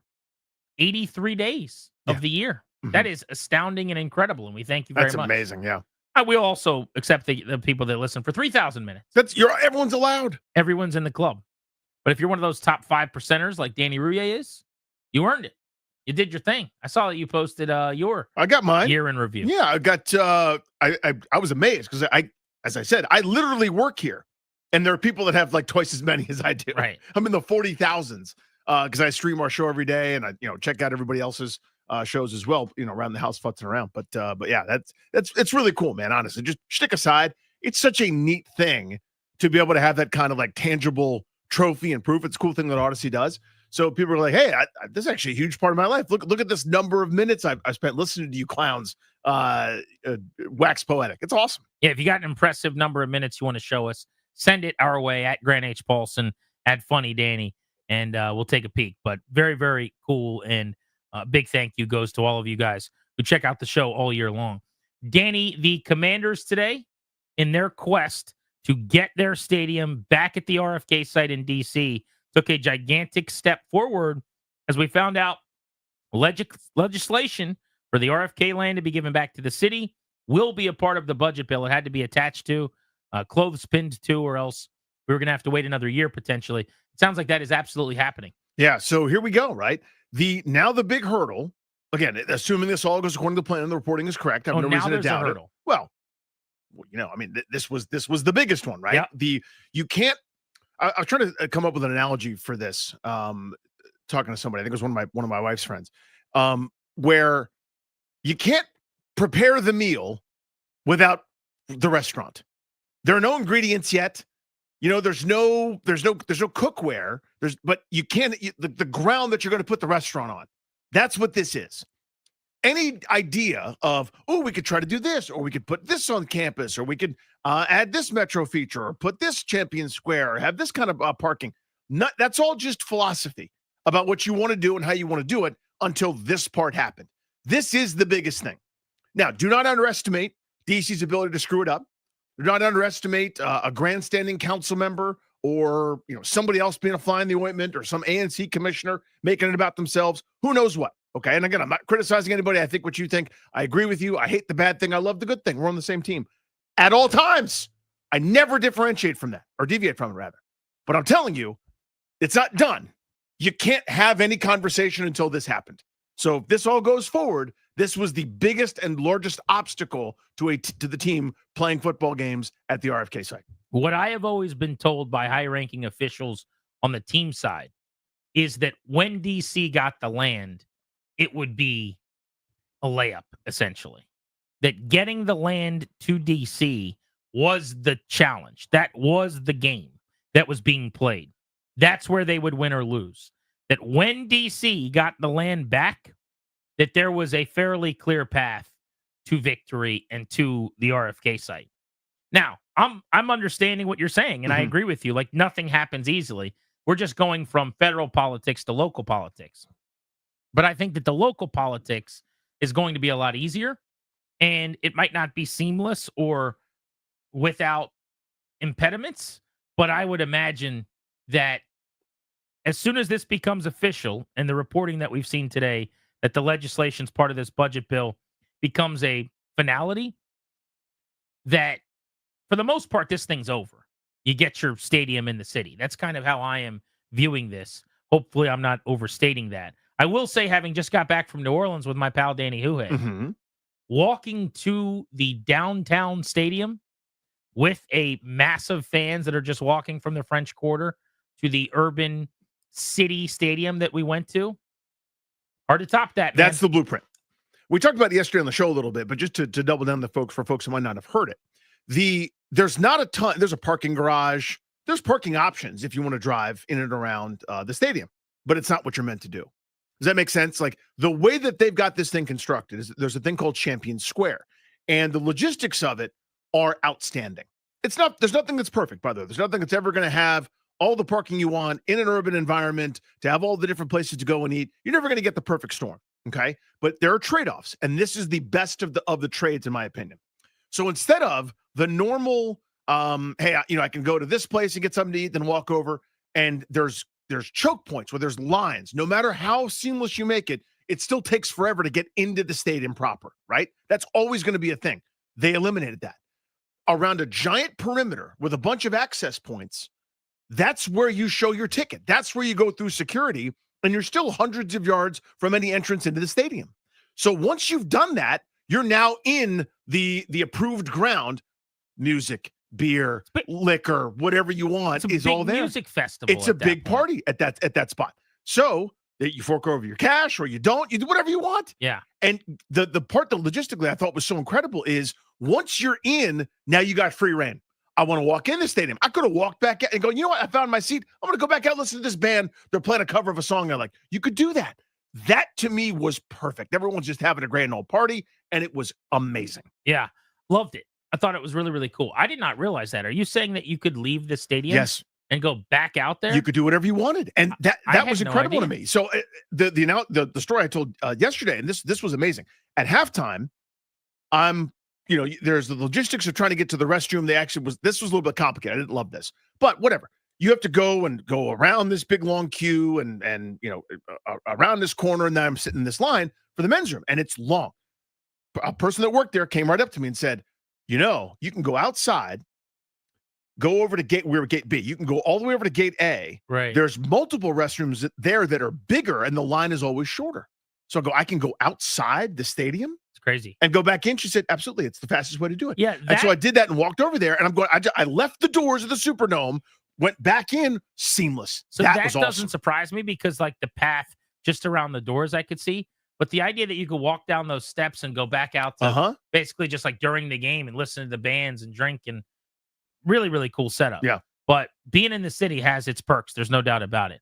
83 days of the year. Mm-hmm. That is astounding and incredible, and we thank you very much. That's amazing, yeah. We also accept the people that listen for 3,000 minutes. Everyone's allowed. Everyone's in the club. But if you're one of those top 5%ers like Danny Rouillet is, you earned it. You did your thing. I saw that you posted your I got mine year in review. Yeah, I got I was amazed because as I said, I literally work here, and there are people that have like twice as many as I do. Right. I'm in the 40,000s because I stream our show every day, and I check out everybody else's shows as well, around the house futzing around. But yeah, it's really cool, man. Honestly, just stick aside. It's such a neat thing to be able to have that kind of like tangible trophy and proof. It's a cool thing that Odyssey does. So people are like, hey, this is actually a huge part of my life. Look at this number of minutes I've spent listening to you clowns wax poetic. It's awesome. Yeah, if you got an impressive number of minutes you want to show us, send it our way at Grant H. Paulson, at Funny Danny, and we'll take a peek. But very, very cool, and big thank you goes to all of you guys who check out the show all year long. Danny, the Commanders today, in their quest to get their stadium back at the RFK site in D.C., took a gigantic step forward as we found out legislation for the RFK land to be given back to the city will be a part of the budget bill. It had to be attached to, clothes pinned to, or else we were going to have to wait another year potentially. It sounds like that is absolutely happening. Yeah, so here we go, right? The big hurdle, again, assuming this all goes according to plan and the reporting is correct, I have no reason to doubt it. Well, I mean, this was the biggest one, right? Yeah. You can't. I was trying to come up with an analogy for this. Talking to somebody, I think it was one of my wife's friends, where you can't prepare the meal without the restaurant. There are no ingredients yet. There's no cookware. But you can't the ground that you're going to put the restaurant on. That's what this is. Any idea of, we could try to do this, or we could put this on campus, or we could add this metro feature, or put this Champion Square, or have this kind of parking. That's all just philosophy about what you want to do and how you want to do it until this part happened. This is the biggest thing. Now, do not underestimate DC's ability to screw it up. Do not underestimate a grandstanding council member or somebody else being a fly in the ointment, or some ANC commissioner making it about themselves. Who knows what? Okay, and again, I'm not criticizing anybody. I think what you think. I agree with you. I hate the bad thing. I love the good thing. We're on the same team at all times. I never differentiate from that, or deviate from it, rather. But I'm telling you, it's not done. You can't have any conversation until this happened. So if this all goes forward, this was the biggest and largest obstacle to the team playing football games at the RFK site. What I have always been told by high-ranking officials on the team side is that when DC got the land, it would be a layup, essentially. That getting the land to DC was the challenge. That was the game that was being played. That's where they would win or lose. That when DC got the land back, that there was a fairly clear path to victory and to the RFK site. Now, I'm understanding what you're saying, and I agree with you. Like, nothing happens easily. We're just going from federal politics to local politics. But I think that the local politics is going to be a lot easier, and it might not be seamless or without impediments, but I would imagine that as soon as this becomes official, and the reporting that we've seen today, that the legislation's part of this budget bill becomes a finality, that for the most part, this thing's over. You get your stadium in the city. That's kind of how I am viewing this. Hopefully, I'm not overstating that. I will say, having just got back from New Orleans with my pal Danny Huhe, walking to the downtown stadium with a massive fans that are just walking from the French Quarter to the urban city stadium that we went to. Hard to top that, man. That's the blueprint. We talked about it yesterday on the show a little bit, but just to double down for folks who might not have heard it, there's not a ton. There's a parking garage. There's parking options if you want to drive in and around the stadium, but it's not what you're meant to do. Does that make sense? Like the way that they've got this thing constructed is there's a thing called Champion Square, and the logistics of it are outstanding. There's nothing that's perfect, by the way. There's nothing that's ever going to have all the parking you want in an urban environment, to have all the different places to go and eat. You're never going to get the perfect storm, okay? But there are trade-offs, and this is the best of the trades, in my opinion. So instead of the normal, hey, I can go to this place and get something to eat, then walk over, and there's choke points where there's lines. No matter how seamless you make it, it still takes forever to get into the stadium proper, right? That's always going to be a thing. They eliminated that. Around a giant perimeter with a bunch of access points, that's where you show your ticket. That's where you go through security, and you're still hundreds of yards from any entrance into the stadium. So once you've done that, you're now in the approved ground. Music, beer, liquor, whatever you want is all there. Music festival. It's a big party at that spot. So that you fork over your cash or you don't, you do whatever you want. Yeah. And the part that logistically I thought was so incredible is once you're in, now you got free reign. I want to walk in the stadium. I could have walked back out and go, you know what? I found my seat. I'm going to go back out and listen to this band. They're playing a cover of a song I like. You could do that. That to me was perfect. Everyone's just having a grand old party, and it was amazing. Yeah. Loved it. I thought it was really, really cool. I did not realize that. Are you saying that you could leave the stadium? Yes. And go back out there? You could do whatever you wanted. And that was incredible to me. So the story I told yesterday, and this was amazing. At halftime, there's the logistics of trying to get to the restroom. This was a little bit complicated. I didn't love this, but whatever. You have to go around this big long queue and around this corner, and then I'm sitting in this line for the men's room, and it's long. A person that worked there came right up to me and said, you can go outside, go over to we're gate B. You can go all the way over to gate A. Right. There's multiple restrooms there that are bigger, and the line is always shorter. So I can go outside the stadium. It's crazy. And go back in. She said, absolutely. It's the fastest way to do it. Yeah. And so I did that and walked over there, and I left the doors of the Superdome, went back in, seamless. So that that was doesn't awesome. surprise me because like the path just around the doors I could see. But the idea that you could walk down those steps and go back out to basically just like during the game and listen to the bands and drink, and really, really cool setup. Yeah. But being in the city has its perks. There's no doubt about it.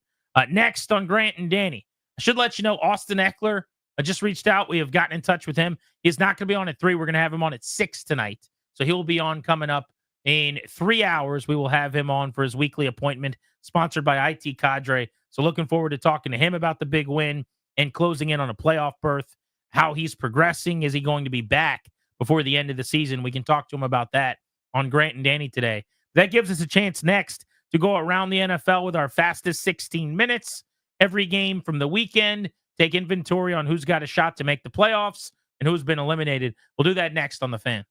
Next on Grant and Danny, I should let you know Austin Eckler. I just reached out. We have gotten in touch with him. He's not going to be on at 3. We're going to have him on at 6 tonight. So he will be on coming up in 3 hours. We will have him on for his weekly appointment, sponsored by IT Cadre. So looking forward to talking to him about the big win and closing in on a playoff berth, how he's progressing. Is he going to be back before the end of the season? We can talk to him about that on Grant and Danny today. That gives us a chance next to go around the NFL with our fastest 16 minutes. Every game from the weekend, take inventory on who's got a shot to make the playoffs and who's been eliminated. We'll do that next on The Fan.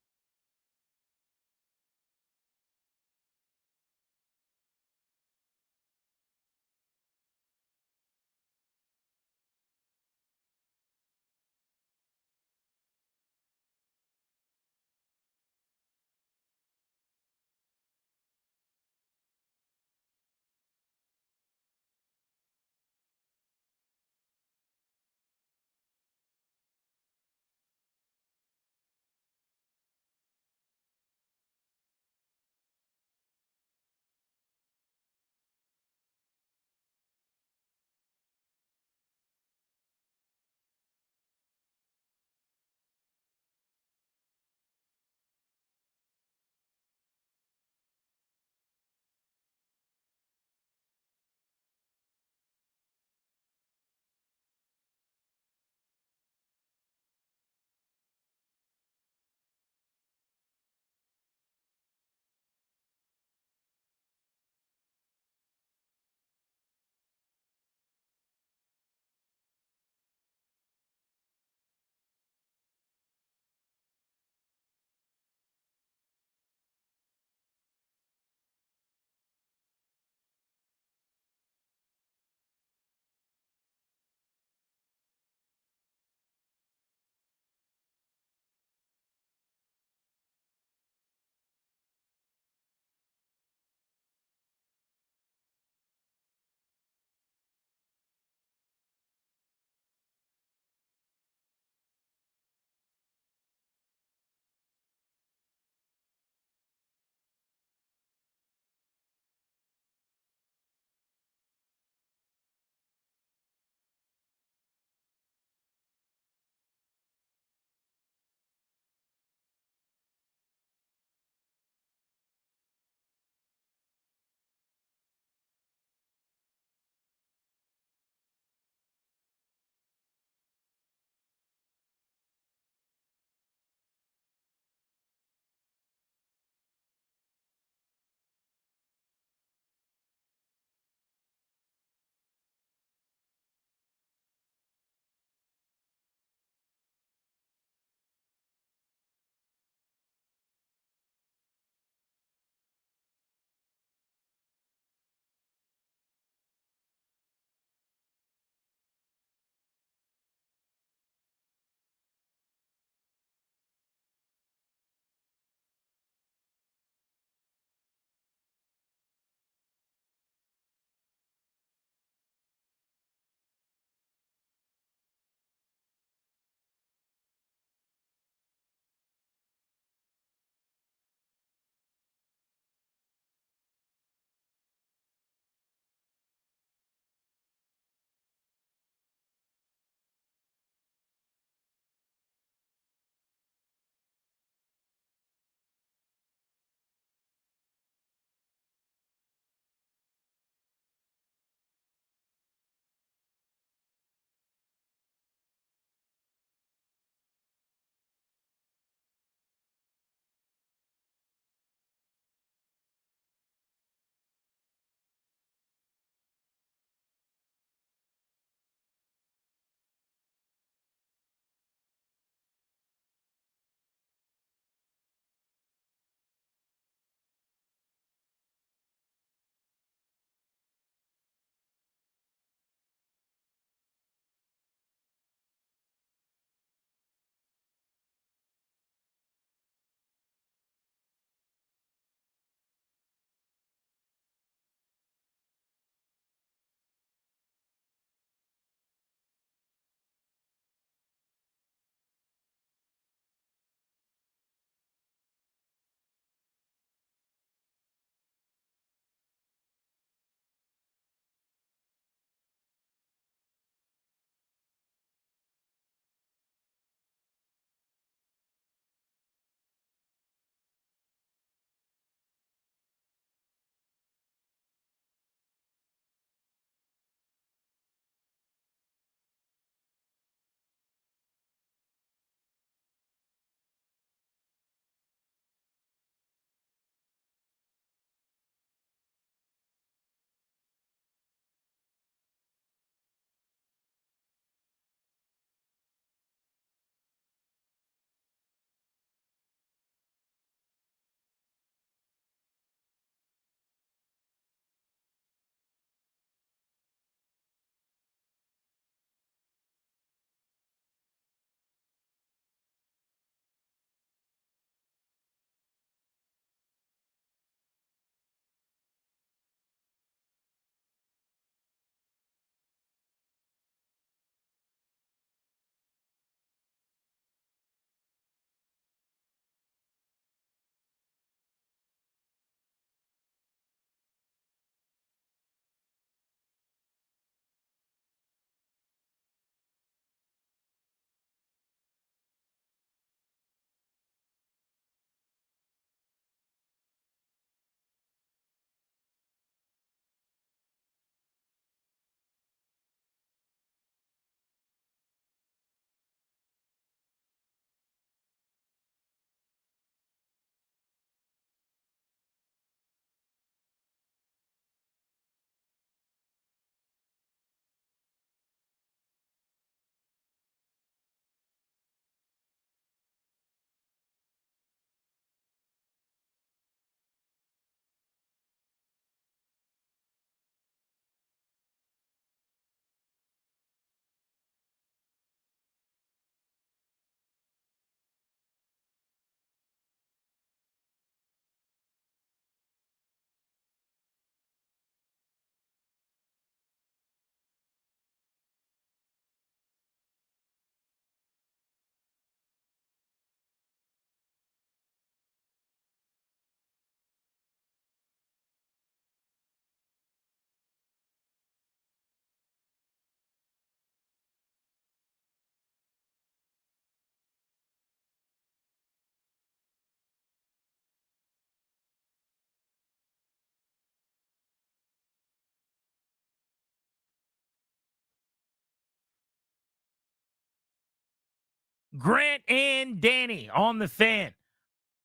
Grant and Danny on the Fan,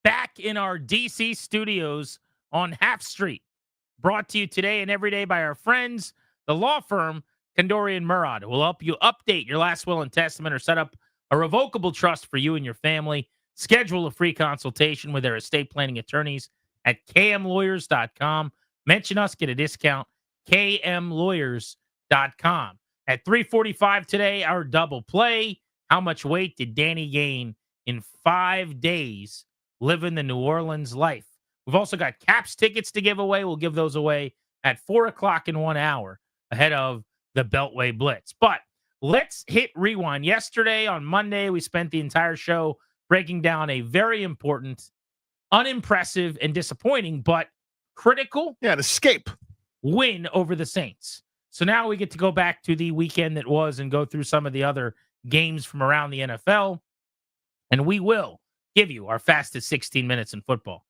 back in our DC studios on Half Street. Brought to you today and every day by our friends, the law firm Kandori and Murad, who will help you update your last will and testament or set up a revocable trust for you and your family. Schedule a free consultation with their estate planning attorneys at kmlawyers.com. Mention us, get a discount, kmlawyers.com. At 3:45 today, our double play. How much weight did Danny gain in 5 days living the New Orleans life? We've also got Caps tickets to give away. We'll give those away at 4 o'clock in 1 hour ahead of the Beltway Blitz. But let's hit rewind. Yesterday on Monday, we spent the entire show breaking down a very important, unimpressive, and disappointing, but critical an escape win over the Saints. So now we get to go back to the weekend that was and go through some of the other games from around the NFL. And we will give you our fastest 16 minutes in football.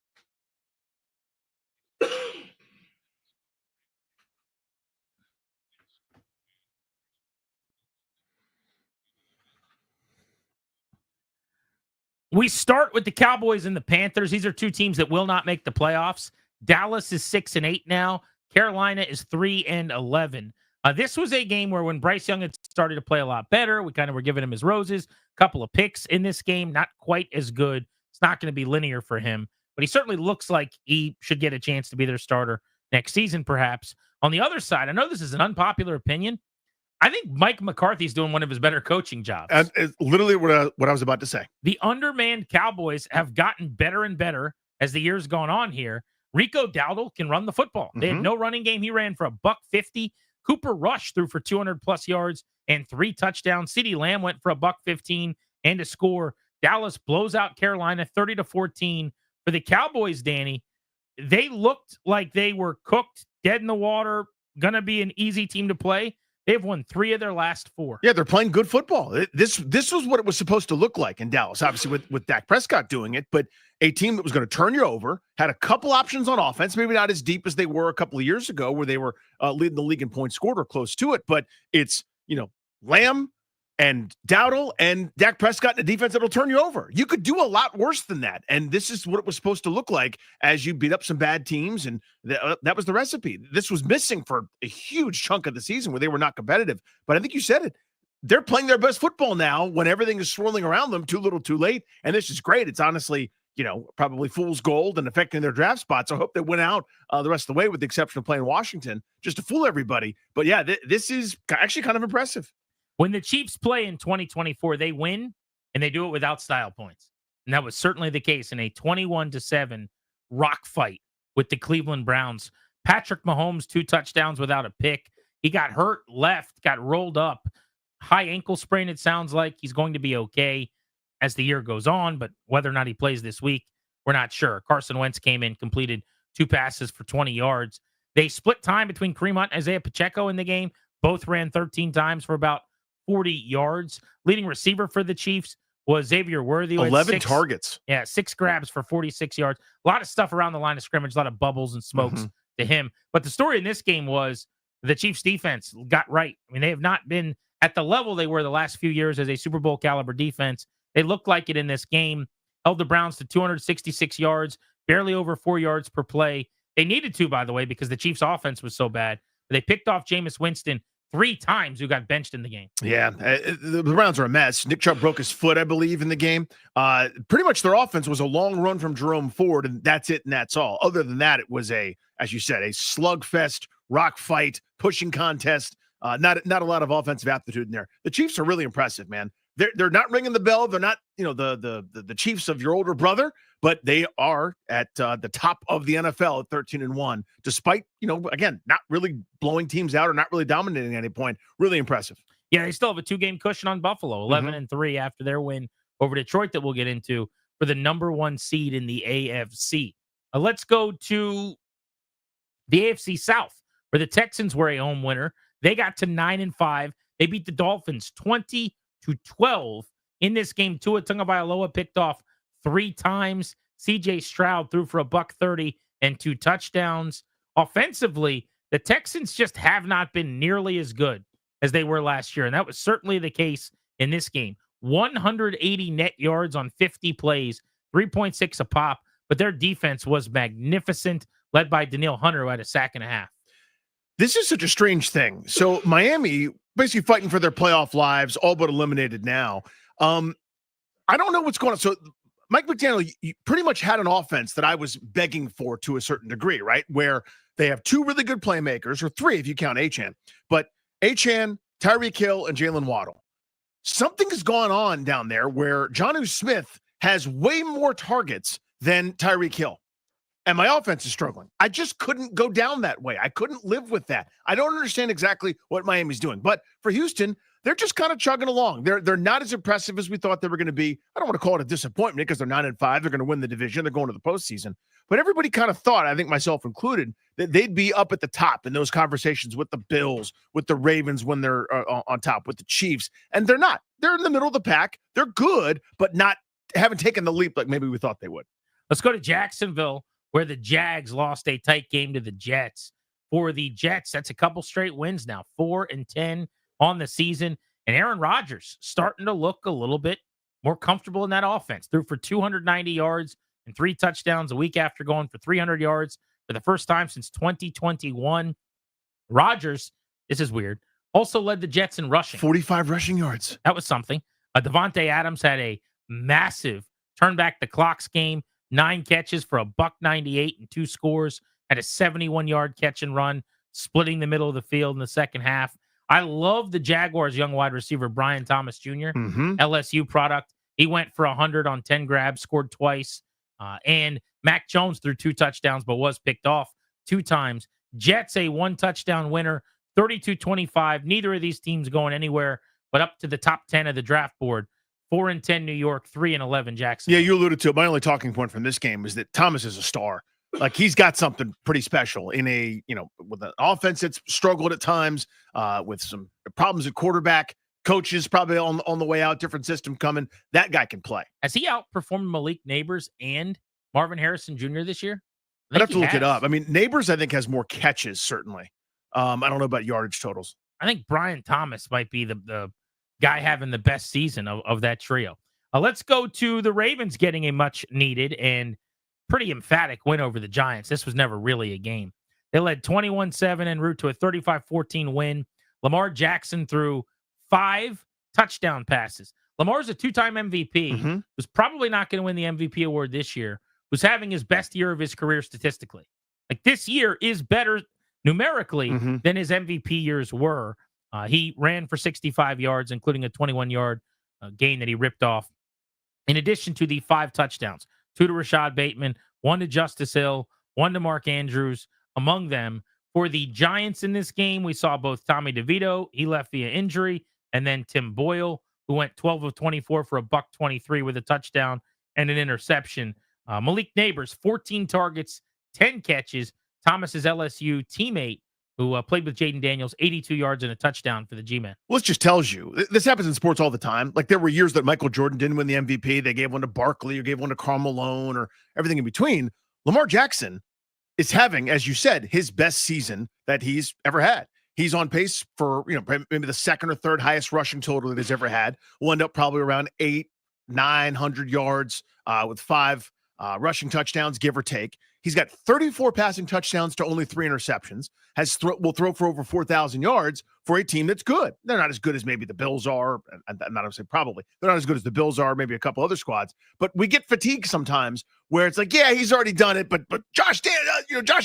We start with the Cowboys and the Panthers. These are two teams that will not make the playoffs. Dallas is 6-8 now. Carolina is 3-11. This was a game where when Bryce Young had started to play a lot better, we kind of were giving him his roses. Couple of picks in this game, not quite as good. It's not going to be linear for him, but he certainly looks like he should get a chance to be their starter next season, perhaps. On the other side, I know this is an unpopular opinion. I think Mike McCarthy's doing one of his better coaching jobs. It's literally what I was about to say. The undermanned Cowboys have gotten better and better as the years gone on here. Rico Dowdle can run the football. They had no running game. He ran for $150. Cooper Rush threw for 200+ yards and 3 touchdowns. CeeDee Lamb went for $115 and a score. Dallas blows out Carolina 30-14. For the Cowboys, Danny, they looked like they were cooked, dead in the water, gonna be an easy team to play. They've won 3 of their last 4. Yeah, they're playing good football. This was what it was supposed to look like in Dallas, obviously with Dak Prescott doing it, but a team that was going to turn you over, had a couple options on offense, maybe not as deep as they were a couple of years ago where they were leading the league in points scored or close to it, but it's, Lamb and Dowdle and Dak Prescott in a defense that'll turn you over. You could do a lot worse than that, and this is what it was supposed to look like as you beat up some bad teams, and that was the recipe. This was missing for a huge chunk of the season where they were not competitive, but I think you said it. They're playing their best football now when everything is swirling around them too little too late, and this is great. It's honestly, probably fool's gold and affecting their draft spots. I hope they went out the rest of the way with the exception of playing Washington just to fool everybody. But yeah, this is actually kind of impressive. When the Chiefs play in 2024, they win, and they do it without style points. And that was certainly the case in a 21-7 rock fight with the Cleveland Browns. Patrick Mahomes, 2 touchdowns without a pick. He got hurt, left, got rolled up. High ankle sprain, it sounds like. He's going to be okay as the year goes on, but whether or not he plays this week, we're not sure. Carson Wentz came in, completed 2 passes for 20 yards. They split time between Kareem Hunt and Isaiah Pacheco in the game. Both ran 13 times for about 40 yards. Leading receiver for the Chiefs was Xavier Worthy. 11 targets. Yeah, 6 grabs for 46 yards. A lot of stuff around the line of scrimmage, a lot of bubbles and smokes to him. But the story in this game was the Chiefs defense got right. I mean, they have not been at the level they were the last few years as a Super Bowl caliber defense. They looked like it in this game. Held the Browns to 266 yards, barely over 4 yards per play. They needed to, by the way, because the Chiefs offense was so bad. They picked off Jameis Winston 3 times, who got benched in the game. Yeah, the Browns are a mess. Nick Chubb broke his foot, I believe, in the game. Pretty much their offense was a long run from Jerome Ford, and that's it, and that's all. Other than that, it was as you said, a slugfest, rock fight, pushing contest. Not a lot of offensive aptitude in there. The Chiefs are really impressive, man. They're not ringing the bell. They're not, the Chiefs of your older brother, but they are at the top of the NFL at 13-1, despite, again, not really blowing teams out or not really dominating at any point. Really impressive. Yeah, they still have a 2-game cushion on Buffalo, 11-3 after their win over Detroit that we'll get into for the number 1 seed in the AFC. Let's go to the AFC South, where the Texans were a home winner. They got to 9-5. They beat the Dolphins 20-12 in this game. Tua Tagovailoa picked off 3 times. CJ Stroud threw for $130 and 2 touchdowns. Offensively, the Texans just have not been nearly as good as they were last year, and that was certainly the case in this game. 180 net yards on 50 plays, 3.6 a pop, but their defense was magnificent, led by Danielle Hunter, who had a sack and a half. This is such a strange thing. So Miami basically fighting for their playoff lives, all but eliminated now. I don't know what's going on. So Mike McDaniel, you pretty much had an offense that I was begging for to a certain degree, right? Where they have two really good playmakers, or three if you count Achane. But Achane, Tyreek Hill, and Jalen Waddle. Something has gone on down there where Jonnu Smith has way more targets than Tyreek Hill. And my offense is struggling. I just couldn't go down that way. I couldn't live with that. I don't understand exactly what Miami's doing. But for Houston, they're just kind of chugging along. They're not as impressive as we thought they were going to be. I don't want to call it a disappointment because they're 9-5. They're going to win the division. They're going to the postseason. But everybody kind of thought, I think myself included, that they'd be up at the top in those conversations with the Bills, with the Ravens when they're on top, with the Chiefs. And they're not. They're in the middle of the pack. They're good, but haven't taken the leap like maybe we thought they would. Let's go to Jacksonville, where the Jags lost a tight game to the Jets. For the Jets, that's a couple straight wins now, 4-10 on the season. And Aaron Rodgers starting to look a little bit more comfortable in that offense. Threw for 290 yards and 3 touchdowns a week after going for 300 yards for the first time since 2021. Rodgers, this is weird, also led the Jets in rushing. 45 rushing yards. That was something. Devontae Adams had a massive turn back the clocks game, 9 catches for $198 and 2 scores, had a 71-yard catch and run, splitting the middle of the field in the second half. I love the Jaguars' young wide receiver, Brian Thomas Jr., LSU product. He went for 100 on 10 grabs, scored twice. And Mac Jones threw 2 touchdowns, but was picked off 2 times. Jets, a 1-touchdown winner, 32-25. Neither of these teams going anywhere but up to the top 10 of the draft board. 4-10 New York, 3-11 Jackson. Yeah, you alluded to it. My only talking point from this game is that Thomas is a star. Like, he's got something pretty special in with an offense that's struggled at times, with some problems at quarterback, coaches probably on the way out, different system coming. That guy can play. Has he outperformed Malik Neighbors and Marvin Harrison Jr. this year? I'd have to look it up. I mean, Neighbors, I think, has more catches, certainly. I don't know about yardage totals. I think Brian Thomas might be the guy having the best season of that trio. Let's go to the Ravens getting a much needed and pretty emphatic win over the Giants. This was never really a game. They led 21-7 en route to a 35-14 win. Lamar Jackson threw 5 touchdown passes. Lamar's a 2-time MVP, was probably not going to win the MVP award this year, was having his best year of his career statistically. Like, this year is better numerically than his MVP years were. He ran for 65 yards, including a 21-yard gain that he ripped off. In addition to the 5 touchdowns, 2 to Rashad Bateman, 1 to Justice Hill, 1 to Mark Andrews. Among them, for the Giants in this game, we saw both Tommy DeVito, he left via injury, and then Tim Boyle, who went 12 of 24 for $123 with a touchdown and an interception. Malik Neighbors, 14 targets, 10 catches. Thomas's LSU teammate, who played with Jayden Daniels, 82 yards and a touchdown for the G-Men. Well, this just tells you, this happens in sports all the time. Like, there were years that Michael Jordan didn't win the MVP. They gave one to Barkley or gave one to Karl Malone or everything in between. Lamar Jackson is having, as you said, his best season that he's ever had. He's on pace for, maybe the second or third highest rushing total that he's ever had. Will end up probably around 800-900 yards with 5 rushing touchdowns, give or take. He's got 34 passing touchdowns to only 3 interceptions. Will throw for over 4,000 yards for a team that's good. They're not as good as maybe the Bills are. I'm not going to say probably. They're not as good as the Bills are, maybe a couple other squads. But we get fatigued sometimes where it's like, yeah, he's already done it. But Josh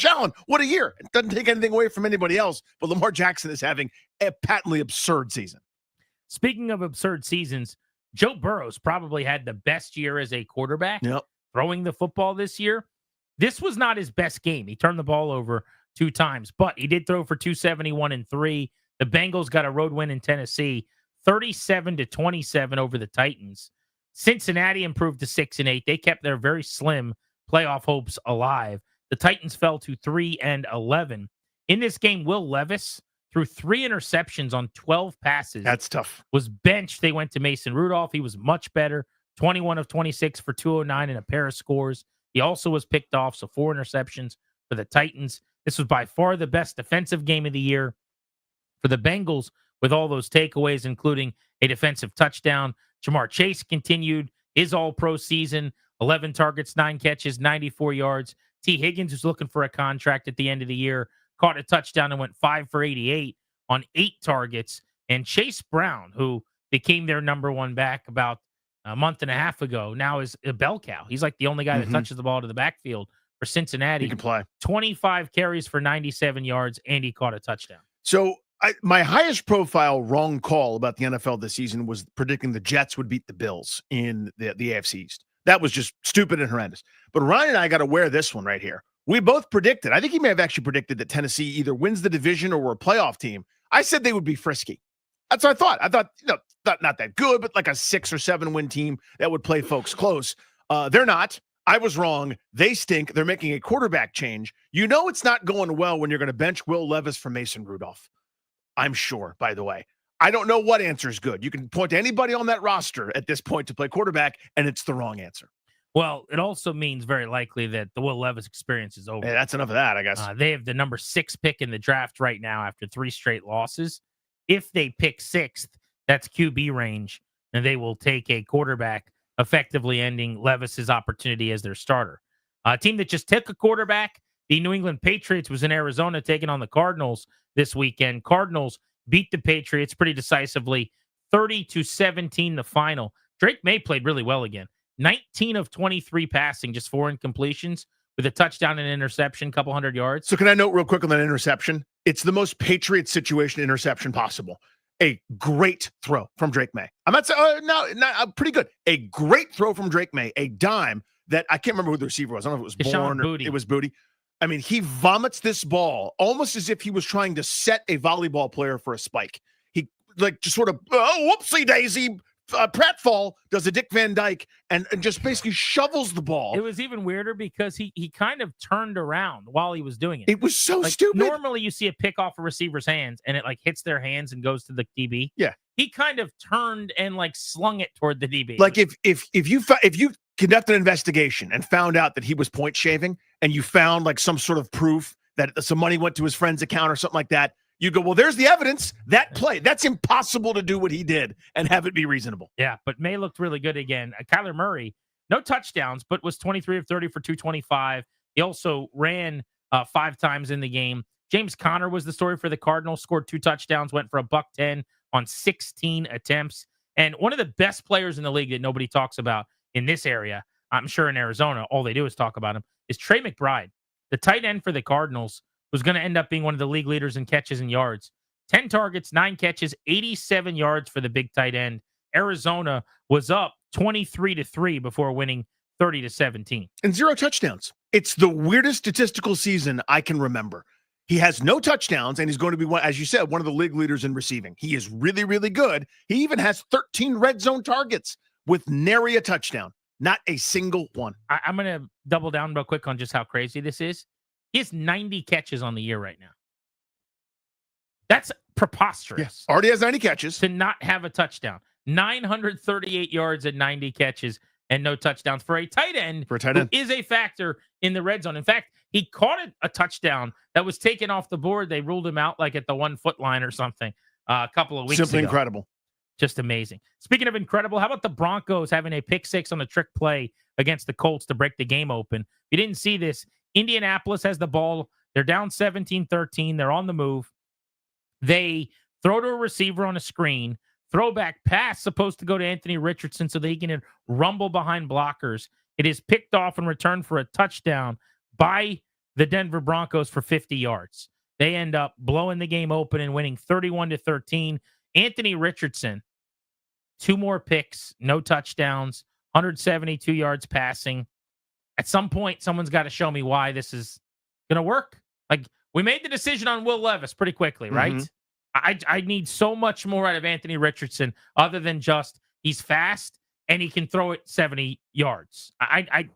Allen, what a year. It doesn't take anything away from anybody else. But Lamar Jackson is having a patently absurd season. Speaking of absurd seasons, Joe Burrow's probably had the best year as a quarterback throwing the football this year. This was not his best game. He turned the ball over 2 times, but he did throw for 271 and 3. The Bengals got a road win in Tennessee, 37-27 over the Titans. Cincinnati improved to 6-8. They kept their very slim playoff hopes alive. The Titans fell to 3-11. In this game, Will Levis threw 3 interceptions on 12 passes. That's tough. Was benched. They went to Mason Rudolph. He was much better. 21 of 26 for 209 and a pair of scores. He also was picked off, so 4 interceptions for the Titans. This was by far the best defensive game of the year. For the Bengals, with all those takeaways, including a defensive touchdown. Jamar Chase continued his all-pro season, 11 targets, 9 catches, 94 yards. T. Higgins was looking for a contract at the end of the year, caught a touchdown and went 5 for 88 on 8 targets. And Chase Brown, who became their number one back about a month and a half ago, now is a bell cow. He's like the only guy that touches the ball to the backfield for Cincinnati. He can play. 25 carries for 97 yards, and he caught a touchdown. So my highest profile wrong call about the NFL this season was predicting the Jets would beat the Bills in the AFC East. That was just stupid and horrendous. But Ryan and I got to wear this one right here. We both predicted. I think he may have actually predicted that Tennessee either wins the division or we're a playoff team. I said they would be frisky. That's what I thought. I thought, not that good, but like a 6 or 7 win team that would play folks close. They're not. I was wrong. They stink. They're making a quarterback change. You know it's not going well when you're going to bench Will Levis for Mason Rudolph. I'm sure, by the way. I don't know what answer is good. You can point to anybody on that roster at this point to play quarterback, and it's the wrong answer. Well, it also means very likely that the Will Levis experience is over. Hey, that's enough of that, I guess. They have the number 6 pick in the draft right now after 3 straight losses. If they pick 6th, that's QB range, and they will take a quarterback, effectively ending Levis's opportunity as their starter. A team that just took a quarterback, the New England Patriots, was in Arizona taking on the Cardinals this weekend. Cardinals beat the Patriots pretty decisively, 30-17 the final. Drake May played really well again. 19 of 23 passing, just 4 incompletions with a touchdown and interception, couple hundred yards. So can I note real quick on that interception? It's the most Patriot situation interception possible. A great throw from Drake May. I'm not saying, pretty good. A great throw from Drake May, a dime that I can't remember who the receiver was. I don't know if it was Bourne or it was Booty. I mean, he vomits this ball almost as if he was trying to set a volleyball player for a spike. He just sort of, whoopsie daisy, pratfall, does a Dick Van Dyke and just basically shovels the ball. It was even weirder because he kind of turned around while he was doing it. It was so stupid. Normally you see a pick off a receiver's hands and it hits their hands and goes to the DB. Yeah. He kind of turned and slung it toward the DB. Like if you conduct an investigation and found out that he was point shaving and you found some sort of proof that some money went to his friend's account or something like that, you go, well, there's the evidence. That play, that's impossible to do what he did and have it be reasonable. Yeah, but May looked really good again. Kyler Murray, no touchdowns, but was 23 of 30 for 225. He also ran 5 times in the game. James Conner was the story for the Cardinals, scored 2 touchdowns, went for $110 on 16 attempts. And one of the best players in the league that nobody talks about in this area, I'm sure in Arizona, all they do is talk about him, is Trey McBride, the tight end for the Cardinals, who's going to end up being one of the league leaders in catches and yards. 10 targets, 9 catches, 87 yards for the big tight end. Arizona was up 23-3 before winning 30-17. And 0 touchdowns. It's the weirdest statistical season I can remember. He has no touchdowns, and he's going to be, as you said, one of the league leaders in receiving. He is really, really good. He even has 13 red zone targets with nary a touchdown. Not a single one. I'm going to double down real quick on just how crazy this is. He has 90 catches on the year right now. That's preposterous. Yes. Already has 90 catches. To not have a touchdown. 938 yards and 90 catches and no touchdowns for a tight end. For a tight end. Who is a factor in the red zone. In fact, he caught a touchdown that was taken off the board. They ruled him out at the 1 foot line or something a couple of weeks ago. Simply incredible. Just amazing. Speaking of incredible, how about the Broncos having a pick 6 on a trick play against the Colts to break the game open? If you didn't see this, Indianapolis has the ball. They're down 17-13. They're on the move. They throw to a receiver on a screen. Throwback pass supposed to go to Anthony Richardson so that he can rumble behind blockers. It is picked off and returned for a touchdown by the Denver Broncos for 50 yards. They end up blowing the game open and winning 31-13. Anthony Richardson, 2 more picks, no touchdowns, 172 yards passing. At some point, someone's got to show me why this is going to work. We made the decision on Will Levis pretty quickly, right? Mm-hmm. I need so much more out of Anthony Richardson other than just he's fast and he can throw it 70 yards.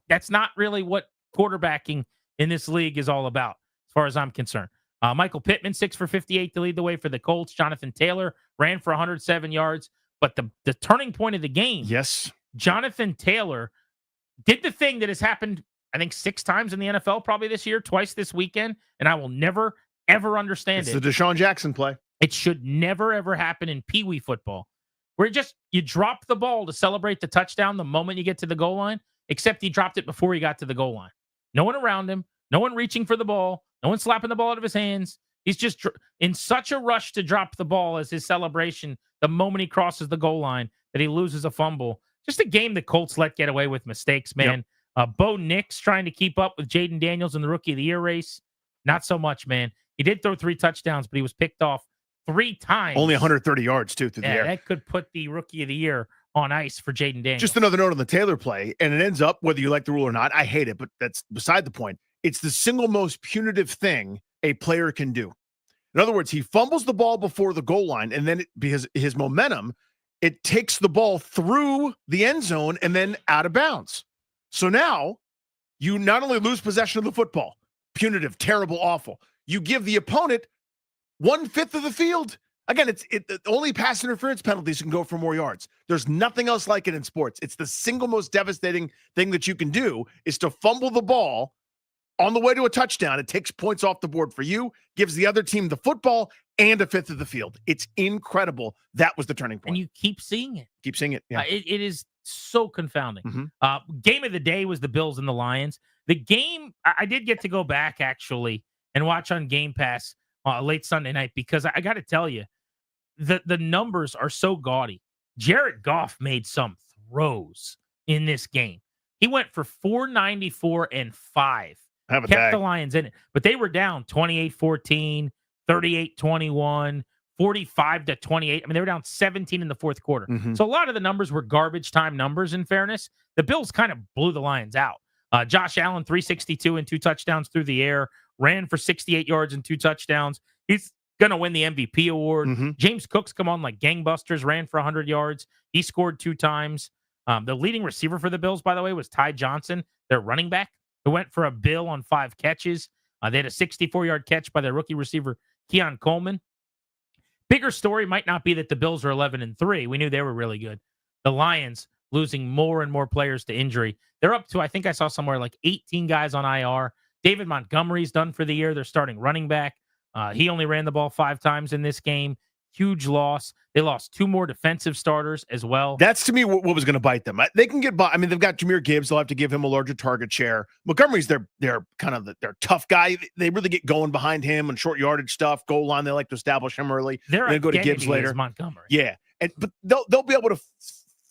That's not really what quarterbacking in this league is all about, as far as I'm concerned. Michael Pittman, 6 for 58 to lead the way for the Colts. Jonathan Taylor ran for 107 yards. But the turning point of the game, yes, Jonathan Taylor did the thing that has happened, I think, 6 times in the NFL probably this year, twice this weekend, and I will never, ever understand it. It's the Deshaun Jackson play. It should never, ever happen in Pee Wee football, where you drop the ball to celebrate the touchdown the moment you get to the goal line, except he dropped it before he got to the goal line. No one around him, no one reaching for the ball, no one slapping the ball out of his hands. He's just in such a rush to drop the ball as his celebration the moment he crosses the goal line that he loses a fumble. Just a game the Colts let get away with mistakes, man. Bo Nix trying to keep up with Jayden Daniels in the Rookie of the Year race. Not so much, man. He did throw 3 touchdowns, but he was picked off 3 times. Only 130 yards, too, through the air. That could put the Rookie of the Year on ice for Jayden Daniels. Just another note on the Taylor play, and it ends up, whether you like the rule or not, I hate it, but that's beside the point. It's the single most punitive thing a player can do. In other words, he fumbles the ball before the goal line, and then because his momentum, it takes the ball through the end zone and then out of bounds. So now you not only lose possession of the football, punitive, terrible, awful. You give the opponent 1/5 of the field. Again, the only pass interference penalties can go for more yards. There's nothing else like it in sports. It's the single most devastating thing that you can do is to fumble the ball on the way to a touchdown. It takes points off the board for you, gives the other team the football and 1/5 of the field. It's incredible. That was the turning point. And you keep seeing it. Keep seeing it. Yeah. It is so confounding. Mm-hmm. Game of the day was the Bills and the Lions. The game, I did get to go back actually and watch on Game Pass late Sunday night because I got to tell you, the numbers are so gaudy. Jared Goff made some throws in this game. He went for 494 and 5. Kept the Lions in it, but they were down 28-14, 38-21, 45-28. I mean, they were down 17 in the fourth quarter. Mm-hmm. So a lot of the numbers were garbage time numbers, in fairness. The Bills kind of blew the Lions out. Josh Allen, 362 and 2 touchdowns through the air, ran for 68 yards and 2 touchdowns. He's going to win the MVP award. Mm-hmm. James Cook's come on like gangbusters, ran for 100 yards. He scored 2 times. The leading receiver for the Bills, by the way, was Ty Johnson, their running back, who went for a bill on 5 catches. They had a 64-yard catch by their rookie receiver, Keon Coleman. Bigger story might not be that the Bills are 11-3. We knew they were really good. The Lions losing more and more players to injury. They're up to, I think I saw somewhere like 18 guys on IR. David Montgomery's done for the year. They're starting running back. He only ran the ball 5 times in this game. Huge loss. They lost 2 more defensive starters as well. That's to me what was going to bite them. They can get by. I mean, they've got Jahmyr Gibbs. They'll have to give him a larger target share. Montgomery's their kind of their tough guy. They really get going behind him on short yardage stuff. Goal line, they like to establish him early. Then go to Gibbs later. Montgomery. Yeah, but they'll be able to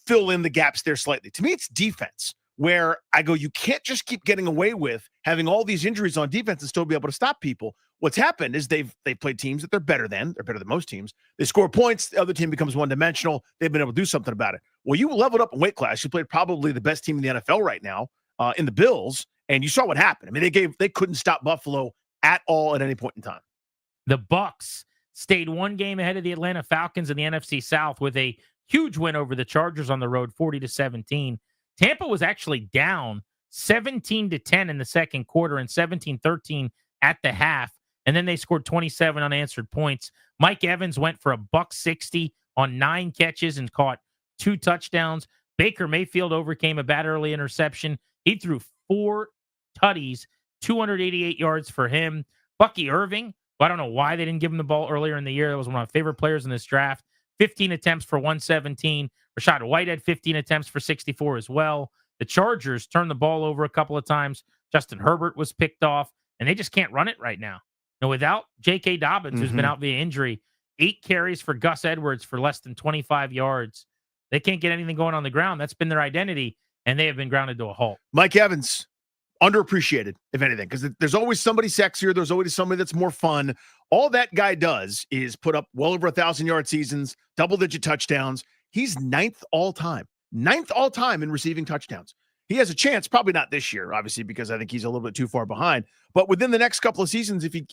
fill in the gaps there slightly. To me, it's defense where I go, you can't just keep getting away with having all these injuries on defense and still be able to stop people. What's happened is they've played teams that they're better than most teams. They score points. The other team becomes one-dimensional. They've been able to do something about it. Well, you leveled up in weight class. You played probably the best team in the NFL right now in the Bills, and you saw what happened. I mean, they couldn't stop Buffalo at all at any point in time. The Bucs stayed 1 game ahead of the Atlanta Falcons in the NFC South with a huge win over the Chargers on the road, 40-17. Tampa was actually down 17-10 in the second quarter and 17-13 at the half. And then they scored 27 unanswered points. Mike Evans went for $160 on 9 catches and caught 2 touchdowns. Baker Mayfield overcame a bad early interception. He threw 4 tutties, 288 yards for him. Bucky Irving, I don't know why they didn't give him the ball earlier in the year. That was one of my favorite players in this draft. 15 attempts for 117. Rashad White had 15 attempts for 64 as well. The Chargers turned the ball over a couple of times. Justin Herbert was picked off, and they just can't run it right now. Now, without J.K. Dobbins, who's been out via injury, 8 carries for Gus Edwards for less than 25 yards. They can't get anything going on the ground. That's been their identity, and they have been grounded to a halt. Mike Evans, underappreciated, if anything, because there's always somebody sexier. There's always somebody that's more fun. All that guy does is put up well over 1,000-yard seasons, double-digit touchdowns. He's 9th all-time in receiving touchdowns. He has a chance, probably not this year, obviously, because I think he's a little bit too far behind. But within the next couple of seasons, if he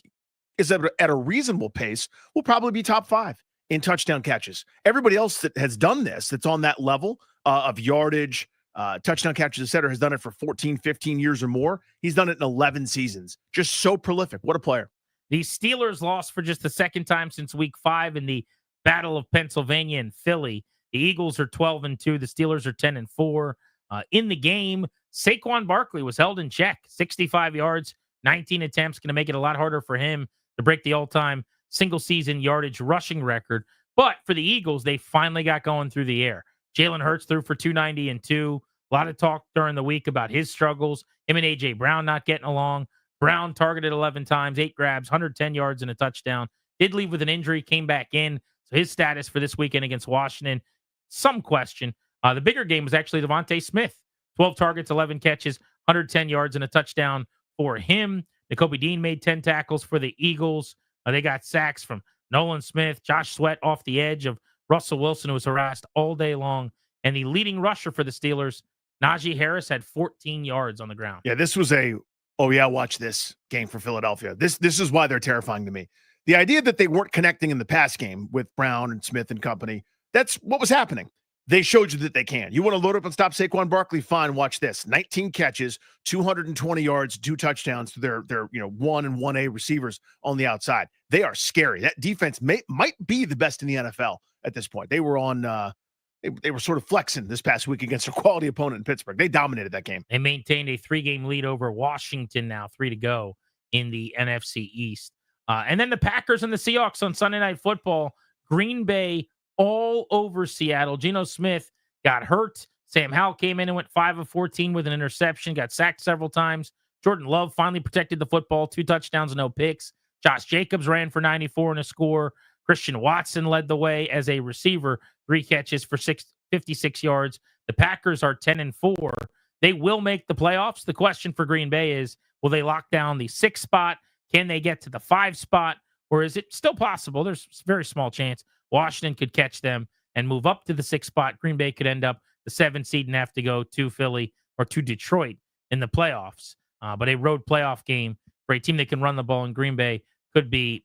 is at a reasonable pace, will probably be top 5 in touchdown catches. Everybody else that has done this, that's on that level of yardage, touchdown catches, et cetera, has done it for 14, 15 years or more. He's done it in 11 seasons. Just so prolific. What a player. The Steelers lost for just the second time since week 5 in the Battle of Pennsylvania and Philly. The Eagles are 12-2. The Steelers are 10-4. In the game, Saquon Barkley was held in check. 65 yards, 19 attempts. Going to make it a lot harder for him to break the all-time single-season yardage rushing record. But for the Eagles, they finally got going through the air. Jalen Hurts threw for 290 and 2. A lot of talk during the week about his struggles. Him and A.J. Brown not getting along. Brown targeted 11 times, 8 grabs, 110 yards, and a touchdown. Did leave with an injury, came back in. So his status for this weekend against Washington, some question. The bigger game was actually Devontae Smith. 12 targets, 11 catches, 110 yards, and a touchdown for him. Nakobe Dean made 10 tackles for the Eagles. They got sacks from Nolan Smith, Josh Sweat off the edge of Russell Wilson, who was harassed all day long. And the leading rusher for the Steelers, Najee Harris, had 14 yards on the ground. Yeah, this was watch this game for Philadelphia. This is why they're terrifying to me. The idea that they weren't connecting in the pass game with Brown and Smith and company, that's what was happening. They showed you that they can. You want to load up and stop Saquon Barkley? Fine, watch this. 19 catches, 220 yards, 2 touchdowns to their 1 and 1A receivers on the outside. They are scary. That defense might be the best in the NFL at this point. They were on they were sort of flexing this past week against a quality opponent in Pittsburgh. They dominated that game. They maintained a 3-game lead over Washington now, 3 to go in the NFC East. And then the Packers and the Seahawks on Sunday Night Football. Green Bay all over Seattle. Geno Smith got hurt. Sam Howell came in and went 5 of 14 with an interception, got sacked several times. Jordan Love finally protected the football, 2 touchdowns, no picks. Josh Jacobs ran for 94 and a score. Christian Watson led the way as a receiver, 3 catches for 56 yards. The Packers are 10-4. They will make the playoffs. The question for Green Bay is, will they lock down the 6th spot? Can they get to the 5 spot? Or is it still possible? There's a very small chance Washington could catch them and move up to the 6th spot. Green Bay could end up the 7th seed and have to go to Philly or to Detroit in the playoffs. But a road playoff game for a team that can run the ball in Green Bay could be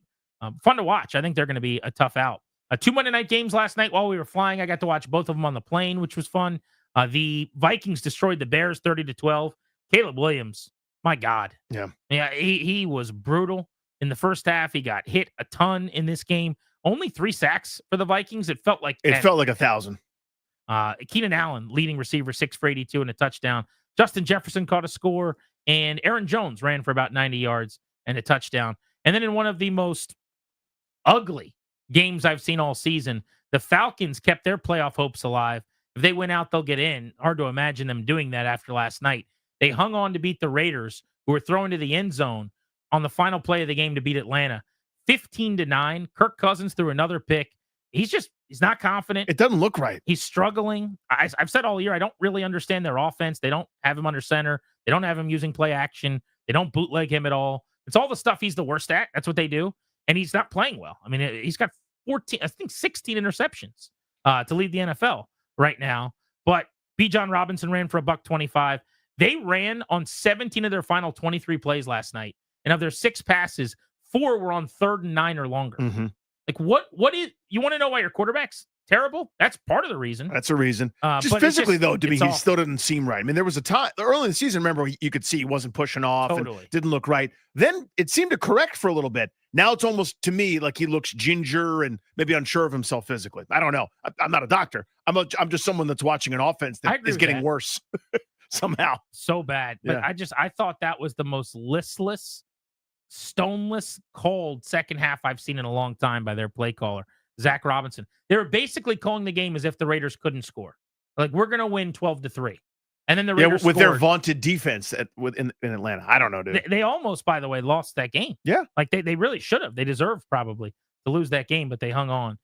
fun to watch. I think they're going to be a tough out. 2 Monday night games last night while we were flying. I got to watch both of them on the plane, which was fun. The Vikings destroyed the Bears 30-12. Caleb Williams, my God. Yeah, he was brutal in the first half. He got hit a ton in this game. Only 3 sacks for the Vikings. It felt like 10. It felt like 1,000. Keenan Allen, leading receiver, 6 for 82 and a touchdown. Justin Jefferson caught a score, and Aaron Jones ran for about 90 yards and a touchdown. And then in one of the most ugly games I've seen all season, the Falcons kept their playoff hopes alive. If they win out, they'll get in. Hard to imagine them doing that after last night. They hung on to beat the Raiders, who were thrown to the end zone on the final play of the game to beat Atlanta. 15-9. Kirk Cousins threw another pick. He's not confident. It doesn't look right. He's struggling. I've said all year, I don't really understand their offense. They don't have him under center. They don't have him using play action. They don't bootleg him at all. It's all the stuff he's the worst at. That's what they do. And he's not playing well. I mean, he's got 16 interceptions to lead the NFL right now. But Bijan Robinson ran for $125. They ran on 17 of their final 23 plays last night. And of their 6 passes, 4 were on 3rd and 9 or longer. Mm-hmm. Like, what is, you want to know why your quarterback's terrible? That's part of the reason. That's a reason. Just but physically, though, to me, he awful. still didn't seem right. I mean, there was a time early in the season, remember, you could see he wasn't pushing off Totally. and didn't look right. Then it seemed to correct for a little bit. Now it's almost, to me, like he looks ginger and maybe unsure of himself physically. I don't know. I'm not a doctor. I'm just someone that's watching an offense that is getting worse somehow. So bad. But Yeah. I thought that was the most listless, stoneless, cold second half I've seen in a long time by their play caller, Zach Robinson. They were basically calling the game as if the Raiders couldn't score. Like, we're going to win 12-3. And then the Raiders with their scored. vaunted defense in Atlanta. I don't know, dude. They almost, by the way, lost that game. Yeah. Like, they really should have. They deserved probably to lose that game, but they hung on.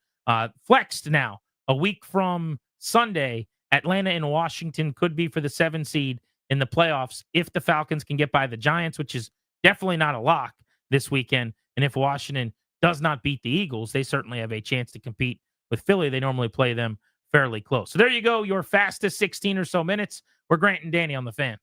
Flexed now. A week from Sunday, Atlanta and Washington could be for the 7 seed in the playoffs if the Falcons can get by the Giants, which is definitely not a lock this weekend. And if Washington does not beat the Eagles, they certainly have a chance to compete with Philly. They normally play them fairly close. So there you go, your fastest 16 or so minutes. We're Grant and Danny on the Fan.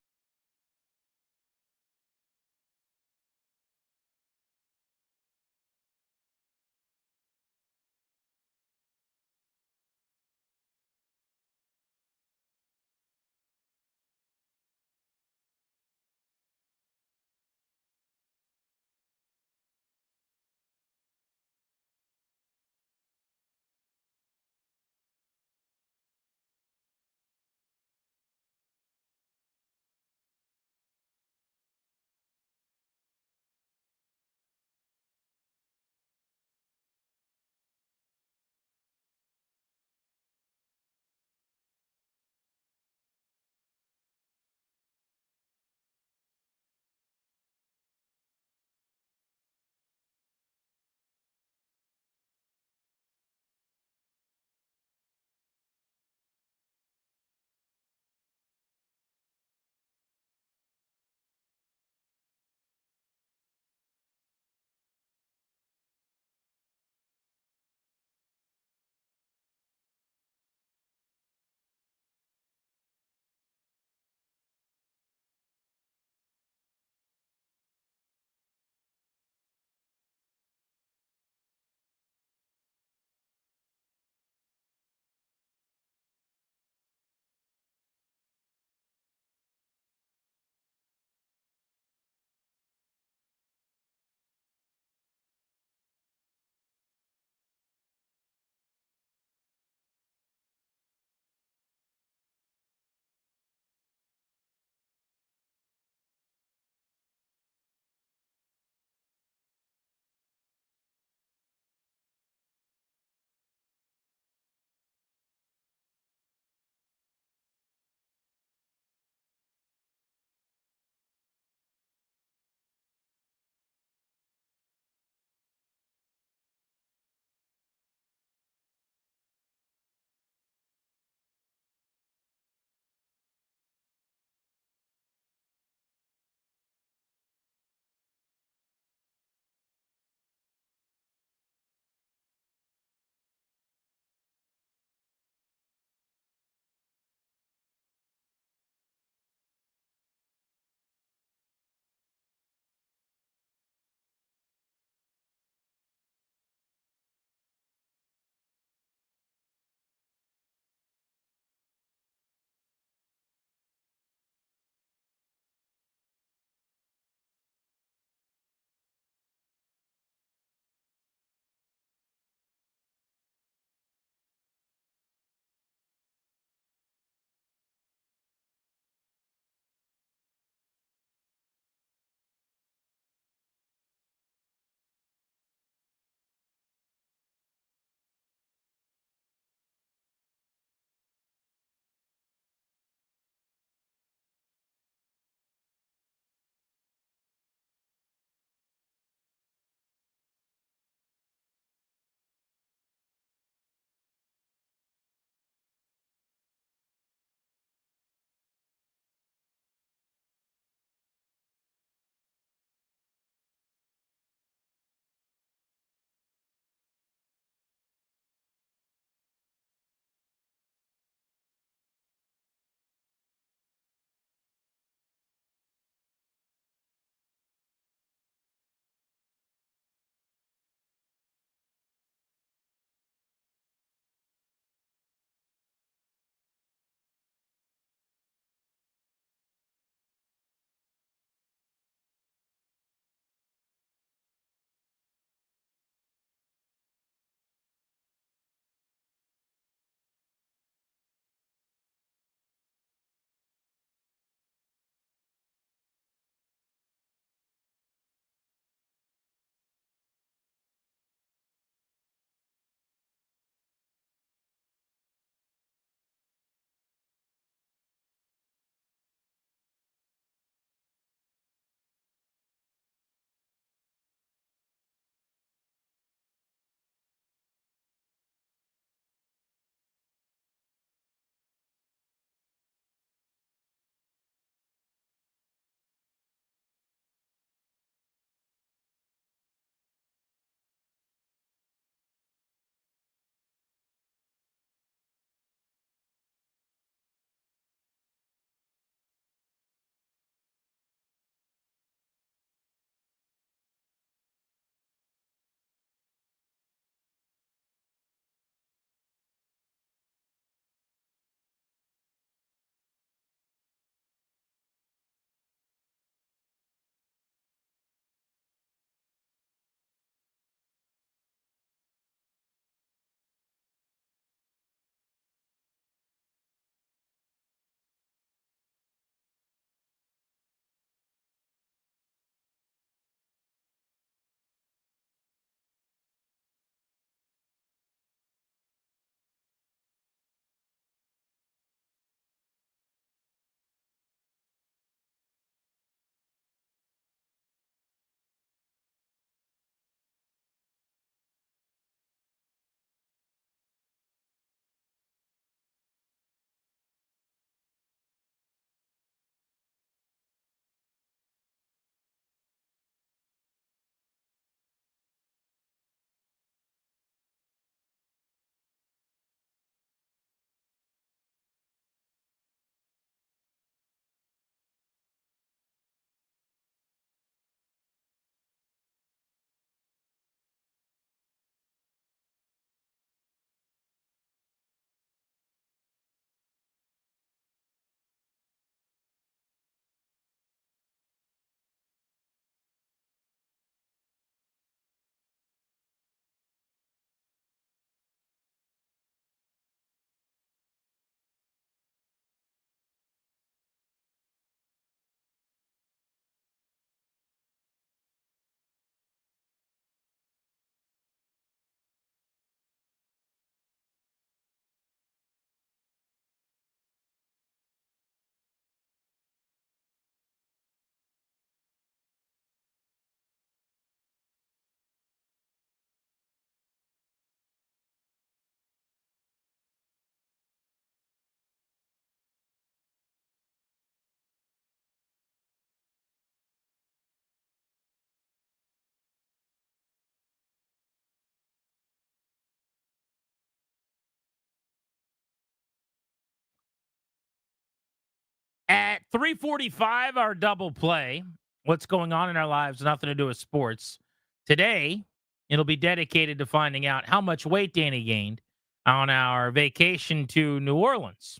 At 3:45, our double play. What's going on in our lives? Nothing to do with sports. Today, it'll be dedicated to finding out how much weight Danny gained on our vacation to New Orleans.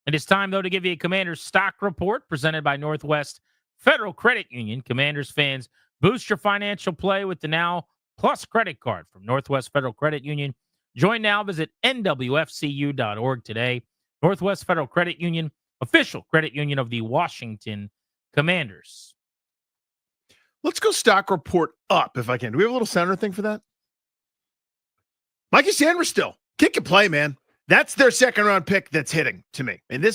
It is time, though, to give you a Commanders stock report presented by Northwest Federal Credit Union. Commanders fans, boost your financial play with the Now Plus credit card from Northwest Federal Credit Union. Join now. Visit nwfcu.org today. Northwest Federal Credit Union, official credit union of the Washington Commanders. Let's go stock report up if I can. Do we have a little center thing for that? Mikey Sanders still. Kick and play, man. That's their second round pick that's hitting to me. And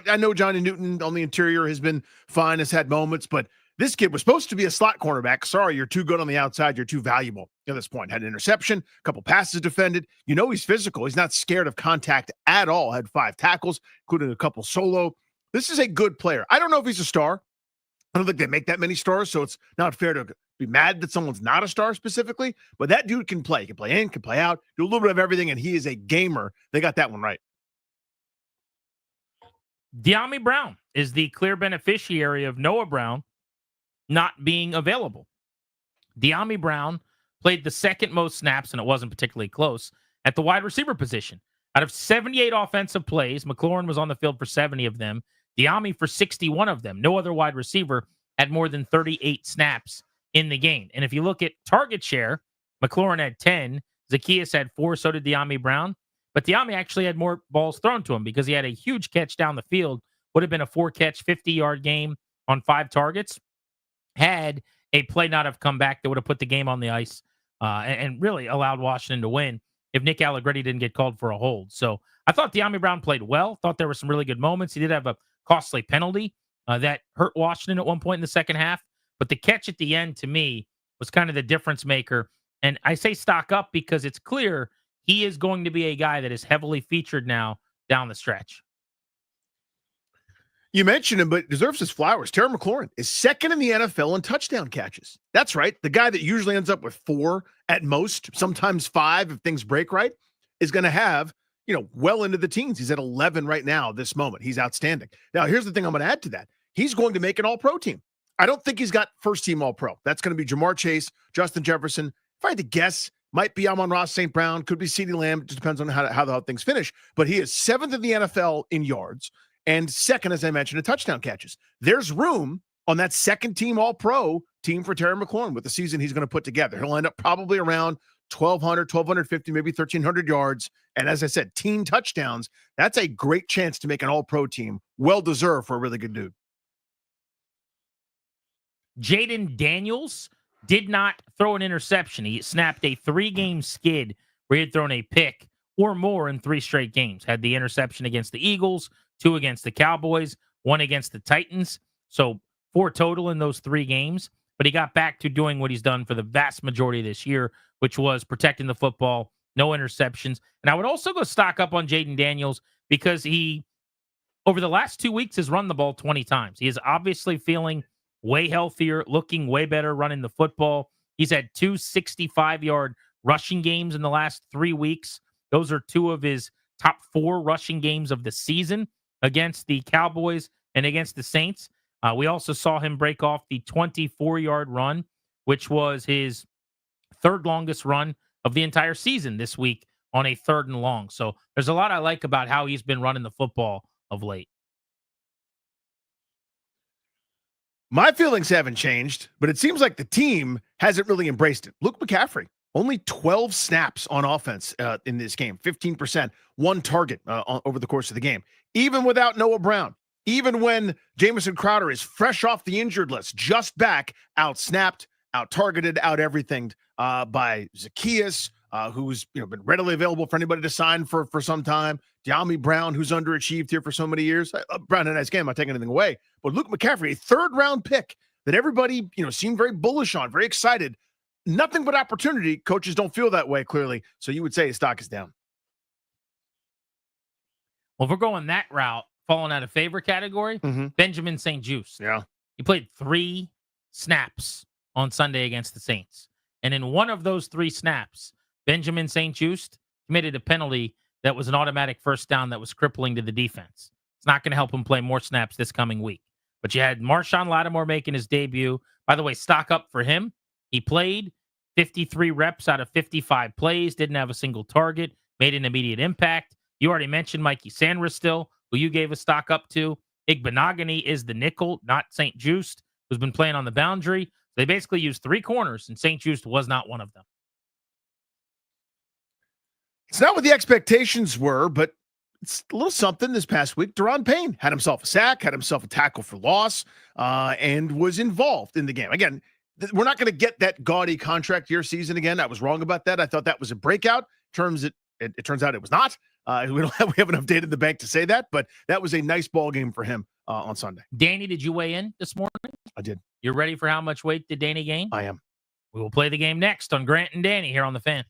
I know Johnny Newton on the interior has been fine, has had moments, but this kid was supposed to be a slot cornerback. Sorry, you're too good on the outside. You're too valuable at this point. Had an interception, a couple passes defended. You know he's physical. He's not scared of contact at all. Had 5 tackles, including a couple solo. This is a good player. I don't know if he's a star. I don't think they make that many stars, so it's not fair to be mad that someone's not a star specifically, but that dude can play. He can play in, can play out, do a little bit of everything, and he is a gamer. They got that one right. De'Ami Brown is the clear beneficiary of Noah Brown not being available. De'Ami Brown played the second most snaps, and it wasn't particularly close, at the wide receiver position. Out of 78 offensive plays, McLaurin was on the field for 70 of them. De'Ami for 61 of them. No other wide receiver had more than 38 snaps in the game. And if you look at target share, McLaurin had 10. Zaccheaus had 4. So did De'Ami Brown. But De'Ami actually had more balls thrown to him because he had a huge catch down the field. Would have been a 4-catch, 50-yard game on 5 targets. Had a play not have come back that would have put the game on the ice and really allowed Washington to win if Nick Allegretti didn't get called for a hold. So I thought De'Ami Brown played well. Thought there were some really good moments. He did have a costly penalty that hurt Washington at one point in the second half. But the catch at the end, to me, was kind of the difference maker. And I say stock up because it's clear he is going to be a guy that is heavily featured now down the stretch. You mentioned him, but deserves his flowers. Terry McLaurin is second in the NFL in touchdown catches. That's right. The guy that usually ends up with 4 at most, sometimes 5 if things break right, is going to have, well into the teens. He's at 11 right now, this moment. He's outstanding. Now, here's the thing I'm going to add to that. He's going to make an all-pro team. I don't think he's got first-team all-pro. That's going to be Jamar Chase, Justin Jefferson. If I had to guess, might be Amon-Ra St. Brown, could be CeeDee Lamb. It just depends on how things finish. But he is 7th in the NFL in yards and 2nd, as I mentioned, in touchdown catches. There's room on that second-team all-pro team for Terry McLaurin with the season he's going to put together. He'll end up probably around 1,200, 1,250, maybe 1,300 yards. And as I said, team touchdowns. That's a great chance to make an all-pro team. Well-deserved for a really good dude. Jayden Daniels did not throw an interception. He snapped a 3-game skid where he had thrown a pick or more in 3 straight games. Had the interception against the Eagles, 2 against the Cowboys, 1 against the Titans. So 4 total in those 3 games. But he got back to doing what he's done for the vast majority of this year, which was protecting the football, no interceptions. And I would also go stock up on Jayden Daniels because he, over the last 2 weeks, has run the ball 20 times. He is obviously feeling way healthier, looking way better running the football. He's had 2 65-yard rushing games in the last 3 weeks. Those are 2 of his top 4 rushing games of the season against the Cowboys and against the Saints. We also saw him break off the 24-yard run, which was his 3rd longest run of the entire season this week on a 3rd and long. So there's a lot I like about how he's been running the football of late. My feelings haven't changed, but it seems like the team hasn't really embraced it. Luke McCaffrey, only 12 snaps on offense in this game, 15%, 1 target over the course of the game. Even without Noah Brown, even when Jamison Crowder is fresh off the injured list, just back, out-snapped, out-targeted, out-everything by Zaccheaus, who's been readily available for anybody to sign for some time. De'Ami Brown, who's underachieved here for so many years. Brown had a nice game. I'm not taking anything away. But Luke McCaffrey, a 3rd-round pick that everybody seemed very bullish on, very excited. Nothing but opportunity. Coaches don't feel that way, clearly. So you would say his stock is down. Well, if we're going that route, falling out of favor category, Benjamin St-Juste. Yeah. He played 3 snaps on Sunday against the Saints. And in one of those 3 snaps, Benjamin St-Juste committed a penalty that was an automatic first down that was crippling to the defense. It's not going to help him play more snaps this coming week. But you had Marshawn Lattimore making his debut. By the way, stock up for him. He played 53 reps out of 55 plays, didn't have a single target, made an immediate impact. You already mentioned Mikey Sanders still, who you gave a stock up to. Igbenogany is the nickel, not St. Just, who's been playing on the boundary. They basically used 3 corners, and St. Just was not one of them. It's not what the expectations were, but it's a little something this past week. Deron Payne had himself a sack, had himself a tackle for loss, and was involved in the game. Again, we're not going to get that gaudy contract year season again. I was wrong about that. I thought that was a breakout. It turns out it was not. We have enough data in the bank to say that, but that was a nice ball game for him on Sunday. Danny, did you weigh in this morning? I did. You're ready for how much weight did Danny gain? I am. We will play the game next on Grant and Danny here on The Fan.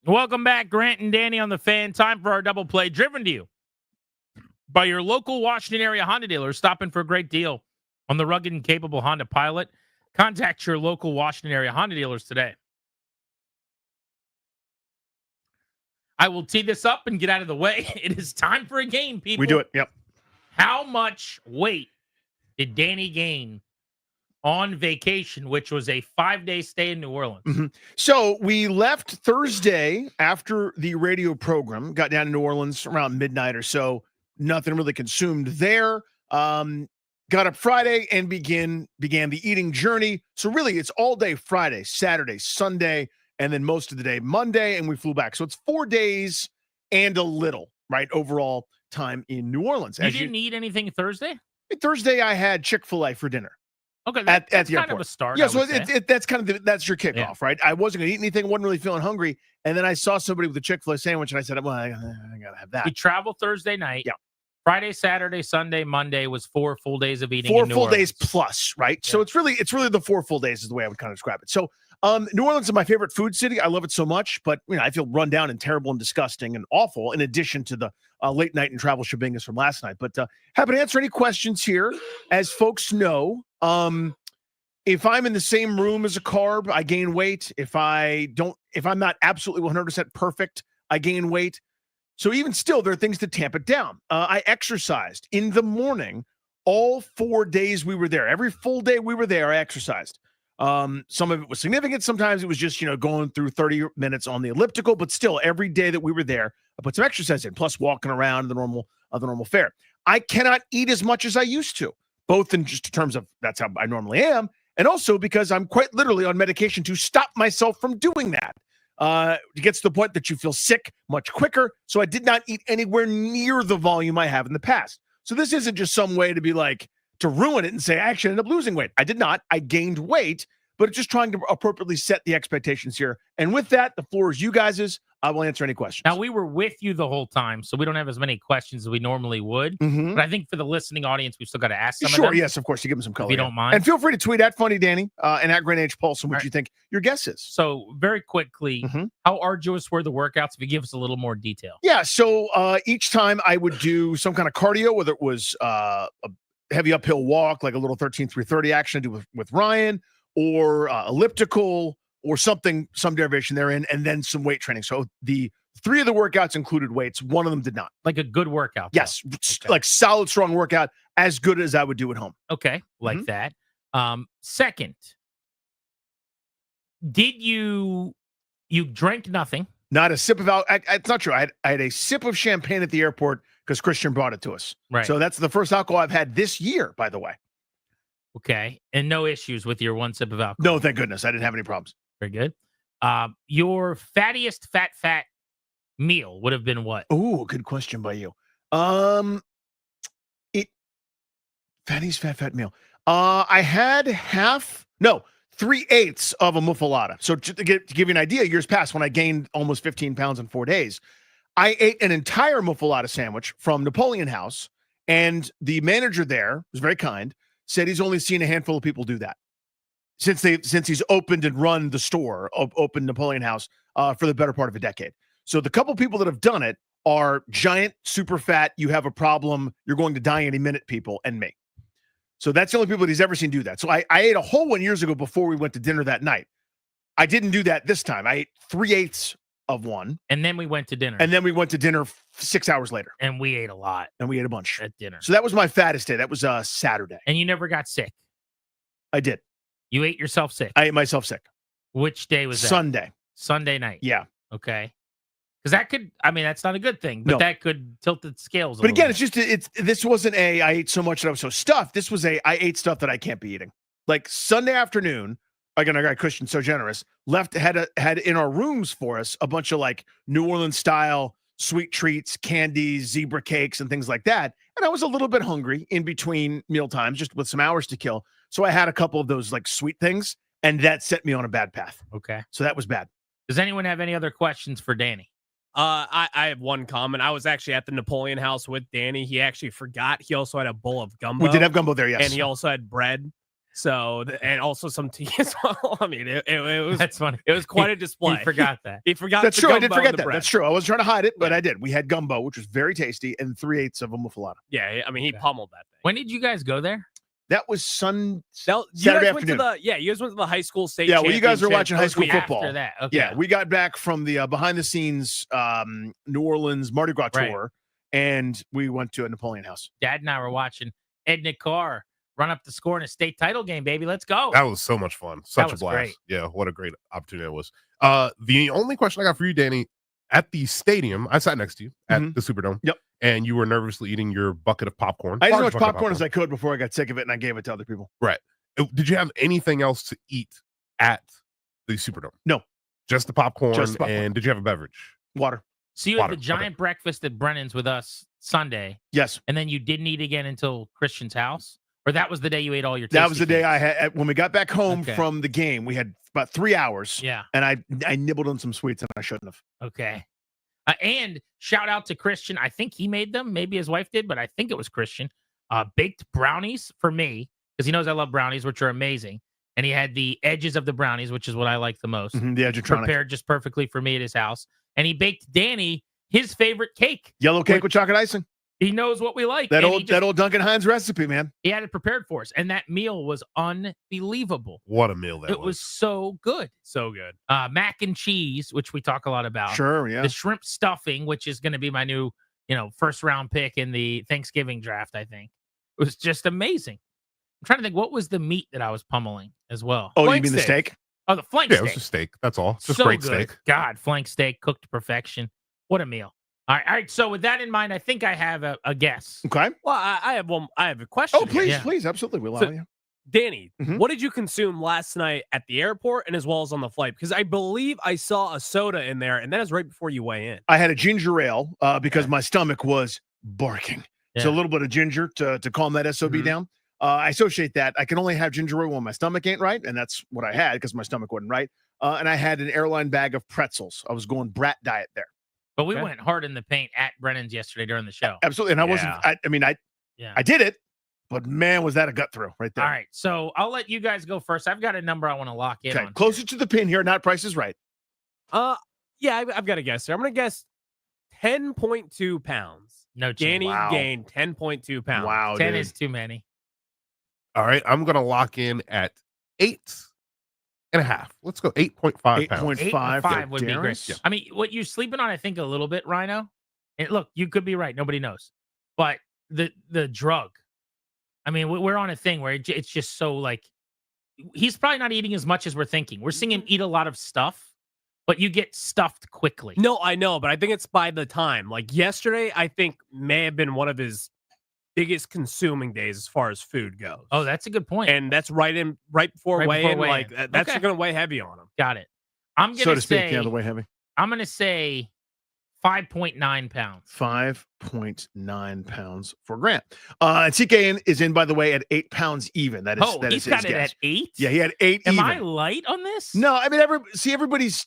Welcome back, Grant and Danny on the Fan. Time for our double play, driven to you by your local Washington area Honda dealer, stopping for a great deal on the rugged and capable Honda Pilot. Contact your local Washington area Honda dealers today. I will tee this up and get out of the way. It is time for a game, people. We do it. Yep. How much weight did Danny gain on vacation, which was a 5-day stay in New Orleans? Mm-hmm. So we left Thursday after the radio program, got down to New Orleans around midnight or so. Nothing really consumed there. Got up Friday and began the eating journey. So really, it's all day Friday, Saturday, Sunday, and then most of the day Monday, and we flew back. So it's 4 days and a little, right, overall time in New Orleans. You didn't eat anything Thursday? Thursday, I had Chick-fil-A for dinner. Okay, at that's the kind airport. of a start. Yeah, I so would say. that's kind of that's your kickoff, right? I wasn't going to eat anything, wasn't really feeling hungry, and then I saw somebody with a Chick-fil-A sandwich, and I said, "Well, I gotta have that." We traveled Thursday night. Yeah. Friday, Saturday, Sunday, Monday was 4 full days of eating. 4 in New full Orleans. days plus, right? Yeah. So it's really the 4 full days is the way I would kind of describe it. So New Orleans is my favorite food city. I love it so much, but I feel run down and terrible and disgusting and awful. In addition to the late night and travel shenanigans from last night, but happy to answer any questions here. As folks know, if I'm in the same room as a carb, I gain weight. If I'm not absolutely 100% perfect, I gain weight. So even still, there are things to tamp it down. I exercised in the morning all 4 days we were there. Every full day we were there, I exercised. Some of it was significant. Sometimes it was just, going through 30 minutes on the elliptical, but still every day that we were there, I put some exercise in, plus walking around the normal fare. I cannot eat as much as I used to, both in just terms of that's how I normally am, and also because I'm quite literally on medication to stop myself from doing that. It gets to the point that you feel sick much quicker. So I did not eat anywhere near the volume I have in the past. So this isn't just some way to be like, to ruin it and say, I actually ended up losing weight. I did not. I gained weight, but it's just trying to appropriately set the expectations here. And with that, the floor is you guys'. I will answer any questions. Now, we were with you the whole time, so we don't have as many questions as we normally would. Mm-hmm. But I think for the listening audience, we've still got to ask some Sure, of them. yes, of course. You give them some color. If you don't mind. And feel free to tweet at Funny Danny and at Grant H. Pulse and what you think your guess is. So very quickly, how arduous were the workouts? If you give us a little more detail. Yeah, so each time I would do some kind of cardio, whether it was a heavy uphill walk, like a little 13-3-30 action I do with Ryan, or elliptical, or some derivation therein, and then some weight training. So the 3 of the workouts included weights. 1 of them did not. Like a good workout. Yes, like solid, strong workout, as good as I would do at home. Okay, like that. Second, did you drank nothing? Not a sip of alcohol. It's not true. I had a sip of champagne at the airport because Christian brought it to us. Right. So that's the first alcohol I've had this year, by the way. Okay. And no issues with your 1 sip of alcohol? No, thank goodness. I didn't have any problems. Very good. Your fattiest fat meal would have been what? Ooh, good question by you. Fatty's fat meal. I had 3/8 of a muffalata. So to give you an idea, years past when I gained almost 15 pounds in 4 days, I ate an entire muffalata sandwich from Napoleon House, and the manager there was very kind, said he's only seen a handful of people do that since he's opened and run the store, opened Napoleon House for the better part of a decade. So the couple people that have done it are giant, super fat, you have a problem, you're going to die any minute people, and me. So that's the only people that he's ever seen do that. So I ate a whole one years ago before we went to dinner that night. I didn't do that this time. I ate 3/8 of one. And then we went to dinner. And then we went to dinner 6 hours later. And we ate a lot. And we ate a bunch. At dinner. So that was my fattest day. That was Saturday. And you never got sick? I did. You ate yourself sick? I ate myself sick. Which day was that? Sunday night. Yeah. Okay. Because that could, that's not a good thing, but that could tilt the scales. But again, this wasn't I ate so much that I was so stuffed. This was I ate stuff that I can't be eating. Like Sunday afternoon, again, I got Christian so generous, had in our rooms for us a bunch of like New Orleans style sweet treats, candies, zebra cakes, and things like that. And I was a little bit hungry in between meal times, just with some hours to kill. So I had a couple of those like sweet things, and that set me on a bad path. Okay. So that was bad. Does anyone have any other questions for Danny? I have one comment. I was actually at the Napoleon House with Danny. He actually forgot. He also had a bowl of gumbo. We did have gumbo there, yes. And he also had bread. So and also some tea as well. I mean, it was That's funny. It was quite a display. He forgot that. He forgot. That's the true. I did gumbo forget and the that. bread. That's true. I wasn't trying to hide it, but I did. We had gumbo, which was very tasty, and 3/8 of them with falafel. Yeah, I mean, he pummeled that thing. When did you guys go there? That was You Saturday guys went to afternoon. you guys went to the high school state. Yeah, well, you guys were championship watching high school week football. After that, okay. Yeah, we got back from the behind the scenes New Orleans Mardi Gras Right. tour, and we went to a Napoleon House. Dad and I were watching Ed Carr run up the score in a state title game, baby. Let's go. That was so much fun. That Such a was blast. great. Yeah, what a great opportunity it was. The only question I got for you, Danny, at the stadium, I sat next to you at the Superdome. Yep. And you were nervously eating your bucket of popcorn. I ate as Large much bucket of popcorn as I could before I got sick of it, and I gave it to other people. Right. Did you have anything else to eat at the Superdome? No. Just the popcorn. Just the popcorn. And did you have a beverage? Water. So you had the giant breakfast at Brennan's with us Sunday. Yes. And then you didn't eat again until Christian's house? Or that was the day you ate all your That was the Tasty day I had when we got back home Okay. from the game. We had about 3 hours. Yeah. And I nibbled on some sweets and I shouldn't have. Okay. And shout out to Christian. I think he made them. Maybe his wife did, but I think it was Christian. Baked brownies for me because he knows I love brownies, which are amazing. And he had the edges of the brownies, which is what I like the most. The Edgertronic. Prepared just perfectly for me at his house. And he baked Danny his favorite cake. Yellow cake with chocolate icing. He knows what we like. That and old Duncan Hines recipe, man. He had it prepared for us. And that meal was unbelievable. What a meal that It was so good. So good. Mac and cheese, which we talk a lot about. Sure, yeah. The shrimp stuffing, which is going to be my new, first round pick in the Thanksgiving draft, I think. It was just amazing. I'm trying to think, what was the meat that I was pummeling as well? Oh, Flank you mean the steak? Oh, the flank Yeah, steak. it was just steak. That's all. Just So great good. steak. God, flank steak cooked to perfection. What a meal. All right. So with that in mind, I think I have a guess. Okay. Well, I have one. I have a question. Oh, please, here. please, absolutely. We'll So, allow you. Danny, Mhm. what did you consume last night at the airport and as well as on the flight? Because I believe I saw a soda in there, and that is right before you weigh in. I had a ginger ale because my stomach was barking. So a little bit of ginger to calm that SOB down. I associate that. I can only have ginger ale when my stomach ain't right, and that's what I had because my stomach wasn't right. And I had an airline bag of pretzels. I was going brat diet there. But we went hard in the paint at Brennan's yesterday during the show. Absolutely. And I wasn't, I did it, but man, was that a gut throw right there. All right. So I'll let you guys go first. I've got a number I want to lock in Okay. on. Closer to the pin here, not Price is Right. Yeah, I've got a guess here. I'm going to guess 10.2 pounds. No chance. Danny Wow. gained 10.2 pounds. Wow, 10 dude. is too many. All right. I'm going to lock in at 8.5. Let's go 8.5 pounds. 8.5 would be great. generous. Yeah. I mean, what you're sleeping on, I think a little bit, Rhino. And look, you could be right. Nobody knows. But the drug. I mean, we're on a thing where it's just so like he's probably not eating as much as we're thinking. We're seeing him eat a lot of stuff, but you get stuffed quickly. No, I know, but I think it's by the time. Like yesterday, I think may have been one of his biggest consuming days as far as food goes. Oh, that's a good point. And that's right before Right weigh-in. before Like weigh-in. that's Okay. going to weigh heavy on him. Got it. I'm gonna So to speak, say yeah, the way heavy. I'm gonna say 5.9 pounds. 5.9 pounds for Grant. TK is in, by the way, at 8 pounds even. That is Oh, that he's is got his it guess. at 8? Yeah, he had 8 Am even. I light on this? No, I mean, everybody's.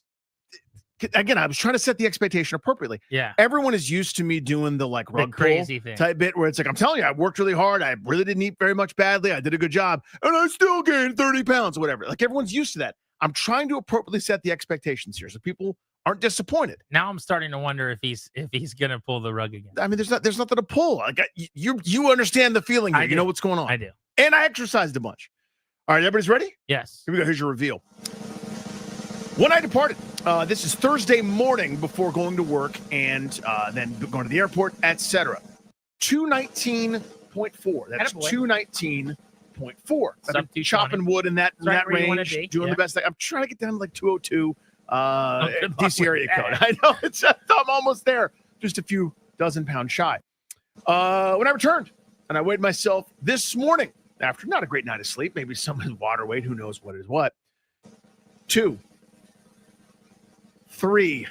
Again, I was trying to set the expectation appropriately. Yeah. Everyone is used to me doing the like rug crazy pull thing. type bit where it's like, I'm telling you, I worked really hard. I really didn't eat very much badly. I did a good job. And I still gained 30 pounds or whatever. Like everyone's used to that. I'm trying to appropriately set the expectations here so people aren't disappointed. Now I'm starting to wonder if he's gonna pull the rug again. I mean, there's nothing to pull. Like you understand the feeling here. You know what's going on. I do. And I exercised a bunch. All right, everybody's ready? Yes. Here we go. Here's your reveal. When I departed, this is Thursday morning before going to work and then going to the airport, etc. 219.4. That's Attaboy. 219.4. I've been 220. chopping wood in that That's right where you wanna range, be. doing Yeah. the best. I'm trying to get down to like 202 good luck DC area with code. that. I know I'm almost there, just a few dozen pounds shy. When I returned, and I weighed myself this morning after not a great night of sleep, maybe some water weight, who knows what is what. 2, 3,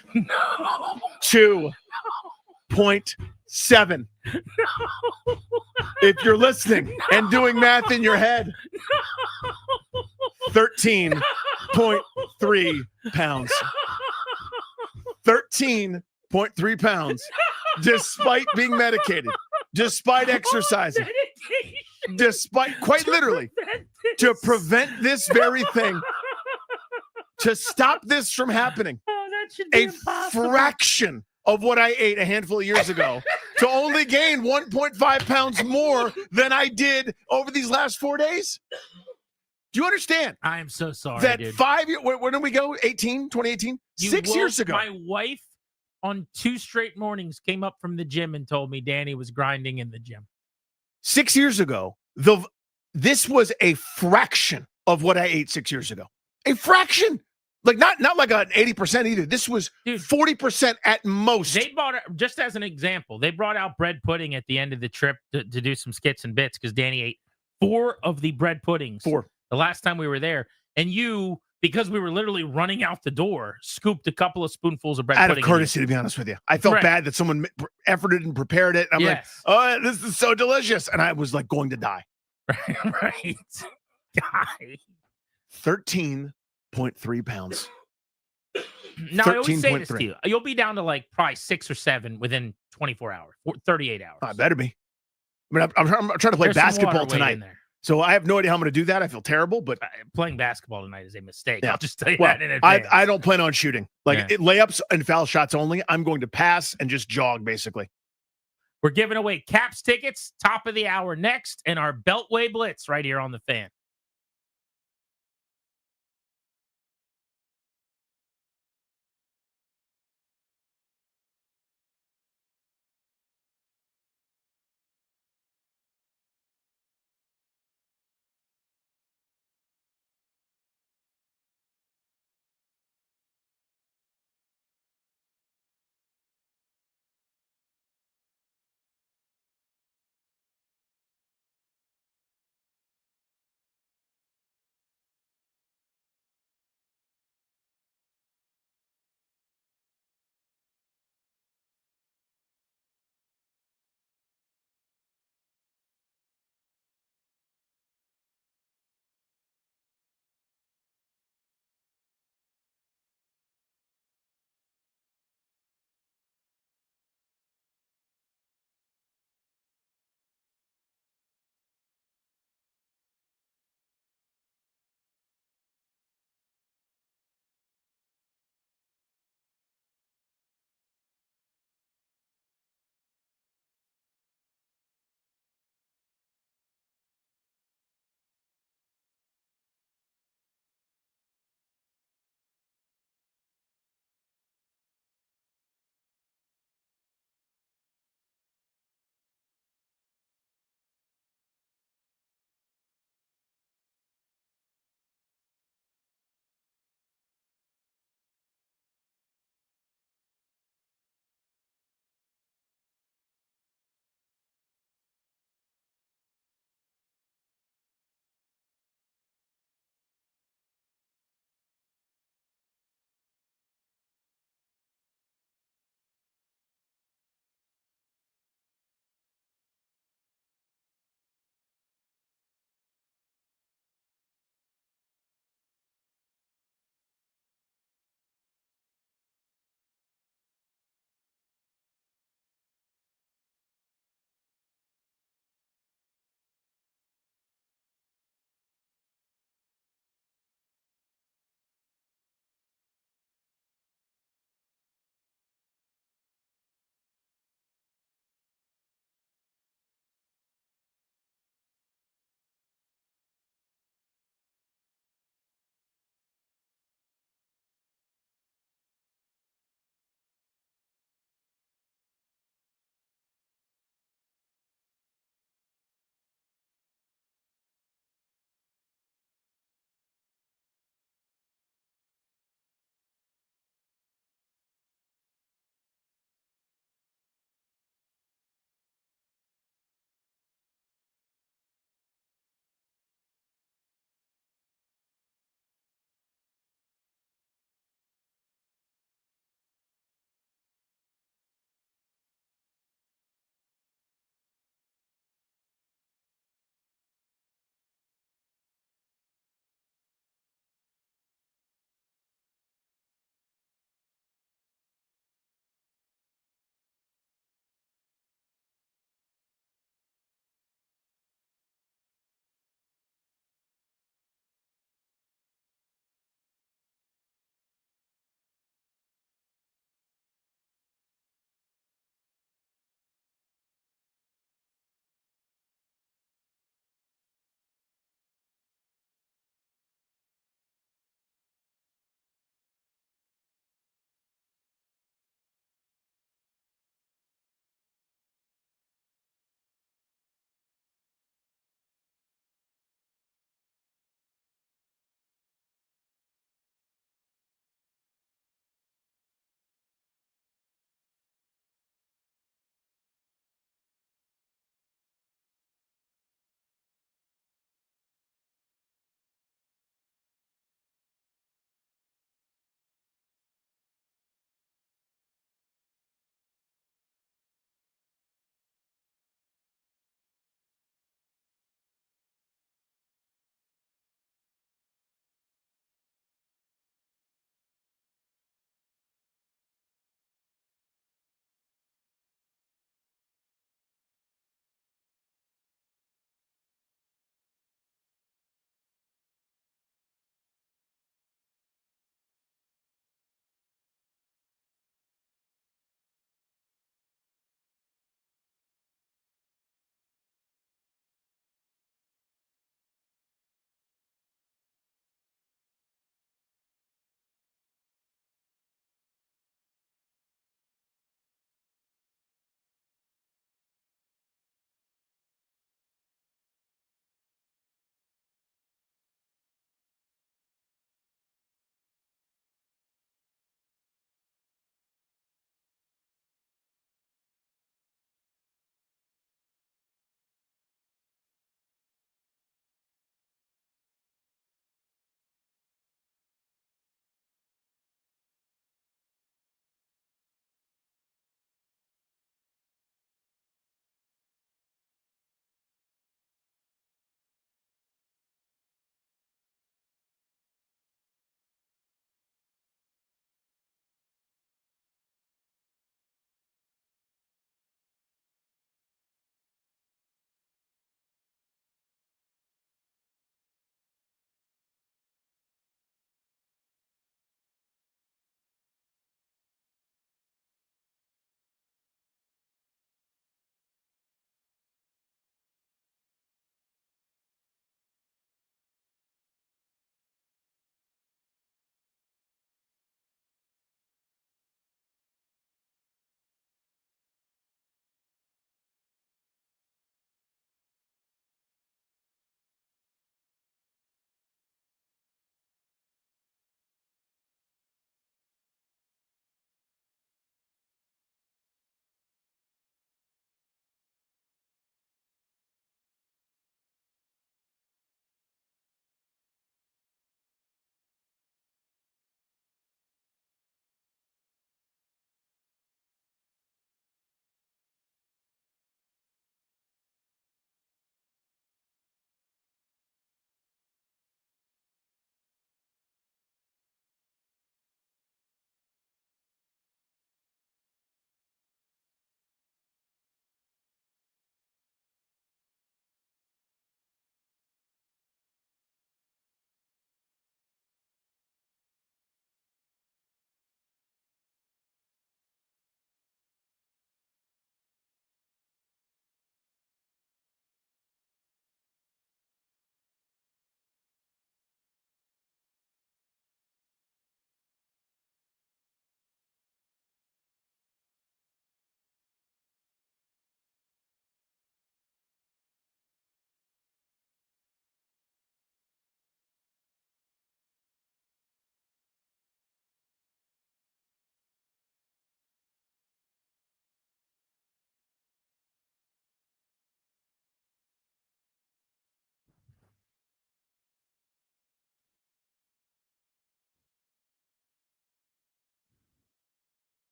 2.7. If you're listening and doing math in your head, 13.3 pounds. 13.3 pounds, despite being medicated, despite exercising, despite quite literally to prevent this very thing, to stop this from happening. Oh, that should be a impossible. fraction of what I ate a handful of years ago to only gain 1.5 pounds more than I did over these last 4 days. Do you understand? I am so sorry, That dude. 5 years, when did we go? 2018? You 6 years woke ago. My wife on 2 straight mornings came up from the gym and told me Danny was grinding in the gym. 6 years ago, this was a fraction of what I ate 6 years ago. A fraction. Like not like an 80% either. This was 40% at most. They bought, just as an example, they brought out bread pudding at the end of the trip to do some skits and bits because Danny ate 4 of the bread puddings. 4. The last time we were there. And you, because we were literally running out the door, scooped a couple of spoonfuls of bread Out pudding. of courtesy, to be honest with you. I felt bad that someone efforted and prepared it. I'm like, oh, this is so delicious. And I was like going to die. Right. Guy. 13.3 pounds. No, I always say this 13.3. to you. You'll be down to like probably 6 or 7 within 24 hours, 38 hours. I better be. I mean, I'm trying to play There's some basketball water weight tonight. in there. So I have no idea how I'm going to do that. I feel terrible, but Playing basketball tonight is a mistake. Yeah. I'll just tell you Well, that in advance. I don't plan on shooting. Like Yeah. layups and foul shots only. I'm going to pass and just jog, basically. We're giving away Caps tickets, top of the hour next, and our Beltway Blitz right here on the Fan.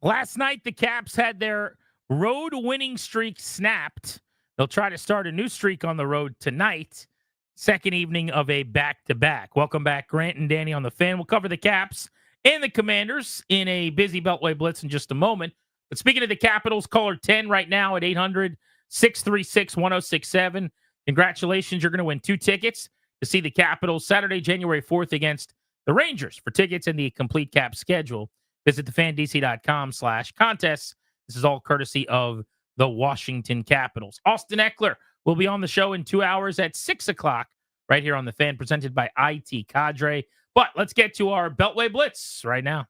Last night, the Caps had their road winning streak snapped. They'll try to start a new streak on the road tonight. Second evening of a back-to-back. Welcome back, Grant and Danny on the Fan. We'll cover the Caps and the Commanders in a busy Beltway Blitz in just a moment. But speaking of the Capitals, caller 10 right now at 800-636-1067. Congratulations, you're going to win 2 tickets to see the Capitals Saturday, January 4th against the Rangers. For tickets and the complete Cap schedule, visit thefandc.com/contests. This is all courtesy of the Washington Capitals. Austin Eckler will be on the show in 2 hours at 6 o'clock right here on The Fan, presented by IT Cadre. But let's get to our Beltway Blitz right now.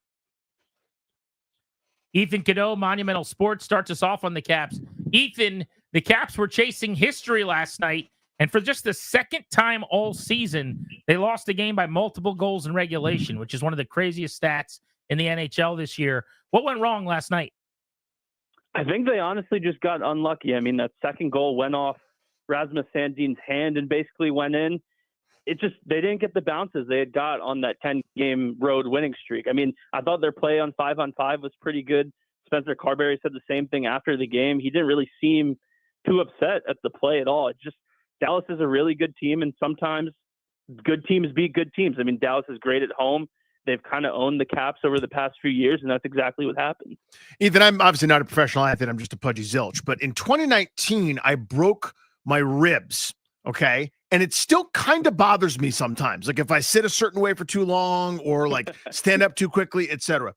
Ethan Cadeau, Monumental Sports, starts us off on the Caps. Ethan, the Caps were chasing history last night, and for just the second time all season, they lost a game by multiple goals in regulation, which is one of the craziest stats in the NHL this year. What went wrong last night? I think they honestly just got unlucky. I mean, that second goal went off Rasmus Sandin's hand and basically went in. They didn't get the bounces they had got on that 10-game road winning streak. I mean, I thought their play on 5-on-5 was pretty good. Spencer Carberry said the same thing after the game. He didn't really seem too upset at the play at all. Dallas is a really good team, and sometimes good teams beat good teams. I mean, Dallas is great at home. They've kind of owned the Caps over the past few years, and that's exactly what happened. Ethan, I'm obviously not a professional athlete. I'm just a pudgy zilch. But in 2019, I broke my ribs, okay? And it still kind of bothers me sometimes. Like if I sit a certain way for too long or like stand up too quickly, etc.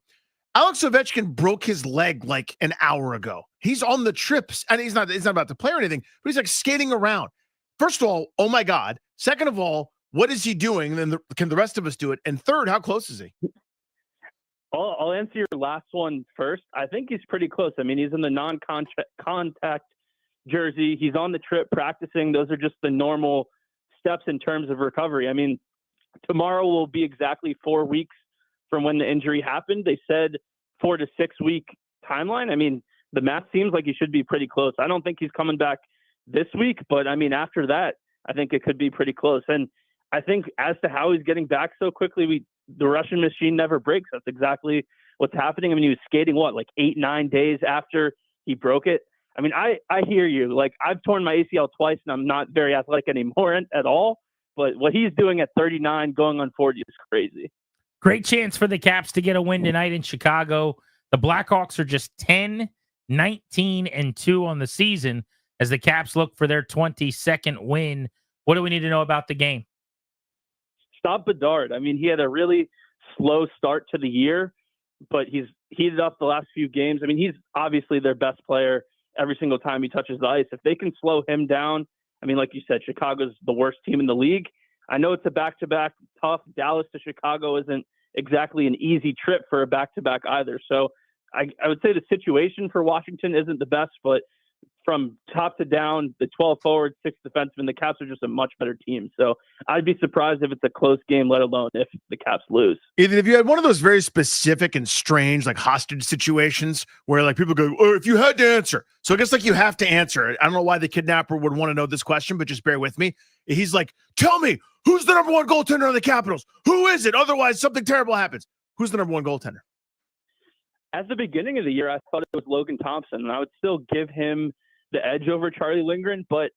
Alex Ovechkin broke his leg like an hour ago. He's on the trips, and he's not about to play or anything, but he's like skating around. First of all, oh my God. Second of all, what is he doing? And then can the rest of us do it? And third, how close is he? I'll answer your last one first. I think he's pretty close. I mean, he's in the non-contact jersey. He's on the trip practicing. Those are just the normal steps in terms of recovery. I mean, tomorrow will be exactly 4 weeks from when the injury happened. They said 4 to 6 week timeline. I mean, the math seems like he should be pretty close. I don't think he's coming back this week, but I mean, after that, I think it could be pretty close. And I think as to how he's getting back so quickly, the Russian machine never breaks. That's exactly what's happening. I mean, he was skating, 8-9 days after he broke it. I mean, I hear you. Like, I've torn my ACL twice, and I'm not very athletic anymore at all. But what he's doing at 39, going on 40 is crazy. Great chance for the Caps to get a win tonight in Chicago. The Blackhawks are just 10-19-2 on the season as the Caps look for their 22nd win. What do we need to know about the game? Stop Bedard. I mean, he had a really slow start to the year, but he's heated up the last few games. I mean, he's obviously their best player every single time he touches the ice. If they can slow him down, I mean, like you said, Chicago's the worst team in the league. I know it's a back-to-back tough. Dallas to Chicago isn't exactly an easy trip for a back-to-back either. So I would say the situation for Washington isn't the best, but from top to down, the 12 forwards, 6 defensemen, the Caps are just a much better team. So I'd be surprised if it's a close game, let alone if the Caps lose. Either if you had one of those very specific and strange, like hostage situations where like people go, oh, if you had to answer. So I guess like you have to answer. I don't know why the kidnapper would want to know this question, but just bear with me. He's like, tell me, who's the number one goaltender on the Capitals? Who is it? Otherwise, something terrible happens. Who's the number one goaltender? At the beginning of the year, I thought it was Logan Thompson, and I would still give him the edge over Charlie Lindgren, but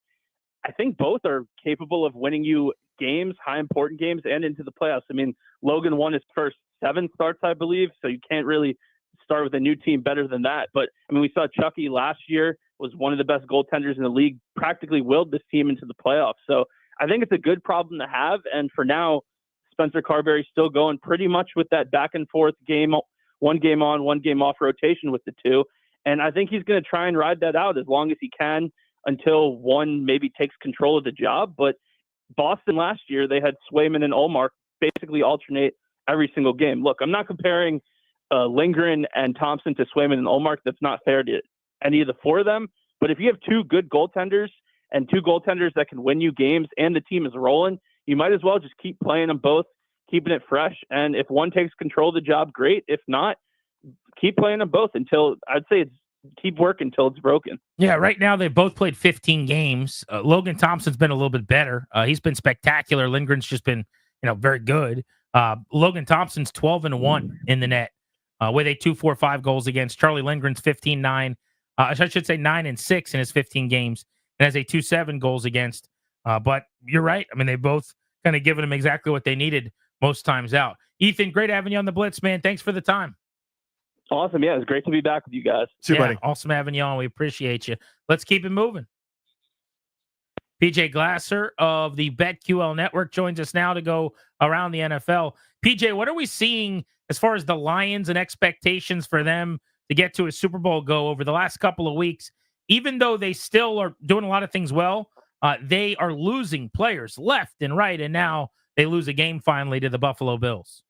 I think both are capable of winning you games, high important games, and into the playoffs. I mean, Logan won his first 7 starts, I believe, so you can't really start with a new team better than that. But I mean, we saw Chucky last year was one of the best goaltenders in the league, practically willed this team into the playoffs. So I think it's a good problem to have. And for now, Spencer Carberry's still going pretty much with that back and forth game, one game on, one game off rotation with the two. And I think he's going to try and ride that out as long as he can until one maybe takes control of the job. But Boston last year, they had Swayman and Ullmark basically alternate every single game. Look, I'm not comparing Lindgren and Thompson to Swayman and Ullmark. That's not fair to any of the 4 of them. But if you have 2 good goaltenders and 2 goaltenders that can win you games and the team is rolling, you might as well just keep playing them both, keeping it fresh. And if one takes control of the job, great. If not, keep playing them both until I'd say keep working until it's broken. Yeah, right now they both played 15 games. Logan Thompson's been a little bit better. He's been spectacular. Lindgren's just been, very good. Logan Thompson's 12-1 in the net with a 2.45 goals against. Charlie Lindgren's 15-9. I should say 9-6 in his 15 games, and has a 2.7 goals against. But you're right. I mean, they both kind of given him exactly what they needed most times out. Ethan, great having you on the Blitz, man. Thanks for the time. Awesome. Yeah, it's great to be back with you guys. See you, buddy. Awesome having you on. We appreciate you. Let's keep it moving. PJ Glasser of the BetQL Network joins us now to go around the NFL. PJ, what are we seeing as far as the Lions and expectations for them to get to a Super Bowl go over the last couple of weeks? Even though they still are doing a lot of things well, they are losing players left and right, and now they lose a game finally to the Buffalo Bills.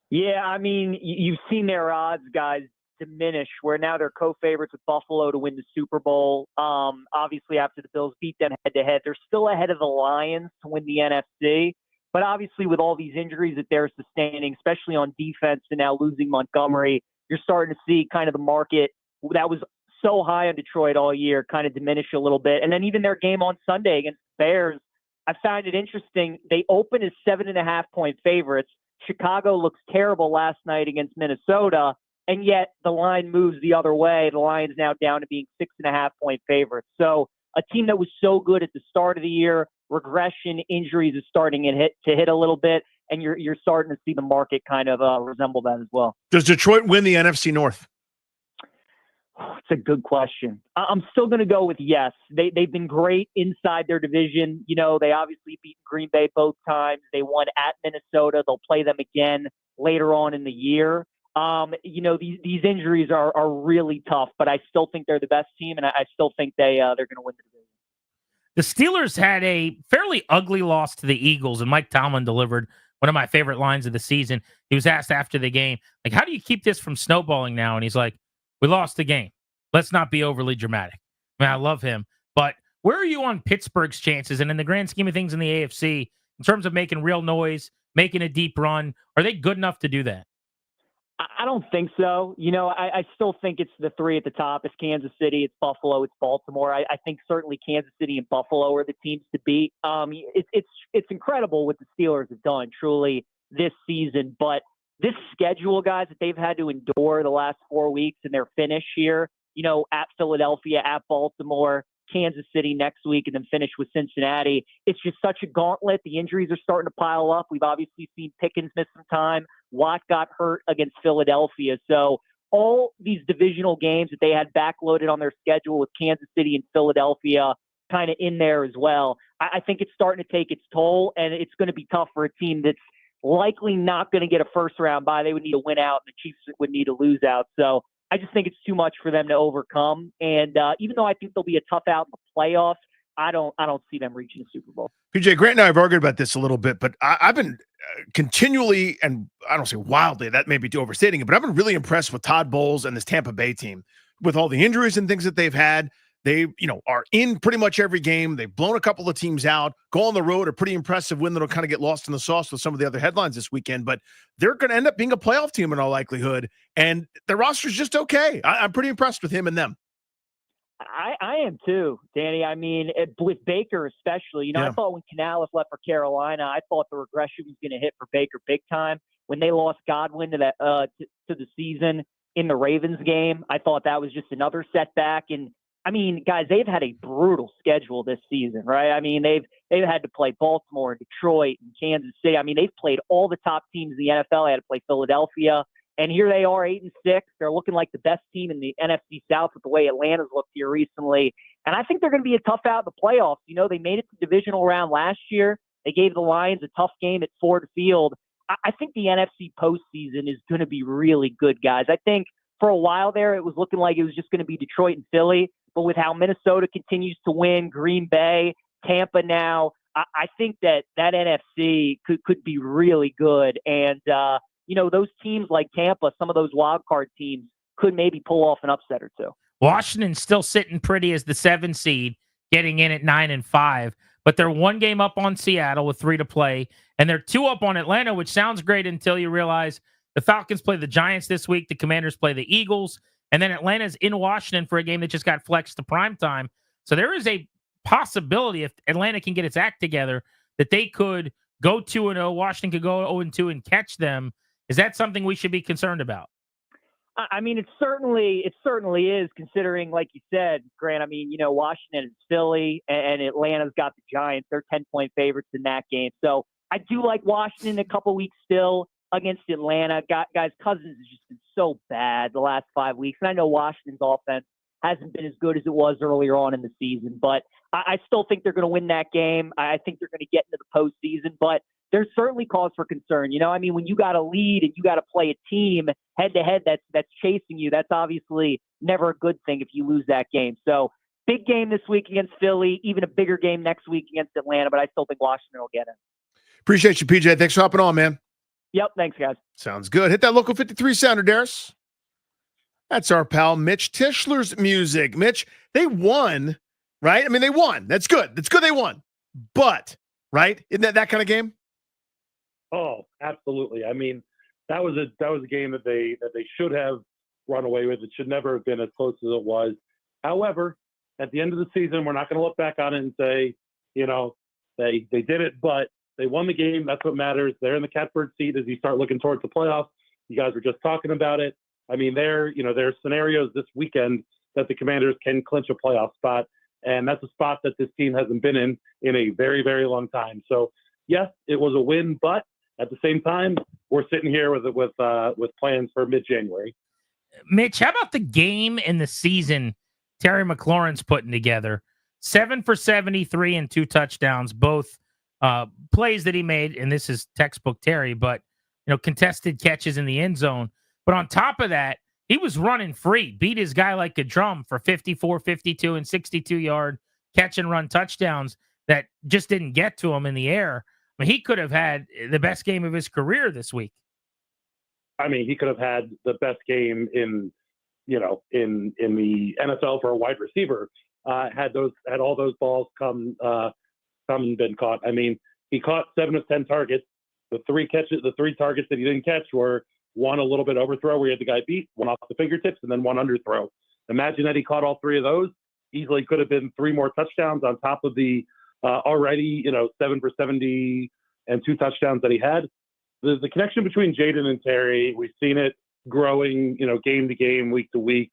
Yeah, I mean, you've seen their odds, guys, diminish, where now they're co-favorites with Buffalo to win the Super Bowl. Obviously, after the Bills beat them head-to-head, they're still ahead of the Lions to win the NFC. But obviously, with all these injuries that they're sustaining, especially on defense and now losing Montgomery, you're starting to see kind of the market that was so high on Detroit all year kind of diminish a little bit. And then even their game on Sunday against the Bears, I found it interesting. They opened as 7.5-point favorites. Chicago looks terrible last night against Minnesota, and yet the line moves the other way. The Lions now down to being 6.5-point favorites. So a team that was so good at the start of the year, regression, injuries is starting to hit a little bit, and you're starting to see the market kind of resemble that as well. Does Detroit win the NFC North? It's a good question. I'm still going to go with yes. They've been great inside their division. You know, they obviously beat Green Bay both times. They won at Minnesota. They'll play them again later on in the year. You know, these injuries are really tough, but I still think they're the best team, and I still think they're going to win the division. The Steelers had a fairly ugly loss to the Eagles, and Mike Tomlin delivered one of my favorite lines of the season. He was asked after the game, like, how do you keep this from snowballing now? And he's like, we lost the game. Let's not be overly dramatic. I mean, I love him, but where are you on Pittsburgh's chances? And in the grand scheme of things in the AFC, in terms of making real noise, making a deep run, are they good enough to do that? I don't think so. You know, I still think it's the three at the top. It's Kansas City, it's Buffalo, it's Baltimore. I think certainly Kansas City and Buffalo are the teams to beat. It's incredible what the Steelers have done truly this season, but this schedule, guys, that they've had to endure the last 4 weeks and their finish here, you know, at Philadelphia, at Baltimore, Kansas City next week, and then finish with Cincinnati. It's just such a gauntlet. The injuries are starting to pile up. We've obviously seen Pickens miss some time. Watt got hurt against Philadelphia. So all these divisional games that they had backloaded on their schedule with Kansas City and Philadelphia kind of in there as well, I think it's starting to take its toll, and it's going to be tough for a team that's likely not going to get a first-round bye. They would need to win out, and the Chiefs would need to lose out. So I just think it's too much for them to overcome. And even though I think they'll be a tough out in the playoffs, I don't see them reaching the Super Bowl. PJ, Grant and I have argued about this a little bit, but I've been continually, and I don't say wildly, that may be too overstating it, but I've been really impressed with Todd Bowles and this Tampa Bay team with all the injuries and things that they've had. They, you know, are in pretty much every game. They've blown a couple of teams out, go on the road, a pretty impressive win that'll kind of get lost in the sauce with some of the other headlines this weekend, but they're going to end up being a playoff team in all likelihood, and their roster's just okay. I'm pretty impressed with him and them. I am too, Danny. I mean, with Baker especially, you know, I thought when Canales left for Carolina, I thought the regression was going to hit for Baker big time. When they lost Godwin to the season in the Ravens game, I thought that was just another setback. And I mean, guys, they've had a brutal schedule this season, right? I mean, they've had to play Baltimore and Detroit and Kansas City. I mean, they've played all the top teams in the NFL. They had to play Philadelphia. And here they are, 8-6. They're looking like the best team in the NFC South with the way Atlanta's looked here recently. And I think they're going to be a tough out in the playoffs. You know, they made it to the divisional round last year. They gave the Lions a tough game at Ford Field. I think the NFC postseason is going to be really good, guys. I think for a while there, it was looking like it was just going to be Detroit and Philly. But with how Minnesota continues to win, Green Bay, Tampa now, I think that NFC could be really good. And, you know, those teams like Tampa, some of those wild card teams could maybe pull off an upset or two. Washington's still sitting pretty as the 7 seed, getting in at 9-5, but they're 1 game up on Seattle with 3 to play, and they're 2 up on Atlanta, which sounds great until you realize the Falcons play the Giants this week, the Commanders play the Eagles, and then Atlanta's in Washington for a game that just got flexed to primetime. So there is a possibility if Atlanta can get its act together that they could go 2-0, Washington could go 0-2 and catch them. Is that something we should be concerned about? I mean, it certainly is, considering, like you said, Grant. I mean, Washington is Philly, and Atlanta's got the Giants. They're 10-point favorites in that game. So I do like Washington a couple weeks still against Atlanta. Guys, Cousins has just been so bad the last 5 weeks, and I know Washington's offense hasn't been as good as it was earlier on in the season, but I still think they're going to win that game. I think they're going to get into the postseason, but there's certainly cause for concern. I mean, when you got to lead and you got to play a team head to head that's chasing you, that's obviously never a good thing if you lose that game. So big game this week against Philly, even a bigger game next week against Atlanta, but I still think Washington will get it. Appreciate you, PJ. Thanks for hopping on, man. Yep. Thanks, guys. Sounds good. Hit that local 53 sounder, Darius. That's our pal Mitch Tischler's music. Mitch, they won, right? I mean, they won. That's good. That's good they won. But, right? Isn't that kind of game? Oh, absolutely. I mean, that was a game that they should have run away with. It should never have been as close as it was. However, at the end of the season, we're not going to look back on it and say, they did it, but they won the game. That's what matters. They're in the catbird seat as you start looking towards the playoffs. You guys were just talking about it. I mean, there are scenarios this weekend that the Commanders can clinch a playoff spot, and that's a spot that this team hasn't been in a very, very long time. So, yes, it was a win, but at the same time, we're sitting here with plans for mid-January. Mitch, how about the game and the season Terry McLaurin's putting together? 7 for 73 and 2 touchdowns, both plays that he made, and this is textbook Terry, but contested catches in the end zone. But on top of that, he was running free, beat his guy like a drum for 54, 52, and 62-yard catch and run touchdowns that just didn't get to him in the air. I mean, he could have had the best game of his career this week. I mean, he could have had the best game in the NFL for a wide receiver. Had all those balls come and been caught. I mean, he caught 7 of 10 targets. The 3 targets that he didn't catch were one a little bit overthrow where he had the guy beat, one off the fingertips, and then one underthrow. Imagine that he caught all 3 of those. Easily could have been 3 more touchdowns on top of the already 7 for 70 and 2 touchdowns that he had. The connection between Jayden and Terry, we've seen it growing, game to game, week to week,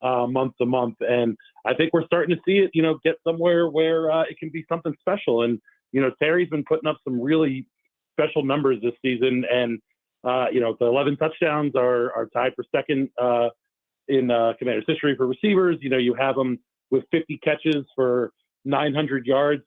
month to month, and I think we're starting to see it, get somewhere where it can be something special. And Terry's been putting up some really special numbers this season, and the 11 touchdowns are tied for second in Commanders history for receivers. You have him with 50 catches for 900 yards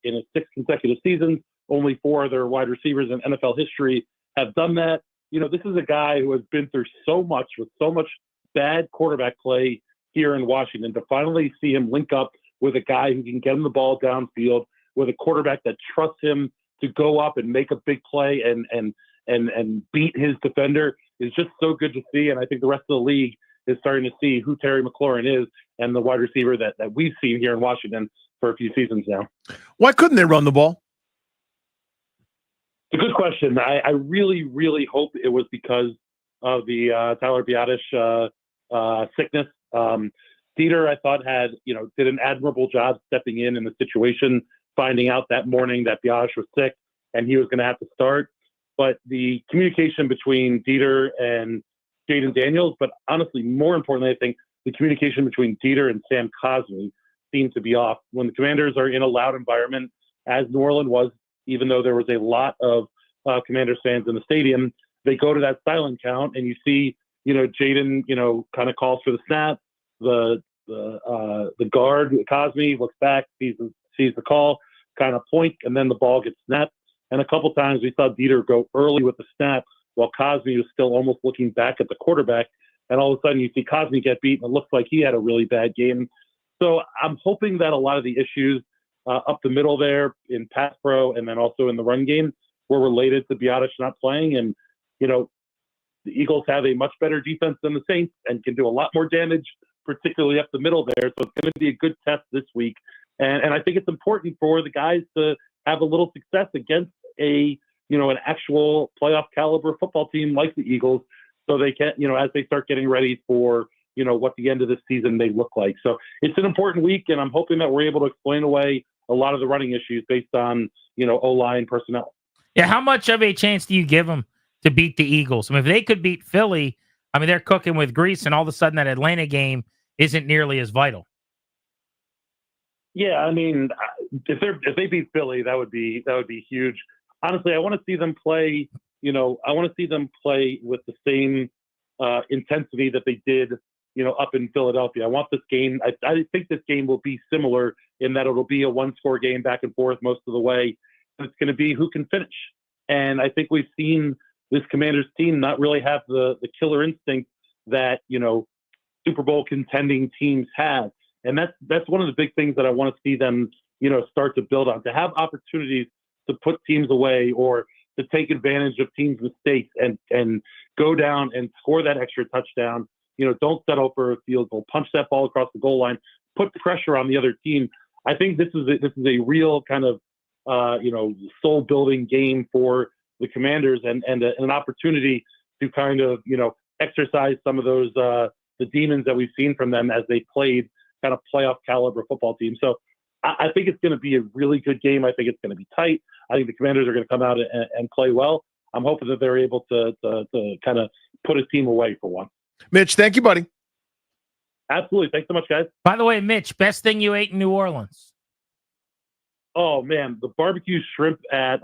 in his 6 consecutive seasons. Only 4 other wide receivers in NFL history have done that. This is a guy who has been through so much with so much bad quarterback play here in Washington. To finally see him link up with a guy who can get him the ball downfield, with a quarterback that trusts him to go up and make a big play and beat his defender is just so good to see. And I think the rest of the league is starting to see who Terry McLaurin is and the wide receiver that we've seen here in Washington for a few seasons now. Why couldn't they run the ball? It's a good question. I really, really hope it was because of the Tyler Biadasz sickness. Dieter, I thought, did an admirable job stepping in the situation, finding out that morning that Biadasz was sick and he was going to have to start. But the communication between Dieter and Jayden Daniels, but honestly, more importantly, I think the communication between Dieter and Sam Cosmi seemed to be off. When the Commanders are in a loud environment, as New Orleans was, even though there was a lot of Commanders fans in the stadium, they go to that silent count, and you see, Jayden, kind of calls for the snap. The guard, Cosmi, looks back, sees the call, kind of points, and then the ball gets snapped. And a couple times we saw Dieter go early with the snap while Cosmi was still almost looking back at the quarterback. And all of a sudden you see Cosmi get beat, and it looks like he had a really bad game. So I'm hoping that a lot of the issues up the middle there in pass pro and then also in the run game were related to Biadasz not playing. And, the Eagles have a much better defense than the Saints and can do a lot more damage, particularly up the middle there. So it's going to be a good test this week. And I think it's important for the guys to have a little success against an actual playoff caliber football team like the Eagles, so they can, as they start getting ready for, what the end of this season may look like. So it's an important week, and I'm hoping that we're able to explain away a lot of the running issues based on, O-line personnel. Yeah, how much of a chance do you give them to beat the Eagles? I mean, if they could beat Philly, I mean, they're cooking with grease, and all of a sudden that Atlanta game isn't nearly as vital. Yeah, I mean, if they beat Philly, that would be huge. Honestly, I want to see them play. I want to see them play with the same intensity that they did, up in Philadelphia. I want this game. I think this game will be similar in that it'll be a one-score game back and forth most of the way. And it's going to be who can finish. And I think we've seen this Commanders team not really have the killer instinct that Super Bowl contending teams have. And that's one of the big things that I want to see them, start to build on, to have opportunities to put teams away or to take advantage of teams' mistakes and go down and score that extra touchdown. Don't settle for a field goal, punch that ball across the goal line, put pressure on the other team. I think this is a real kind of, soul building game for the Commanders and an opportunity to kind of, exercise some of those, the demons that we've seen from them as they played kind of playoff caliber football team. So I think it's going to be a really good game. I think it's going to be tight. I think the Commanders are going to come out and play well. I'm hoping that they're able to kind of put a team away for one. Mitch, thank you, buddy. Absolutely. Thanks so much, guys. By the way, Mitch, best thing you ate in New Orleans? Oh, man, the barbecue shrimp at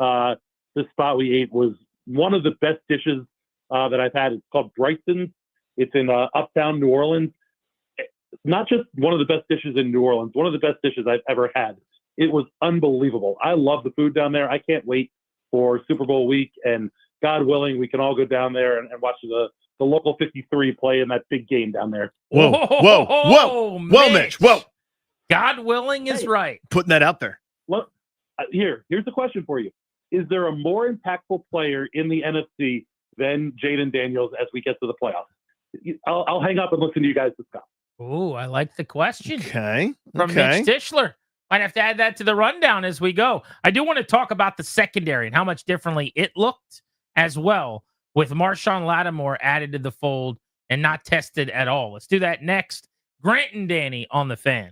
this spot we ate was one of the best dishes that I've had. It's called Brightson's. It's in uptown New Orleans. Not just one of the best dishes in New Orleans, one of the best dishes I've ever had. It was unbelievable. I love the food down there. I can't wait for Super Bowl week, and God willing, we can all go down there and watch the local 53 play in that big game down there. Whoa, Mitch. Whoa. God willing is right. Putting that out there. Well, here's the question for you. Is there a more impactful player in the NFC than Jayden Daniels as we get to the playoffs? I'll hang up and listen to you guys discuss. Oh, I like the question. Okay. From Mitch Tischler. Might have to add that to the rundown as we go. I do want to talk about the secondary and how much differently it looked as well, with Marshawn Lattimore added to the fold and not tested at all. Let's do that next. Grant and Danny on the Fan.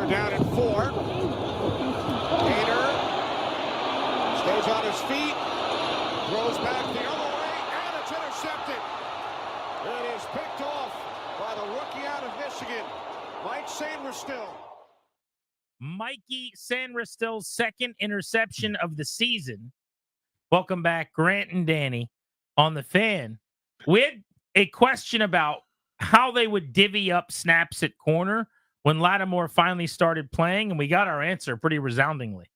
Third down and 4. Gator stays on his feet, throws back the other way, and it's intercepted. It is picked off by the rookie out of Michigan, Mike Sainristil. Mikey Sainristil's second interception of the season. Welcome back, Grant and Danny on the Fan. We had a question about how they would divvy up snaps at corner when Lattimore finally started playing, and we got our answer pretty resoundingly.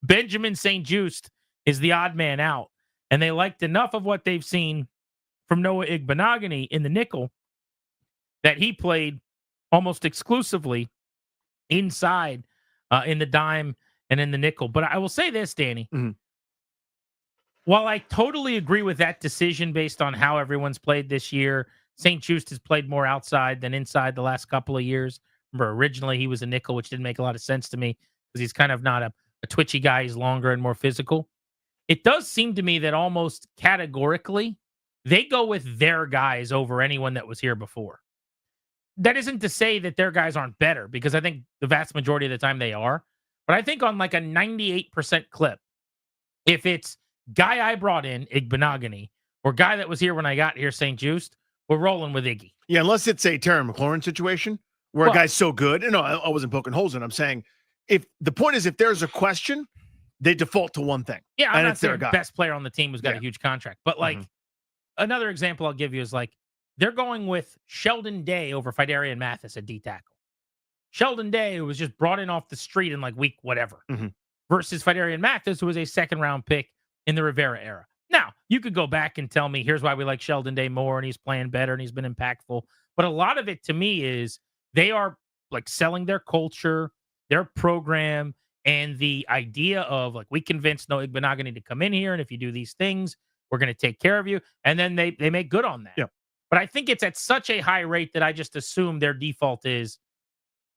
Benjamin St-Juste is the odd man out, and they liked enough of what they've seen from Noah Igbenogany in the nickel that he played almost exclusively inside in the dime and in the nickel. But I will say this, Danny. Mm-hmm. While I totally agree with that decision based on how everyone's played this year, St-Juste has played more outside than inside the last couple of years. Remember, originally he was a nickel, which didn't make a lot of sense to me because he's kind of not a twitchy guy. He's longer and more physical. It does seem to me that almost categorically, they go with their guys over anyone that was here before. That isn't to say that their guys aren't better, because I think the vast majority of the time they are. But I think on like a 98% clip, if it's guy I brought in, Igbenogany, or guy that was here when I got here, St-Juste, we're rolling with Iggy. Yeah, unless it's a Terry McLaurin situation where a guy's so good. No, I wasn't poking holes in it. I'm saying if the point is if there's a question, they default to one thing. Yeah, I'm and not it's their saying guy. best player on the team who's got a huge contract. But like another example I'll give you is like they're going with Sheldon Day over Fidarian Mathis at D tackle. Sheldon Day, who was just brought in off the street in like week whatever, versus Fidarian Mathis, who was a second-round pick in the Rivera era. Now, you could go back and tell me, here's why we like Sheldon Day more, and he's playing better, and he's been impactful. But a lot of it to me is they are like selling their culture, their program, and the idea of like, we convinced Noah Igbenogany to come in here, and if you do these things, we're going to take care of you. And then they make good on that. Yeah. But I think it's at such a high rate that I just assume their default is,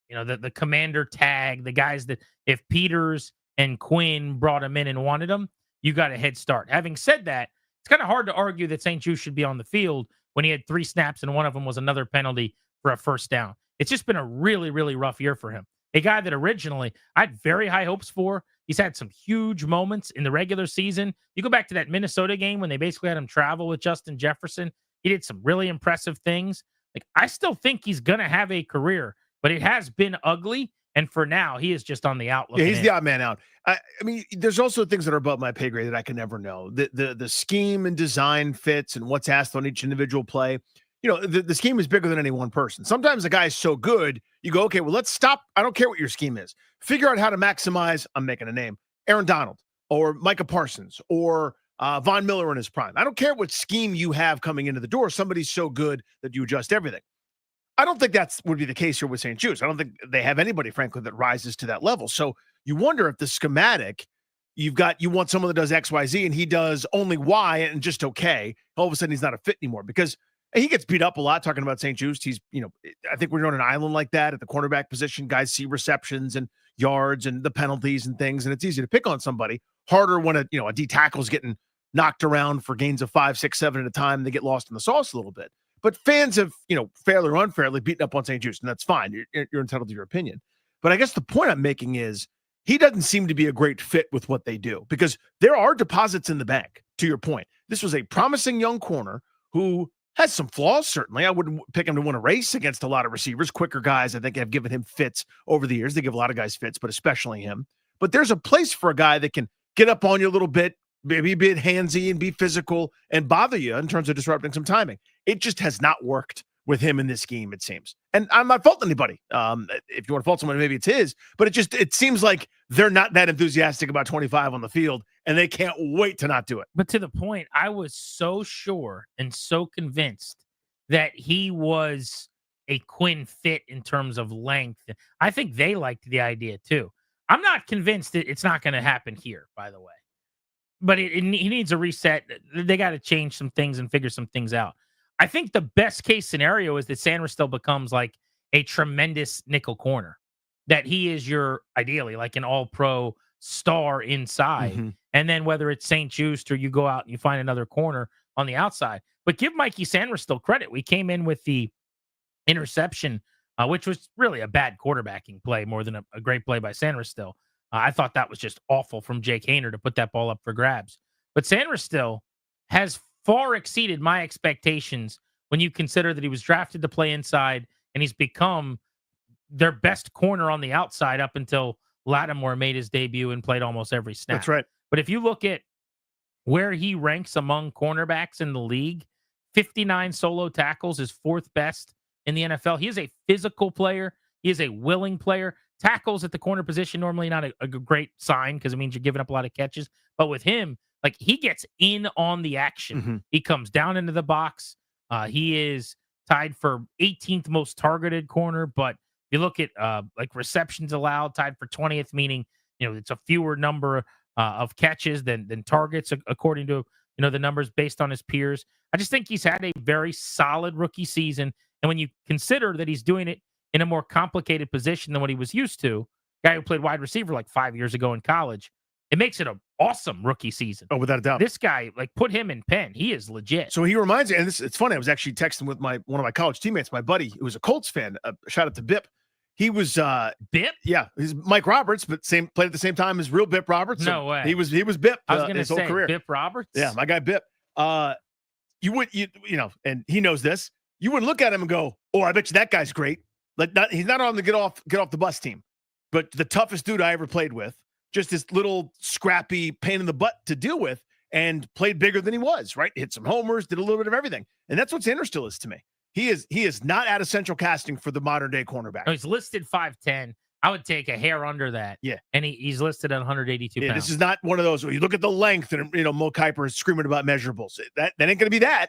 the commander tag, the guys that if Peters and Quinn brought him in and wanted him, you got a head start. Having said that, it's kind of hard to argue that St-Juste should be on the field when he had 3 snaps and one of them was another penalty for a first down. It's just been a really, really rough year for him. A guy that originally I had very high hopes for. He's had some huge moments in the regular season. You go back to that Minnesota game when they basically had him travel with Justin Jefferson. He did some really impressive things. Like, I still think he's going to have a career, but it has been ugly. And for now, he is just on the outlook. Yeah, he's the odd man out. I mean, there's also things that are above my pay grade that I can never know. The scheme and design fits and what's asked on each individual play. The scheme is bigger than any one person. Sometimes a guy is so good, you go, okay, well, let's stop. I don't care what your scheme is. Figure out how to maximize, I'm making a name, Aaron Donald or Micah Parsons or Von Miller in his prime. I don't care what scheme you have coming into the door. Somebody's so good that you adjust everything. I don't think that would be the case here with St-Juste. I don't think they have anybody, frankly, that rises to that level. So you wonder if the schematic, you want someone that does X, Y, Z, and he does only Y and just okay. All of a sudden, he's not a fit anymore because he gets beat up a lot talking about St-Juste. He's, I think we're on an island like that at the cornerback position. Guys see receptions and yards and the penalties and things, and it's easy to pick on somebody. Harder when a D tackle's getting knocked around for gains of 5, 6, 7 at a time. They get lost in the sauce a little bit. But fans have, fairly or unfairly beaten up on St-Juste, and that's fine. You're entitled to your opinion. But I guess the point I'm making is he doesn't seem to be a great fit with what they do because there are deposits in the bank, to your point. This was a promising young corner who has some flaws, certainly. I wouldn't pick him to win a race against a lot of receivers. Quicker guys, I think, have given him fits over the years. They give a lot of guys fits, but especially him. But there's a place for a guy that can get up on you a little bit, maybe a bit handsy and be physical and bother you in terms of disrupting some timing. It just has not worked with him in this scheme, it seems. And I'm not faulting anybody. If you want to fault someone, maybe it's his. But it seems like they're not that enthusiastic about 25 on the field, and they can't wait to not do it. But to the point, I was so sure and so convinced that he was a Quinn fit in terms of length. I think they liked the idea too. I'm not convinced that it's not going to happen here, by the way. But he needs a reset. They got to change some things and figure some things out. I think the best case scenario is that Sainristil becomes like a tremendous nickel corner, that he is your, ideally, like an all-pro star inside. Mm-hmm. And then whether it's St-Juste or you go out and you find another corner on the outside. But give Mikey Sainristil credit. We came in with the interception which was really a bad quarterbacking play more than a great play by Sanders still. I thought that was just awful from Jake Hayner to put that ball up for grabs. But Sanders still has far exceeded my expectations when you consider that he was drafted to play inside and he's become their best corner on the outside up until Lattimore made his debut and played almost every snap. That's right. But if you look at where he ranks among cornerbacks in the league, 59 solo tackles is fourth best in the NFL. He is a physical player. He is a willing player. Tackles at the corner position, normally not a great sign because it means you're giving up a lot of catches. But with him, like, he gets in on the action. Mm-hmm. He comes down into the box. He is tied for 18th most targeted corner. But if you look at like receptions allowed, tied for 20th, meaning, you know, it's a fewer number of catches than targets, according to, you know, the numbers based on his peers. I just think he's had a very solid rookie season. And when you consider that he's doing it in a more complicated position than what he was used to, guy who played wide receiver like 5 years ago in college, it makes it an awesome rookie season. Oh, without a doubt. This guy, like, put him in pen. He is legit. So he reminds me, and it's funny, I was actually texting with one of my college teammates, my buddy, who was a Colts fan. Shout out to Bip. He was Bip? Yeah, he's Mike Roberts, but played at the same time as real Bip Roberts. No way. He was Bip. I was going to his whole say career. Bip Roberts. Yeah, my guy Bip. You know, and he knows this. You wouldn't look at him and go, "Oh, I bet you that guy's great." Like, he's not on the get off the bus team, but the toughest dude I ever played with. Just this little scrappy pain in the butt to deal with, and played bigger than he was. Right, hit some homers, did a little bit of everything, and that's what Sanders still is to me. He is not out of central casting for the modern day cornerback. No, he's listed 5'10". I would take a hair under that. Yeah. And he's listed at 182 Yeah, pounds. this is not one of those where you look at the length and, you know, Mo Kiper is screaming about measurables. That ain't going to be that.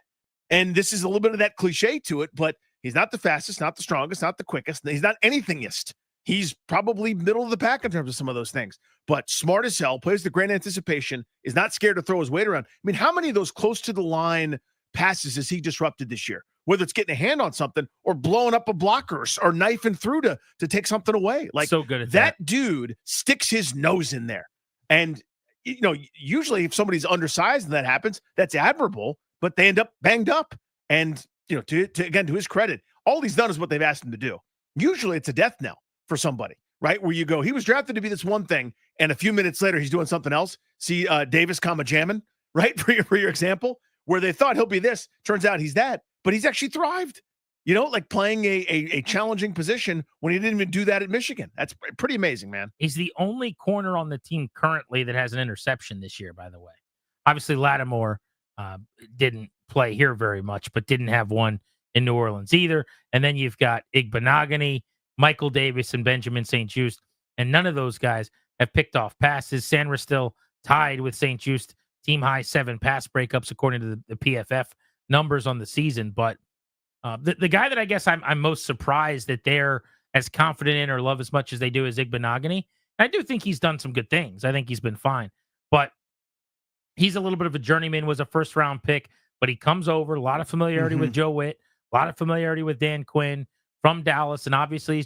And this is a little bit of that cliche to it, but he's not the fastest, not the strongest, not the quickest. He's not anythingist. He's probably middle of the pack in terms of some of those things, but smart as hell, plays the great anticipation, is not scared to throw his weight around. I mean, how many of those close to the line passes has he disrupted this year? Whether it's getting a hand on something or blowing up a blocker or knifing through to take something away. Like, so good at that dude sticks his nose in there. And, you know, usually if somebody's undersized and that happens, that's admirable, but they end up banged up. And, you know, to his credit, all he's done is what they've asked him to do. Usually it's a death knell for somebody, right? Where you go, he was drafted to be this one thing, and a few minutes later he's doing something else. See Davis, jammin', right? For your example, where they thought he'll be this, turns out he's that. But he's actually thrived, you know, like playing a challenging position when he didn't even do that at Michigan. That's pretty amazing, man. He's the only corner on the team currently that has an interception this year, by the way. Obviously, Lattimore didn't play here very much, but didn't have one in New Orleans either. And then you've got Igbenogany, Michael Davis, and Benjamin St-Juste, and none of those guys have picked off passes. Sanders still tied with St-Juste, team high 7 pass breakups according to the PFF numbers on the season. But the guy that I guess I'm most surprised that they're as confident in or love as much as they do is Igbenogany. I do think he's done some good things. I think he's been fine, but he's a little bit of a journeyman, was a first round pick, but he comes over, a lot of familiarity with Joe Witt, a lot of familiarity with Dan Quinn from Dallas. And obviously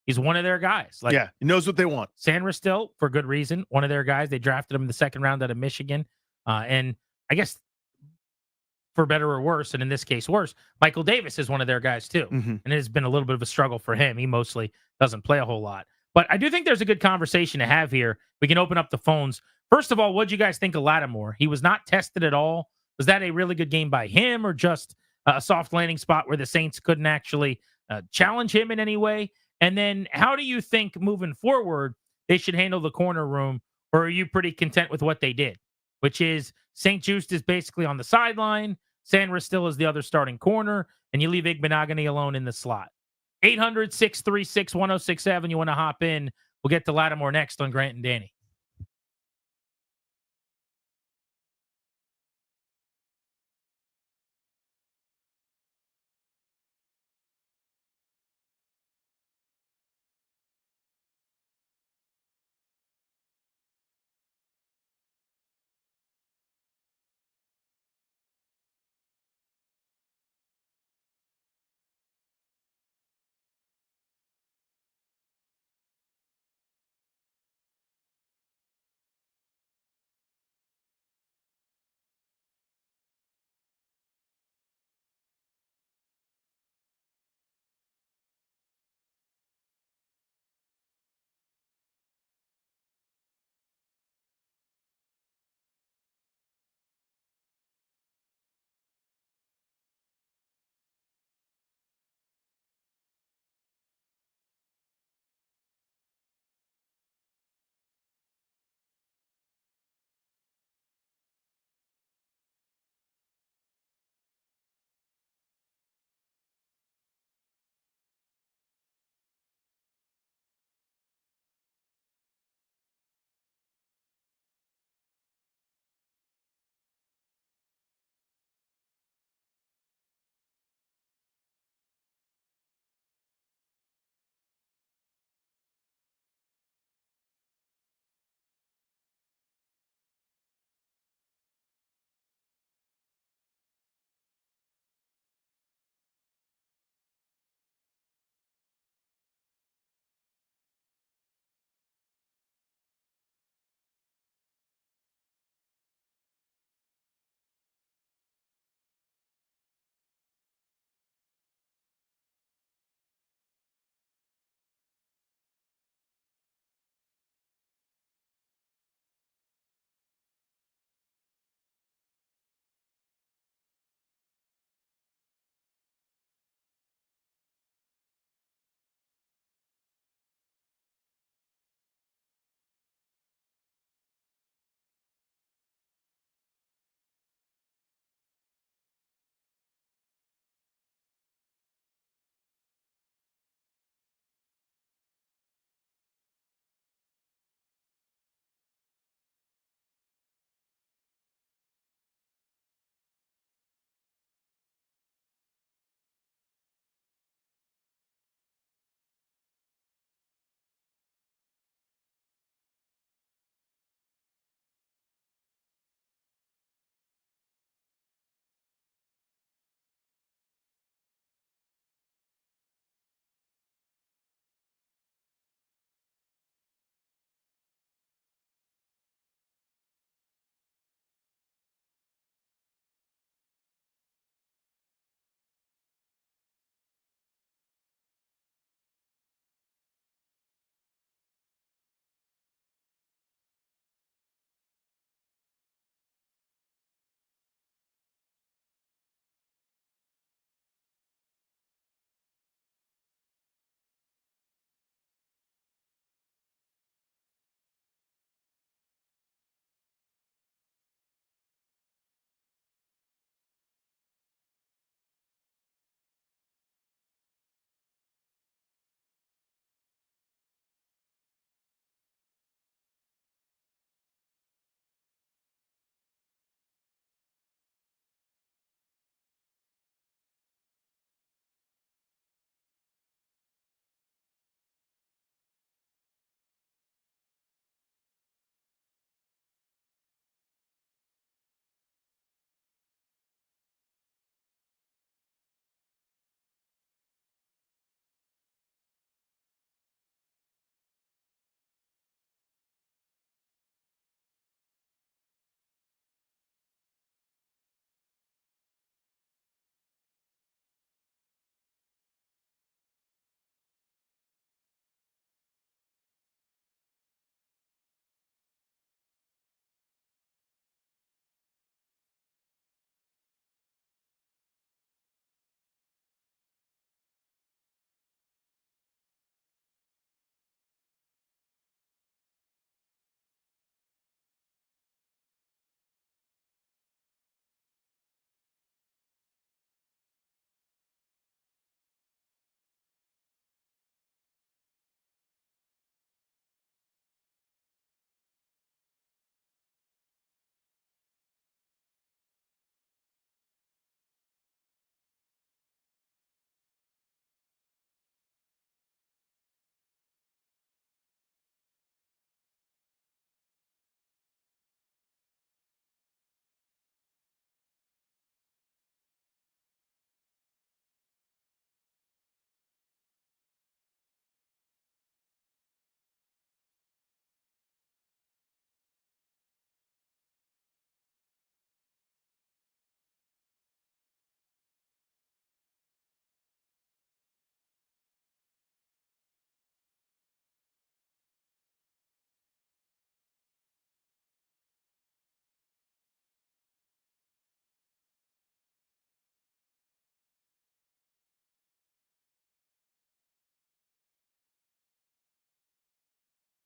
he's one of their guys. Like, yeah, he knows what they want. Sanders still, for good reason, one of their guys. They drafted him in the second round out of Michigan. And I guess for better or worse, and in this case worse, Michael Davis is one of their guys too. And it has been a little bit of a struggle for him. He mostly doesn't play a whole lot. But I do think there's a good conversation to have here. We can open up the phones. First of all, what'd you guys think of Lattimore? He was not tested at all. Was that a really good game by him, or just a soft landing spot where the Saints couldn't actually challenge him in any way? And then how do you think moving forward they should handle the corner room, or are you pretty content with what they did? Which is St-Juste is basically on the sideline, Sanders still is the other starting corner, and you leave Igbenogany alone in the slot. 800-636-1067. You want to hop in? We'll get to Lattimore next on Grant and Danny.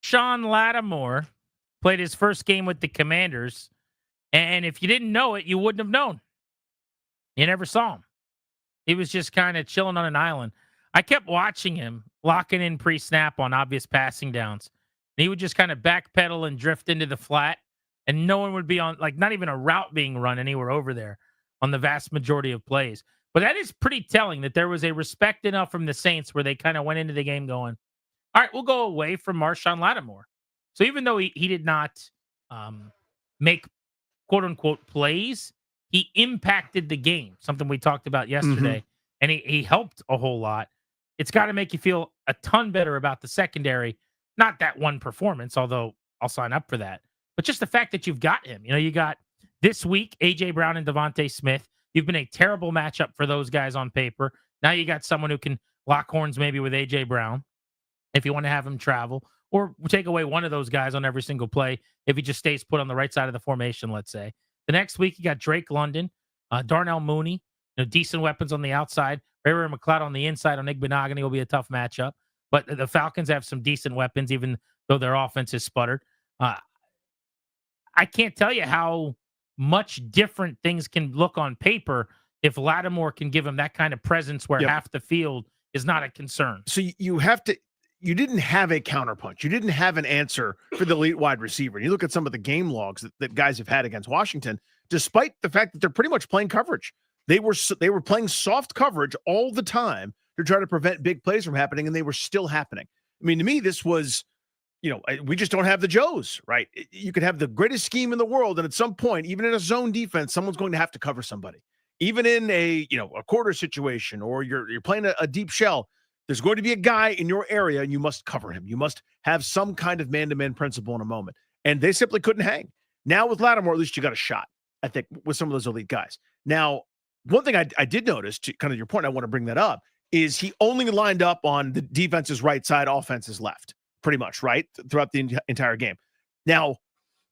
Marshawn Lattimore played his first game with the Commanders, and if you didn't know it, you wouldn't have known. You never saw him. He was just kind of chilling on an island. I kept watching him locking in pre-snap on obvious passing downs. And he would just kind of backpedal and drift into the flat, and no one would be on, like, not even a route being run anywhere over there on the vast majority of plays. But that is pretty telling that there was a respect enough from the Saints where they kind of went into the game going, all right, we'll go away from Marshawn Lattimore. So even though he did not make quote-unquote plays, he impacted the game, something we talked about yesterday, and he helped a whole lot. It's got to make you feel a ton better about the secondary. Not that one performance, although I'll sign up for that, but just the fact that you've got him. You know, you got this week A.J. Brown and Devontae Smith. You've been a terrible matchup for those guys on paper. Now you got someone who can lock horns maybe with A.J. Brown if you want to have him travel, or take away one of those guys on every single play if he just stays put on the right side of the formation, let's say. The next week, you got Drake London, Darnell Mooney, decent weapons on the outside. Ray McLeod on the inside on Igbenogany will be a tough matchup. But the Falcons have some decent weapons, even though their offense is sputtered. I can't tell you how much different things can look on paper if Lattimore can give him that kind of presence where half the field is not a concern. So you didn't have a counterpunch. You didn't have an answer for the elite wide receiver. You look at some of the game logs that guys have had against Washington, despite the fact that they're pretty much playing coverage. They were playing soft coverage all the time to try to prevent big plays from happening, and they were still happening. I mean, to me, this was, we just don't have the Joes, right? You could have the greatest scheme in the world, and at some point, even in a zone defense, someone's going to have to cover somebody. Even in a quarter situation, or you're playing a deep shell, there's going to be a guy in your area, and you must cover him. You must have some kind of man-to-man principle in a moment. And they simply couldn't hang. Now with Lattimore, at least you got a shot, I think, with some of those elite guys. Now, one thing I did notice, to kind of your point, I want to bring that up, is he only lined up on the defense's right side, offense's left, pretty much, right, throughout the entire game. Now,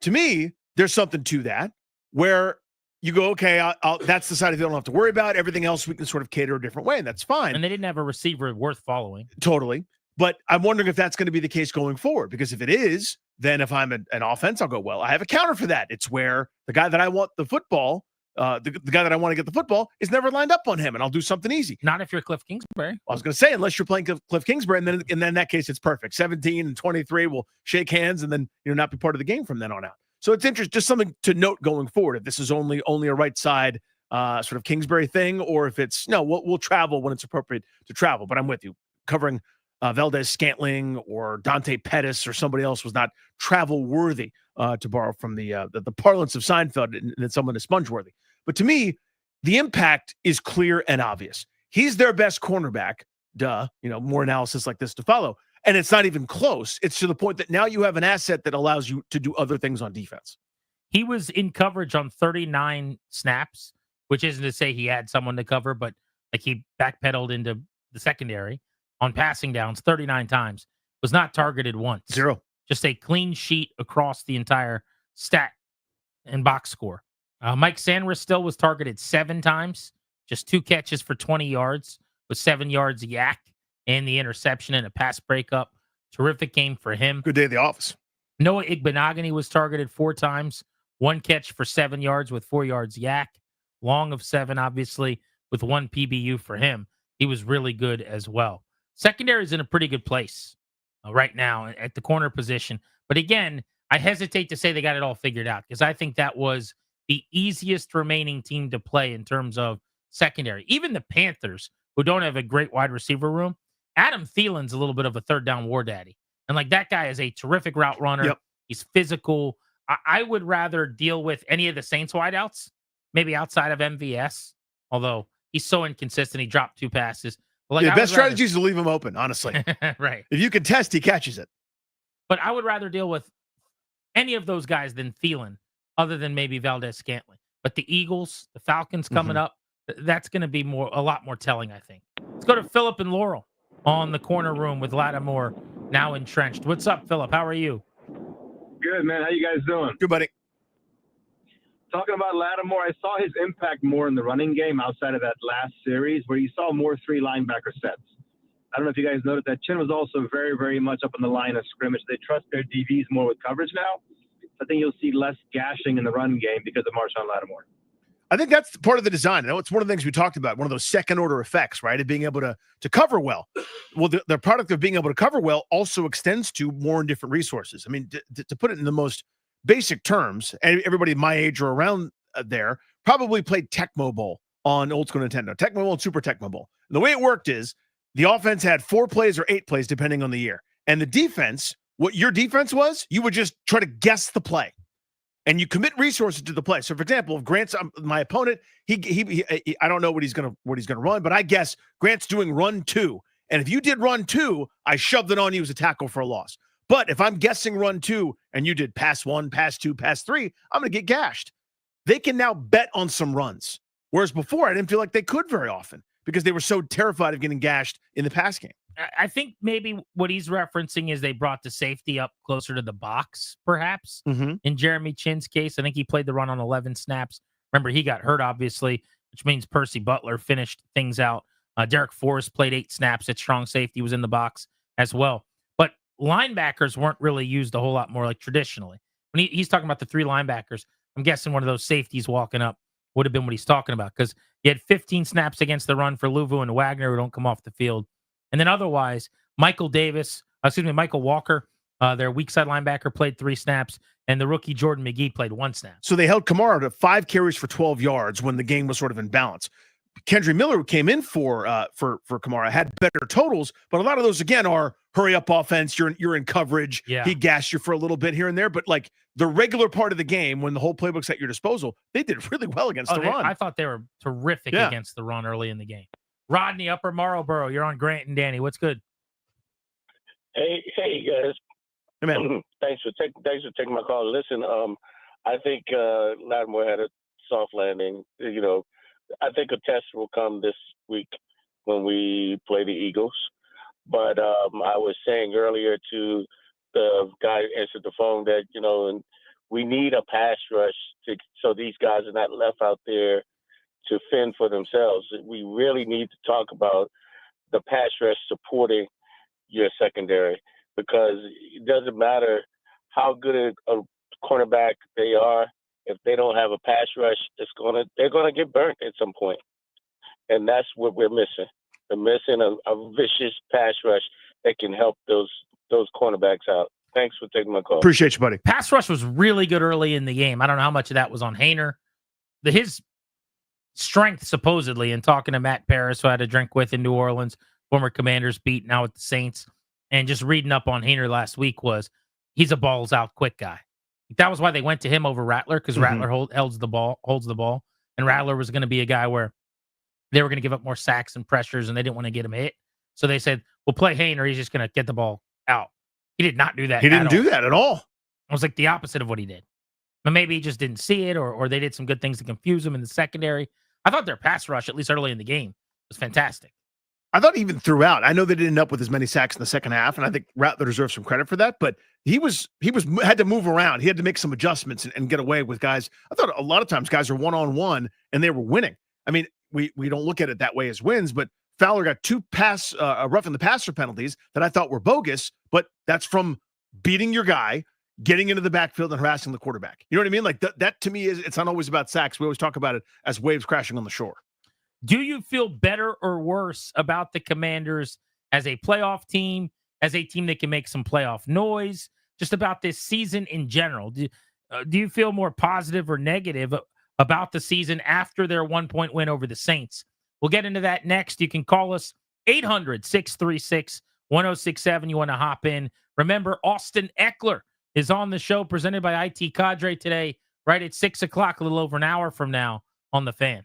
to me, there's something to that, where you go, okay, that's the side of it I don't have to worry about. Everything else we can sort of cater a different way, and that's fine. And they didn't have a receiver worth following. Totally. But I'm wondering if that's going to be the case going forward, because if it is, then if I'm an offense, I'll go, well, I have a counter for that. It's where the guy that I want the football, the guy that I want to get the football is never lined up on him, and I'll do something easy. Not if you're Cliff Kingsbury. I was going to say, unless you're playing Cliff Kingsbury, and then in that case, it's perfect. 17 and 23 will shake hands and then not be part of the game from then on out. So it's interesting, just something to note going forward. If this is only a right side sort of Kingsbury thing, or if it's we'll travel when it's appropriate to travel. But I'm with you. Covering Valdez Scantling or Dante Pettis or somebody else was not travel worthy, to borrow from the parlance of Seinfeld, and that someone is sponge worthy. But to me, the impact is clear and obvious. He's their best cornerback. Duh. More analysis like this to follow. And it's not even close. It's to the point that now you have an asset that allows you to do other things on defense. He was in coverage on 39 snaps, which isn't to say he had someone to cover, but like he backpedaled into the secondary on passing downs 39 times. Was not targeted once. Zero. Just a clean sheet across the entire stat and box score. Mike Sanders still was targeted 7 times, just 2 catches for 20 yards with 7 yards yak. And the interception and a pass breakup. Terrific game for him. Good day at the office. Noah Igbenogany was targeted 4 times. 1 catch for 7 yards with 4 yards yak. Long of 7, obviously, with 1 PBU for him. He was really good as well. Secondary is in a pretty good place right now at the corner position. But again, I hesitate to say they got it all figured out, because I think that was the easiest remaining team to play in terms of secondary. Even the Panthers, who don't have a great wide receiver room, Adam Thielen's a little bit of a third down war daddy. And that guy is a terrific route runner. Yep. He's physical. I would rather deal with any of the Saints wideouts, maybe outside of MVS, although he's so inconsistent. He dropped 2 passes. But the best strategy is to leave him open, honestly. Right. If you can test, he catches it. But I would rather deal with any of those guys than Thielen, other than maybe Valdez Scantling. But the Eagles, the Falcons coming up, that's going to be a lot more telling, I think. Let's go to Philip and Laurel on the corner room with Lattimore now entrenched. What's up, Philip? How are you? Good, man. How you guys doing? Good, buddy. Talking about Lattimore, I saw his impact more in the running game outside of that last series where you saw more 3 linebacker sets. I don't know if you guys noticed that Chin was also very, very much up on the line of scrimmage. They trust their DBs more with coverage now. I think you'll see less gashing in the run game because of Marshawn Lattimore. I think that's part of the design. I know it's one of the things we talked about, one of those second order effects, right? Of being able to cover well. Well, the product of being able to cover well also extends to more and different resources. I mean, to put it in the most basic terms, and everybody my age or around there probably played Tecmo Bowl on old school Nintendo, Tecmo Bowl and Super Tecmo Bowl. And the way it worked is the offense had 4 plays or 8 plays, depending on the year. And the defense, what your defense was, you would just try to guess the play. And you commit resources to the play. So, for example, if Grant's my opponent, he I don't know what he's gonna run, but I guess Grant's doing run 2. And if you did run 2, I shoved it on you as a tackle for a loss. But if I'm guessing run 2 and you did pass 1, pass 2, pass 3, I'm gonna get gashed. They can now bet on some runs, whereas before I didn't feel like they could very often because they were so terrified of getting gashed in the pass game. I think maybe what he's referencing is they brought the safety up closer to the box, perhaps. In Jeremy Chin's case, I think he played the run on 11 snaps. Remember, he got hurt, obviously, which means Percy Butler finished things out. Derek Forrest played 8 snaps at strong safety, was in the box as well. But linebackers weren't really used a whole lot more like traditionally. When he's talking about the 3 linebackers, I'm guessing one of those safeties walking up would have been what he's talking about because he had 15 snaps against the run for Luvu and Wagner who don't come off the field. And then otherwise, Michael Walker, their weak side linebacker, played 3 snaps, and the rookie Jordan McGee played 1 snap. So they held Kamara to 5 carries for 12 yards when the game was sort of in balance. Kendry Miller, who came in for Kamara, had better totals, but a lot of those again are hurry up offense. You're in coverage. Yeah. He gassed you for a little bit here and there, but like the regular part of the game when the whole playbook's at your disposal, they did really well against the run. I thought they were terrific against the run early in the game. Rodney, Upper Marlboro, you're on Grant and Danny. What's good? Hey guys. Hey man. Thanks for taking my call. Listen, I think Lattimore had a soft landing. You know, I think a test will come this week when we play the Eagles. But I was saying earlier to the guy who answered the phone that, you know, and we need a pass rush so these guys are not left out there to fend for themselves. We really need to talk about the pass rush supporting your secondary because it doesn't matter how good a cornerback they are. If they don't have a pass rush, they're gonna get burnt at some point. And that's what we're missing. We're missing a vicious pass rush that can help those cornerbacks out. Thanks for taking my call. Appreciate you, buddy. Pass rush was really good early in the game. I don't know how much of that was on Haener. His strength, supposedly, in talking to Matt Paris, who I had a drink with in New Orleans, former Commanders beat, now with the Saints, and just reading up on Haener last week was he's a balls out quick guy. That was why they went to him over Rattler because Rattler holds the ball, and Rattler was going to be a guy where they were going to give up more sacks and pressures, and they didn't want to get him hit. So they said, "We'll play Haener. He's just going to get the ball out." He did not do that. He didn't do that at all. It was like the opposite of what he did. But maybe he just didn't see it, or they did some good things to confuse him in the secondary. I thought their pass rush, at least early in the game, was fantastic. I thought even throughout. I know they didn't end up with as many sacks in the second half, and I think Rattler deserves some credit for that. But he had to move around. He had to make some adjustments and get away with guys. I thought a lot of times guys are 1-on-1 and they were winning. I mean, we don't look at it that way as wins, but Fowler got 2 roughing the passer penalties that I thought were bogus. But that's from beating your guy, getting into the backfield and harassing the quarterback. You know what I mean? Like that to me it's not always about sacks. We always talk about it as waves crashing on the shore. Do you feel better or worse about the Commanders as a playoff team, as a team that can make some playoff noise, just about this season in general? Do you feel more positive or negative about the season after their 1-point win over the Saints? We'll get into that next. You can call us 800-636-1067. You want to hop in. Remember, Austin Eckler is on the show presented by IT Cadre today, right at 6 o'clock, a little over an hour from now on The Fan.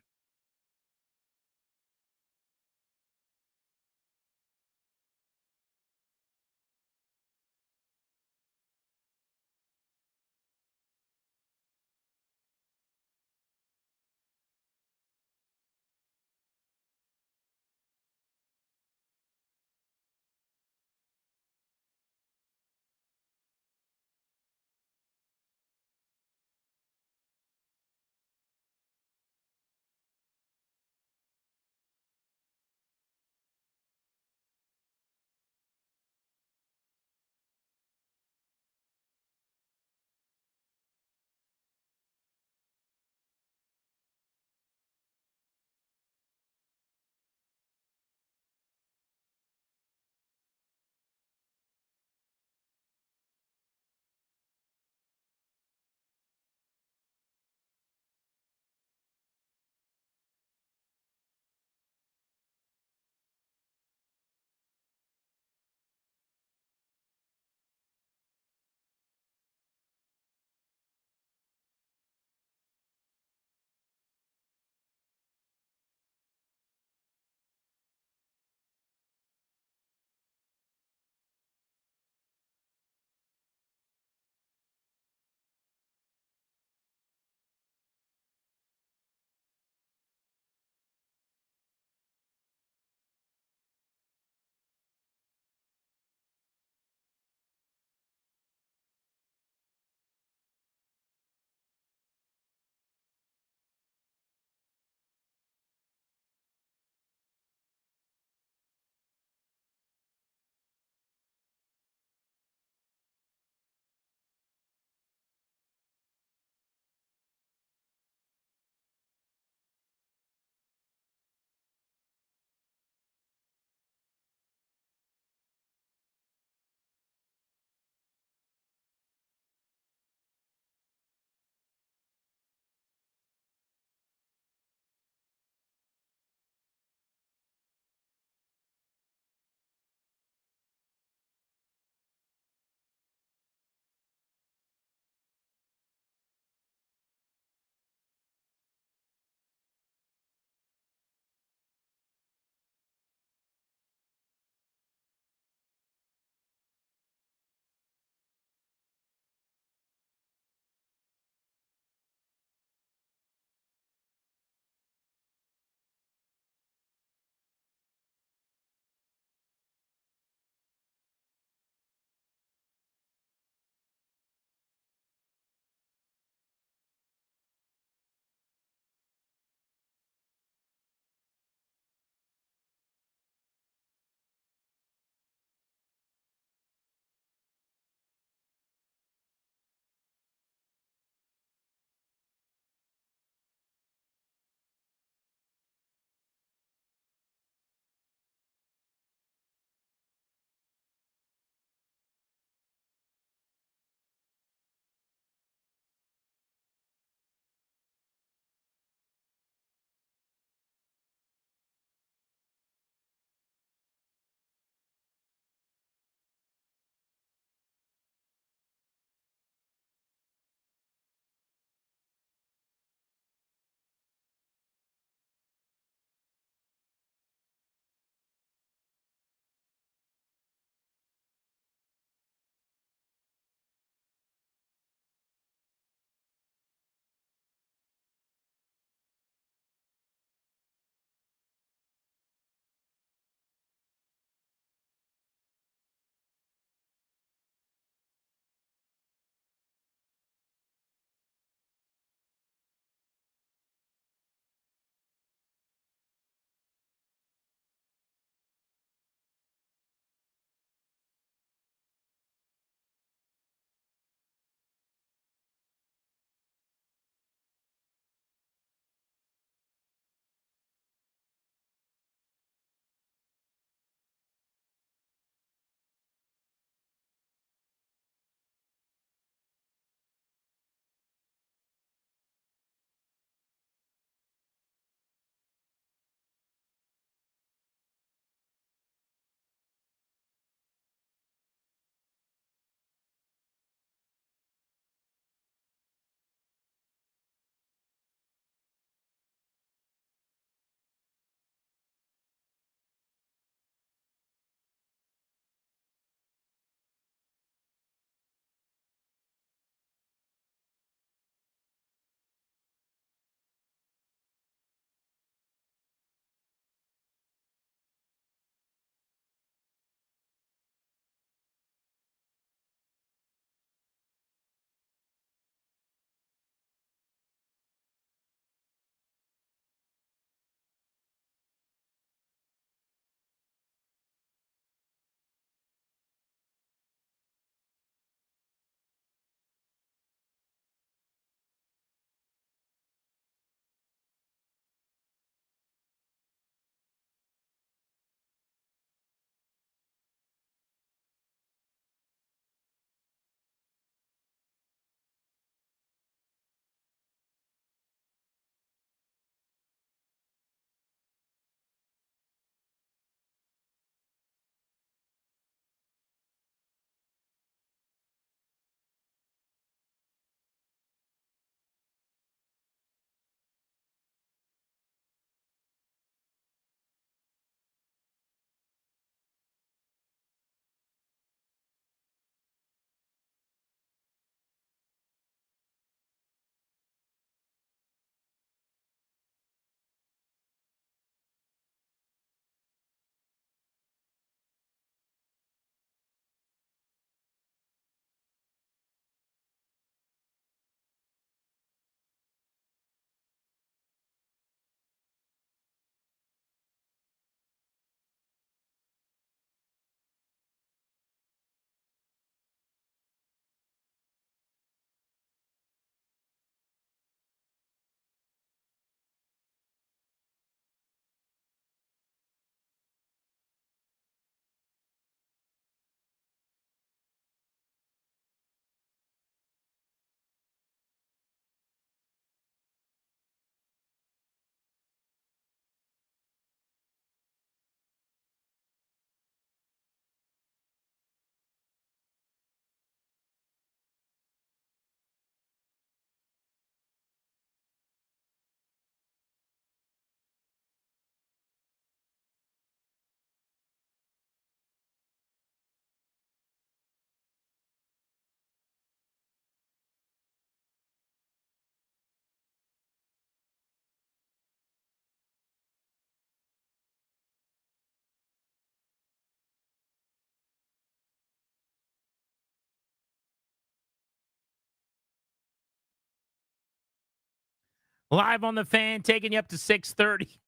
Live on the Fan, taking you up to 6:30.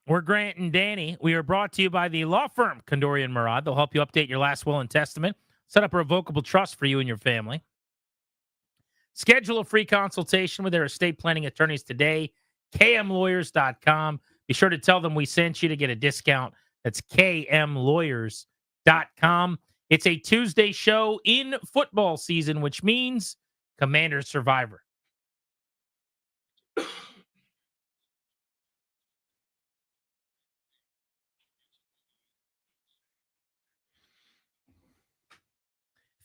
We're Grant and Danny. We are brought to you by the law firm Kondorian Murad. They'll help you update your last will and testament, set up a revocable trust for you and your family. Schedule a free consultation with their estate planning attorneys today, kmlawyers.com. Be sure to tell them we sent you to get a discount. That's kmlawyers.com. It's a Tuesday show in football season, which means Commander Survivor.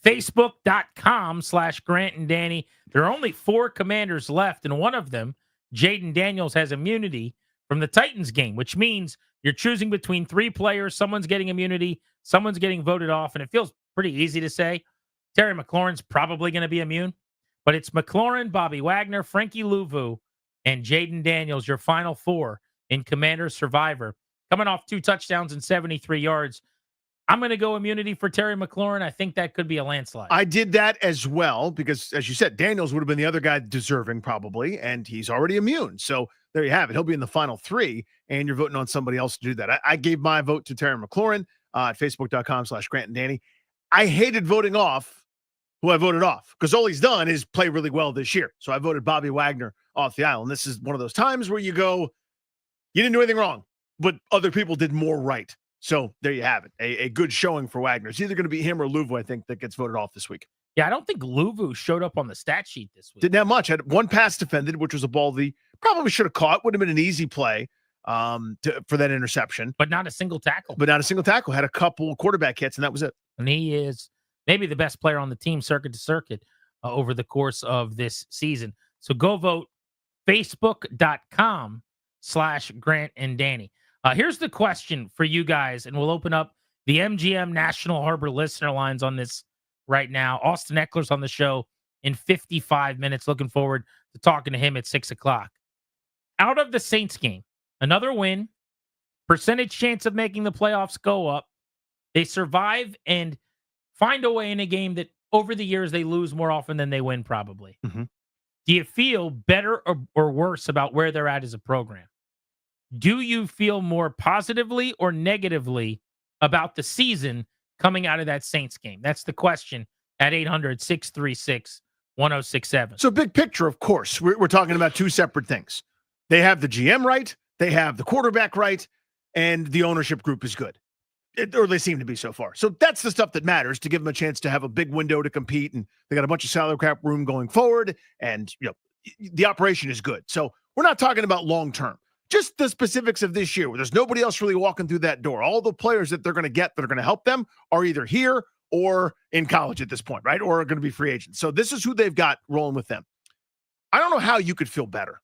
Facebook.com/Grant and Danny. There are only 4 Commanders left, and one of them, Jayden Daniels, has immunity from the Titans game, which means you're choosing between 3 players. Someone's getting immunity, someone's getting voted off, and it feels pretty easy to say Terry McLaurin's probably going to be immune, but it's McLaurin, Bobby Wagner, Frankie Louvu, and Jayden Daniels, your final 4 in Commander Survivor. Coming off 2 touchdowns and 73 yards. I'm going to go immunity for Terry McLaurin. I think that could be a landslide. I did that as well because, as you said, Daniels would have been the other guy deserving probably, and he's already immune. So there you have it. He'll be in the final 3, and you're voting on somebody else to do that. I gave my vote to Terry McLaurin at facebook.com/Grant and Danny. I hated voting off who I voted off because all he's done is play really well this year. So I voted Bobby Wagner off the aisle. And this is one of those times where you go, you didn't do anything wrong, but other people did more right. So there you have it. A good showing for Wagner. It's either going to be him or Louvu, I think, that gets voted off this week. Yeah, I don't think Louvu showed up on the stat sheet this week. Didn't have much. Had 1 pass defended, which was a ball he probably should have caught. Would have been an easy play for that interception. But not a single tackle. Had a couple quarterback hits, and that was it. And he is maybe the best player on the team circuit to circuit over the course of this season. So go vote facebook.com/Grant and Danny. Here's the question for you guys, and we'll open up the MGM National Harbor listener lines on this right now. Austin Eckler's on the show in 55 minutes. Looking forward to talking to him at 6 o'clock. Out of the Saints game, another win, percentage chance of making the playoffs go up. They survive and find a way in a game that over the years they lose more often than they win probably. Mm-hmm. Do you feel better or worse about where they're at as a program? Do you feel more positively or negatively about the season coming out of that Saints game? That's the question at 800-636-1067. So big picture, of course, we're talking about 2 separate things. They have the GM right, they have the quarterback right, and the ownership group is good. Or they seem to be so far. So that's the stuff that matters to give them a chance to have a big window to compete. And they got a bunch of salary cap room going forward. And the operation is good. So we're not talking about long-term. Just the specifics of this year, where there's nobody else really walking through that door. All the players that they're going to get that are going to help them are either here or in college at this point, right? Or are going to be free agents. So this is who they've got rolling with them. I don't know how you could feel better.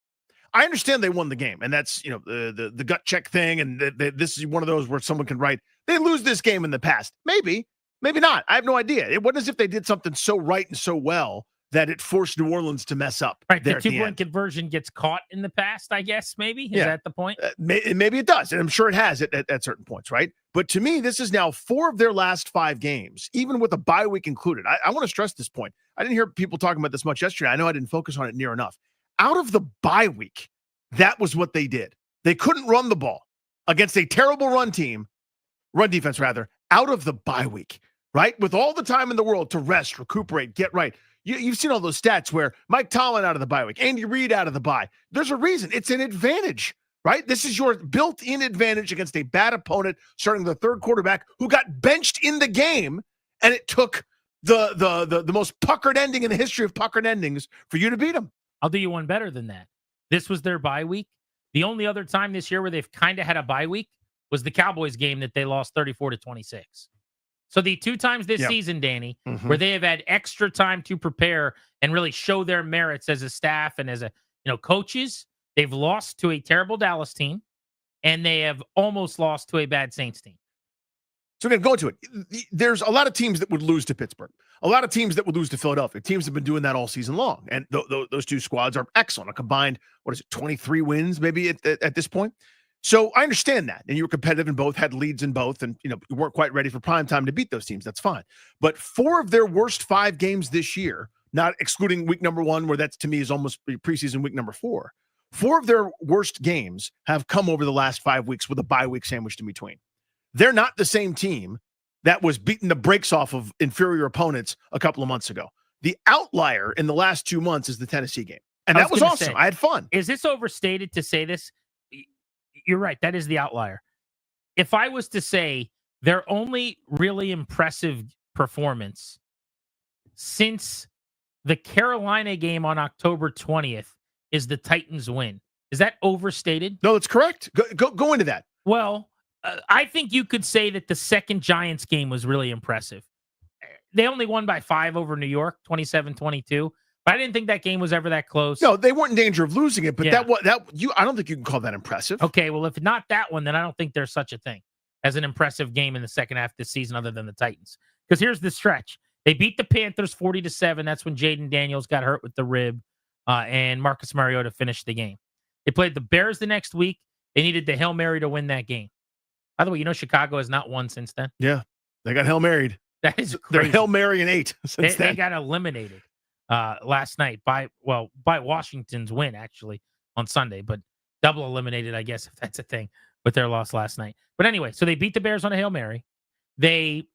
I understand they won the game, and that's the gut check thing, and this is one of those where someone can write, they lose this game in the past. Maybe not. I have no idea. It wasn't as if they did something so right and so well that it forced New Orleans to mess up. Right, the 2-point conversion gets caught in the past, I guess, maybe? Is that the point? Maybe it does, and I'm sure it has at certain points, right? But to me, this is now 4 of their last 5 games, even with a bye week included. I want to stress this point. I didn't hear people talking about this much yesterday. I know I didn't focus on it near enough. Out of the bye week, that was what they did. They couldn't run the ball against a terrible run defense, out of the bye week, right? With all the time in the world to rest, recuperate, get right. You've seen all those stats where Mike Tomlin out of the bye week, Andy Reid out of the bye. There's a reason. It's an advantage, right? This is your built-in advantage against a bad opponent, starting the 3rd quarterback who got benched in the game, and it took the most puckered ending in the history of puckered endings for you to beat him. I'll do you one better than that. This was their bye week. The only other time this year where they've kind of had a bye week was the Cowboys game that they lost 34-26. So the 2 times this season, Danny, where they have had extra time to prepare and really show their merits as a staff and as coaches, they've lost to a terrible Dallas team, and they have almost lost to a bad Saints team. So we're going to go into it. There's a lot of teams that would lose to Pittsburgh. A lot of teams that would lose to Philadelphia. Teams have been doing that all season long. And those 2 squads are excellent. A combined, 23 wins maybe at this point. So I understand that. And you were competitive in both, had leads in both, and you weren't quite ready for prime time to beat those teams. That's fine. But 4 of their worst 5 games this year, not excluding week number 1, where that's to me is almost preseason week number 4. 4 of their worst games have come over the last 5 weeks with a bye week sandwiched in between. They're not the same team that was beating the brakes off of inferior opponents a couple of months ago. The outlier in the last 2 months is the Tennessee game. And that was awesome. I had fun. Is this overstated to say this? You're right. That is the outlier. If I was to say their only really impressive performance since the Carolina game on October 20th is the Titans win. Is that overstated? No, it's correct. Go into that. Well, I think you could say that the second Giants game was really impressive. They only won by 5 over New York, 27-22. But I didn't think that game was ever that close. No, they weren't in danger of losing it, but I don't think you can call that impressive. Okay, well, if not that one, then I don't think there's such a thing as an impressive game in the second half of this season other than the Titans. Because here's the stretch. They beat the Panthers 40-7. That's when Jayden Daniels got hurt with the rib, and Marcus Mariota finished the game. They played the Bears the next week. They needed the Hail Mary to win that game. By the way, Chicago has not won since then. Yeah, they got Hail Married. That is crazy. They're Hail Mary and 8 since then. They got eliminated last night by Washington's win, actually, on Sunday, but double eliminated, I guess, if that's a thing, with their loss last night. But anyway, so they beat the Bears on a Hail Mary. They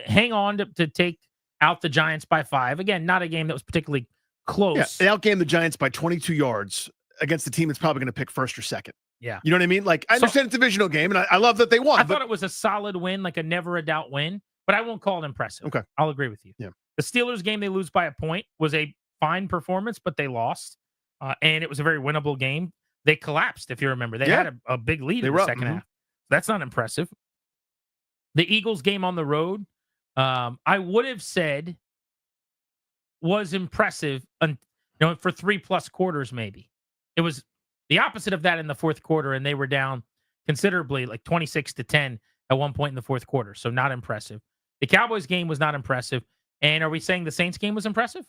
hang on to take out the Giants by 5. Again, not a game that was particularly close. Yeah, they outgained the Giants by 22 yards against the team that's probably going to pick first or second. Yeah. You know what I mean? Like, I understand it's a divisional game, and I love that they won. I thought it was a solid win, like a never-a-doubt win, but I won't call it impressive. Okay. I'll agree with you. Yeah. The Steelers game, they lose by a point, was a fine performance, but they lost, and it was a very winnable game. They collapsed, if you remember. They had a big lead in the second half. That's not impressive. The Eagles game on the road, I would have said was impressive for 3+ quarters, maybe. It was the opposite of that in the fourth quarter, and they were down considerably, like 26-10 at one point in the fourth quarter. So not impressive. The Cowboys game was not impressive. And are we saying the Saints game was impressive?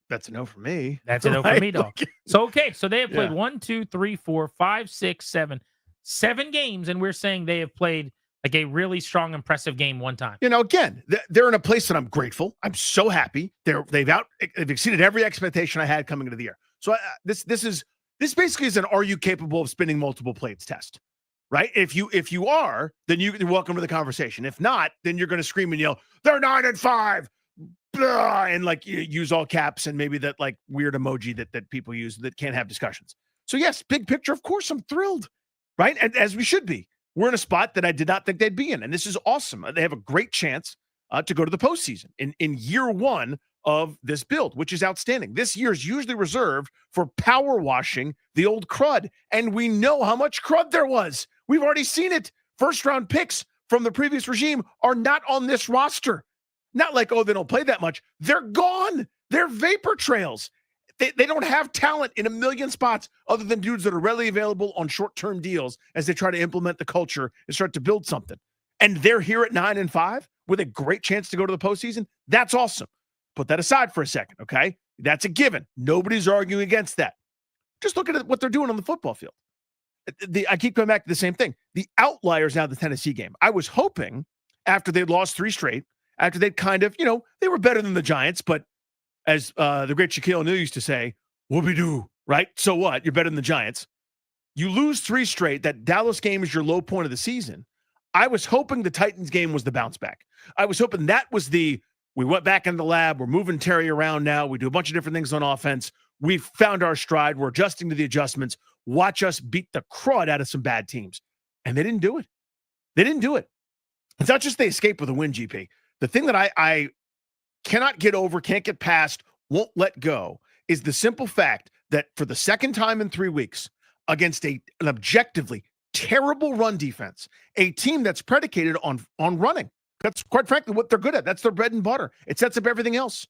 That's a no for me. That's a no for me, dog. So they have played 1, 2, 3, 4, 5, 6, 7 games, and we're saying they have played like a really strong, impressive game one time. Again, they're in a place that I'm grateful. I'm so happy. They've exceeded every expectation I had coming into the year. So this basically is an are you capable of spinning multiple plates test, right? If you are, then you're welcome to the conversation. If not, then you're going to scream and yell, they're 9-5, blah, and like use all caps and maybe that like weird emoji that people use that can't have discussions. So yes, big picture, of course, I'm thrilled, right? And as we should be. We're in a spot that I did not think they'd be in, and this is awesome. They have a great chance to go to the postseason in year 1 of this build, which is outstanding. This year is usually reserved for power washing the old crud, and we know how much crud there was. We've already seen it. First-round picks from the previous regime are not on this roster. Not like, they don't play that much. They're gone. They're vapor trails. They don't have talent in a million spots other than dudes that are readily available on short-term deals as they try to implement the culture and start to build something. And they're here at 9-5 with a great chance to go to the postseason. That's awesome. Put that aside for a second, okay? That's a given. Nobody's arguing against that. Just look at what they're doing on the football field. I keep going back to the same thing. The outlier is now the Tennessee game. I was hoping after they'd lost 3 straight, after they'd kind of, they were better than the Giants, but as the great Shaquille O'Neal used to say, whoopee-doo, right? So what? You're better than the Giants. You lose 3 straight. That Dallas game is your low point of the season. I was hoping the Titans game was the bounce back. I was hoping that was we went back in the lab. We're moving Terry around now. We do a bunch of different things on offense. We've found our stride. We're adjusting to the adjustments. Watch us beat the crud out of some bad teams. And they didn't do it. They didn't do it. It's not just they escaped with a win, GP. The thing that I cannot get over, can't get past, won't let go, is the simple fact that for the second time in 3 weeks, against an objectively terrible run defense, a team that's predicated on running, that's quite frankly what they're good at. That's their bread and butter. It sets up everything else.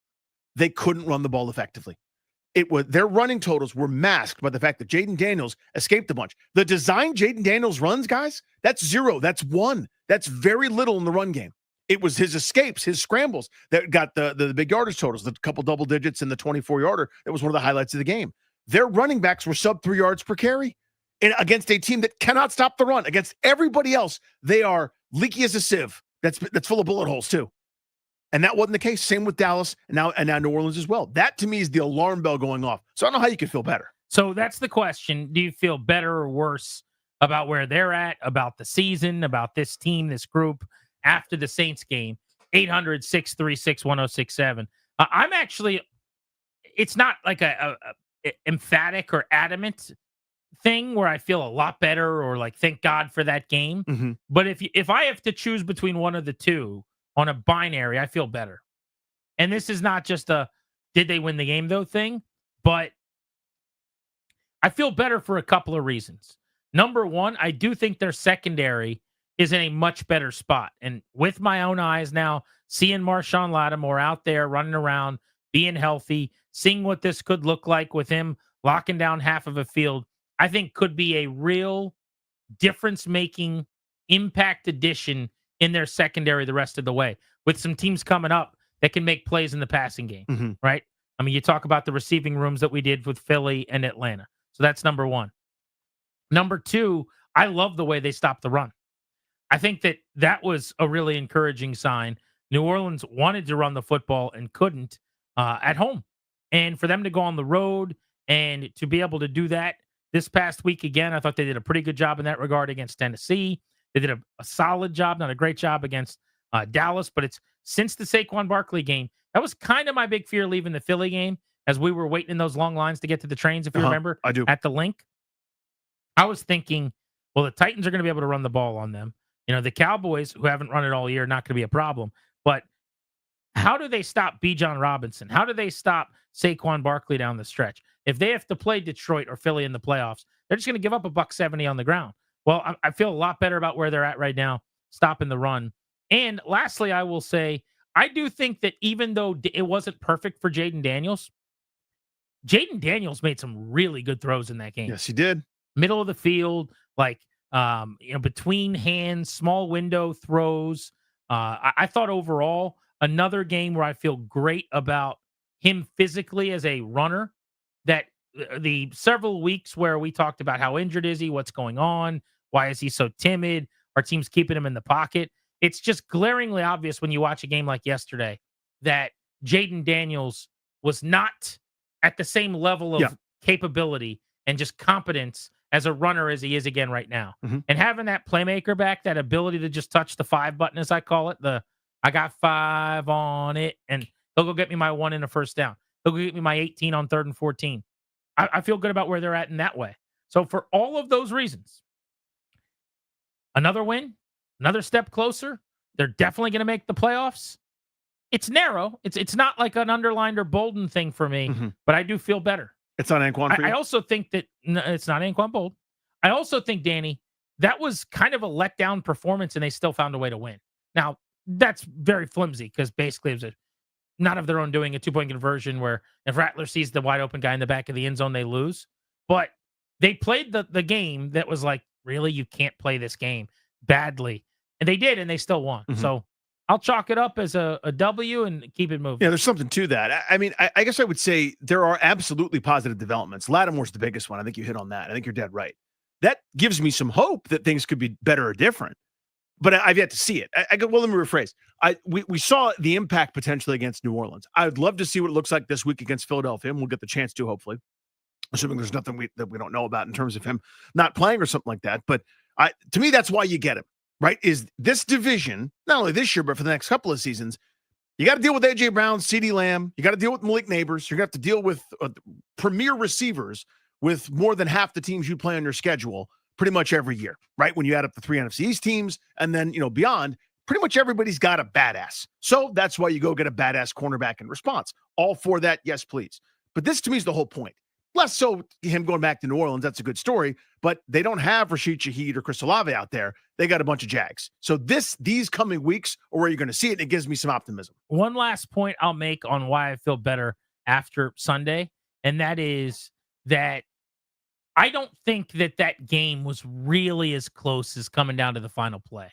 They couldn't run the ball effectively. Their running totals were masked by the fact that Jayden Daniels escaped a bunch. The design Jayden Daniels runs, guys, that's 0. That's 1. That's very little in the run game. It was his escapes, his scrambles that got the big yardage totals, the couple double digits and the 24-yarder. That was one of the highlights of the game. Their running backs were sub 3 yards per carry against a team that cannot stop the run. Against everybody else, they are leaky as a sieve. That's full of bullet holes too. And that wasn't the case. Same with Dallas and now New Orleans as well. That to me is the alarm bell going off. So I don't know how you can feel better. So that's the question. Do you feel better or worse about where they're at, about the season, about this team, this group after the Saints game? 800-636-1067. I'm actually, it's not like a emphatic or adamant thing where I feel a lot better or like thank God for that game. Mm-hmm. But if I have to choose between one of the two on a binary, I feel better. And this is not just a did they win the game though thing, but I feel better for a couple of reasons. Number one, I do think their secondary is in a much better spot. And with my own eyes now, seeing Marshawn Lattimore out there running around, being healthy, seeing what this could look like with him locking down half of a field, I think could be a real difference-making impact addition in their secondary the rest of the way, with some teams coming up that can make plays in the passing game, right? I mean, you talk about the receiving rooms that we did with Philly and Atlanta. So that's number one. Number two, I love the way they stopped the run. I think that was a really encouraging sign. New Orleans wanted to run the football and couldn't at home. And for them to go on the road and to be able to do that this past week again, I thought they did a pretty good job in that regard against Tennessee. They did a solid job, not a great job against Dallas, but it's since the Saquon Barkley game. That was kind of my big fear leaving the Philly game as we were waiting in those long lines to get to the trains, if you remember, I do. at the link. I was thinking, well, the Titans are going to be able to run the ball on them. You know, the Cowboys, who haven't run it all year, not going to be a problem. But how do they stop Bijan Robinson? How do they stop Saquon Barkley down the stretch? If they have to play Detroit or Philly in the playoffs, they're just going to give up $170 on the ground. Well, I feel a lot better about where they're at right now, stopping the run. And lastly, I will say, I do think that even though it wasn't perfect for Jayden Daniels made some really good throws in that game. Yes, he did. Middle of the field, like, between hands, small window throws. I thought overall, another game where I feel great about him physically as a runner. That the several weeks where we talked about how injured is he, what's going on, why is he so timid, our team's keeping him in the pocket. It's just glaringly obvious when you watch a game like yesterday that Jayden Daniels was not at the same level of capability and just competence as a runner as he is again right now. And having that playmaker back, that ability to just touch the 5 button, as I call it, I got 5 on it, and he'll go get me my 1 in a first down. He'll go get me my 18 on 3rd and 14. I feel good about where they're at in that way. So for all of those reasons, another win, another step closer. They're definitely going to make the playoffs. It's narrow. It's not like an underlined or bolden thing for me, but I do feel better. It's not Anquan for you? I also think that it's not Anquan Bold. I also think, Danny, that was kind of a letdown performance, and they still found a way to win. Now, that's very flimsy because basically it was not of their own doing, a 2-point conversion where if Rattler sees the wide open guy in the back of the end zone, they lose. But they played the game that was like, really, you can't play this game badly. And they did, and they still won. So I'll chalk it up as a W and keep it moving. Yeah, there's something to that. I mean, I guess I would say there are absolutely positive developments. Lattimore's the biggest one. I think you hit on that. I think you're dead right. That gives me some hope that things could be better or different. But I've yet to see it. Well, let me rephrase. We saw the impact potentially against New Orleans. I would love to see what it looks like this week against Philadelphia, and we'll get the chance to, hopefully, assuming there's nothing that we don't know about in terms of him not playing or something like that. But to me, that's why you get him, right? Is this division, not only this year, but for the next couple of seasons, you got to deal with A.J. Brown, CeeDee Lamb. You got to deal with Malik Neighbors. You're going to have to deal with premier receivers with more than half the teams you play on your schedule pretty much every year, right? When you add up the 3 NFC East teams and then, beyond, pretty much everybody's got a badass. So that's why you go get a badass cornerback in response. All for that, yes, please. But this, to me, is the whole point. Less so him going back to New Orleans, that's a good story, but they don't have Rashid Shaheed or Chris Olave out there. They got a bunch of Jags. So these coming weeks are where you're going to see it, and it gives me some optimism. One last point I'll make on why I feel better after Sunday, and that is that I don't think that game was really as close as coming down to the final play.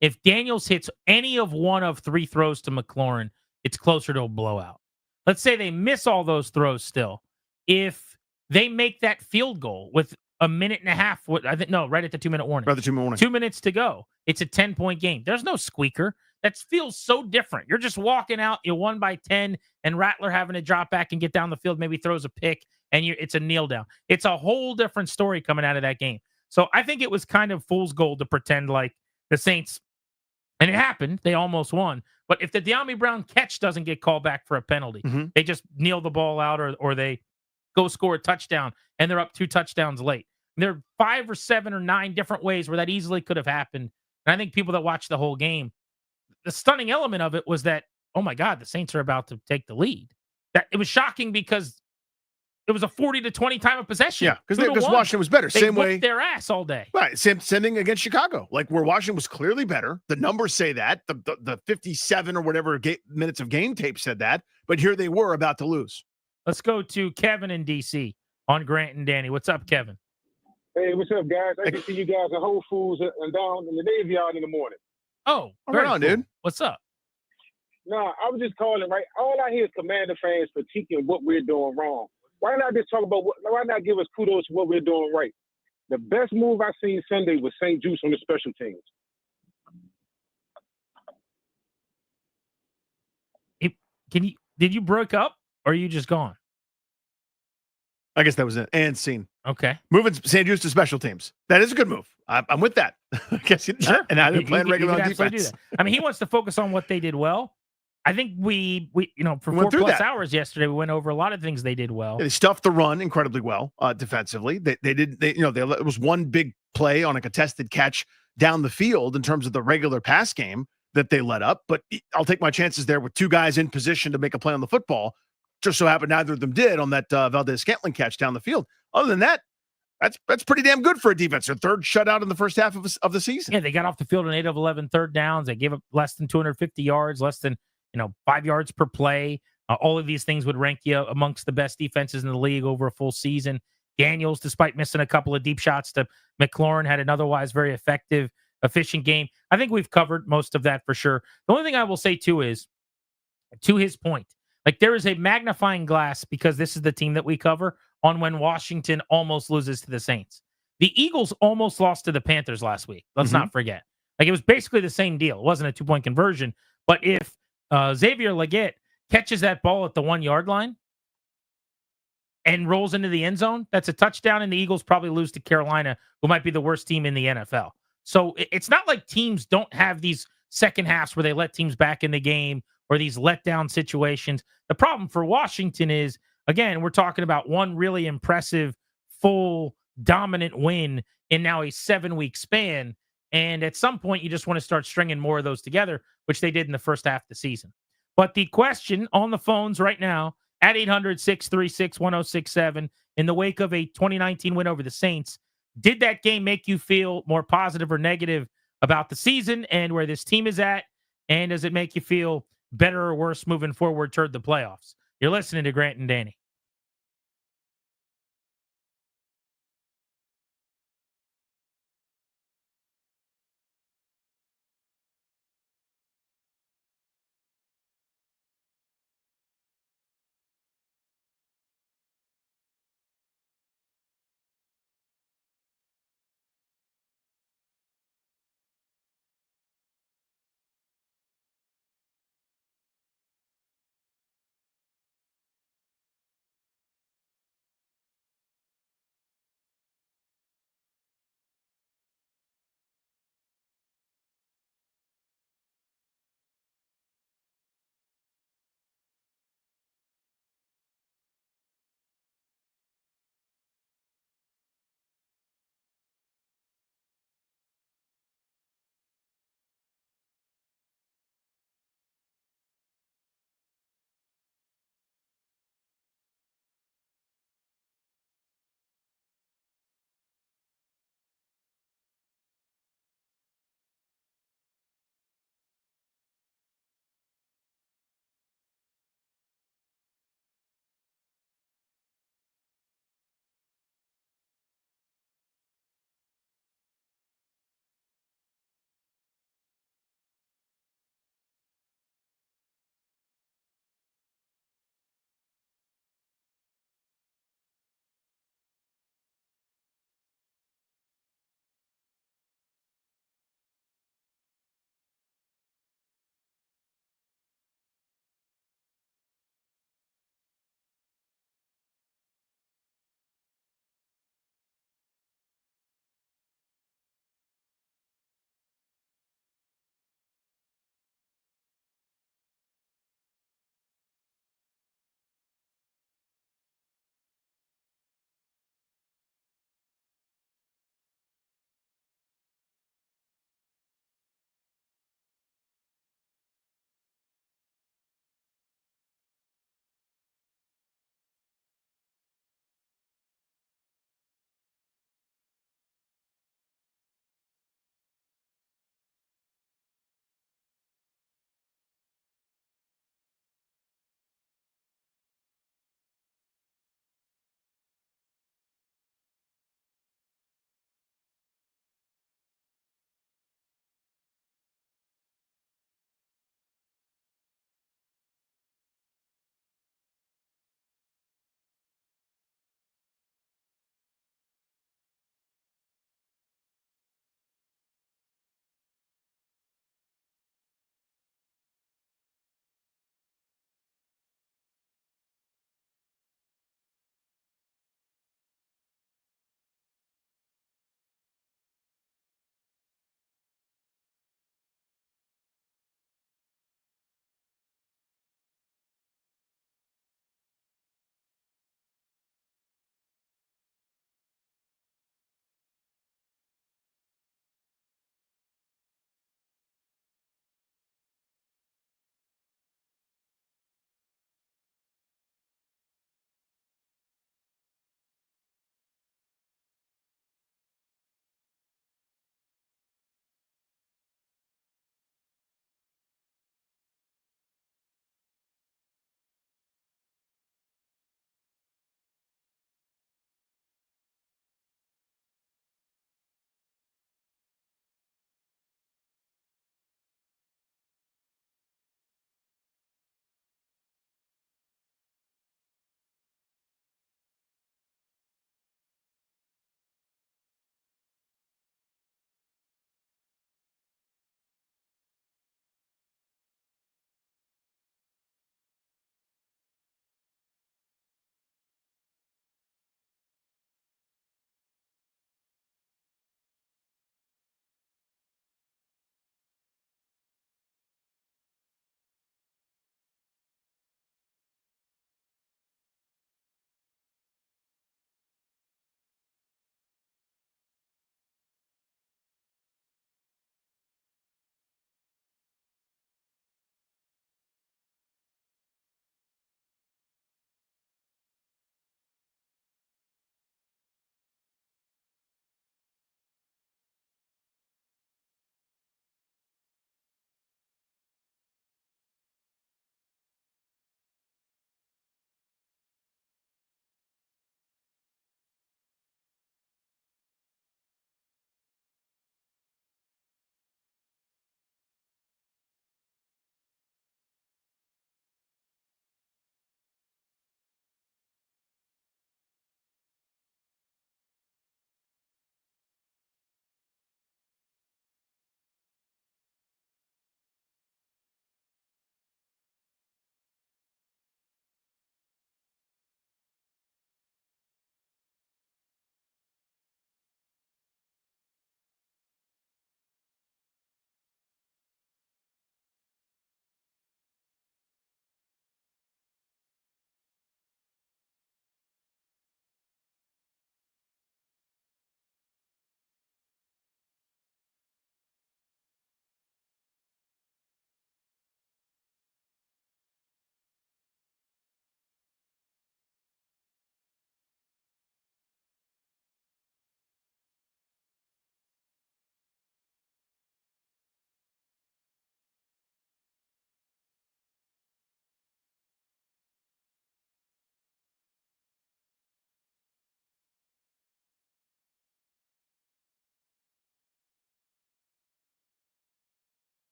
If Daniels hits any of one of 3 throws to McLaurin, it's closer to a blowout. Let's say they miss all those throws still. If they make that field goal with a minute and a half, right at the 2-minute warning. Right at the 2-minute warning. 2 minutes to go. It's a 10-point game. There's no squeaker. That feels so different. You're just walking out, you're 1 by 10, and Rattler having to drop back and get down the field, maybe throws a pick, and it's a kneel down. It's a whole different story coming out of that game. So I think it was kind of fool's gold to pretend like the Saints, and it happened, they almost won. But if the De'Ami Brown catch doesn't get called back for a penalty, they just kneel the ball out or they go score a touchdown, and they're up 2 touchdowns late. And there are 5 or 7 or 9 different ways where that easily could have happened. And I think people that watched the whole game, the stunning element of it was that, oh my God, the Saints are about to take the lead. That it was shocking because it was a 40-20 time of possession. Yeah, because Washington was better. They Same way whooped their ass all day. Right. Same thing against Chicago. Like where Washington was clearly better. The numbers say that. The 57 or whatever minutes of game tape said that. But here they were about to lose. Let's go to Kevin in DC on Grant and Danny. What's up, Kevin? Hey, what's up, guys? I can see you guys at Whole Foods and down in the Navy Yard in the morning. Oh, right on, dude. What's up? Nah, I was just calling, right? All I hear is Commander fans critiquing what we're doing wrong. Why not just talk about why not give us kudos for what we're doing right? The best move I seen Sunday was St. Juice on the special teams. Did you break up or are you just gone? I guess that was it. And scene. Okay. Moving St. Juice to special teams. That is a good move. I'm with that. I guess Sure. And I didn't plan regular on absolutely defense. do that. I mean, he wants to focus on what they did well. I think we for We went 4+ through that. hours yesterday, we went over a lot of things they did well. Yeah, they stuffed the run incredibly well defensively. They it was one big play on a contested catch down the field in terms of the regular pass game that they let up. But I'll take my chances there with 2 guys in position to make a play on the football. Just so happened neither of them did on that Valdez-Scantling catch down the field. Other than that, that's pretty damn good for a defense. Their 3rd shutout in the first half of the season. Yeah, they got off the field on 8 of 11 third downs. They gave up less than 250 yards, less than 5 yards per play. All of these things would rank you amongst the best defenses in the league over a full season. Daniels, despite missing a couple of deep shots to McLaurin, had an otherwise very effective, efficient game. I think we've covered most of that for sure. The only thing I will say, too, is, to his point, like there is a magnifying glass because this is the team that we cover on when Washington almost loses to the Saints. The Eagles almost lost to the Panthers last week. Let's not forget. Like it was basically the same deal. It wasn't a 2-point conversion, but if Xavier Legette catches that ball at the 1-yard line and rolls into the end zone, that's a touchdown, and the Eagles probably lose to Carolina, who might be the worst team in the NFL. So it's not like teams don't have these second halves where they let teams back in the game or these letdown situations. The problem for Washington is, again, we're talking about one really impressive, full, dominant win in now a 7-week span. And at some point, you just want to start stringing more of those together, which they did in the first half of the season. But the question on the phones right now at 800-636-1067, in the wake of a 2019 win over the Saints, did that game make you feel more positive or negative about the season and where this team is at? And does it make you feel better or worse moving forward toward the playoffs? You're listening to Grant and Danny.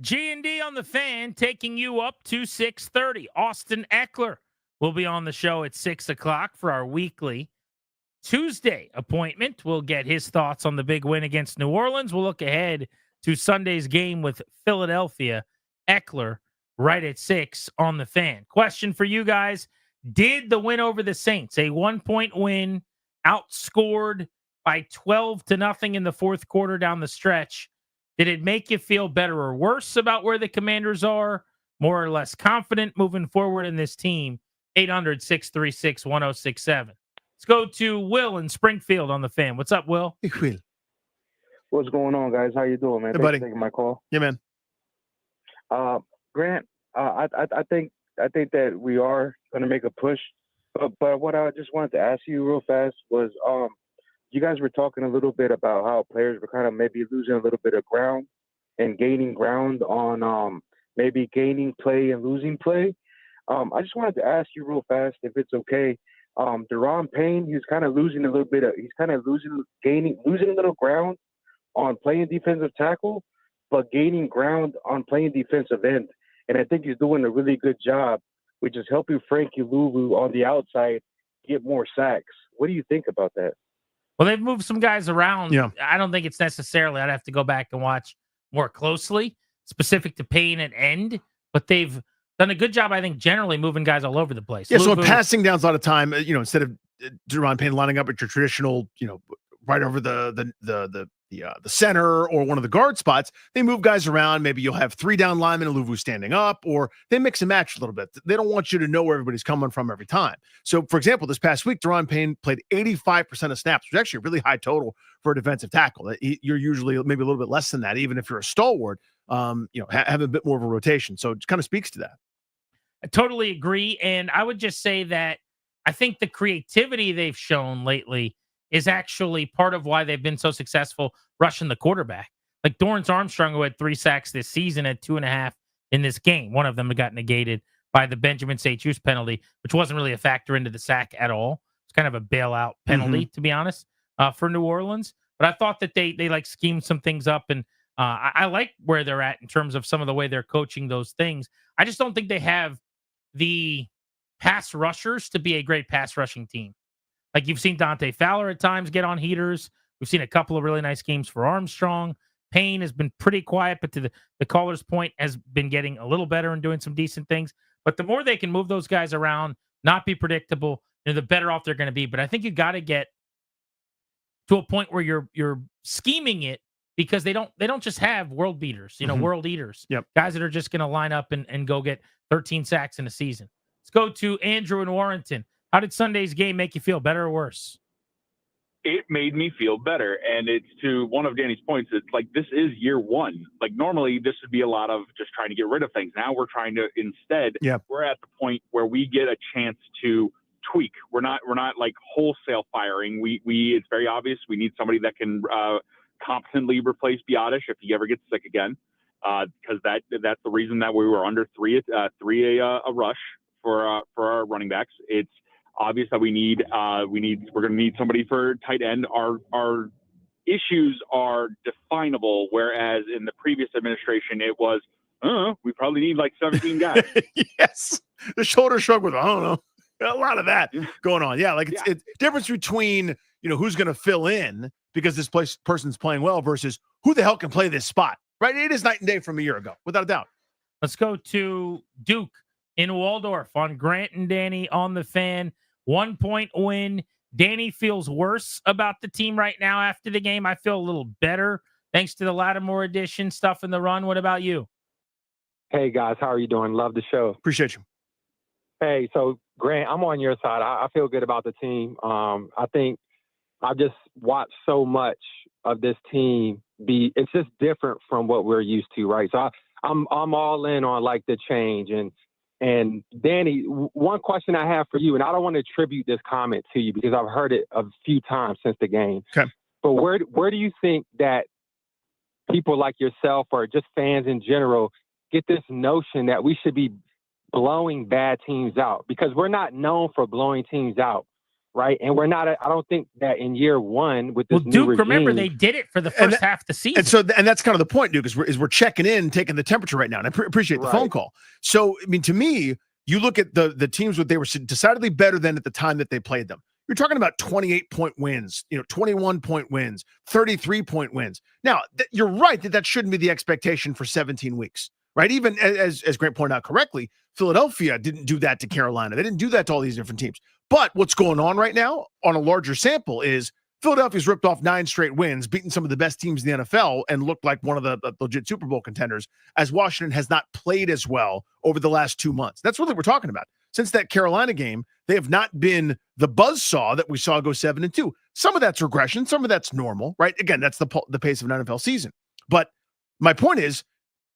G&D on the Fan taking you up to 6:30. Austin Eckler will be on the show at 6 o'clock for our weekly Tuesday appointment. We'll get his thoughts on the big win against New Orleans. We'll look ahead to Sunday's game with Philadelphia. Eckler right at 6 on the Fan. Question for you guys. Did the win over the Saints, a 1-point win, outscored by 12-0 in the fourth quarter down the stretch, did it make you feel better or worse about where the Commanders are? More or less confident moving forward in this team? 800-636-1067. Let's go to Will in Springfield on the Fan. What's up, Will? Hey, Will. What's going on, guys? How you doing, man? Hey, Thanks buddy. for taking my call. Yeah, man. Grant, I think that we are going to make a push, but what I just wanted to ask you real fast was, you guys were talking a little bit about how players were kind of maybe losing a little bit of ground and gaining ground on maybe gaining play and losing play. I just wanted to ask you real fast, if it's okay. Deron Payne, he's kind of losing a little bit losing a little ground on playing defensive tackle, but gaining ground on playing defensive end. And I think he's doing a really good job, which is helping Frankie Louvu on the outside get more sacks. What do you think about that? Well, they've moved some guys around. Yeah. I don't think it's necessarily, I'd have to go back and watch more closely, specific to Payne and end, but they've done a good job, I think, generally moving guys all over the place. Yeah, so in Louvu- passing downs a lot of time, instead of Deron Payne lining up at your traditional, right over the center or one of the guard spots, they move guys around. Maybe you'll have 3 down linemen and Louvu standing up, or they mix and match a little bit. They don't want you to know where everybody's coming from every time. So, for example, this past week, Deron Payne played 85% of snaps, which is actually a really high total for a defensive tackle. You're usually maybe a little bit less than that, even if you're a stalwart. Have a bit more of a rotation. So it kind of speaks to that. I totally agree. And I would just say that I think the creativity they've shown lately is actually part of why they've been so successful rushing the quarterback. Like Dorrance Armstrong, who had 3 sacks this season, had 2.5 in this game. One of them got negated by the Benjamin St-Juste penalty, which wasn't really a factor into the sack at all. It's kind of a bailout penalty, to be honest, for New Orleans. But I thought that they like schemed some things up, and I like where they're at in terms of some of the way they're coaching those things. I just don't think they have the pass rushers to be a great pass rushing team. Like you've seen Dante Fowler at times get on heaters. We've seen a couple of really nice games for Armstrong. Payne has been pretty quiet, but to the caller's point, has been getting a little better and doing some decent things. But the more they can move those guys around, not be predictable, the better off they're going to be. But I think you got to get to a point where you're scheming it, because they don't just have world beaters, world eaters. Yep. Guys that are just going to line up and go get 13 sacks in a season. Let's go to Andrew in Warrenton. How did Sunday's game make you feel, better or worse? It made me feel better. And it's to one of Danny's points. It's like, this is year one. Like normally this would be a lot of just trying to get rid of things. Now we're trying to we're at the point where we get a chance to tweak. We're not like wholesale firing. It's very obvious. We need somebody that can competently replace Biotish if he ever gets sick again. Because that's the reason that we were under three a rush for our running backs. It's obvious that we're going to need somebody for tight end. Our issues are definable, whereas in the previous administration it was, we probably need like 17 guys. Yes, the shoulder shrug with, I don't know, a lot of that going on. Yeah, like it's difference between who's going to fill in because this person's playing well versus who the hell can play this spot. Right? It is night and day from a year ago, without a doubt. Let's go to Duke in Waldorf on Grant and Danny on the Fan. 1-point win. Danny feels worse about the team right now after the game. I feel a little better thanks to the Lattimore edition stuff in the run. What about you? Hey, guys. How are you doing? Love the show. Appreciate you. Hey, so, Grant, I'm on your side. I feel good about the team. I think I've just watched so much of this team it's just different from what we're used to, right? So I'm all in on like the change. And Danny, one question I have for you, and I don't want to attribute this comment to you because I've heard it a few times since the game. Okay. But where do you think that people like yourself or just fans in general get this notion that we should be blowing bad teams out? Because we're not known for blowing teams out. right? And we're not. I don't think that in year one with this Well, new Duke, regime, remember they did it for the first half of the season. And so, and that's kind of the point, Duke, is we're checking in, taking the temperature right now. And I appreciate the phone call. So, I mean, to me, you look at the teams that they were decidedly better than at the time that they played them. You're talking about 28-point wins, 21-point wins, 33-point wins. Now, you're right that shouldn't be the expectation for 17 weeks, right? Even as Grant pointed out correctly, Philadelphia didn't do that to Carolina. They didn't do that to all these different teams. But what's going on right now on a larger sample is Philadelphia's ripped off 9 straight wins, beating some of the best teams in the NFL, and looked like one of the legit Super Bowl contenders, as Washington has not played as well over the last 2 months. That's what we're talking about. Since that Carolina game, they have not been the buzzsaw that we saw go 7-2. Some of that's regression. Some of that's normal, right? Again, that's the pace of an NFL season. But my point is,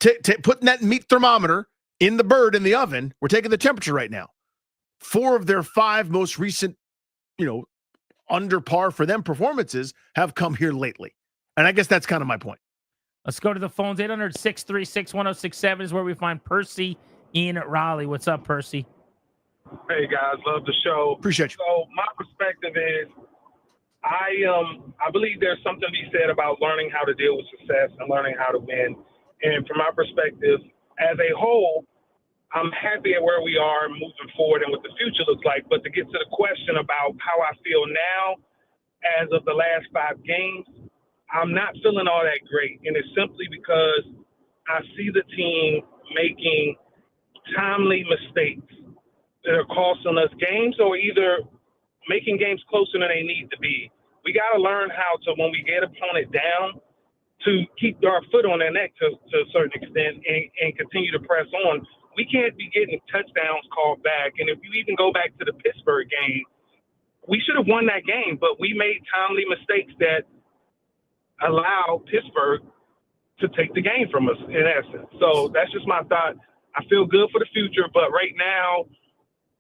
putting that meat thermometer in the bird in the oven, we're taking the temperature right now. 4 of their 5 most recent, under par for them performances have come here lately. And I guess that's kind of my point. Let's go to the phones. 800-636-1067 is where we find Percy in Raleigh. What's up, Percy? Hey, guys. Love the show. Appreciate you. So my perspective is I believe there's something to be said about learning how to deal with success and learning how to win. And from my perspective, as a whole, I'm happy at where we are moving forward and what the future looks like. But to get to the question about how I feel now, as of the last 5 games, I'm not feeling all that great. And it's simply because I see the team making timely mistakes that are costing us games, or either making games closer than they need to be. We got to learn how to, when we get opponent down, to keep our foot on their neck to a certain extent and continue to press on. We can't be getting touchdowns called back. And if you even go back to the Pittsburgh game, we should have won that game, but we made timely mistakes that allow Pittsburgh to take the game from us, in essence. So that's just my thought. I feel good for the future, but right now,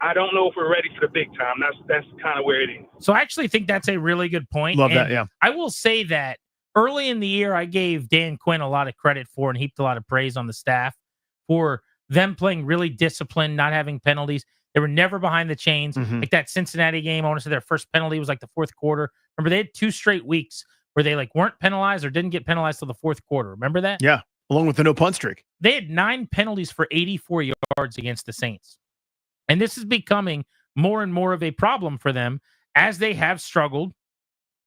I don't know if we're ready for the big time. That's kind of where it is. So I actually think that's a really good point. Love that, yeah. I will say that early in the year, I gave Dan Quinn a lot of credit for and heaped a lot of praise on the staff for them playing really disciplined, not having penalties. They were never behind the chains. Like that Cincinnati game, I want to say their first penalty was like the fourth quarter. Remember, they had 2 straight weeks where they weren't penalized or didn't get penalized till the fourth quarter. Remember that? Yeah, along with the no punt streak. They had 9 penalties for 84 yards against the Saints. And this is becoming more and more of a problem for them as they have struggled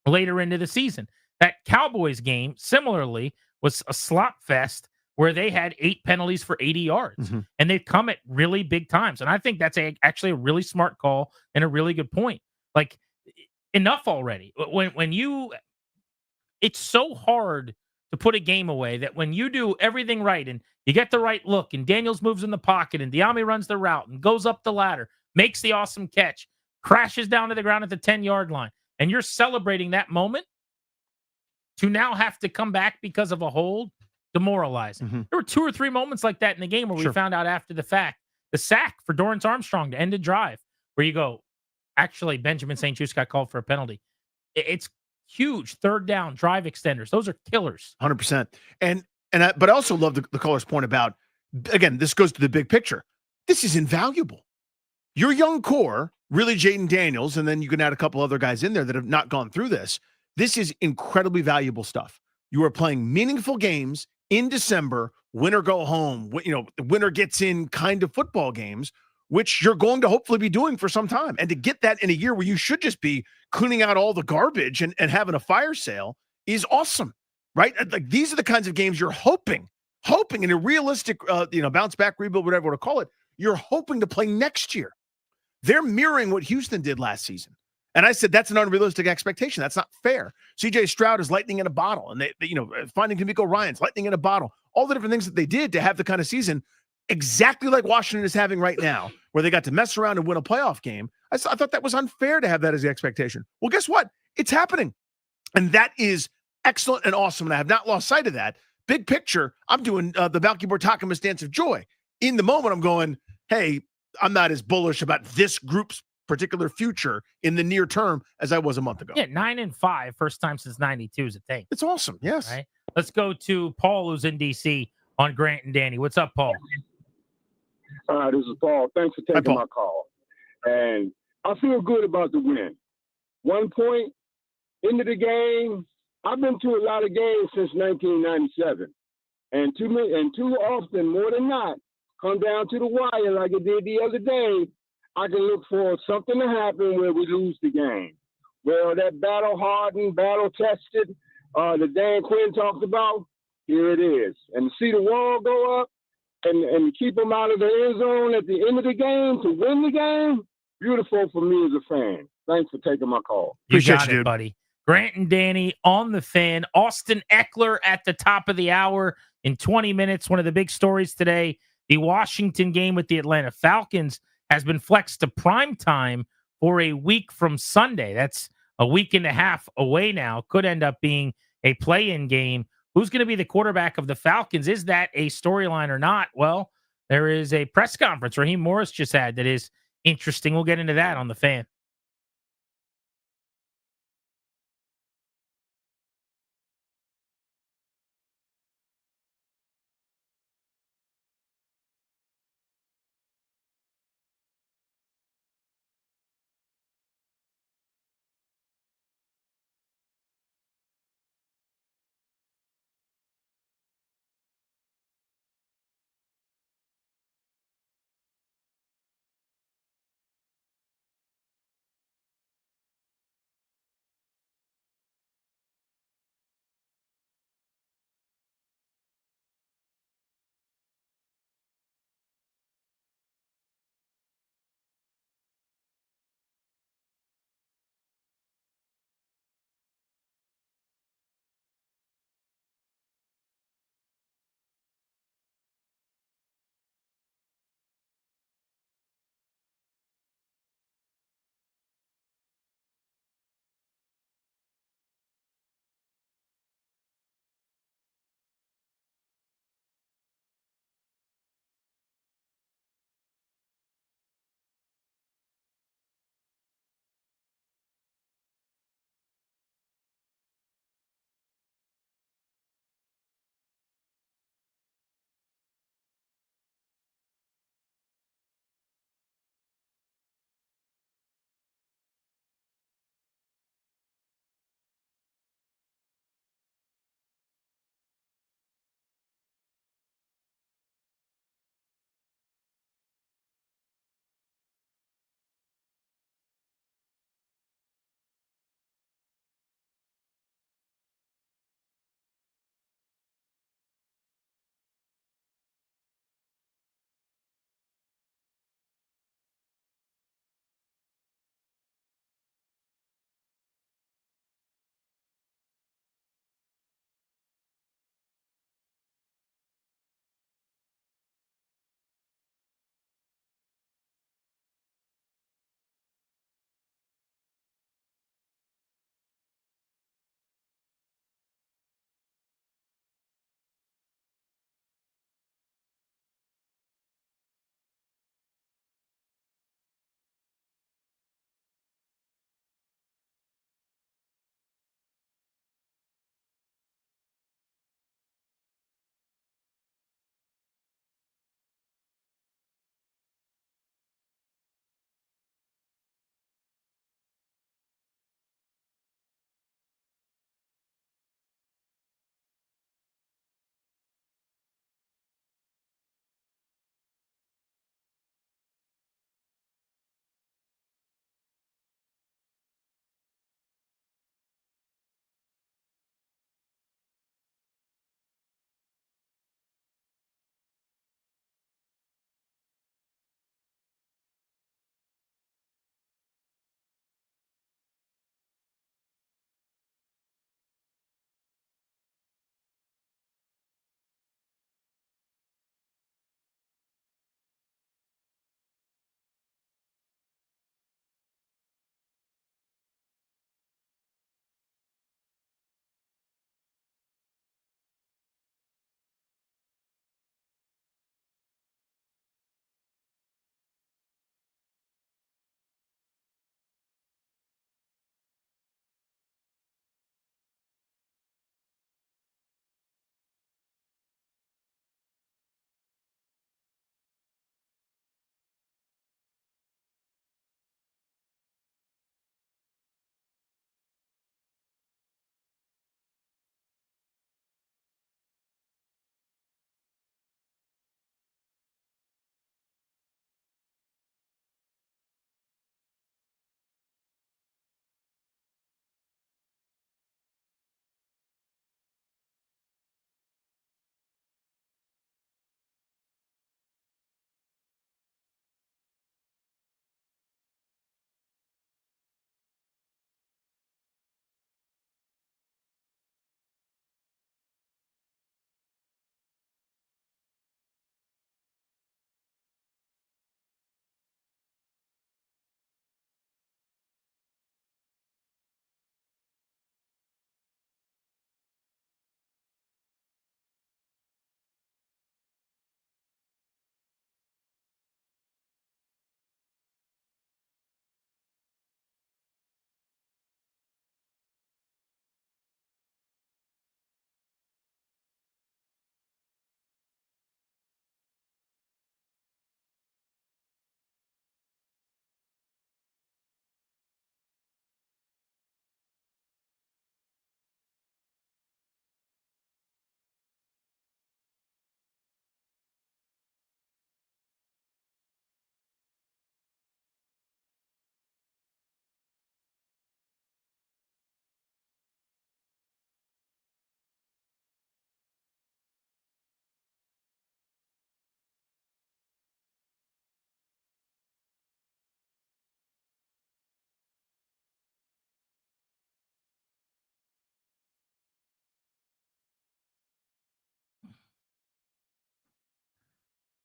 later into the season. That Cowboys game, similarly, was a slop fest where they had 8 penalties for 80 yards. And they've come at really big times. And I think that's actually a really smart call and a really good point. Like, enough already. It's so hard to put a game away that when you do everything right and you get the right look and Daniels moves in the pocket and Diami runs the route and goes up the ladder, makes the awesome catch, crashes down to the ground at the 10-yard line, and you're celebrating that moment, to now have to come back because of a hold, demoralizing. There were 2 or 3 moments like that in the game where we found out after the fact. The sack for Dorrance Armstrong to end a drive where you go, actually, Benjamin St. Juste got called for a penalty. It's huge 3rd down drive extenders. Those are killers. 100%. But I also love the caller's point about, again, this goes to the big picture. This is invaluable. Your young core, really Jayden Daniels, and then you can add a couple other guys in there that have not gone through this. This is incredibly valuable stuff. You are playing meaningful games in December, win or go home, the winner gets in kind of football games, which you're going to hopefully be doing for some time. And to get that in a year where you should just be cleaning out all the garbage and having a fire sale is awesome, right? Like, these are the kinds of games you're hoping in a realistic, bounce back, rebuild, whatever you want to call it, you're hoping to play next year. They're mirroring what Houston did last season. And I said, that's an unrealistic expectation. That's not fair. CJ Stroud is lightning in a bottle. And they finding D'Amico Ryans, lightning in a bottle. All the different things that they did to have the kind of season exactly like Washington is having right now, where they got to mess around and win a playoff game. I thought that was unfair to have that as the expectation. Well, guess what? It's happening. And that is excellent and awesome. And I have not lost sight of that. Big picture, I'm doing the Balky Bortakamis dance of joy. In the moment, I'm going, hey, I'm not as bullish about this group's particular future in the near term as I was a month ago. Yeah, 9-5, first time since 92 is a thing. It's awesome. Yes. Right? Let's go to Paul, who's in DC, on Grant and Danny. What's up, Paul? This is Paul. Thanks for taking my call. And I feel good about the win. 1 point into the game. I've been to a lot of games since 1997, and too often, more than not, come down to the wire like it did the other day. I can look for something to happen where we lose the game. Well, that battle-hardened, battle-tested, that Dan Quinn talked about, here it is. And to see the wall go up and keep them out of the end zone at the end of the game to win the game, beautiful for me as a fan. Thanks for taking my call. You got it, buddy. Grant and Danny on the Fan. Austin Eckler at the top of the hour in 20 minutes. One of the big stories today, the Washington game with the Atlanta Falcons has been flexed to prime time for a week from Sunday. That's a week and a half away now. Could end up being a play-in game. Who's going to be the quarterback of the Falcons? Is that a storyline or not? Well, there is a press conference Raheem Morris just had that is interesting. We'll get into that on the Fan.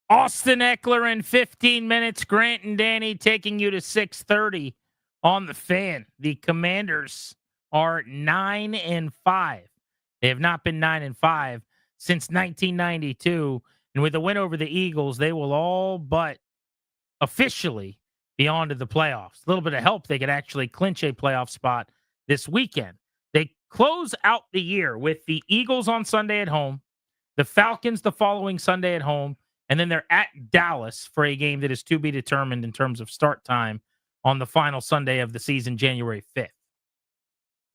Austin Eckler in 15 minutes. Grant and Danny taking you to 6:30 on the Fan. The Commanders are 9-5. They have not been 9-5 since 1992. And with a win over the Eagles, they will all but officially be on to the playoffs. A little bit of help, they could actually clinch a playoff spot this weekend. They close out the year with the Eagles on Sunday at home, the Falcons the following Sunday at home, and then they're at Dallas for a game that is to be determined in terms of start time on the final Sunday of the season, January 5th.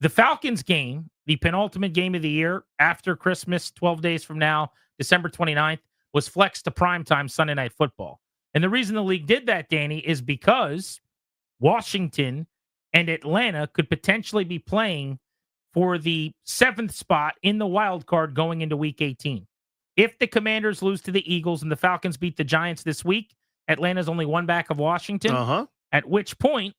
The Falcons game, the penultimate game of the year after Christmas, 12 days from now, December 29th, was flexed to primetime Sunday Night Football. And the reason the league did that, Danny, is because Washington and Atlanta could potentially be playing for the 7th spot in the wild card going into Week 18. If the Commanders lose to the Eagles and the Falcons beat the Giants this week, Atlanta's only one back of Washington, at which point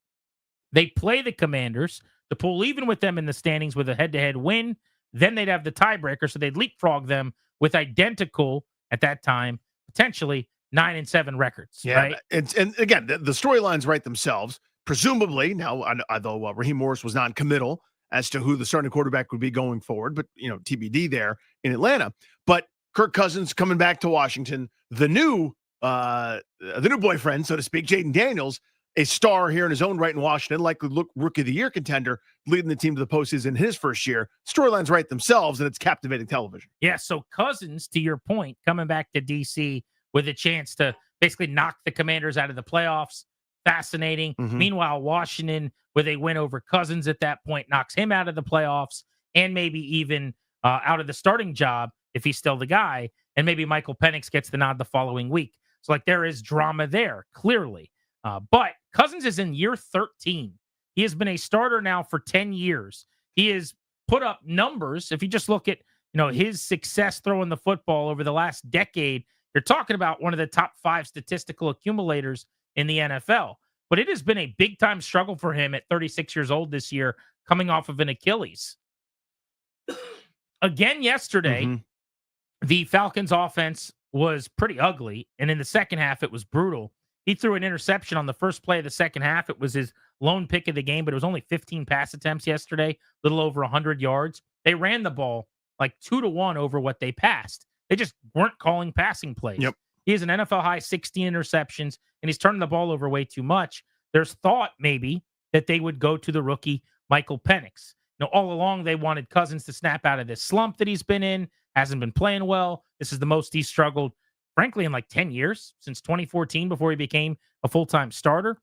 they play the Commanders to pull even with them in the standings with a head-to-head win. Then they'd have the tiebreaker, so they'd leapfrog them with identical, at that time, potentially 9-7 records. Yeah, right? and again, the storylines write themselves. Presumably, now, although Raheem Morris was non-committal as to who the starting quarterback would be going forward, but, TBD there in Atlanta. But Kirk Cousins coming back to Washington, the new boyfriend, so to speak, Jayden Daniels, a star here in his own right in Washington, likely Rookie of the Year contender, leading the team to the postseason in his first year. Storylines write themselves, and it's captivating television. Yeah, so Cousins, to your point, coming back to D.C. with a chance to basically knock the Commanders out of the playoffs. Fascinating. Meanwhile, Washington, with a win over Cousins at that point, knocks him out of the playoffs and maybe even out of the starting job if he's still the guy. And maybe Michael Penix gets the nod the following week. So, there is drama there, clearly. But Cousins is in year 13. He has been a starter now for 10 years. He has put up numbers. If you just look at, his success throwing the football over the last decade, you're talking about one of the top 5 statistical accumulators in the NFL. But it has been a big-time struggle for him at 36 years old this year, coming off of an Achilles. Again yesterday, the Falcons' offense was pretty ugly, and in the second half, it was brutal. He threw an interception on the first play of the second half. It was his lone pick of the game, but it was only 15 pass attempts yesterday, a little over 100 yards. They ran the ball 2-1 over what they passed. They just weren't calling passing plays. Yep. He has an NFL high 16 interceptions, and he's turning the ball over way too much. There's thought maybe that they would go to the rookie Michael Penix. All along they wanted Cousins to snap out of this slump that he's been in, hasn't been playing well. This is the most he's struggled, frankly, in 10 years, since 2014 before he became a full-time starter.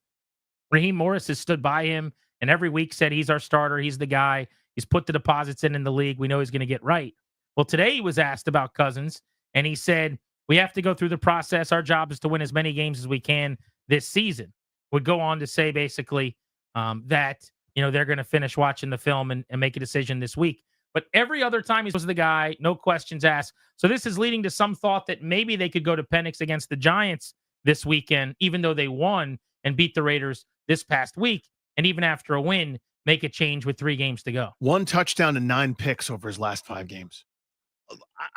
Raheem Morris has stood by him and every week said he's our starter, he's the guy. He's put the deposits in the league. We know he's going to get right. Well, today he was asked about Cousins, and he said, we have to go through the process. Our job is to win as many games as we can this season. Would go on to say basically that, they're going to finish watching the film and make a decision this week. But every other time he was the guy, no questions asked. So this is leading to some thought that maybe they could go to Penix against the Giants this weekend, even though they won and beat the Raiders this past week. And even after a win, make a change with 3 games to go. 1 touchdown and 9 picks over his last 5 games.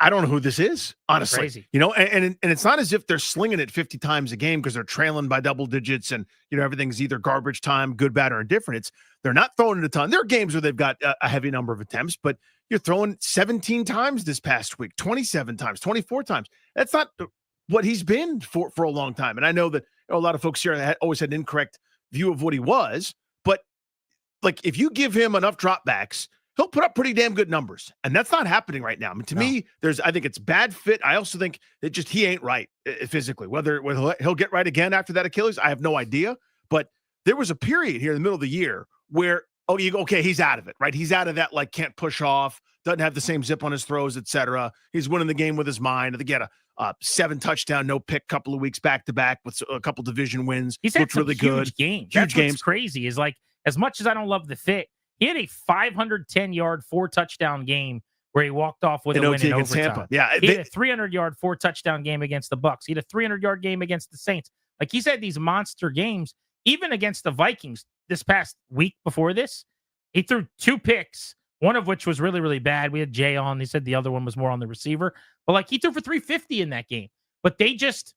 I don't know who this is, honestly. Crazy. And it's not as if they're slinging it 50 times a game because they're trailing by double digits and, everything's either garbage time, good, bad, or indifferent. They're not throwing it a ton. There are games where they've got a heavy number of attempts, but you're throwing 17 times this past week, 27 times, 24 times. That's not what he's been for a long time. And I know that a lot of folks here always had an incorrect view of what he was, but if you give him enough dropbacks, he'll put up pretty damn good numbers. And that's not happening right now. I mean, to me, I think it's bad fit. I also think that he ain't right physically. Whether he'll get right again after that Achilles, I have no idea. But there was a period here in the middle of the year where, he's out of it, right? He's out of that, can't push off, doesn't have the same zip on his throws, etc. He's winning the game with his mind. I think he had a 7 touchdown, no pick couple of weeks back-to-back with a couple division wins. He's had some really huge good. games. Huge That's games. What's crazy is as much as I don't love the fit, he had a 510-yard, 4-touchdown game where he walked off with a win in overtime. Tampa. Yeah, he had a 300-yard, 4-touchdown game against the Bucs. He had a 300-yard game against the Saints. He's had these monster games, even against the Vikings this past week before this. He threw 2 picks, one of which was really, really bad. We had Jay on. He said the other one was more on the receiver. But, he threw for 350 in that game. But they just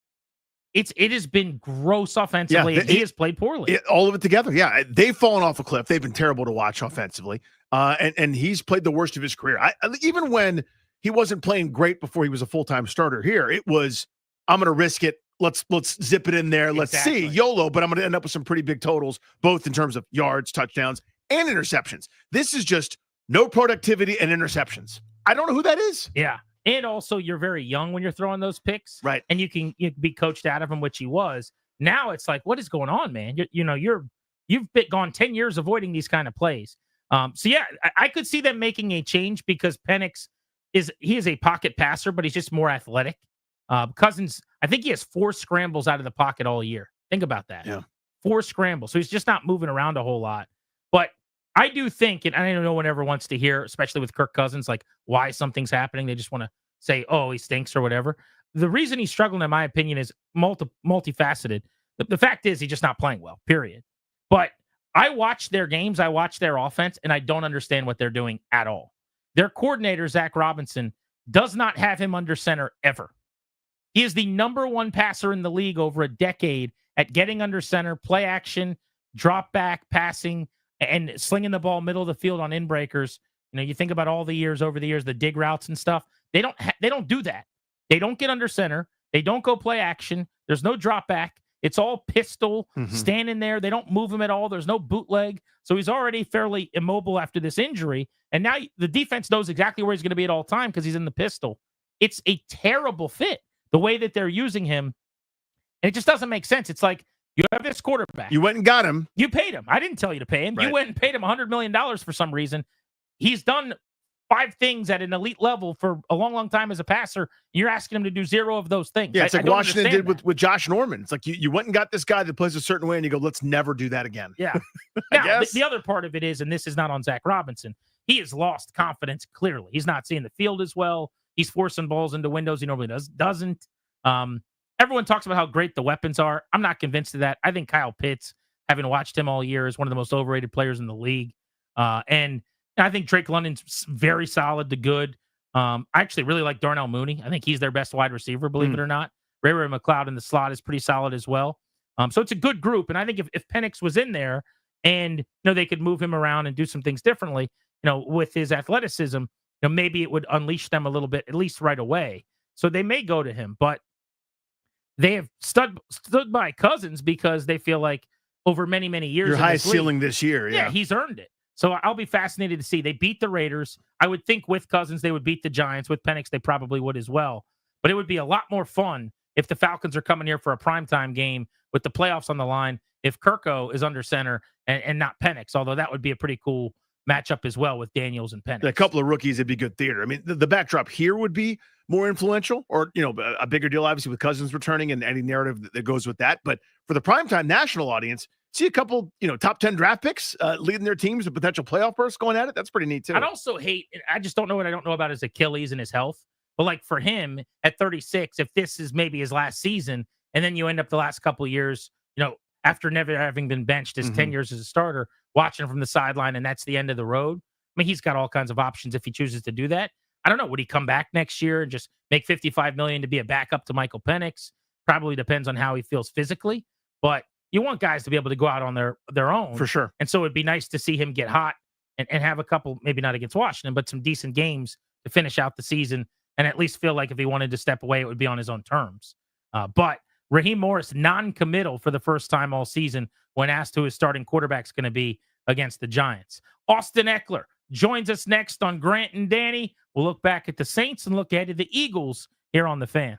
it has been gross offensively. And he has played poorly. All of it together. Yeah, they've fallen off a cliff. They've been terrible to watch offensively. And he's played the worst of his career. Even when he wasn't playing great before he was a full-time starter here, it was, I'm going to risk it. Let's zip it in there. Let's see, YOLO. But I'm going to end up with some pretty big totals, both in terms of yards, touchdowns, and interceptions. This is just no productivity and interceptions. I don't know who that is. Yeah. And also, you're very young when you're throwing those picks. Right. And you can be coached out of them, which he was. Now it's like, what is going on, man? You've gone 10 years avoiding these kind of plays. So, yeah, I could see them making a change because Penix is a pocket passer, but he's just more athletic. Cousins, I think he has 4 scrambles out of the pocket all year. Think about that. Yeah. 4 scrambles. So he's just not moving around a whole lot. But I do think, and I know no one ever wants to hear, especially with Kirk Cousins, like why something's happening. They just want to say, oh, he stinks or whatever. The reason he's struggling, in my opinion, is multifaceted. The fact is he's just not playing well, period. But I watch their games, I watch their offense, and I don't understand what they're doing at all. Their coordinator, Zach Robinson, does not have him under center ever. He is the number 1 passer in the league over a decade at getting under center, play action, drop back, passing, and slinging the ball middle of the field on in breakers. You think about all the years over the years, the dig routes and stuff. They don't do that. They don't get under center. They don't go play action. There's no drop back. It's all pistol, standing there. They don't move him at all. There's no bootleg. So he's already fairly immobile after this injury. And now the defense knows exactly where he's going to be at all time because he's in the pistol. It's a terrible fit, the way that they're using him. And it just doesn't make sense. It's like, you have this quarterback. You went and got him. You paid him. I didn't tell you to pay him. Right. You went and paid him $100 million for some reason. He's done 5 things at an elite level for a long, long time as a passer. You're asking him to do 0 of those things. Yeah, it's like Washington did with Josh Norman. It's like you went and got this guy that plays a certain way, and you go, let's never do that again. Yeah. Now, the other part of it is, and this is not on Zach Robinson, he has lost confidence clearly. He's not seeing the field as well. He's forcing balls into windows he normally doesn't. Everyone talks about how great the weapons are. I'm not convinced of that. I think Kyle Pitts, having watched him all year, is one of the most overrated players in the league. And I think Drake London's very solid to good. I actually really like Darnell Mooney. I think he's their best wide receiver, believe it or not. Ray McLeod in the slot is pretty solid as well. So it's a good group. And I think if Penix was in there and they could move him around and do some things differently, with his athleticism, maybe it would unleash them a little bit, at least right away. So they may go to him, but they have stood by Cousins because they feel like over many, many years. Your highest ceiling this year. Yeah, he's earned it. So I'll be fascinated to see. They beat the Raiders. I would think with Cousins, they would beat the Giants. With Penix, they probably would as well. But it would be a lot more fun if the Falcons are coming here for a primetime game with the playoffs on the line, if Kirko is under center and not Penix, although that would be a pretty cool matchup as well with Daniels and Penix. A couple of rookies, it'd be good theater. I mean, the backdrop here would be more influential, or a bigger deal, obviously, with Cousins returning and any narrative that goes with that. But for the primetime national audience, see a couple, top 10 draft picks leading their teams, a potential playoff burst going at it. That's pretty neat too. I'd also hate. I just don't know what I don't know about his Achilles and his health. But like for him at 36, if this is maybe his last season, and then you end up the last couple of years, after never having been benched his 10 years as a starter, watching from the sideline, and that's the end of the road. I mean, he's got all kinds of options if he chooses to do that. I don't know. Would he come back next year and just make $55 million to be a backup to Michael Penix? Probably depends on how he feels physically. But you want guys to be able to go out on their own. For sure. And so it'd be nice to see him get hot and have a couple, maybe not against Washington, but some decent games to finish out the season and at least feel like if he wanted to step away, it would be on his own terms. But Raheem Morris, non-committal for the first time all season when asked who his starting quarterback's going to be against the Giants. Austin Eckler joins us next on Grant and Danny. We'll look back at the Saints and look ahead to the Eagles here on The Fan.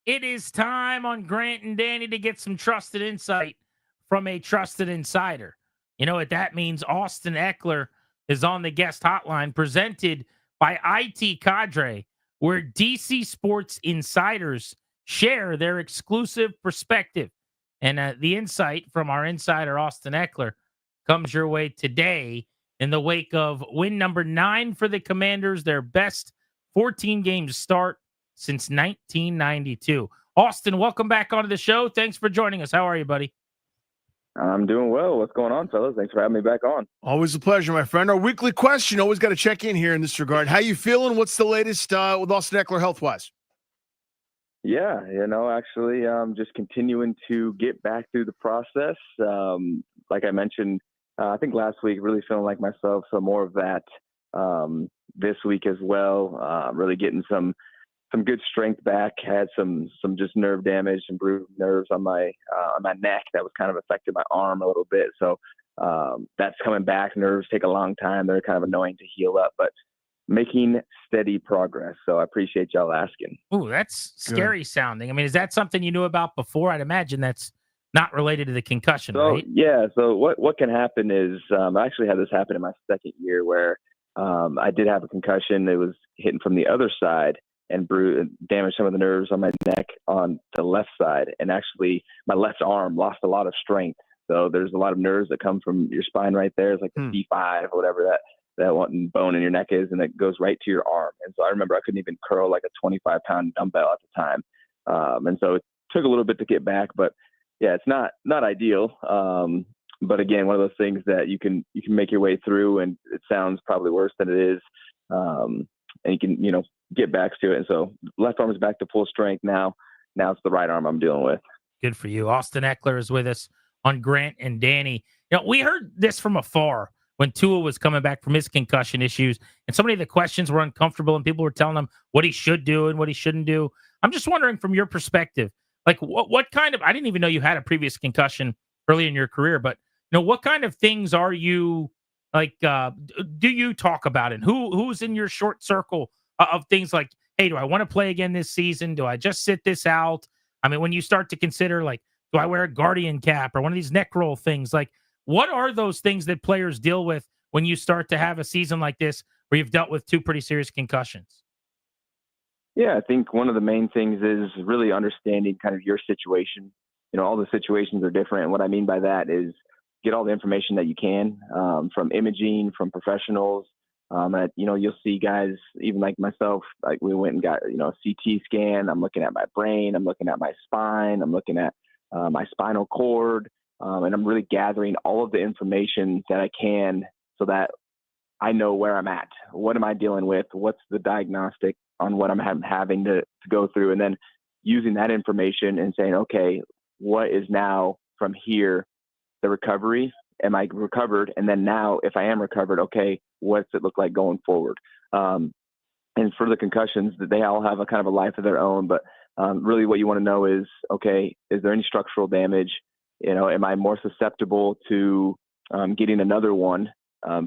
It is time on Grant and Danny to get some trusted insight from a trusted insider. You know what that means? Austin Eckler is on the guest hotline presented by IT Cadre, where DC Sports insiders share their exclusive perspective. And the insight from our insider, Austin Eckler, comes your way today in the wake of win number 9 for the Commanders, their best 14-game start since 1992. Austin, welcome back onto the show. Thanks for joining us. How are you, buddy? I'm doing well. What's going on, fellas? Thanks for having me back on. Always a pleasure, my friend. Our weekly question, always got to check in here in this regard. How you feeling? What's the latest with Austin Eckler health-wise? Yeah, actually, just continuing to get back through the process. Like I mentioned, I think last week, really feeling like myself, so more of that this week as well. Really getting some good strength back. Had some just nerve damage and bruised nerves on my neck that was kind of affected my arm a little bit. So that's coming back. Nerves take a long time. They're kind of annoying to heal up, but making steady progress. So I appreciate y'all asking. Ooh, that's scary sounding. I mean, is that something you knew about before? I'd imagine that's not related to the concussion, right? Yeah. So what can happen is I actually had this happen in my second year where I did have a concussion. It was hitting from the other side and damaged some of the nerves on my neck on the left side. And actually my left arm lost a lot of strength. So there's a lot of nerves that come from your spine right there. It's like the C5 or whatever that one bone in your neck is, and it goes right to your arm. And so I remember I couldn't even curl like a 25-pound dumbbell at the time. And so it took a little bit to get back, but yeah, it's not ideal. But again, one of those things that you can make your way through, and it sounds probably worse than it is. And you can, get back to it. And so left arm is back to full strength now. Now it's the right arm I'm dealing with. Good for you. Austin Eckler is with us on Grant and Danny. We heard this from afar when Tua was coming back from his concussion issues, and so many of the questions were uncomfortable, and people were telling him what he should do and what he shouldn't do. I'm just wondering from your perspective, like what kind of, I didn't even know you had a previous concussion early in your career, but what kind of things are you like, do you talk about it? Who's in your short circle of things like, hey, do I want to play again this season? Do I just sit this out? I mean, when you start to consider, like, do I wear a guardian cap or one of these neck roll things? Like, what are those things that players deal with when you start to have a season like this where you've dealt with 2 pretty serious concussions? Yeah, I think one of the main things is really understanding kind of your situation. All the situations are different. And what I mean by that is get all the information that you can from imaging, from professionals. You'll see guys, even like myself, like we went and got, a CT scan. I'm looking at my brain. I'm looking at my spine. I'm looking at my spinal cord. And I'm really gathering all of the information that I can so that I know where I'm at. What am I dealing with? What's the diagnostic on what I'm having to go through? And then using that information and saying, okay, what is now from here, the recovery? Am I recovered? And then now, if I am recovered, okay, what's it look like going forward? And for the concussions, they all have a kind of a life of their own. But really what you want to know is, okay, is there any structural damage? Am I more susceptible to getting another one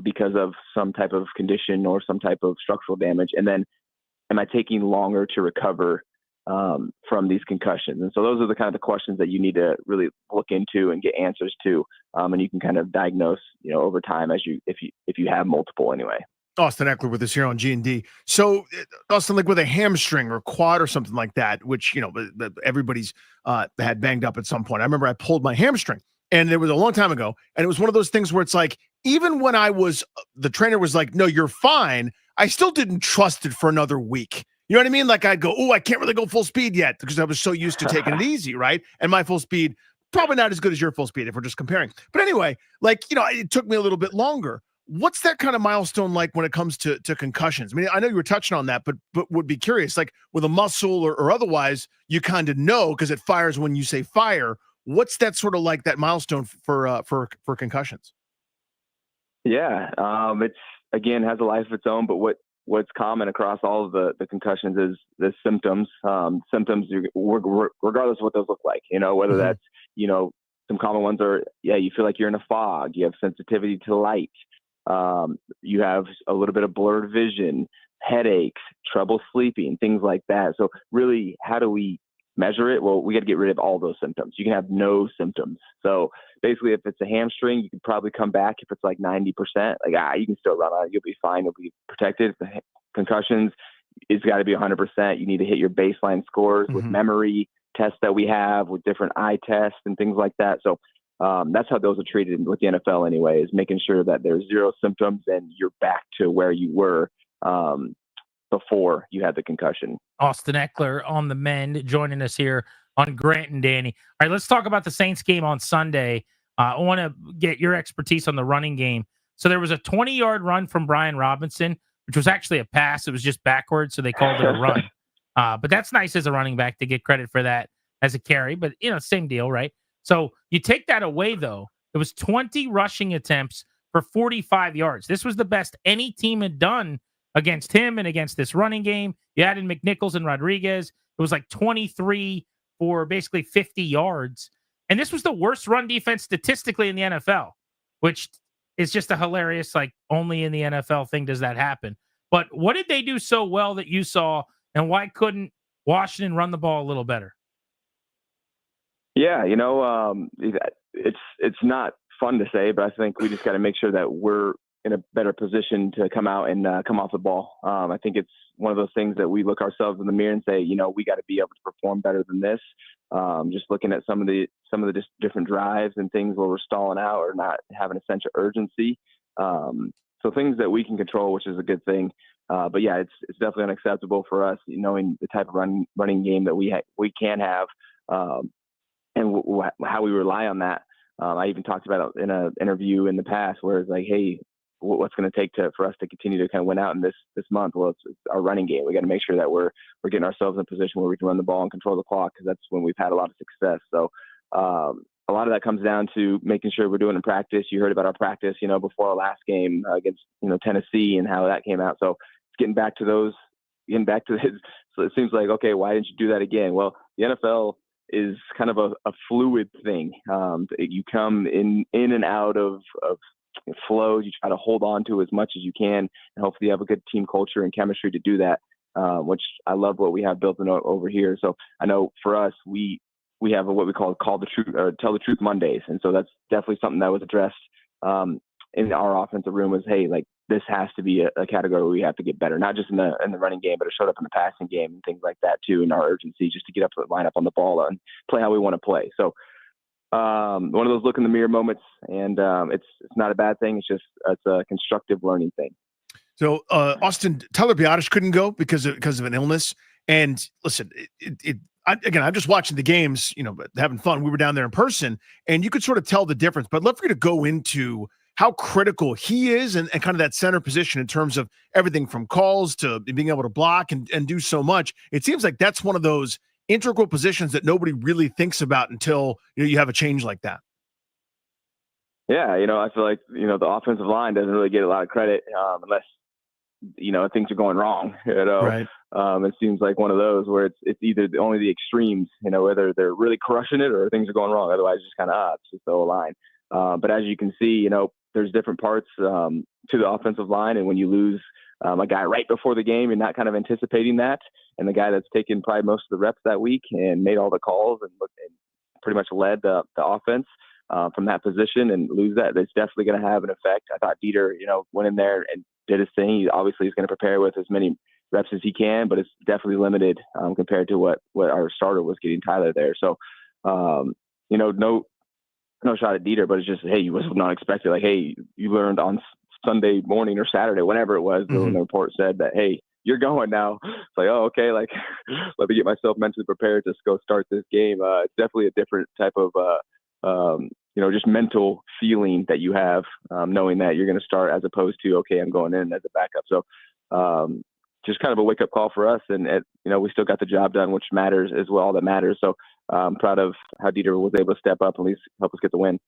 because of some type of condition or some type of structural damage? And then am I taking longer to recover from these concussions? And so those are the kind of the questions that you need to really look into and get answers to. And you can kind of diagnose, over time if you have multiple anyway. Austin Eckler with us here on G&D. So, Austin, like with a hamstring or quad or something like that, which, everybody's had banged up at some point. I remember I pulled my hamstring, and it was a long time ago. And it was one of those things where it's like, even when the trainer was like, no, you're fine, I still didn't trust it for another week. You know what I mean? Like I'd go, oh, I can't really go full speed yet because I was so used to taking it easy, right? And my full speed, probably not as good as your full speed if we're just comparing. But anyway, it took me a little bit longer. What's that kind of milestone like when it comes to concussions? I mean, I know you were touching on that, but would be curious, like with a muscle or otherwise, you kind of know because it fires when you say fire. What's that sort of like that milestone for concussions? Yeah, it's again has a life of its own, but what's common across all of the concussions is the symptoms. Symptoms, regardless of what those look like, whether that's, some common ones are, you feel like you're in a fog, you have sensitivity to light, you have a little bit of blurred vision, headaches, trouble sleeping, things like that. So really, how do we measure it. Well, we got to get rid of all those symptoms. You can have no symptoms. So basically, if it's a hamstring, you can probably come back. If it's like 90%, like, you can still run on it. You'll be fine. You'll be protected. If the concussions, it's got to be 100%. You need to hit your baseline scores with memory tests that we have, with different eye tests and things like that. So that's how those are treated with the NFL anyway, is making sure that there's zero symptoms and you're back to where you were before you had the concussion. Austin Eckler on the mend, joining us here on Grant and Danny. All right, let's talk about the Saints game on Sunday. I want to get your expertise on the running game. So there was a 20-yard run from Brian Robinson, which was actually a pass. It was just backwards, so they called it a run. But that's nice as a running back to get credit for that as a carry. But, same deal, right? So you take that away, though. It was 20 rushing attempts for 45 yards. This was the best any team had done against him and against this running game. You added McNichols and Rodriguez. It was like 23 for basically 50 yards. And this was the worst run defense statistically in the NFL, which is just a hilarious, like, only in the NFL thing does that happen. But what did they do so well that you saw, and why couldn't Washington run the ball a little better? Yeah, it's not fun to say, but I think we just got to make sure that we're in a better position to come out and come off the ball. I think it's one of those things that we look ourselves in the mirror and say, we got to be able to perform better than this. Just looking at some of the just different drives and things where we're stalling out or not having a sense of urgency. So things that we can control, which is a good thing. But yeah, it's definitely unacceptable for us, knowing the type of running game that we can have, and how we rely on that. I even talked about it in an interview in the past where it's like, hey, what's going to take for us to continue to kind of win out in this month? Well, it's our running game. We got to make sure that we're getting ourselves in a position where we can run the ball and control the clock, because that's when we've had a lot of success. So a lot of that comes down to making sure we're doing in practice. You heard about our practice, before our last game against Tennessee and how that came out. So it's getting back to this. So it seems like, okay, why didn't you do that again? Well, the NFL is kind of a fluid thing. You come in and out of flows. You try to hold on to as much as you can, and hopefully you have a good team culture and chemistry to do that, which I love what we have built in over here. So I know for us, we have what we call the truth, or Tell the Truth Mondays. And so that's definitely something that was addressed in our offensive room, was, hey, like, this has to be a category where we have to get better, not just in the running game, but it showed up in the passing game and things like that too, in our urgency just to get up to line up on the ball and play how we want to play. So one of those look in the mirror moments, and it's not a bad thing. It's a constructive learning thing. So Austin, Tyler Biotish couldn't go because of an illness. And listen, I'm just watching the games, having fun. We were down there in person, and you could sort of tell the difference. But I'd love for you to go into how critical he is and kind of that center position in terms of everything from calls to being able to block and do so much. It seems like that's one of those integral positions that nobody really thinks about until you have a change like that. Yeah, I feel like the offensive line doesn't really get a lot of credit unless things are going wrong. Right. It seems like one of those where it's either only the extremes, whether they're really crushing it or things are going wrong. Otherwise, it's just kind of it's just the line. But as you can see, there's different parts to the offensive line, and when you lose a guy right before the game, you're not kind of anticipating that, and the guy that's taken probably most of the reps that week and made all the calls and pretty much led the offense from that position, and lose that, it's definitely going to have an effect. I thought Dieter, went in there and did his thing. He obviously is going to prepare with as many reps as he can, but it's definitely limited compared to what our starter was getting, Tyler, there. So, no shot at Dieter, but it's just, hey, you was not expected. Like, hey, you learned on Sunday morning or Saturday, whenever it was, when the report said that, hey, you're going now. It's like, oh, okay, like, let me get myself mentally prepared to go start this game. It's definitely a different type of, just mental feeling that you have, knowing that you're going to start, as opposed to, okay, I'm going in as a backup. So just kind of a wake-up call for us. And, we still got the job done, which matters as well. All that matters. So I'm proud of how Dieter was able to step up and at least help us get the win.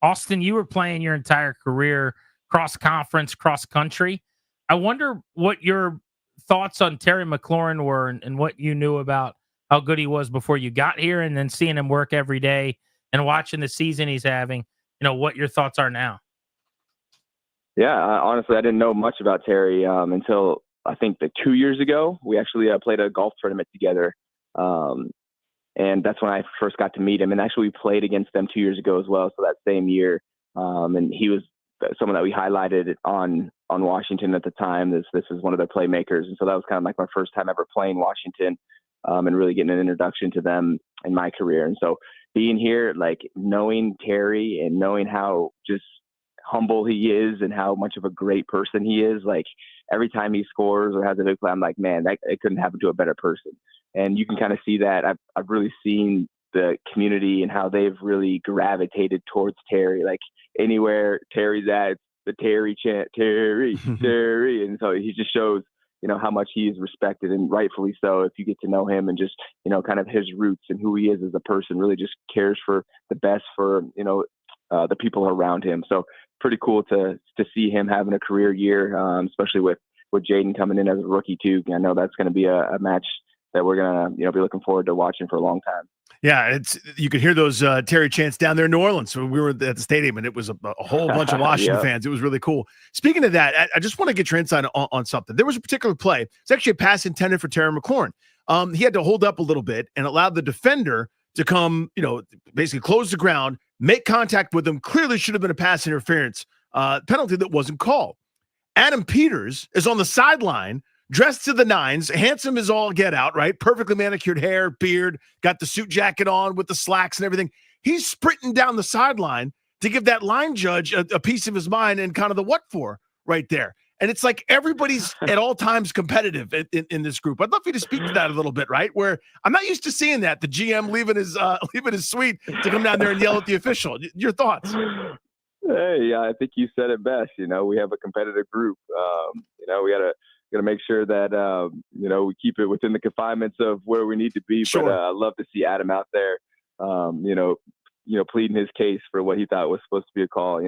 Austin, you were playing your entire career cross-conference, cross-country. I wonder what your thoughts on Terry McLaurin were, and what you knew about how good he was before you got here, and then seeing him work every day and watching the season he's having, what your thoughts are now. Yeah, honestly, I didn't know much about Terry until I think 2 years ago. We actually played a golf tournament together. And that's when I first got to meet him. And actually, we played against them 2 years ago as well. So that same year, and he was someone that we highlighted on Washington at the time. This is one of their playmakers, and so that was kind of like my first time ever playing Washington, and really getting an introduction to them in my career. And so being here, like knowing Terry and knowing how just humble he is and how much of a great person he is, like every time he scores or has a big play, I'm like, man, it couldn't happen to a better person. And you can kind of see that. I've really seen the community and how they've really gravitated towards Terry. Like anywhere Terry's at, it's the Terry chant, Terry, Terry. And so he just shows, how much he is respected, and rightfully so. If you get to know him and just, kind of his roots and who he is as a person, really just cares for the best for, the people around him. So pretty cool to see him having a career year, especially with Jayden coming in as a rookie too. I know that's going to be a match that we're going to, be looking forward to watching for a long time. Yeah, you could hear those Terry chants down there in New Orleans. So we were at the stadium, and it was a whole bunch of Washington fans. It was really cool. Speaking of that, I just want to get your insight on something. There was a particular play. It's actually a pass intended for Terry McLaurin. He had to hold up a little bit and allowed the defender to come, basically close the ground, make contact with him. Clearly should have been a pass interference penalty that wasn't called. Adam Peters is on the sideline, dressed to the nines, handsome as all get out, right? Perfectly manicured hair, beard, got the suit jacket on with the slacks and everything. He's sprinting down the sideline to give that line judge a piece of his mind and kind of the what for right there. And it's like everybody's at all times competitive in this group. I'd love for you to speak to that a little bit, right? Where I'm not used to seeing that, the GM leaving his suite to come down there and yell at the official. Your thoughts? Hey, I think you said it best. We have a competitive group. We gotta make sure that we keep it within the confinements of where we need to be. Sure. But I love to see Adam out there, pleading his case for what he thought was supposed to be a call.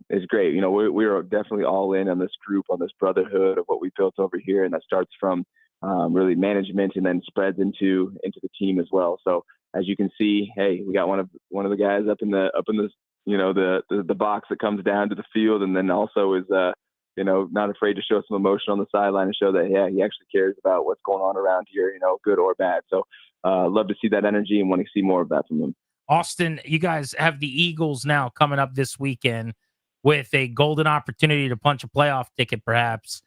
It's great. We are definitely all in on this group, on this brotherhood of what we built over here, and that starts from really management and then spreads into the team as well. So as you can see, hey, we got one of the guys up in this the box that comes down to the field, and then also is not afraid to show some emotion on the sideline and show that, yeah, he actually cares about what's going on around here, good or bad. So love to see that energy and want to see more of that from him. Austin, you guys have the Eagles now coming up this weekend with a golden opportunity to punch a playoff ticket, perhaps.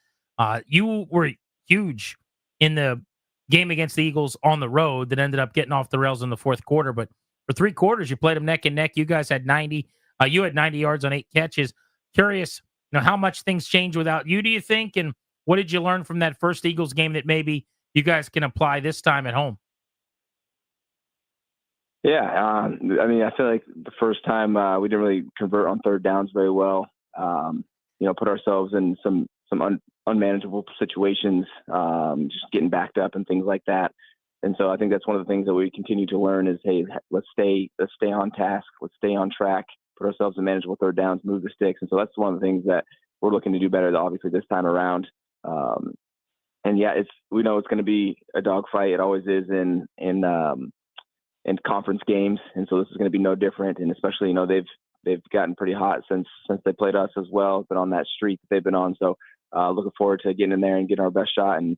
You were huge in the game against the Eagles on the road that ended up getting off the rails in the fourth quarter. But for 3 quarters, you played them neck and neck. You guys had 90. You had 90 yards on 8 catches. Curious, how much things change without you, do you think? And what did you learn from that first Eagles game that maybe you guys can apply this time at home? Yeah, I feel like the first time we didn't really convert on third downs very well. Put ourselves in some unmanageable situations, just getting backed up and things like that. And so I think that's one of the things that we continue to learn is, hey, let's stay on task, let's stay on track, put ourselves in manageable third downs, move the sticks. And so that's one of the things that we're looking to do better, obviously, this time around. And yeah, we know it's going to be a dogfight. It always is in conference games, and so this is going to be no different. And especially, they've gotten pretty hot since they played us as well, been on that streak that they've been on. So looking forward to getting in there and getting our best shot and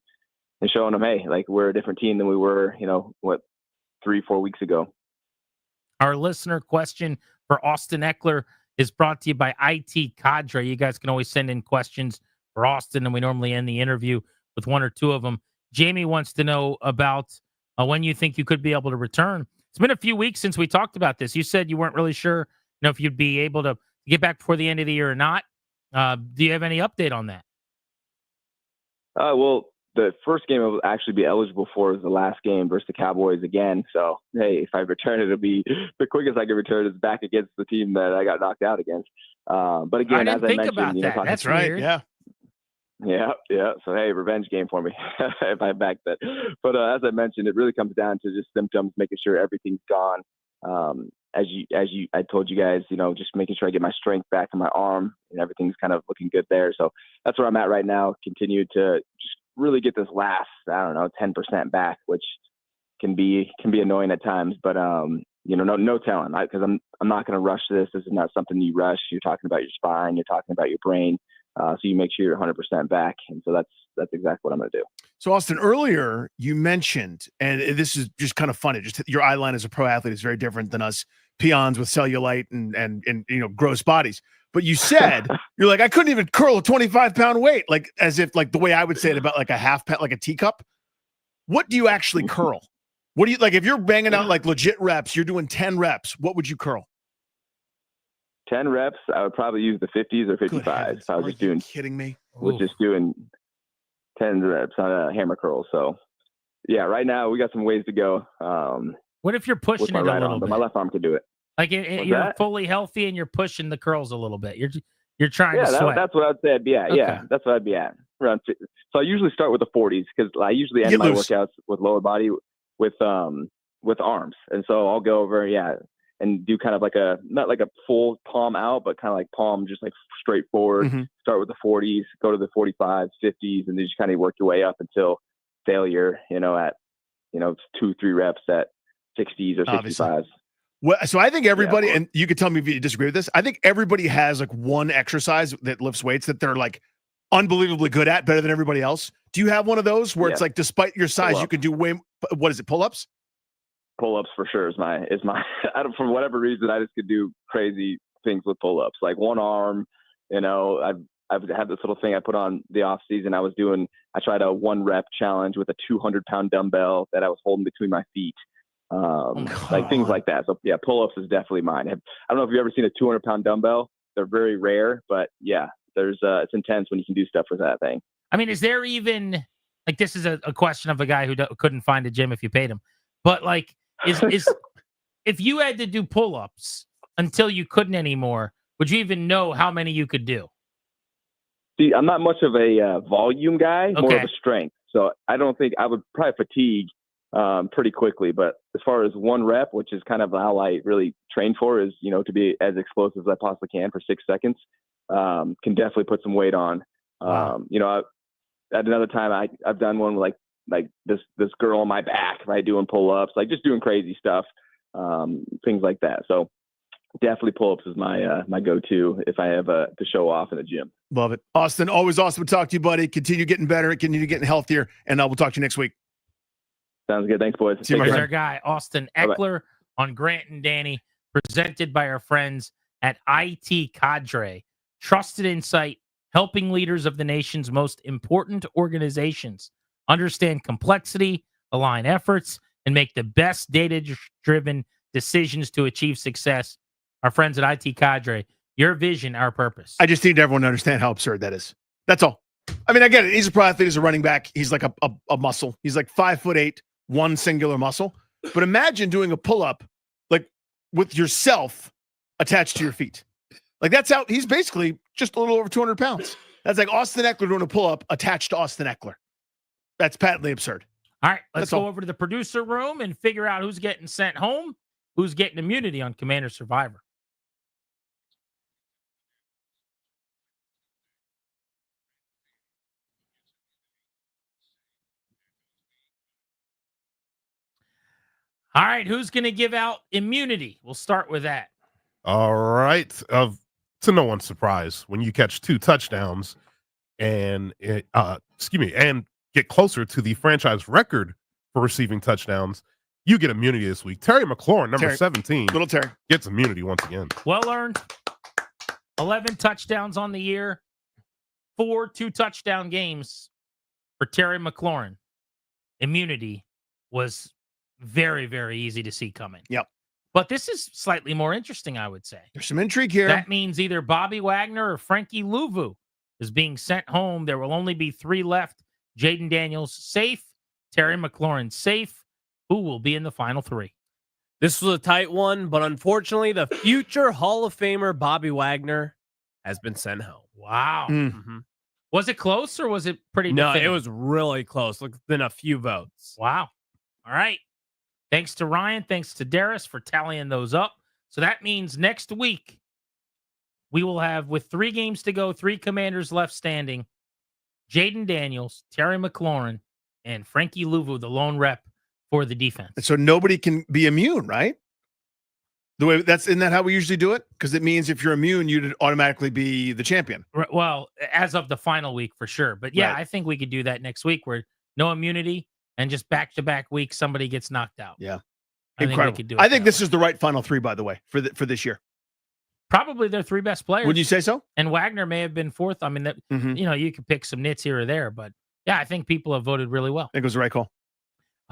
showing them, hey, like we're a different team than we were, 3-4 weeks ago. Our listener question for Austin Eckler is brought to you by IT Cadre. You guys can always send in questions for Austin, and we normally end the interview with 1 or 2 of them. Jamie wants to know about when you think you could be able to return. It's been a few weeks since we talked about this. You said you weren't really sure if you'd be able to get back before the end of the year or not. Do you have any update on that? Well, the first game I will actually be eligible for is the last game versus the Cowboys again. So, hey, if I return, it'll be the quickest I can return is back against the team that I got knocked out against. But again, I as I think mentioned, about that. That's right. weird. Yeah. Yeah. So, hey, revenge game for me if I back that. But as I mentioned, it really comes down to just symptoms, making sure everything's gone. I told you guys, just making sure I get my strength back in my arm and everything's kind of looking good there. So that's where I'm at right now. Continue to just really get this last, 10% back, which can be annoying at times, but no telling, because I'm not going to rush this. This is not something you rush. You're talking about your spine, you're talking about your brain. so you make sure you're 100% back. And so that's exactly what I'm going to do. So Austin, earlier you mentioned, and this is just kind of funny, just your eye line as a pro athlete is very different than us peons with cellulite and gross bodies. But you said, you're like, I couldn't even curl a 25-pound weight, like as if like the way I would say it about like a half pound, like a teacup. What do you actually curl? What do you like if you're banging out like legit reps, you're doing 10 reps, what would you curl? 10 reps, I would probably use the 50s or 55s. I was just doing kidding me. Was just doing 10 reps on a hammer curl. So yeah, right now we got some ways to go. What if you're pushing it a right little arm, bit? but my left arm could do it. Like you're fully healthy and you're pushing the curls a little bit. You're trying to sweat. That's what I'd say. Yeah, Okay. yeah, that's what I'd be at. Around. So I usually start with the 40s because I usually end my workouts with lower body with arms, and so I'll go over and do kind of like not like a full palm out, but kind of like palm just like straight forward. Mm-hmm. Start with the 40s, go to the 45s, 50s, and then just kind of work your way up until failure. At 2-3 reps at 60s or 65s. Well, so I think everybody, and you could tell me if you disagree with this, I think everybody has like one exercise that lifts weights that they're like unbelievably good at, better than everybody else. Do you have one of those where it's like, despite your size, you can do what is it, pull-ups? Pull-ups for sure is my for whatever reason, I just could do crazy things with pull-ups, like one arm. I've had this little thing I put on the off season. I tried a 1 rep challenge with a 200-pound dumbbell that I was holding between my feet. Like things like that. So yeah, pull-ups is definitely mine. I don't know if you've ever seen a 200-pound dumbbell. They're very rare, but yeah, it's intense when you can do stuff with that thing. I mean, is there even like, this is a question of a guy who couldn't find a gym if you paid him, but like, is if you had to do pull-ups until you couldn't anymore, would you even know how many you could do? See, I'm not much of a volume guy, more of a strength. So I don't think I would probably fatigue pretty quickly. But as far as 1 rep, which is kind of how I really train for, is to be as explosive as I possibly can for 6 seconds. Can definitely put some weight on. At another time, I've done one with like this girl on my back, right, doing pull-ups, like just doing crazy stuff, things like that. So definitely pull-ups is my go-to if I have to show off in the gym. Love it. Austin, always awesome to talk to you, buddy. Continue getting better, continue getting healthier, and we'll talk to you next week. Sounds good. Thanks, boys. See you, my friend. Our guy, Austin Eckler, on Grant and Danny, presented by our friends at IT Cadre. Trusted insight, helping leaders of the nation's most important organizations understand complexity, align efforts, and make the best data-driven decisions to achieve success. Our friends at IT Cadre, your vision, our purpose. I just need everyone to understand how absurd that is. That's all. I mean, I get it. He's a pro athlete. He's a running back. He's like a muscle. He's like 5'8", one singular muscle. But imagine doing a pull-up like with yourself attached to your feet. Like that's how he's basically just a little over 200 pounds. That's like Austin Eckler doing a pull-up attached to Austin Eckler. That's patently absurd. All right, let's go over to the producer room and figure out who's getting sent home, who's getting immunity on Commander Survivor. All right, who's going to give out immunity? We'll start with that. All right. To no one's surprise, when you catch 2 touchdowns and and get closer to the franchise record for receiving touchdowns, you get immunity this week. Terry McLaurin, number 17, little Terry, gets immunity once again. Well earned. 11 touchdowns on the year. 4 2-touchdown games for Terry McLaurin. Immunity was very, very easy to see coming. Yep. But this is slightly more interesting, I would say. There's some intrigue here. That means either Bobby Wagner or Frankie Louvu is being sent home. There will only be 3 left. Jayden Daniels safe. Terry McLaurin safe. Who will be in the final 3? This was a tight one, but unfortunately, the future Hall of Famer Bobby Wagner has been sent home. Wow. Mm-hmm. Was it close or was it pretty No, definitive? it was really close. Within a few votes. Wow. All right. Thanks to Ryan. Thanks to Darius for tallying those up. So that means next week we will have, with 3 games to go, 3 Commanders left standing, Jayden Daniels, Terry McLaurin, and Frankie Louvu, the lone rep for the defense. And so nobody can be immune, right? Isn't that how we usually do it? Because it means if you're immune, you'd automatically be the champion. Well, as of the final week for sure. But yeah, Right. I think we could do that next week where no immunity and just back-to-back weeks somebody gets knocked out. Yeah. I think we Incredible. could do it. I think this is the right final three, by the way, for this year. Probably their three best players. Would you say so? And Wagner may have been fourth. I mean, that you could pick some nits here or there, but yeah, I think people have voted really well. I think it was the right call.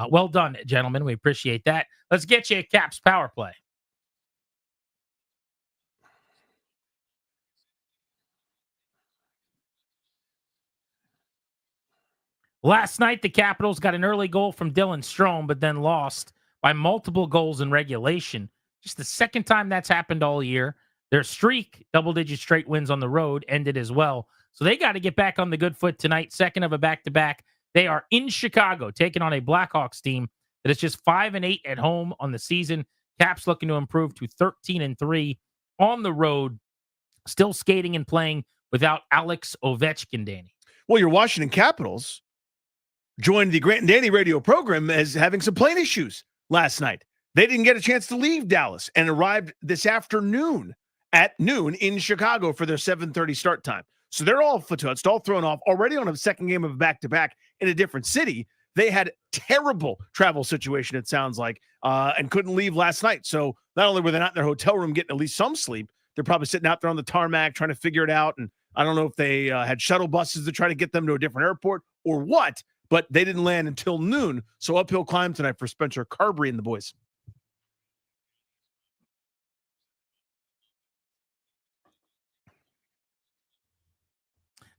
Well done, gentlemen. We appreciate that. Let's get you a Caps power play. Last night, the Capitals got an early goal from Dylan Strome, but then lost by multiple goals in regulation. Just the second time that's happened all year. Their streak, double-digit straight wins on the road, ended as well. So they got to get back on the good foot tonight, second of a back-to-back. They are in Chicago, taking on a Blackhawks team that is just 5-8 at home on the season. Caps looking to improve to 13-3 on the road, still skating and playing without Alex Ovechkin, Danny. Well, your Washington Capitals joined the Grant and Danny radio program as having some plane issues last night. They didn't get a chance to leave Dallas and arrived this afternoon at noon in Chicago for their 7:30 start time. So they're all fatoutsed, all thrown off, already on a second game of back-to-back in a different city. They had terrible travel situation, it sounds like, and couldn't leave last night. So not only were they not in their hotel room getting at least some sleep, they're probably sitting out there on the tarmac trying to figure it out. And I don't know if they had shuttle buses to try to get them to a different airport or what, but they didn't land until noon. So uphill climb tonight for Spencer Carberry and the boys.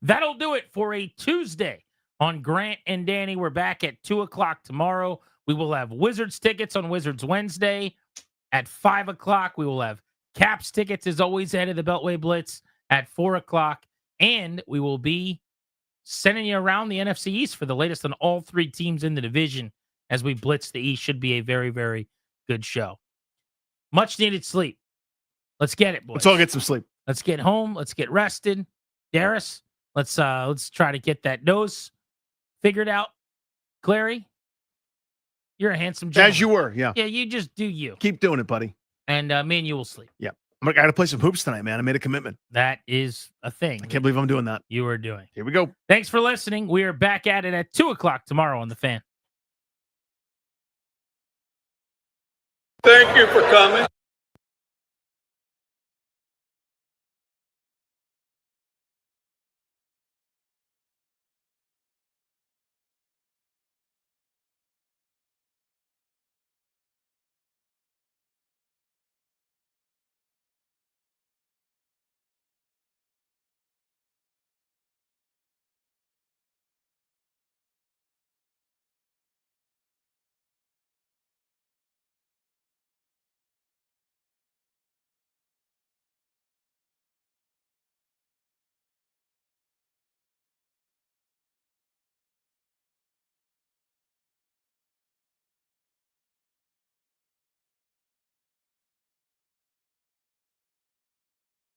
That'll do it for a Tuesday on Grant and Danny. We're back at 2 o'clock tomorrow. We will have Wizards tickets on Wizards Wednesday at 5 o'clock. We will have Caps tickets, as always, ahead of the Beltway Blitz at 4 o'clock. And we will be sending you around the NFC East for the latest on all three teams in the division as we blitz the East. Should be a very, very good show. Much needed sleep. Let's get it, boys. Let's all get some sleep. Let's get home. Let's get rested. Darius, let's try to get that nose figured out. Clary, you're a handsome gentleman. As you were, yeah. Yeah, you just do you. Keep doing it, buddy. And me and you will sleep. Yeah. I got to play some hoops tonight, man. I made a commitment. That is a thing. I can't believe I'm doing that. You are doing. Here we go. Thanks for listening. We are back at it at 2 o'clock tomorrow on The Fan. Thank you for coming.